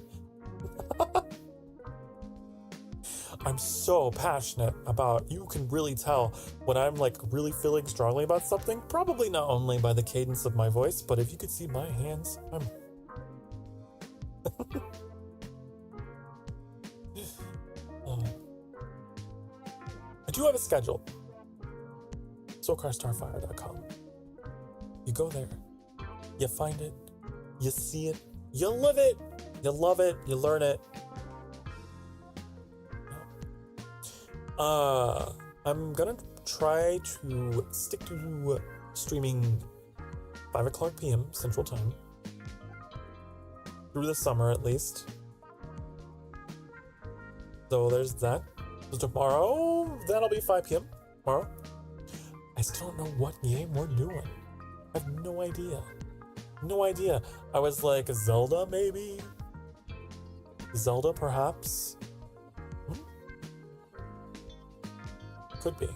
S1: I'm so passionate about, you can really tell when I'm like really feeling strongly about something, probably not only by the cadence of my voice, but if you could see my hands, I'm... I do have a schedule. SokarStarfire.com. You go there, you find it, you see it, you live it, you love it, you learn it. I'm gonna try to stick to streaming 5 o'clock p.m. Central Time through the summer at least. So there's that. So tomorrow, that'll be 5 p.m. tomorrow. I still don't know what game we're doing. I have no idea. No idea. I was like, Zelda maybe? Zelda perhaps? Could be.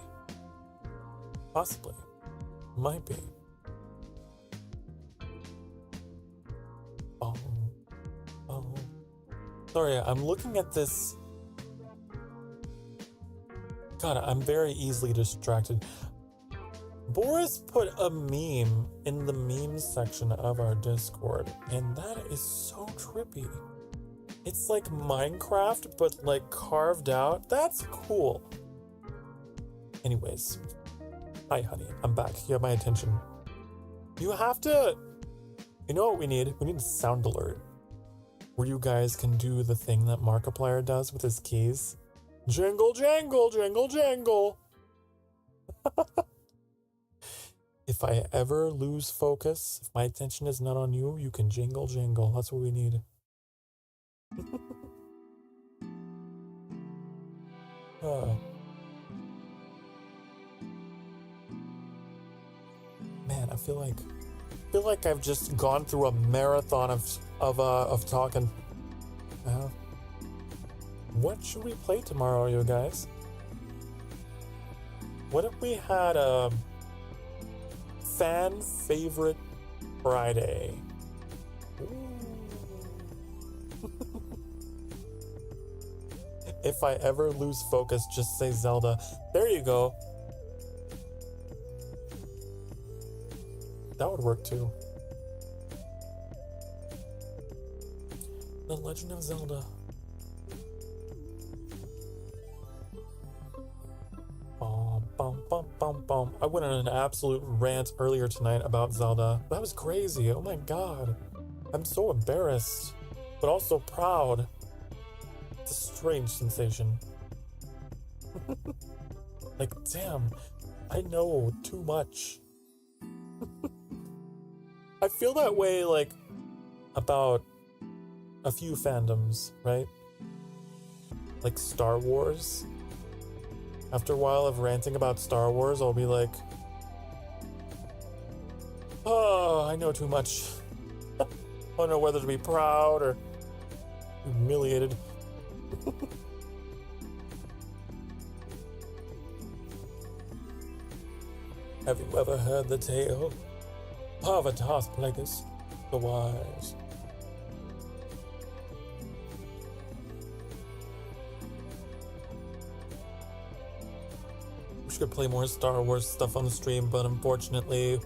S1: Possibly. Might be. Oh. Sorry, I'm looking at this. God, I'm very easily distracted. Boris put a meme in the memes section of our Discord, and that is so trippy. It's like Minecraft, but like carved out. That's cool. Anyways, hi honey, I'm back. You have my attention. You have to, you know what we need? We need a sound alert where you guys can do the thing that Markiplier does with his keys. Jingle, jangle, jingle, jangle. If I ever lose focus, if my attention is not on you, you can jingle, jangle. That's what we need. Man, I feel like I've just gone through a marathon of talking. What should we play tomorrow, you guys? What if we had a fan favorite Friday? If I ever lose focus, just say Zelda. There you go. That would work too. The Legend of Zelda. I went on an absolute rant earlier tonight about Zelda. That was crazy. Oh my god. I'm so embarrassed, but also proud. It's a strange sensation. Like, damn, I know too much. I feel that way, like, about a few fandoms, right? Like Star Wars. After a while of ranting about Star Wars, I'll be like, oh, I know too much. I don't know whether to be proud or humiliated. Have you ever heard the tale? Parvatas plagueis the wise. We could play more Star Wars stuff on the stream, but unfortunately,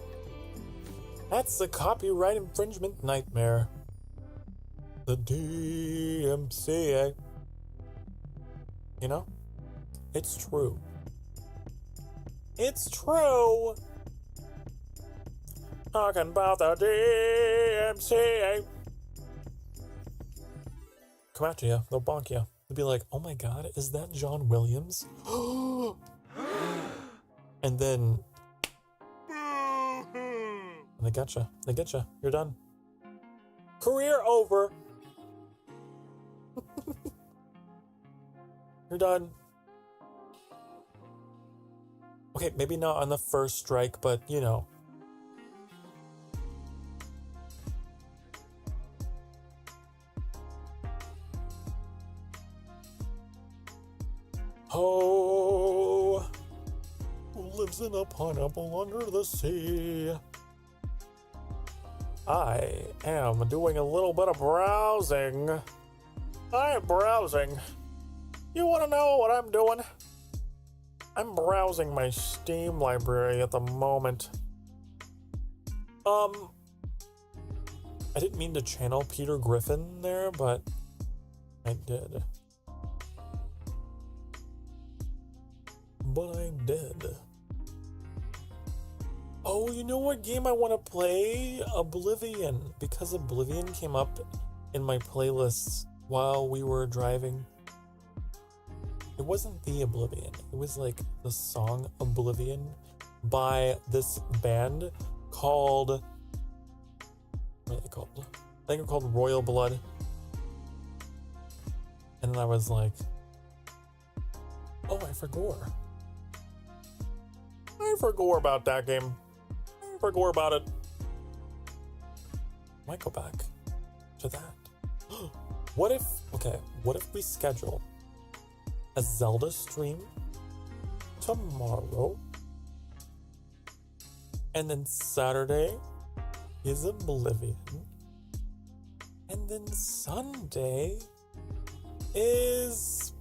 S1: that's a copyright infringement nightmare. The DMCA. You know? It's true. It's true! Talking about the DMCA. Come after you. They'll bonk you. They'll be like, oh my god, is that John Williams? And then they gotcha. They get you. You're done. Career over. You're done. Okay, maybe not on the first strike, but you know. Oh, who lives in a pineapple under the sea? I am doing a little bit of browsing. I am browsing. You want to know what I'm doing? I'm browsing my Steam library at the moment. I didn't mean to channel Peter Griffin there, but I did. Oh, you know what game I want to play? Oblivion. Because Oblivion came up in my playlists while we were driving. It wasn't the Oblivion. It was like the song Oblivion by this band called... What are they called? I think they're called Royal Blood. And then I was like, oh, I forgot. I forgot about that game. I forgot about it. Might go back to that. What if we schedule a Zelda stream tomorrow, and then Saturday is Oblivion, and then Sunday is...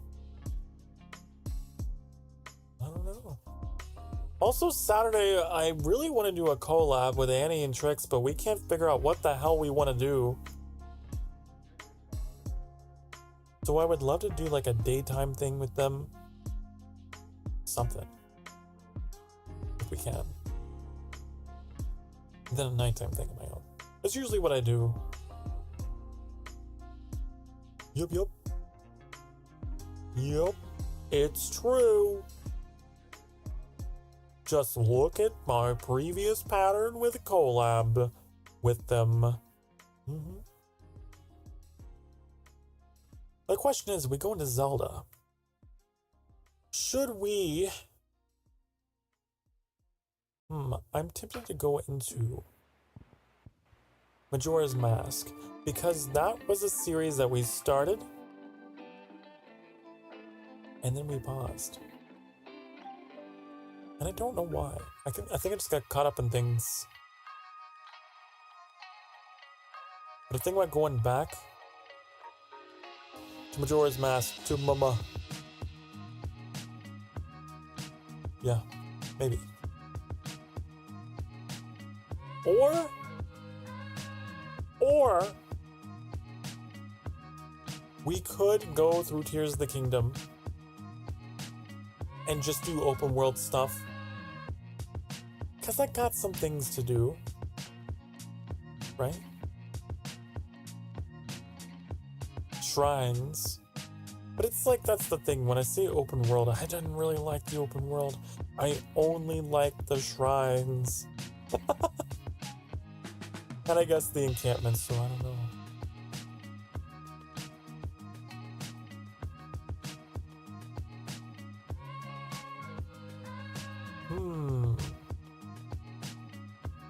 S1: I don't know. Also Saturday, I really want to do a collab with Annie and Trix, but we can't figure out what the hell we want to do. So I would love to do like a daytime thing with them. Something. If we can. And then a nighttime thing of my own. That's usually what I do. Yup. It's true. Just look at my previous pattern with a collab with them. The question is, we go into Zelda. Should we... I'm tempted to go into Majora's Mask, because that was a series that we started, and then we paused. And I don't know why. I think I just got caught up in things. But the thing about going back to Majora's Mask, to Mama. Yeah, maybe. Or we could go through Tears of the Kingdom and just do open world stuff. Because I got some things to do. Right? Shrines. But it's like, that's the thing. When I say open world, I didn't really like the open world. I only like the shrines. And I guess the encampments, so I don't know.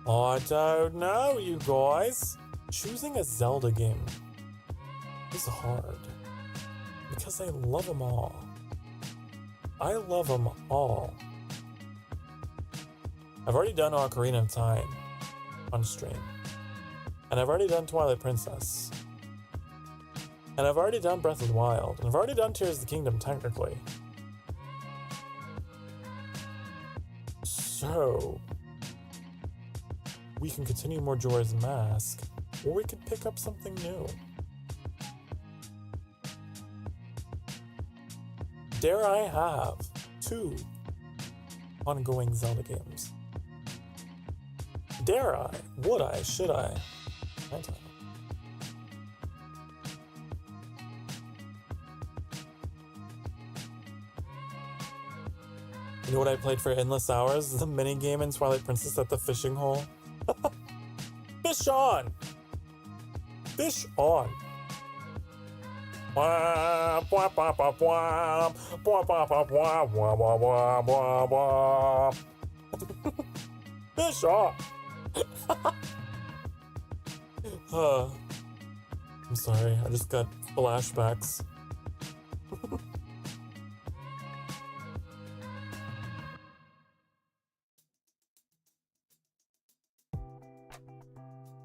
S1: I don't know, you guys. Choosing a Zelda game is hard. Because I love them all. I love them all. I've already done Ocarina of Time on stream. And I've already done Twilight Princess. And I've already done Breath of the Wild. And I've already done Tears of the Kingdom, technically. So... we can continue Majora's Mask, or we could pick up something new. Dare I have 2 ongoing Zelda games? Dare I? Would I? Should I? Can't I? You know what I played for endless hours? The mini game in Twilight Princess at the fishing hole. Fish on! Fish on! Fish on! I'm sorry, I just got flashbacks.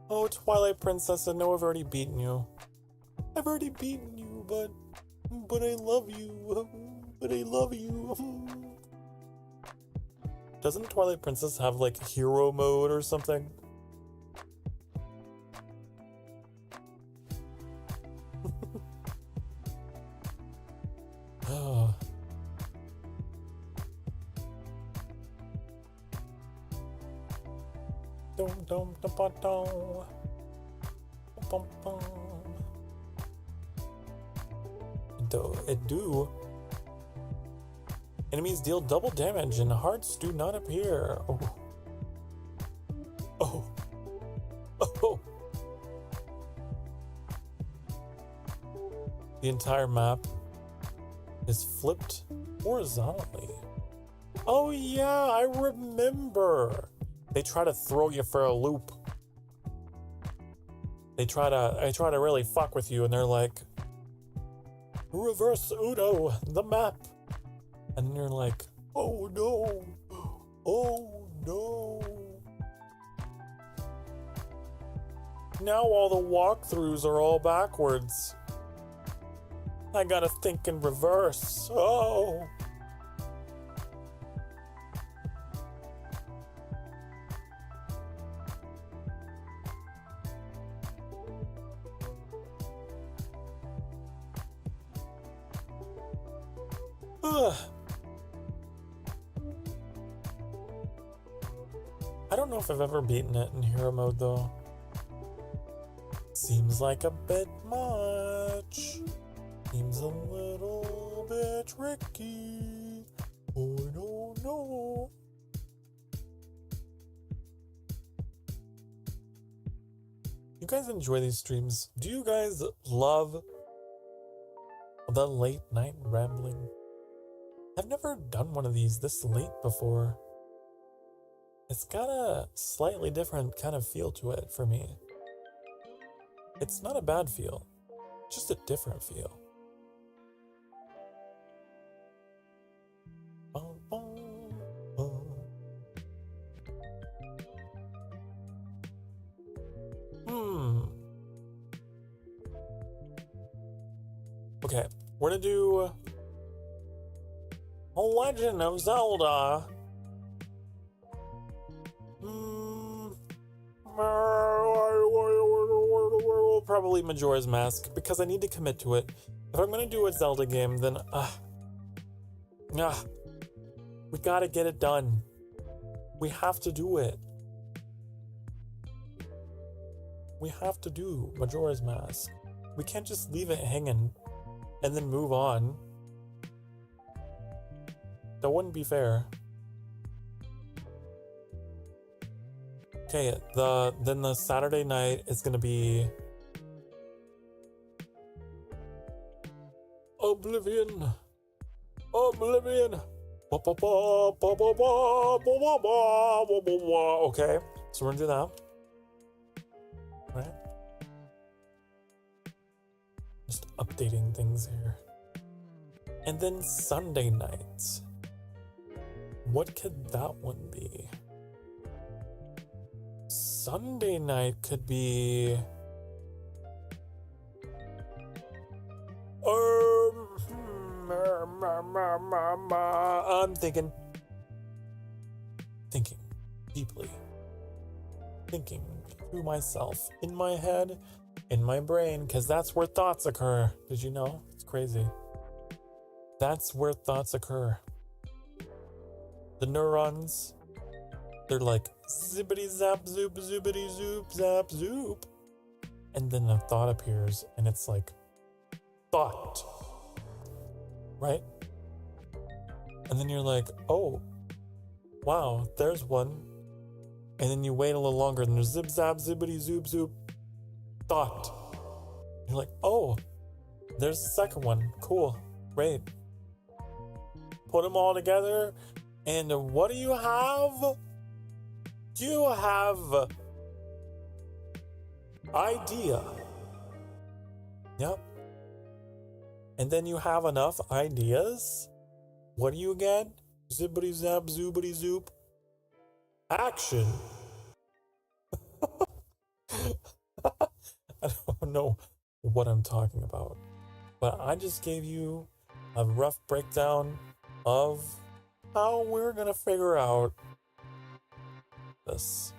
S1: Oh, Twilight Princess, I know I've already beaten you. I've already beaten you, but I love you. But I love you. Doesn't Twilight Princess have like hero mode or something? Oh. It do. Enemies deal double damage and hearts do not appear. Oh. Oh. Oh. The entire map is flipped horizontally. Oh yeah, I remember. They try to throw you for a loop. They try to really fuck with you, and they're like, reverse Uno, the map. And you're like, oh no, oh no. Now all the walkthroughs are all backwards. I gotta think in reverse. Oh. I don't know if I've ever beaten it in hero mode though. Seems like a bit much. Seems a little bit tricky. Oh, I don't know. You guys enjoy these streams? Do you guys love the late night rambling? I've never done one of these this late before. It's got a slightly different kind of feel to it for me. It's not a bad feel, just a different feel. Okay, we're gonna do A Legend of Zelda. Probably Majora's Mask, because I need to commit to it. If I'm gonna do a Zelda game, then we gotta get it done. We have to do it. We have to do Majora's Mask. We can't just leave it hanging and then move on. That wouldn't be fair. Okay, then the Saturday night is gonna be Oblivion. Okay, so we're gonna do that. Right? Just updating things here. And then Sunday night. What could that one be? Sunday night could be I'm thinking deeply, thinking to myself, in my head, in my brain, because that's where thoughts occur. Did you know? It's crazy. That's where thoughts occur. The neurons, they're like zippity zap zoop zoopity zoop zap zoop, and then a thought appears, and it's like thought, right? And then you're like, oh, wow, there's one. And then you wait a little longer, and there's zip zap zippity zoop zoop thought. You're like, oh, there's the second one. Cool, great. Put them all together, and what do you have? You have idea. Yep. And then you have enough ideas. What do you get? Zippity zap zoopity zoop. Action. I don't know what I'm talking about. But I just gave you a rough breakdown of how we're gonna figure out this.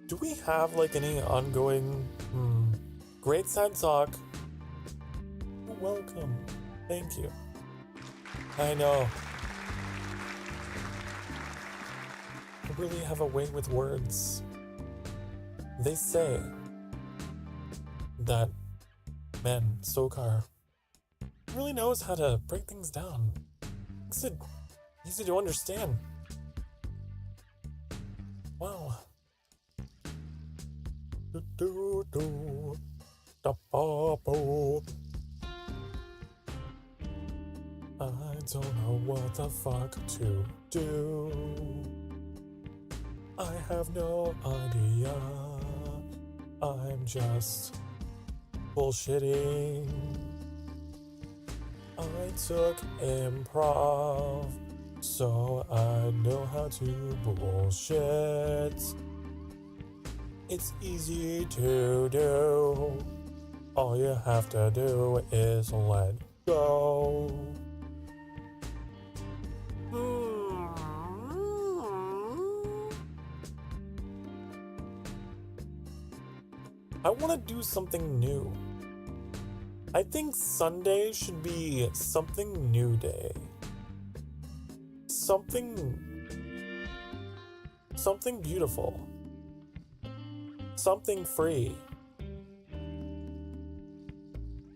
S1: Do we have like any ongoing great sad talk? Welcome. Thank you. I know. I really have a way with words. They say that, man, Sokar really knows how to break things down. Makes it easy to understand. Wow. I don't know what the fuck to do. I have no idea. I'm just bullshitting. I took improv, so I know how to bullshit. It's easy to do. All you have to do is let go. I want to do something new. I think Sunday should be something new day. Something beautiful. Something free.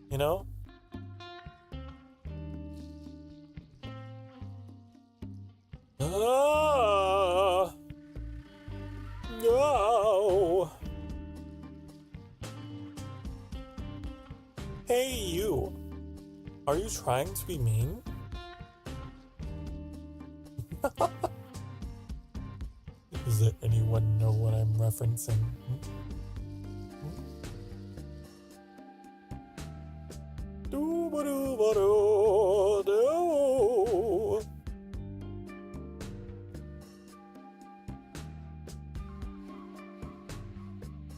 S1: You know? No. Hey, you. Are you trying to be mean? Does anyone know what I'm referencing?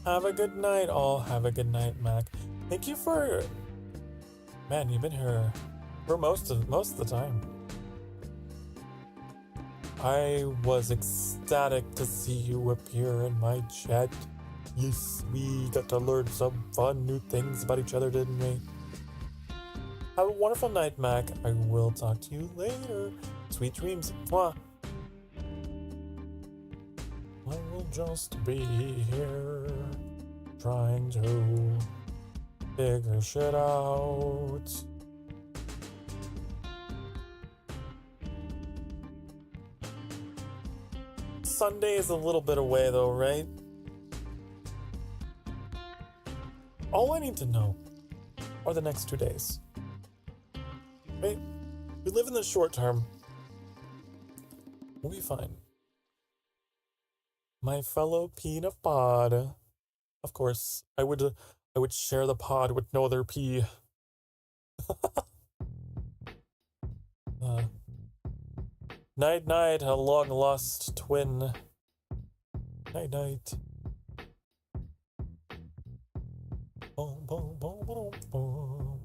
S1: Have a good night, all. Have a good night, Mac. Thank you for... Man, you've been here for most of the time. I was ecstatic to see you appear in my chat. Yes, we got to learn some fun new things about each other, didn't we? Have a wonderful night, Mac. I will talk to you later. Sweet dreams. Mwah. I will just be here, trying to figure shit out. Sunday is a little bit away though, right? All I need to know are the next 2 days. Right? We live in the short term. We'll be fine. My fellow peanut pod. Of course, I would share the pod with no other pea. Night night, a long lost twin. Night night. Boom, boom, boom, boom, boom.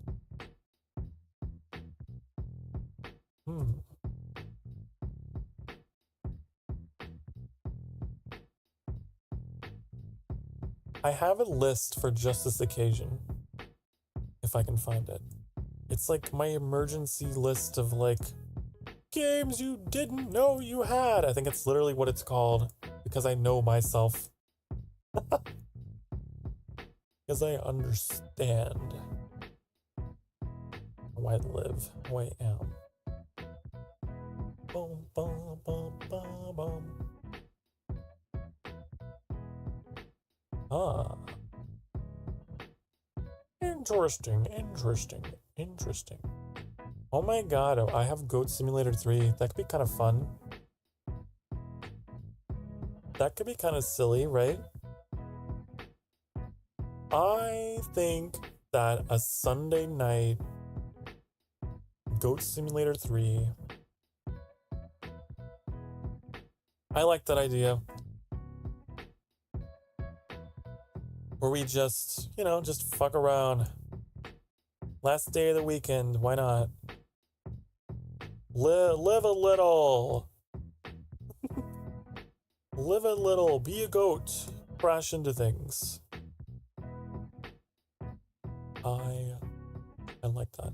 S1: I have a list for just this occasion, if I can find it. It's like my emergency list of like games you didn't know you had. I think it's literally what it's called because I know myself. Because I understand how I live, how I am. Boom, boom, boom, boom, boom. Ah. Interesting. Oh my god, I have Goat Simulator 3. That could be kind of fun. That could be kind of silly, right? I think that a Sunday night Goat Simulator 3 I like that idea. Where we just, just fuck around. Last day of the weekend, why not? Live a little. Live a little. Be a goat. Crash into things. I like that.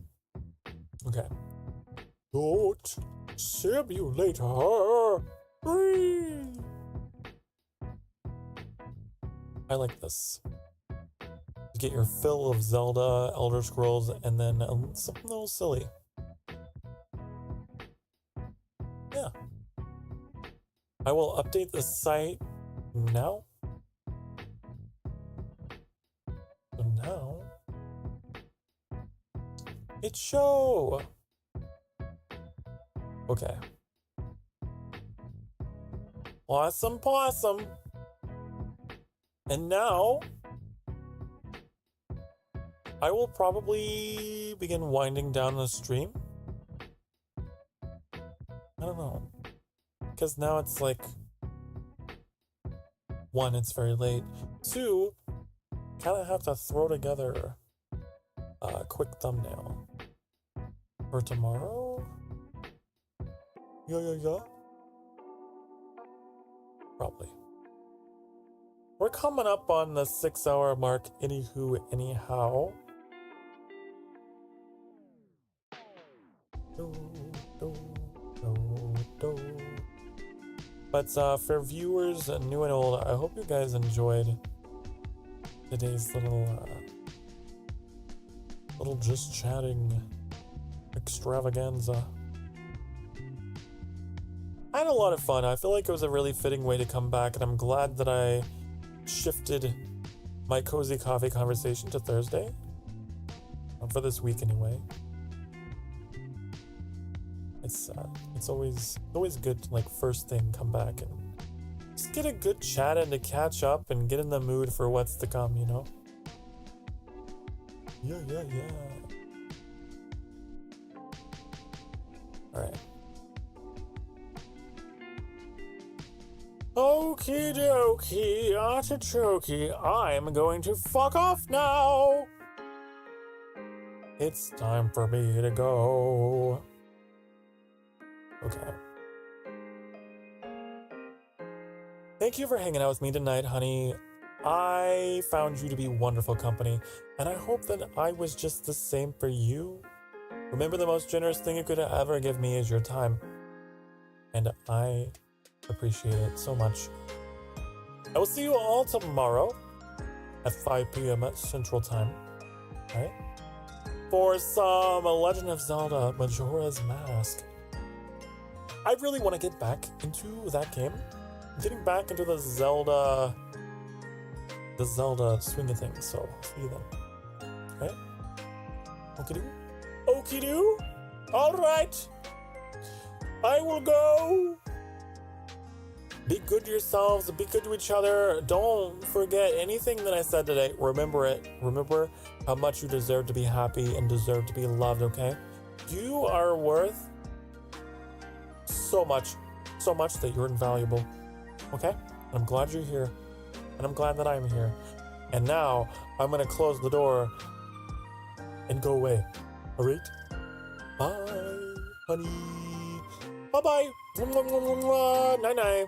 S1: Okay. Goat Simulator 3. I like this. You get your fill of Zelda, Elder Scrolls, and then something a little silly. Yeah. I will update the site now. So now it's show. Okay. Awesome possum. And now I will probably begin winding down the stream. I don't know. Because now it's like 1, it's very late. 2, kind of have to throw together a quick thumbnail for tomorrow. Yeah. Probably. We're coming up on the 6-hour mark, anywho, anyhow. But for viewers, new and old, I hope you guys enjoyed today's little just chatting extravaganza. I had a lot of fun. I feel like it was a really fitting way to come back, and I'm glad that I shifted my cozy coffee conversation to Thursday. For this week anyway. It's always good to first thing come back and just get a good chat and to catch up and get in the mood for what's to come, Yeah. Alright. Okie dokie, artichoke, I'm going to fuck off now. It's time for me to go. Okay. Thank you for hanging out with me tonight, honey. I found you to be wonderful company, and I hope that I was just the same for you. Remember, the most generous thing you could ever give me is your time, and I appreciate it so much. I will see you all tomorrow at 5 p.m. at Central Time, right? For some Legend of Zelda Majora's Mask. I really want to get back into that game. Getting back into the Zelda swing of things, so I'll see you then. Right? Okie-doo? Okie-doo? Alright! I will go! Be good to yourselves, be good to each other. Don't forget anything that I said today. Remember it. Remember how much you deserve to be happy and deserve to be loved, okay? You are worth so much that you're invaluable, okay? I'm glad you're here, and I'm glad that I'm here. And now I'm gonna close the door and go away. All right? Bye, honey. Bye-bye. Night-night.